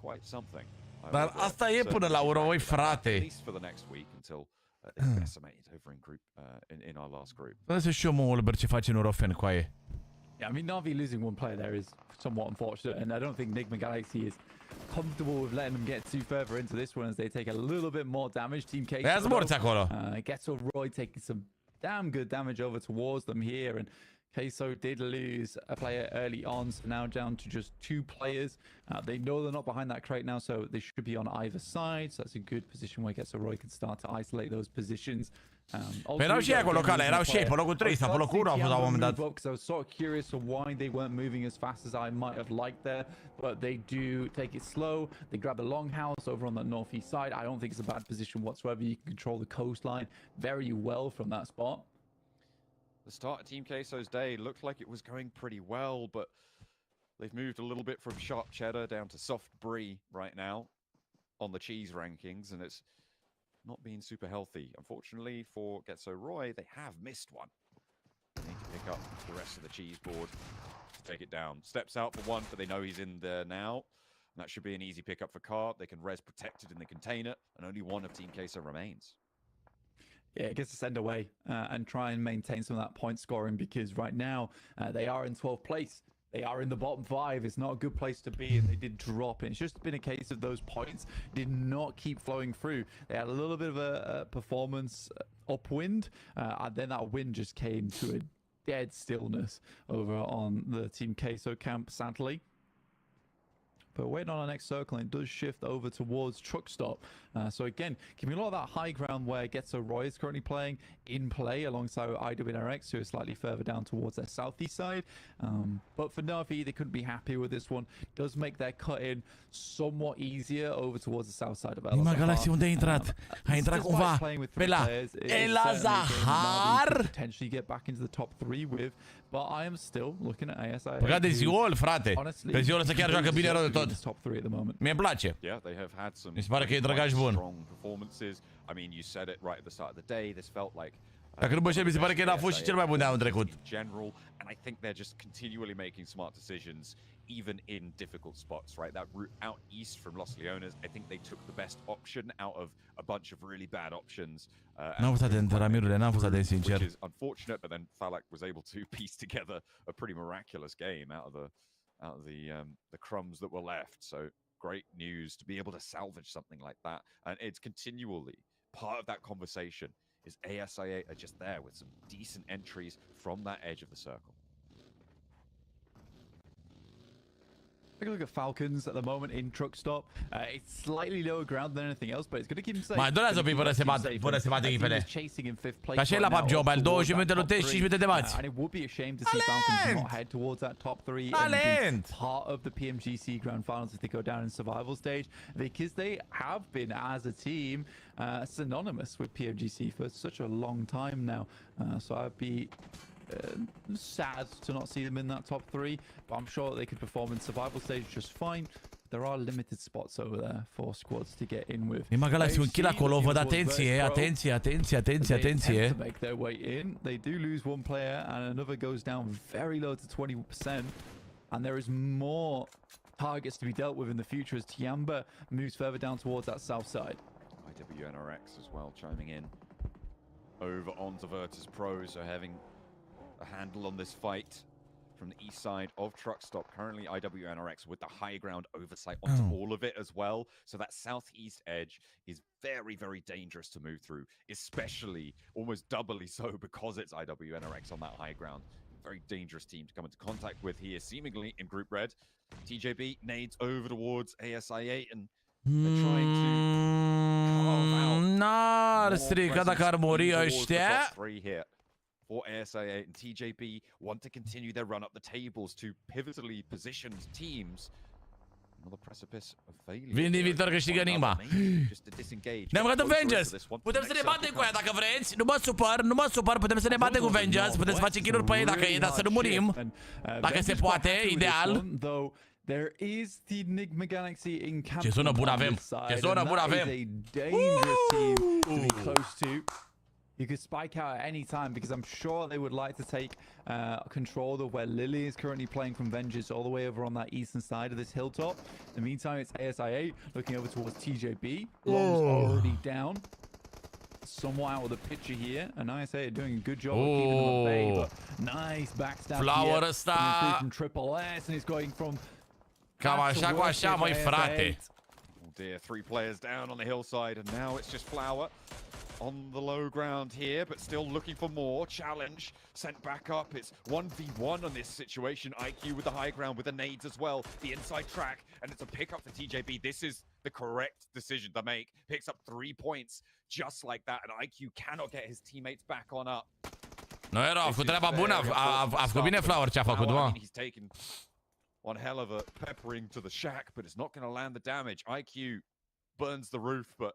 Speaker 6: quite something.
Speaker 1: Dar asta e până la urmă, frate.
Speaker 6: At least for the next week until they're decimated over in group in our last group.
Speaker 1: Să și omul Oliver ce face în Orofen cu aia.
Speaker 2: Yeah, I mean, Na'Vi losing one player there is somewhat unfortunate, and I don't think Nigma Galaxy is comfortable with letting them get too further into this one as they take a little bit more damage. Team K gets Roy taking some damn good damage over towards them here, and Queso did lose a player early on, so now down to just 2 players. They know they're not behind that crate now, so they should be on either side. So that's a good position where Roy can start to isolate those positions.
Speaker 1: Erau și acolo locale, erau și ei pe locul 3 sau pe locul 1 au fost la un moment dat.
Speaker 2: Because I was sort of curious of why they weren't moving as fast as I might have liked there, but they do take it slow. They grab the longhouse over on the northeast side. I don't think it's a bad position whatsoever. You can control the coastline very well from that spot.
Speaker 6: The start of Team Queso's day looked like it was going pretty well, but they've moved a little bit from sharp cheddar down to soft brie right now on the cheese rankings, and it's not been super healthy. Unfortunately for Getso Roy, they have missed one. They need to pick up the rest of the cheese board to take it down. Steps out for one, but they know he's in there now. And that should be an easy pickup for Carp. They can res protected in the container, and only one of Team Queso remains.
Speaker 2: Yeah, it gets to send away and try and maintain some of that point scoring, because right now they are in 12th place. They are in the bottom 5. It's not a good place to be, and they did drop. And it's just been a case of those points did not keep flowing through. They had a little bit of a performance upwind, and then that wind just came to a dead stillness over on the Team Queso camp, sadly. But waiting on our next circle, and it does shift over towards truck stop. So again, giving a lot of that high ground where Getso Roy is currently playing in play alongside IWNRX, who is slightly further down towards their southeast side. But for Na'Vi, they couldn't be happy with this one. Does make their cut in somewhat easier over towards the south side of El
Speaker 1: Nigma Galaxy unde a intrat? A intrat cumva pe la El Azahar.
Speaker 2: Potentially get back into the top 3 with, but I am still looking at ASI.
Speaker 1: Păcat de Ziol, frate. Pe Ziol să chiar joacă bine rău de tot. Mie îmi place.
Speaker 6: Yeah, they have had some
Speaker 1: Mi se pare că e drăgaș bun.
Speaker 6: strong performances. I mean, you said it right at the start of the day. This felt like
Speaker 1: Dacă nu mă știu, mi se pare că el a fost și cel mai bun de anul trecut.
Speaker 6: In general, and I think they're just continually making smart decisions, even in difficult spots, right? That route out east from Los Leones, I think they took the best option out of a bunch of really bad options.
Speaker 1: N-am fost atent, Ramirule, n-am fost atent, sincer.
Speaker 6: Which is unfortunate, but then Falak was able to piece together a pretty miraculous game out of the crumbs that were left. So great news to be able to salvage something like that, and it's continually part of that conversation. Is ASIA are just there with some decent entries from that edge of the circle.
Speaker 2: Take a look at Falcons at the moment in truck stop. It's slightly lower ground than anything else, but it's going to keep him safe.
Speaker 1: Mai dorează un pic până se bate echipele. Ca și el la PUBG Mobile, 20 minute lutezi, 5 minute de bați.
Speaker 2: And it would be a shame to see Falcons not head towards that top 3 and be part of the PMGC Grand Finals if they go down in survival stage, because they have been, as a team, synonymous with PMGC for such a long time now. So I'd be sad to not see them in that top 3, but I'm sure they could perform in survival stage just fine. There are limited spots over there for squads to get in with.
Speaker 1: Nigma Galaxy un kill acolo, văd atenție, atenție.
Speaker 2: To make their way in, they do lose one player and another goes down very low to 20%, and there is more targets to be dealt with in the future as Tiamba moves further down towards that south side.
Speaker 6: IWNRX as well chiming in. over onto Virtus Pro, so having a handle on this fight from the east side of Truck Stop. Currently IWNRX with the high ground oversight onto all of it as well. So that southeast edge is very, very dangerous to move through, especially almost doubly so because it's IWNRX on that high ground. Very dangerous team to come into contact with here, seemingly in Group Red. TJB nades over towards ASI8 and they're trying to carve out
Speaker 1: N-ar stricat dacă ar muri ăștia.
Speaker 6: For ASI8 and TJB want to continue their run up the tables to pivotally positioned teams. Another precipice of failure.
Speaker 1: Vin din viitor câștigă Nigma. Ne-am băgat în Vengeance. Putem să ne batem cu ea dacă vreți. Nu mă supăr, putem să ne batem cu Vengeance. Putem să facem kill-uri pe ei dacă e, dar să nu murim. Dacă se poate, ideal.
Speaker 2: There is the Nigma Galaxy in camp.
Speaker 1: Ce zonă bună avem. Ce zonă bună avem.
Speaker 2: A dangerous team to be close to. You could spike out at any time because I'm sure they would like to take control of where Lily is currently playing from Vengeance all the way over on that eastern side of this hilltop. In the meantime, it's ASI8 looking over towards TJB. Long's already down. Somewhat out of the picture here. And ISA are doing a good job of keeping them at bay. But nice backstab
Speaker 1: Flower
Speaker 2: here.
Speaker 1: ăsta.
Speaker 2: From Triple S and he's going from...
Speaker 1: Cam așa cu așa, măi, frate.
Speaker 6: Oh dear, 3 players down on the hillside and now it's just Flower on the low ground here, but still looking for more. Challenge sent back up. It's 1v1 on this situation. IQ with the high ground with the nades as well. The inside track, and it's a pickup for TJB. This is the correct decision to make. Picks up 3 points just like that, and IQ cannot get his teammates back on up.
Speaker 1: Nu era, a făcut treaba bună. A făcut bine Flower ce a făcut, mă.
Speaker 6: He's taken one hell of a peppering to the shack, but it's not going to land the damage. IQ burns the roof, but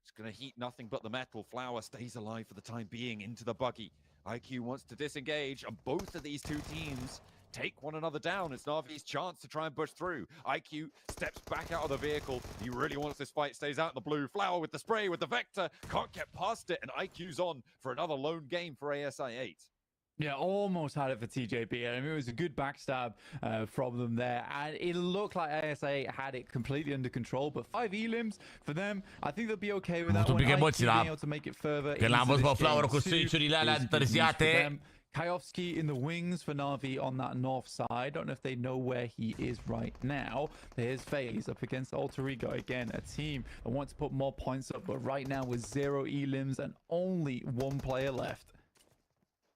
Speaker 6: it's going to heat nothing but the metal. Flower stays alive for the time being into the buggy. IQ wants to disengage, and both of these two teams take one another down. It's Navi's chance to try and push through. IQ steps back out of the vehicle. He really wants this fight, stays out in the blue. Flower with the spray, with the Vector, can't get past it, and IQ's on for another lone game for ASI8.
Speaker 2: Yeah, almost had it for TJB. I mean, it was a good backstab from them there. And it looked like ASA had it completely under control. But 5 elims for them, I think they'll be okay with that one. IQ being able to make it further into this game two. Kayovski in the wings for Navi on that north side. Don't know if they know where he is right now. Here's FaZe up against Alter Ego. Again, a team that wants to put more points up. But right now with 0 elims and only 1 player left.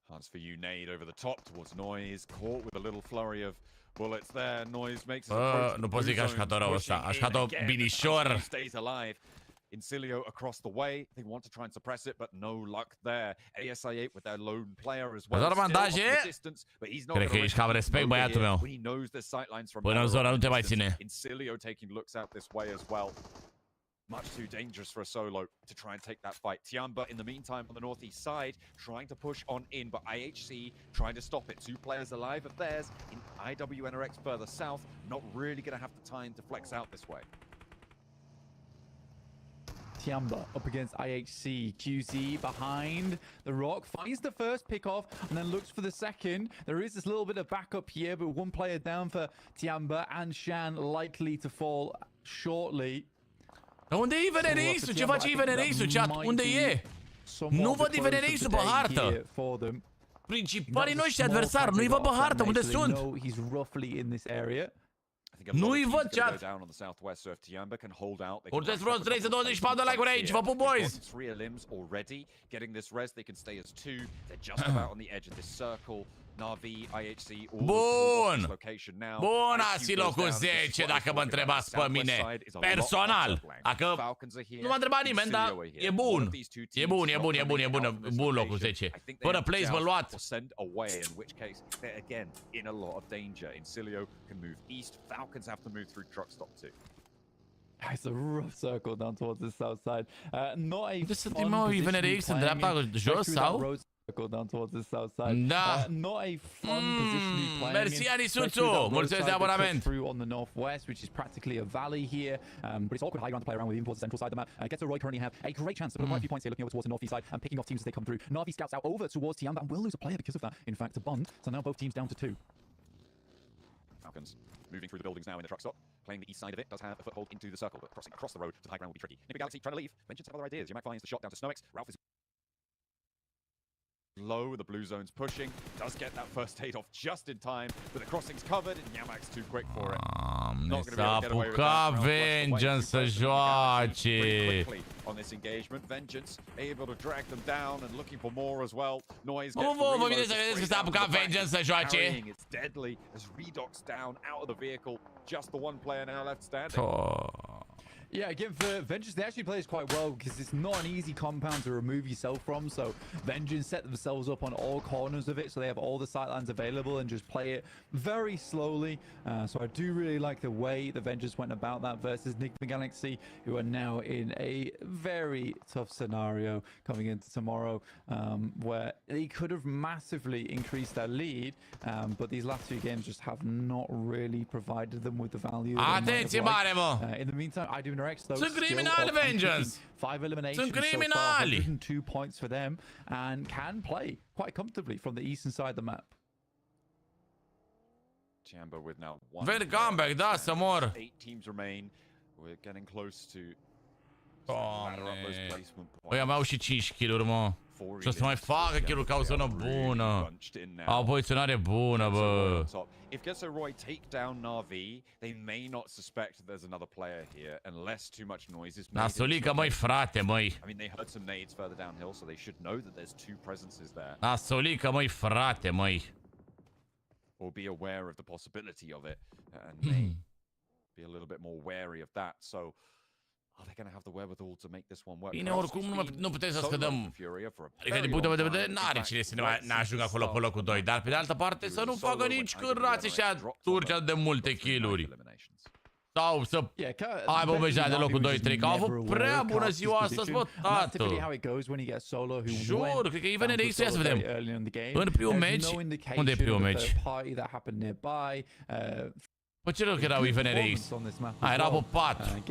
Speaker 6: Chance for you, nade over the top towards Noise. Caught with a little flurry of bullets there. Noise makes his approach.
Speaker 1: Nu pot zic că aș ca rău ăsta. Aș ca binișor.
Speaker 6: Stays alive. Incilio across the way. They want to try and suppress it, but no luck there. ASI8 with their lone player as well.
Speaker 1: Cred că ești cam respect, băiatul meu. Până în zona nu te mai ține.
Speaker 6: Incilio taking looks out this way as well. Much too dangerous for a solo to try and take that fight. Tiamba, in the meantime, on the northeast side, trying to push on in, but IHC trying to stop it. 2 players alive of theirs in IWNRX further south, not really going to have the time to flex out this way.
Speaker 2: Tiamba up against IHC. QZ behind the rock. Finds the first pick off and then looks for the second. There is this little bit of backup here, but 1 player down for Tiamba and Shan likely to fall shortly.
Speaker 1: Unde e Venerisul? Ce face Venerisul, chat? Unde e? Nu văd Venerisul pe hartă. Principalii noștri adversari, nu-i văd pe hartă, unde sunt? Nu-i văd, chat. Urteți vreo 324 de like-uri aici, vă pup, boys!
Speaker 6: 3 limbs already. Getting this res, they can stay as 2. They're just about on the edge of this circle. Navi, IHC,
Speaker 1: bun! Bun, ați locul 10 dacă mă întrebați pe mine personal. Dacă nu m-a întrebat nimeni, dar e bun. E bun, e bun, e bun, e bun, bun locul 10. Fără placement luat.
Speaker 2: It's a rough circle down towards the south side. Not a
Speaker 1: fun position în dreapta jos sau?
Speaker 2: Down towards the south side.
Speaker 1: Da.
Speaker 2: Not a fun position to play.
Speaker 1: Mersi, Anisuțu. Mulțumesc de abonament.
Speaker 2: Through on the northwest, which is practically a valley here, but it's awkward high ground to play around with even towards the central side of the map. Gets Roy currently have a great chance to put quite a few points here, looking over towards the northeast side and picking off teams as they come through. Navi scouts out over towards Tiamba and will lose a player because of that. In fact, to Bond. So now both teams down to 2.
Speaker 6: Falcons moving through the buildings now in the truck stop. Playing the east side of it, does have a foothold into the circle, but crossing across the road to the high ground will be tricky. Nigma Galaxy trying to leave. Vengeance have other ideas. Yamak finds the shot down to Snowix. Ralph is low. The blue zone's pushing. Does get that first aid off just in time, but the crossing's covered, and Yamak's too quick for it.
Speaker 1: Ne s-a apucat Vengeance să joace.
Speaker 6: On this engagement, Vengeance able to drag them down and looking for more as well. Noise
Speaker 1: Vă bine să vedeți că s-a apucat Vengeance să joace.
Speaker 6: It's deadly as Redox down out of the vehicle. Just the one player now left standing.
Speaker 2: Yeah, again, for Vengeance, they actually play this quite well because it's not an easy compound to remove yourself from. So Vengeance set themselves up on all corners of it, so they have all the sightlines available and just play it very slowly. So I do really like the way the Vengeance went about that versus Nigma Galaxy, who are now in a very tough scenario coming into tomorrow, where they could have massively increased their lead, but these last two games just have not really provided them with the value.
Speaker 1: Atenție mare, mă!
Speaker 2: In the meantime, I do
Speaker 1: Sunt criminali, Vengeance!
Speaker 2: 5 eliminations
Speaker 1: Sunt criminali!
Speaker 2: 102 points for them and can play quite comfortably from the eastern side of the map.
Speaker 6: Chamber with now one.
Speaker 1: Vede comeback, da, să mor.
Speaker 6: 8 teams remain. We're getting close to
Speaker 1: Băi, mai au și 5 kill-uri, mă. Și o să mai facă kill-uri ca o zonă bună. Au poziționare bună, bă.
Speaker 6: If GetSoRoy take down Na'Vi, they may not suspect there's another player here unless too much noise is made.
Speaker 1: Nasolica, măi, frate, măi.
Speaker 6: I mean, they heard some nades further downhill, so they should know that there's two presences there.
Speaker 1: Nasolica, măi, frate, măi.
Speaker 6: Or be aware of the possibility of it and may be a little bit more wary of that. So are they going to have the wherewithal to make this one work?
Speaker 1: Bine, oricum nu putem să scădăm. Adică din punctul meu de vedere n-are cine să ne ajungă acolo pe locul 2, dar pe de altă parte să nu facă nici cârnați ăștia turci de multe kill-uri. Sau să aibă omeja de locul 2-3, că au avut prea bună ziua astăzi, bă, tată. Jur, cred că e VNRX, ia să vedem. În primul meci, unde e primul meci? Păi ce rău că erau VNRX? Erau pe 4.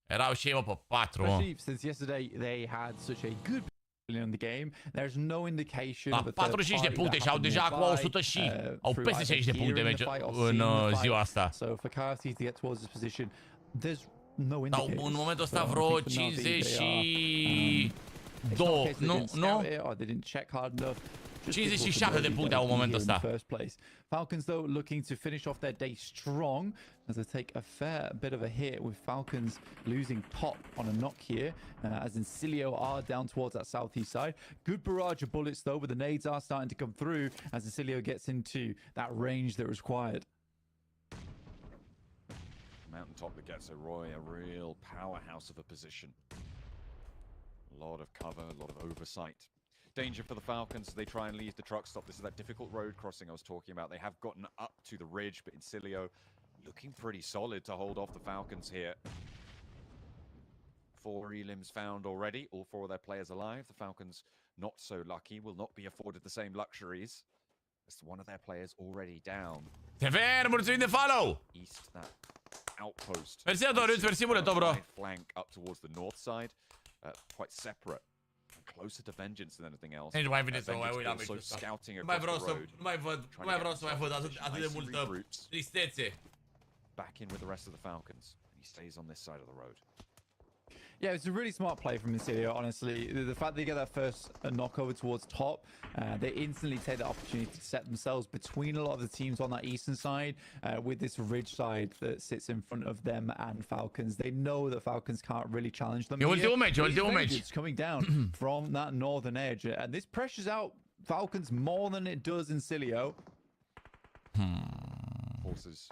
Speaker 1: Erau și ei, mă, pe 4, mă.
Speaker 2: Since yesterday they had such a good in the game, there's no indication
Speaker 1: of 45 de puncte și au deja cu 100 și au peste 60 de puncte în ziua asta.
Speaker 2: So for KFC to get towards this position, there's no indication.
Speaker 1: În momentul ăsta vreo 52, nu? 57 de puncte au în momentul ăsta.
Speaker 2: Falcons, though, looking to finish off their day strong as they take a fair bit of a hit, with Falcons losing top on a knock here, as Incilio are down towards that southeast side. Good barrage of bullets, though, but the nades are starting to come through as Incilio gets into that range that was required.
Speaker 6: Mountaintop that gets a Roy, a real powerhouse of a position. A lot of cover, a lot of oversight. Danger for the Falcons as they try and leave the truck stop. This is that difficult road crossing I was talking about. They have gotten up to the ridge, but Incilio looking pretty solid to hold off the Falcons here. 4 elims found already, all 4 of their players alive. The Falcons, not so lucky, will not be afforded the same luxuries. As one of their players already down.
Speaker 1: TVR, mulțumim de follow!
Speaker 6: East, that outpost.
Speaker 1: Mersi, Adorius, mersi mult, bro.
Speaker 6: Flank up towards the north side, quite separate. Closer to Vengeance than anything else.
Speaker 1: Nici mai vedeți, mai uit la meciul ăsta. Nu mai vreau să mai văd atât de multă tristețe.
Speaker 6: Back in with the rest of the Falcons. He stays on this side of the road.
Speaker 2: Yeah, it's a really smart play from Incilio, honestly. The fact they get that first knock over towards top, they instantly take the opportunity to set themselves between a lot of the teams on that eastern side with this ridge side that sits in front of them and Falcons. They know that Falcons can't really challenge them. It's coming down from that northern edge, and this pressures out Falcons more than it does Incilio.
Speaker 6: Forces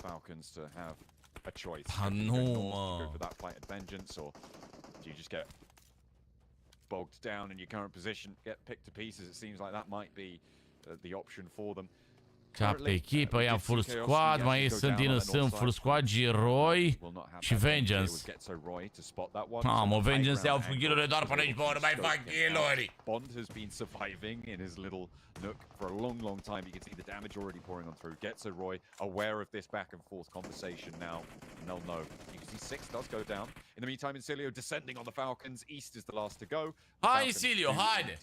Speaker 6: Falcons to have a choice.
Speaker 1: No,
Speaker 6: go for that fight at Vengeance, or do you just get bogged down in your current position, get picked to pieces? It seems like that might be the option for them.
Speaker 1: 7 echipă, ia full squad, mai sunt din sunt full squad, Giroi și Vengeance. Mamă, Vengeance iau kill-uri doar până aici, bă, nu mai fac kill-uri.
Speaker 6: Bond has been surviving in his little nook for a long, long time. You can see the damage already pouring on through. GetSoRoy aware of this back and forth conversation now, and they'll know. You can see 6 does go down. In the meantime, Incilio descending on the Falcons. East is the last to go.
Speaker 1: Hai, Incilio, haide!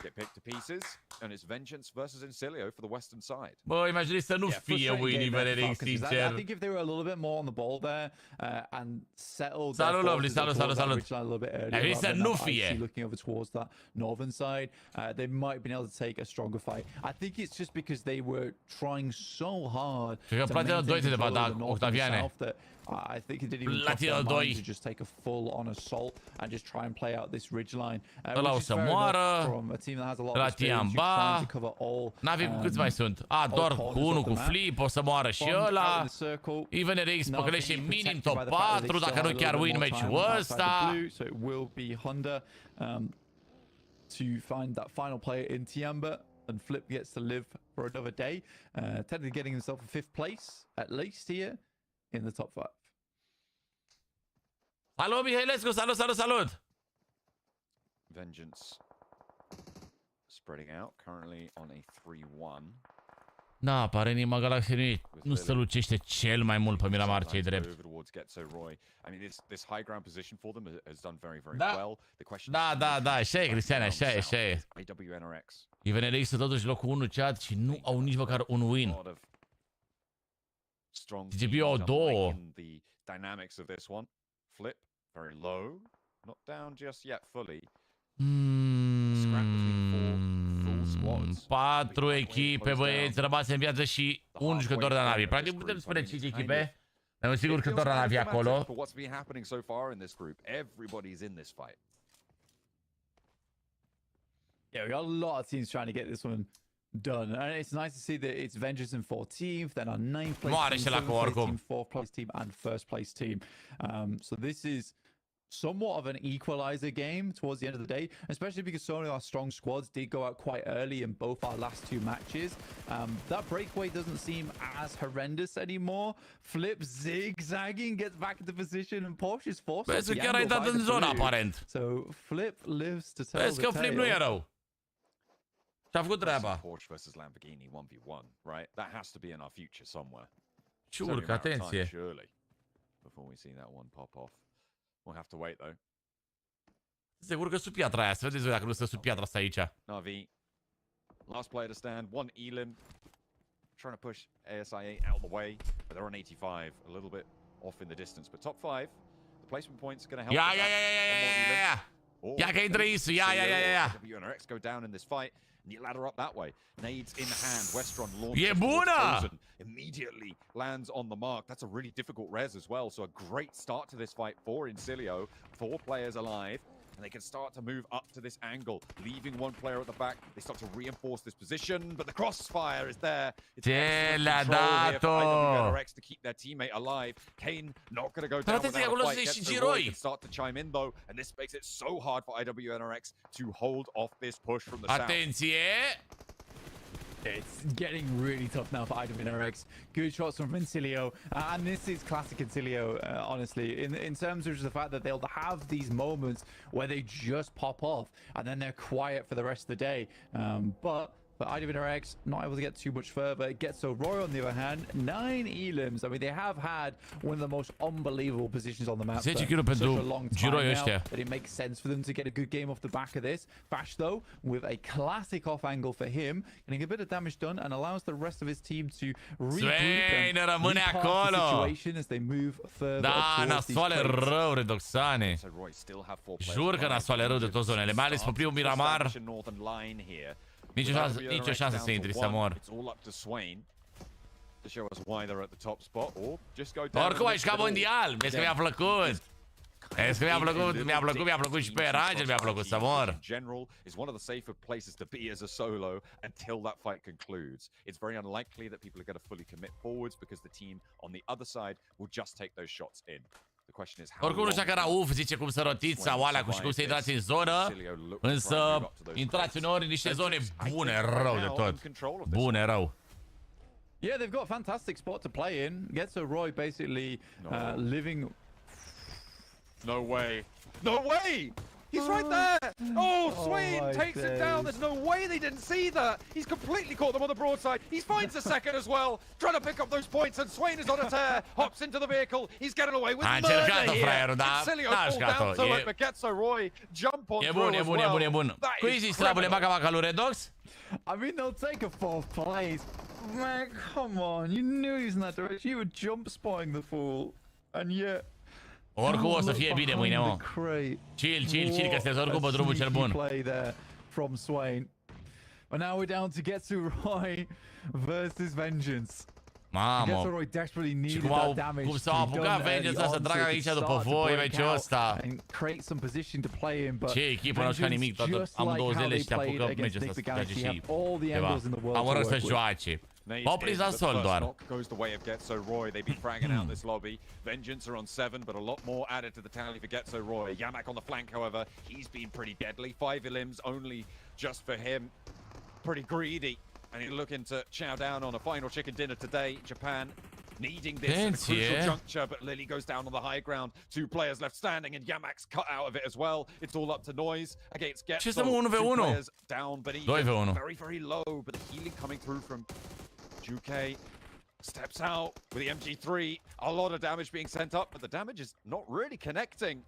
Speaker 6: Get picked to pieces. And it's vengeance versus Incilio for the western side.
Speaker 1: Bă, imaginezi să nu fie win Veneric,
Speaker 2: I
Speaker 1: sincer.
Speaker 2: think if they were a little bit more on the ball there and settled
Speaker 1: Salut,
Speaker 2: their
Speaker 1: lovely,
Speaker 2: forces
Speaker 1: salut,
Speaker 2: towards
Speaker 1: salut,
Speaker 2: that ridgeline a little bit earlier,
Speaker 1: Ai zis să
Speaker 2: rather
Speaker 1: nu
Speaker 2: than
Speaker 1: fie.
Speaker 2: looking over towards that northern side, they might have been able to take a stronger fight. I think it's just because they were trying so hard
Speaker 1: Cred că
Speaker 2: to
Speaker 1: Platinum 2
Speaker 2: maintain
Speaker 1: te
Speaker 2: control
Speaker 1: da
Speaker 2: of the north and the
Speaker 1: Octaviane.
Speaker 2: south that I think it didn't even cross
Speaker 1: Platinum
Speaker 2: their
Speaker 1: 2.
Speaker 2: mind to just take a full-on assault and just try and play out this ridgeline.
Speaker 1: Ăla o să moară.
Speaker 2: From a team that has a lot
Speaker 1: La
Speaker 2: of experience,
Speaker 1: Tiamba.
Speaker 2: you're trying to cover all.
Speaker 1: Navi cu câți mai sunt? Doar cu unul cu flip, o să moară și ăla. Veneric păcălește minim top 4, dacă nu chiar win match-ul ăsta.
Speaker 2: So it will be Honda to find that final player in Tiamba, and Flip gets to live for another day, technically getting himself a 5th place at least here in the top 5.
Speaker 1: Salut, Mihailescu, salut!
Speaker 6: Vengeance spreading out, currently on a 3-1.
Speaker 1: Da, pare Nigma Galaxy nu strălucește cel mai mult pe Miramar, ce-i drept.
Speaker 6: I mean, this high ground position for them has done very, very
Speaker 1: Da.
Speaker 6: well. The question
Speaker 1: Da, așa e, Cristiane, așa e.
Speaker 6: IWNRX.
Speaker 1: Veneric sunt totuși locul 1 chat și nu au nici măcar un win. TGB au 2.
Speaker 6: The dynamics of this one. Flip, very low. Not down just yet fully. Scrap between 4 full squads.
Speaker 1: 4 echipe, băieți, rămase în viață și un jucător de Navi. Practic putem spune 5 echipe. Dar un singur jucător de Navi acolo.
Speaker 6: For what's been happening so far in this group, everybody's in this fight.
Speaker 2: Yeah, we got a lot of teams trying to get this one done, and it's nice to see that it's Vengeance in 14th, then our 9th place
Speaker 1: Moare
Speaker 2: team,
Speaker 1: și la
Speaker 2: 7th place
Speaker 1: oricum.
Speaker 2: team, 4th place team, and 1st place team. So this is somewhat of an equalizer game towards the end of the day, especially because so many of our strong squads did go out quite early in both our last 2 matches. That breakaway doesn't seem as horrendous anymore. Flip zigzagging, gets back into position, and Porsche is forced
Speaker 1: Vezi
Speaker 2: off
Speaker 1: că
Speaker 2: the
Speaker 1: chiar ai
Speaker 2: angle
Speaker 1: dat
Speaker 2: by
Speaker 1: în
Speaker 2: the
Speaker 1: zonă,
Speaker 2: blue.
Speaker 1: aparent.
Speaker 2: So Flip lives to tell
Speaker 1: Vezi
Speaker 2: the
Speaker 1: că Flip nu e
Speaker 2: tale.
Speaker 1: rău. Și-a făcut treaba.
Speaker 6: Porsche versus Lamborghini 1v1, right? That has to be in our future somewhere.
Speaker 1: Și urcă, atenție.
Speaker 6: Surely, before we see that one pop off. We'll have to wait though.
Speaker 1: Se urcă sub piatra aia, să vedeți voi dacă nu stă sub piatra asta aici.
Speaker 6: Navi, last player to stand, 1 Elim. Trying to push ASIA out of the way, but they're on 85, a little bit off in the distance. But top 5, the placement points are going to help.
Speaker 1: Ia că intră Isu, ia.
Speaker 6: WNRX go down in this fight, and you ladder up that way. Nades in the hand, Westron launches.
Speaker 1: E bună!
Speaker 6: Immediately lands on the mark. That's a really difficult res as well, so a great start to this fight for Incilio. 4 players alive. And they can start to move up to this angle, leaving one player at the back. They start to reinforce this position, but the crossfire is there. It's excellent control here for IWNRX to keep their teammate alive. Kane not going to go down without a fight. Gets the Roy, can start to chime in though, and this makes it so hard for IWNRX to hold off this push from the south.
Speaker 1: Atenție!
Speaker 2: It's getting really tough now for IWNRX. Good shots from Incilio, and this is classic Incilio, honestly, in terms of the fact that they'll have these moments where they just pop off and then they're quiet for the rest of the day. But IWNRX not able to get too much further. It gets so Roy on the other hand, 9 elims. I mean, they have had one of the most unbelievable positions on the map for
Speaker 1: 10 kg
Speaker 2: such a
Speaker 1: pentru
Speaker 2: long time
Speaker 1: giroi
Speaker 2: now
Speaker 1: ăștia.
Speaker 2: that it makes sense for them to get a good game off the back of this. Fash though, with a classic off angle for him, getting a bit of damage done and allows the rest of his team to regroup and
Speaker 1: rămâne
Speaker 2: repass
Speaker 1: acolo.
Speaker 2: the situation as they move further
Speaker 1: Da,
Speaker 2: towards these
Speaker 1: nasoale
Speaker 2: crates.
Speaker 1: rău, Redoxane. Jur că nasoale rău de toate zonele, mai ales pe primul Miramar. Nicio șansă să intri, să mor. Oricum ai jucat mondial, vezi că mi-a plăcut. Vezi că mi-a plăcut și pe Ranger mi-a plăcut să mor.
Speaker 6: General is one of the safer places to be as a solo until that fight concludes. It's very unlikely that people are going to fully commit forwards because the team on the other side will just take those shots in.
Speaker 1: Oricum nu știu că Rauf zice cum să rotiți sau alea și cum să intrați în zonă, însă intrați uneori în niște zone bune rău de tot. Bune rău.
Speaker 2: Yeah, they've got a fantastic spot to play in. Getso Roy basically living...
Speaker 6: No way. No way! He's right there! Oh, Swain takes it down. There's no way they didn't see that. He's completely caught them on the broadside. He finds a second as well, trying to pick up those points, and Swain is on a tear. Hops into the vehicle. He's getting away with murder here. Silio fall down to it, but Getso Roy jump on through as well.
Speaker 1: E bun. Cui si strabule baka lui Redox?
Speaker 2: I mean, they'll take a 4th place. Man, come on. You knew he was in that direction. You were jump spotting the fool. And yet...
Speaker 1: Oricum o să fie bine mâine, mă. Chill, că se oricum pe drumul cel bun.
Speaker 2: Play there from Swain. But now we're down to Getsu Roy versus Vengeance.
Speaker 1: Mamă.
Speaker 2: Roy desperately needed that damage.
Speaker 1: Cum s-au apucat Vengeance să tragă aici după voi, meciul ăsta.
Speaker 2: Create some position to play in, but
Speaker 1: ce echipă n-au jucat nimic, am 2 zile și te apucă meciul ăsta să joace și ceva. Am urât să joace. Opriți la sol doar.
Speaker 6: Goes the way of Getso Roy. They've been fragging out this lobby. Vengeance are on 7, but a lot more added to the tally for Getso Roy. Yamak on the flank, however, he's been pretty deadly. 5 elims only just for him. Pretty greedy. And he's looking to chow down on a final chicken dinner today. Japan needing this at a crucial juncture, but Lily goes down on the high ground. 2 players left standing, and Yamak's cut out of it as well. It's all up to Noise against Getso.
Speaker 1: 2
Speaker 6: players down, but even very, very low. But the healing coming through from Juke steps out with the MG3. A lot of damage being sent up, but the damage is not really connecting.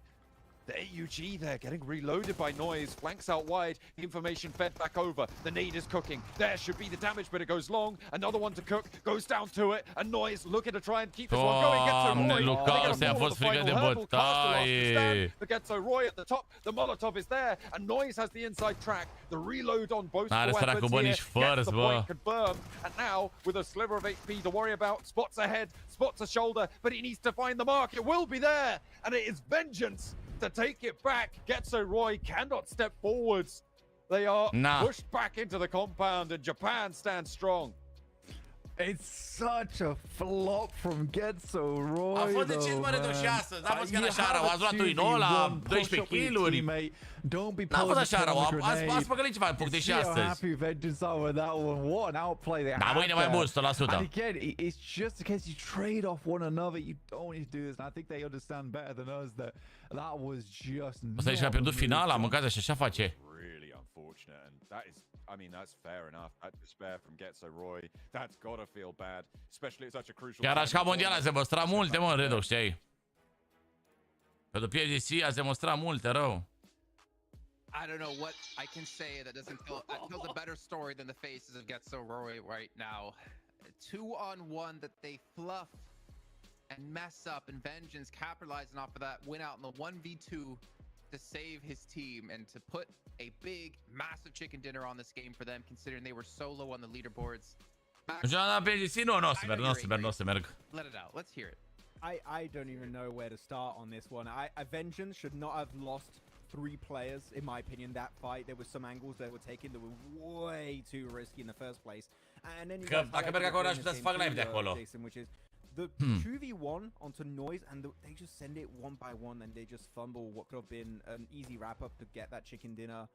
Speaker 6: The AUG there getting reloaded by Noise. Flanks out wide. Information fed back over. The nade is cooking. There should be the damage, but it goes long. Another one to cook. Goes down to it. And Noise looking to try and keep this one going.
Speaker 1: Locul se-a fost frică de bătaie.
Speaker 6: Getso Roy at the top. The Molotov is there. And Noise has the inside track. The reload on both weapons here. Gets the point confirmed. And now, with a sliver of HP to worry about. Spots ahead. Spots a shoulder. But he needs to find the mark. It will be there. And it is Vengeance to take it back. Getso Roy cannot step forwards. They are pushed back into the compound, and Japan stands strong.
Speaker 2: It's such a flop from Getso Roy.
Speaker 1: A fost decid mă Redox și astăzi. N-a fost chiar așa rău. Ați luat lui nou la 12 kill-uri. N-a fost așa rău. Ați păcălit ceva puncte și astăzi. Da, mâine mai mult, 100%.
Speaker 2: And again, it's just in case you trade off one another. You don't need to do this. And I think they understand better than us that was just
Speaker 1: Ăsta e și a pierdut finala, mâncați și așa face.
Speaker 6: Really unfortunate, and that is, I mean, that's fair enough. That despair from Getso Roy, that's gotta feel bad, especially at such a crucial.
Speaker 1: Chiar așa mondial ați demonstrat multe, mă, Redox, știi? Pentru PMGC ați demonstrat multe, rău.
Speaker 4: I don't know what I can say that tells a better story than the faces of Getso Roy right now. 2-on-1 that they fluff and mess up, and Vengeance capitalizing off of that, win out in the 1v2 to save his team and to put a big, massive chicken dinner on this game for them, considering they were so low on the leaderboards.
Speaker 1: Nu o să merg.
Speaker 4: Let it out. Let's hear it.
Speaker 3: I don't even know where to start on this one. Vengeance should not have lost 3 players, in my opinion, that fight. There were some angles that were taken that were way too risky in the first place. And then you
Speaker 1: dacă merg acolo, aș putea să fac live de acolo.
Speaker 3: Which is the 2v1 onto Noise, and they just send it one by one, and they just fumble what could have been an easy wrap-up to get that chicken dinner.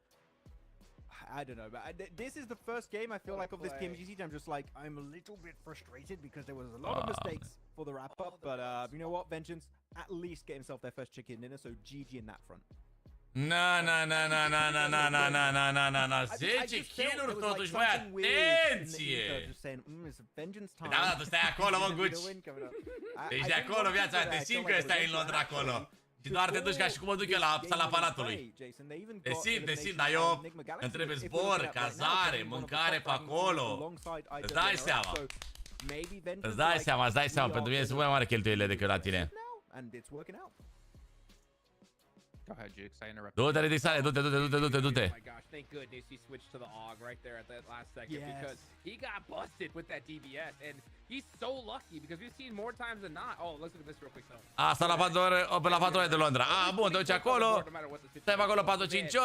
Speaker 3: I don't know, but this is the first game I feel like of this PMGC. I'm just like, I'm a little bit frustrated because there was a lot of mistakes for the wrap-up, but you know what, Vengeance at least get himself their first chicken dinner, so GG in that front.
Speaker 1: Na 10 kill-uri totuși, băi, atenție! Da, tu stai acolo, mă, Guci! Deci de acolo, viața, te simt că stai în Londra acolo. Și doar te duci ca și cum mă duc eu la sala Palatului. Te simt, dar eu îmi trebuie zbor, cazare, mâncare pe acolo. Îți dai seama. Îți dai seama, pentru mine sunt mai mare cheltuielile decât la tine.
Speaker 4: Go ahead, Jukes. I interrupted.
Speaker 1: Du-te, Redixale, du-te.
Speaker 5: Oh my gosh, thank goodness he switched to the AUG right there at that last second because he got busted with that DBS, and he's so lucky because we've seen more times than not. Oh, let's look at this real quick though.
Speaker 1: Asta la 4 ore, pe la 4 ore de Londra. Bun, te duci acolo, stai pe acolo 4-5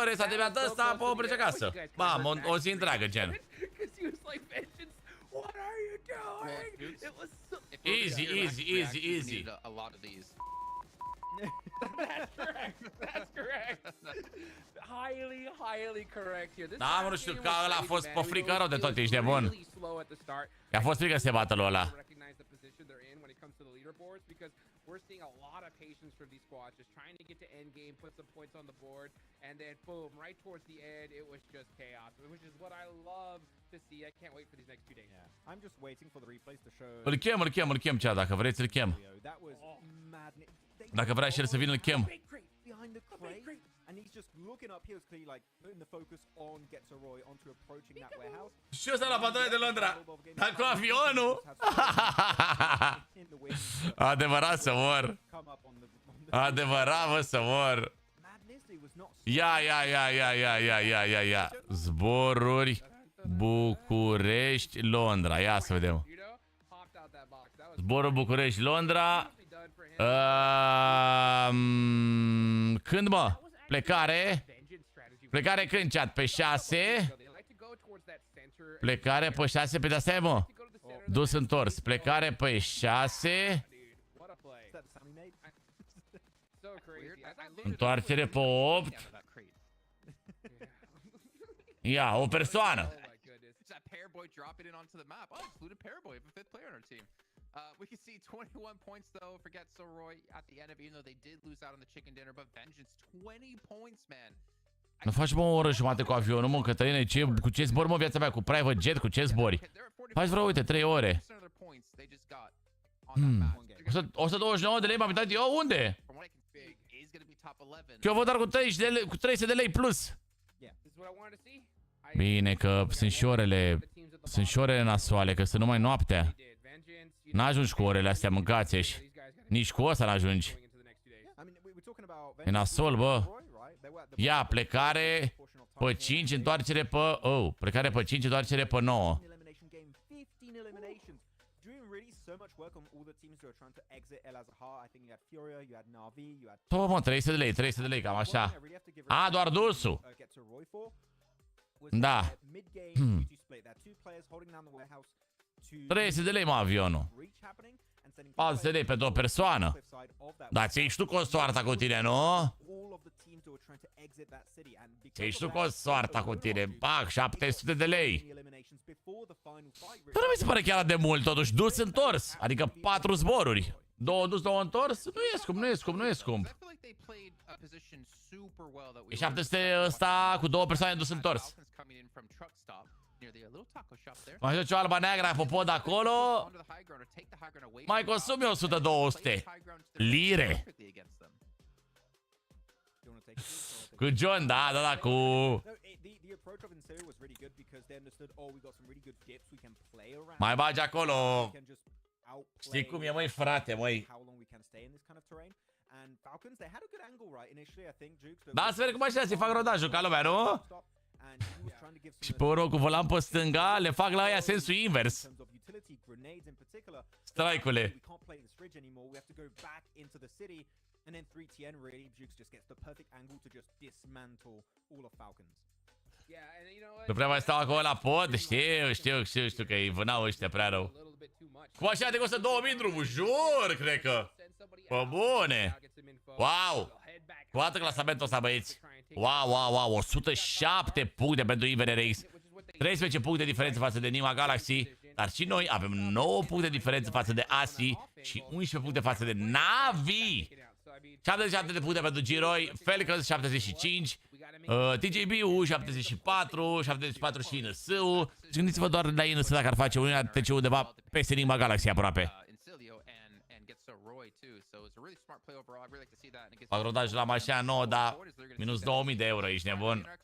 Speaker 1: ore, s-a terminat ăsta, apoi pleci acasă. Mamă, o zi întreagă, gen.
Speaker 5: What are you doing? It was so
Speaker 1: easy.
Speaker 4: A lot of these.
Speaker 5: That's correct. Highly correct here.
Speaker 1: Da, mă, nu știu, că ăla a fost pe frică rău de tot, ești nebun. I-a fost frică să se bată lui ăla.
Speaker 5: we're seeing a lot of patience from these squads, just trying to get to end game, put some points on the board, and then boom, right towards the end, it was just chaos, which is what I love to see. I can't wait for these next 2 days.
Speaker 3: Yeah. I'm just waiting for the replays to show.
Speaker 1: Îl chem, cea, dacă vreți îl chem.
Speaker 3: That was madness.
Speaker 1: Dacă vrea și el să vină, îl chem.
Speaker 3: Behind the crate, and he's just looking up. He was clearly like putting the focus on Getzeroy onto approaching that warehouse.
Speaker 1: Și ăsta la patoare de Londra. Dar cu avionul. Adevărat să mor. Adevărat, mă, să mor. Ia. Zboruri București, Londra. Ia să vedem. Zborul București, Londra. Când, mă? Plecare? Plecare când, chat? Pe 6? Plecare pe 6? Pe de-asta e, mă? Dus întors. Plecare pe 6. Întoarcere pe 8. Ia, o persoană.
Speaker 4: We can see 21 points though for Getzeroy at the end of it, even though they did lose out on the chicken dinner, but Vengeance 20 points, man.
Speaker 1: Nu faci, mă, o oră jumate cu avionul, mă, Cătăline, cu ce zbori, mă, viața mea? Cu private jet, cu ce zbori? Faci vreo, uite, 3 ore. 129 de lei m-am uitat eu, unde? Că eu văd doar cu 300 de lei plus. Bine, că sunt și orele nasoale, că sunt numai noaptea. N-ajungi cu orele astea, mâncați-și. Nici cu ăsta n-ajungi. E nasol, bă. Ia, plecare pe 5, întoarcere pe... Oh, plecare pe 5, întoarcere pe 9. Tot, mă, 300 de lei, 300 de lei, cam așa. A, doar dusul. Da. 300 de lei, mă, avionul. 400 de lei pentru o persoană. Dar ți-ai și tu cu o soarta cu tine, nu? Ți-ai și tu cu o soarta cu tine. Pac, 700 de lei. Dar nu mi se pare chiar de mult, totuși. Dus întors. Adică 4 zboruri. 2 dus, 2 întors. Nu e scump, nu e scump, nu e scump. E 700 ăsta cu 2 persoane dus întors. Mai joci o alba neagră, apropo, de acolo. Mai consumi 100-200 lire. Cu John, da, cu... Mai bagi acolo. Știi cum e, măi, frate, măi. Da, să vedem cum așa se fac rodajul ca lumea, nu? Și pe urmă cu volan pe stânga le fac la aia sensul invers. Strike-ule. Nu prea mai stau acolo la pod. Știu că îi vânau ăștia prea rău. Cum așa te costă 2000 drumul? Jur, cred că. Pă bune. Wow. Cu atât clasamentul ăsta, băieți. Wow, 107 puncte pentru IVRX. 13 puncte diferență față de Nigma Galaxy. Dar și noi avem 9 puncte diferență față de ASI și 11 puncte față de Navi. 77 de puncte pentru Giroi, Falcons 75, TJB-ul 74, 74 și INS-ul. Gândiți-vă doar la INS dacă ar face unul, trece undeva peste Nigma Galaxy aproape. Fac rodaj la mașina nouă, dar minus 2000 de euro, ești nebun.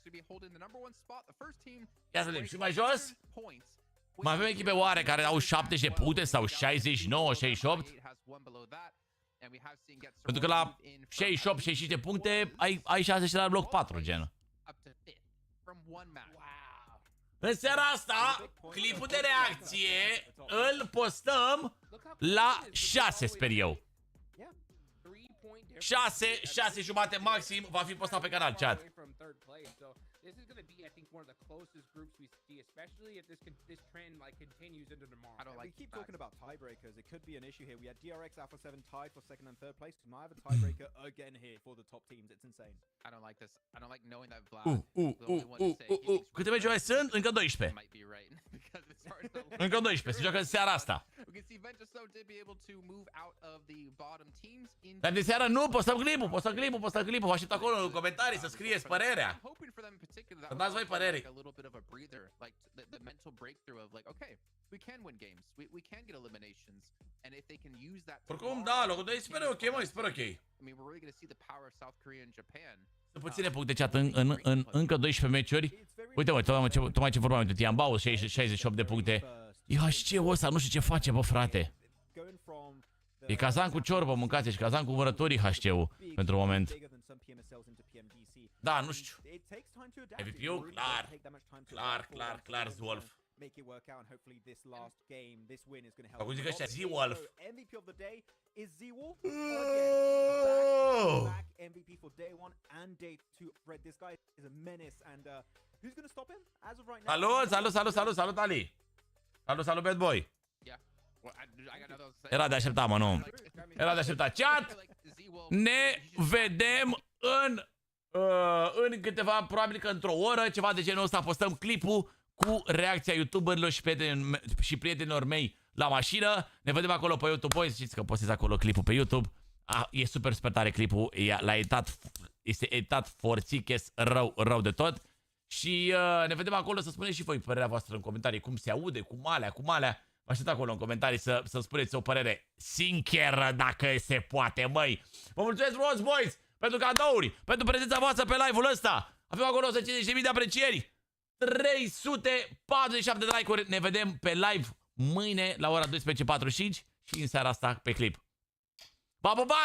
Speaker 1: Ia să vedem, și mai jos? Mai avem echipe oare care au 70 puncte sau 69, 68? Pentru că la 68, 65 de puncte ai șanse la bloc 4, gen. În seara asta, clipul de reacție îl postăm la 6, sper eu. 6 jumate maxim va fi postat pe canal, chat.
Speaker 5: This is going to be, I think, one of the closest groups we see, especially if this trend like continues into tomorrow.
Speaker 4: I don't like.
Speaker 3: We keep talking about tiebreakers. It could be an issue here. We had DRX Alpha 7 tied for 2nd and 3rd place. We might have a tiebreaker again here for the top teams. It's insane.
Speaker 4: I don't like this. I don't like knowing that Vlad.
Speaker 1: Câte meciuri mai sunt? Încă 12.
Speaker 4: Might be right because it's hard to.
Speaker 1: Încă 12. Se joacă în seara asta.
Speaker 4: We can see Ventuso did be able to move out of the bottom teams into.
Speaker 1: Dar de seara nu, postăm clipul. Vă aștept acolo în comentarii să scrieți părerea.
Speaker 4: I'm hoping for them in particular that
Speaker 1: Să dați voi păreri.
Speaker 4: a little bit of a breather, like the mental breakthrough of like, okay, we can win games, we can get eliminations, and if they can use that.
Speaker 1: Oricum, da, locul 2 sper ok, mă, sper ok.
Speaker 4: I mean, we're really going to see the power of South Korea and Japan.
Speaker 1: Sunt puține puncte chat în încă 12 meciuri. Uite, mă, tocmai ce vorbeam, uite, Tiambau, 68 de puncte. IHC-ul ăsta, nu știu ce face, bă, frate. E cazan cu ciorbă, mâncați, și cazan cu vărători IHC-ul pentru moment. Da, nu știu. MVP-ul? Clar, Zwolf.
Speaker 3: Make it work out, and hopefully this last game, this win is going to help.
Speaker 1: Acum zic ăștia, Z-Wolf.
Speaker 3: MVP of the day is Z-Wolf. Back MVP for day 1 and day 2. Red, this guy is a menace, and who's going to stop him as of right now?
Speaker 1: Salut, Ali. Salut, bad boy.
Speaker 4: Yeah. Well, I got nothing to say.
Speaker 1: Era de așteptat, mă, nu. Era de așteptat. Chat! Ne vedem în câteva, probabil că într-o oră, ceva de genul ăsta, postăm clipul cu reacția youtuberilor și prietenilor mei la mașină. Ne vedem acolo pe YouTube, boys. Știți că postez acolo clipul pe YouTube. E super tare clipul. L-a editat, este editat forțiches, rău de tot. Și ne vedem acolo, să spuneți și voi părerea voastră în comentarii. Cum se aude, cum alea. Vă aștept acolo în comentarii să spuneți o părere sinceră, dacă se poate, măi. Vă mulțumesc frumos, boys, pentru cadouri, pentru prezența voastră pe live-ul ăsta. Avem acolo 150.000 de aprecieri. 347 de like-uri. Ne vedem pe live mâine la ora 12:45 și în seara asta pe clip. Pa, pa, pa!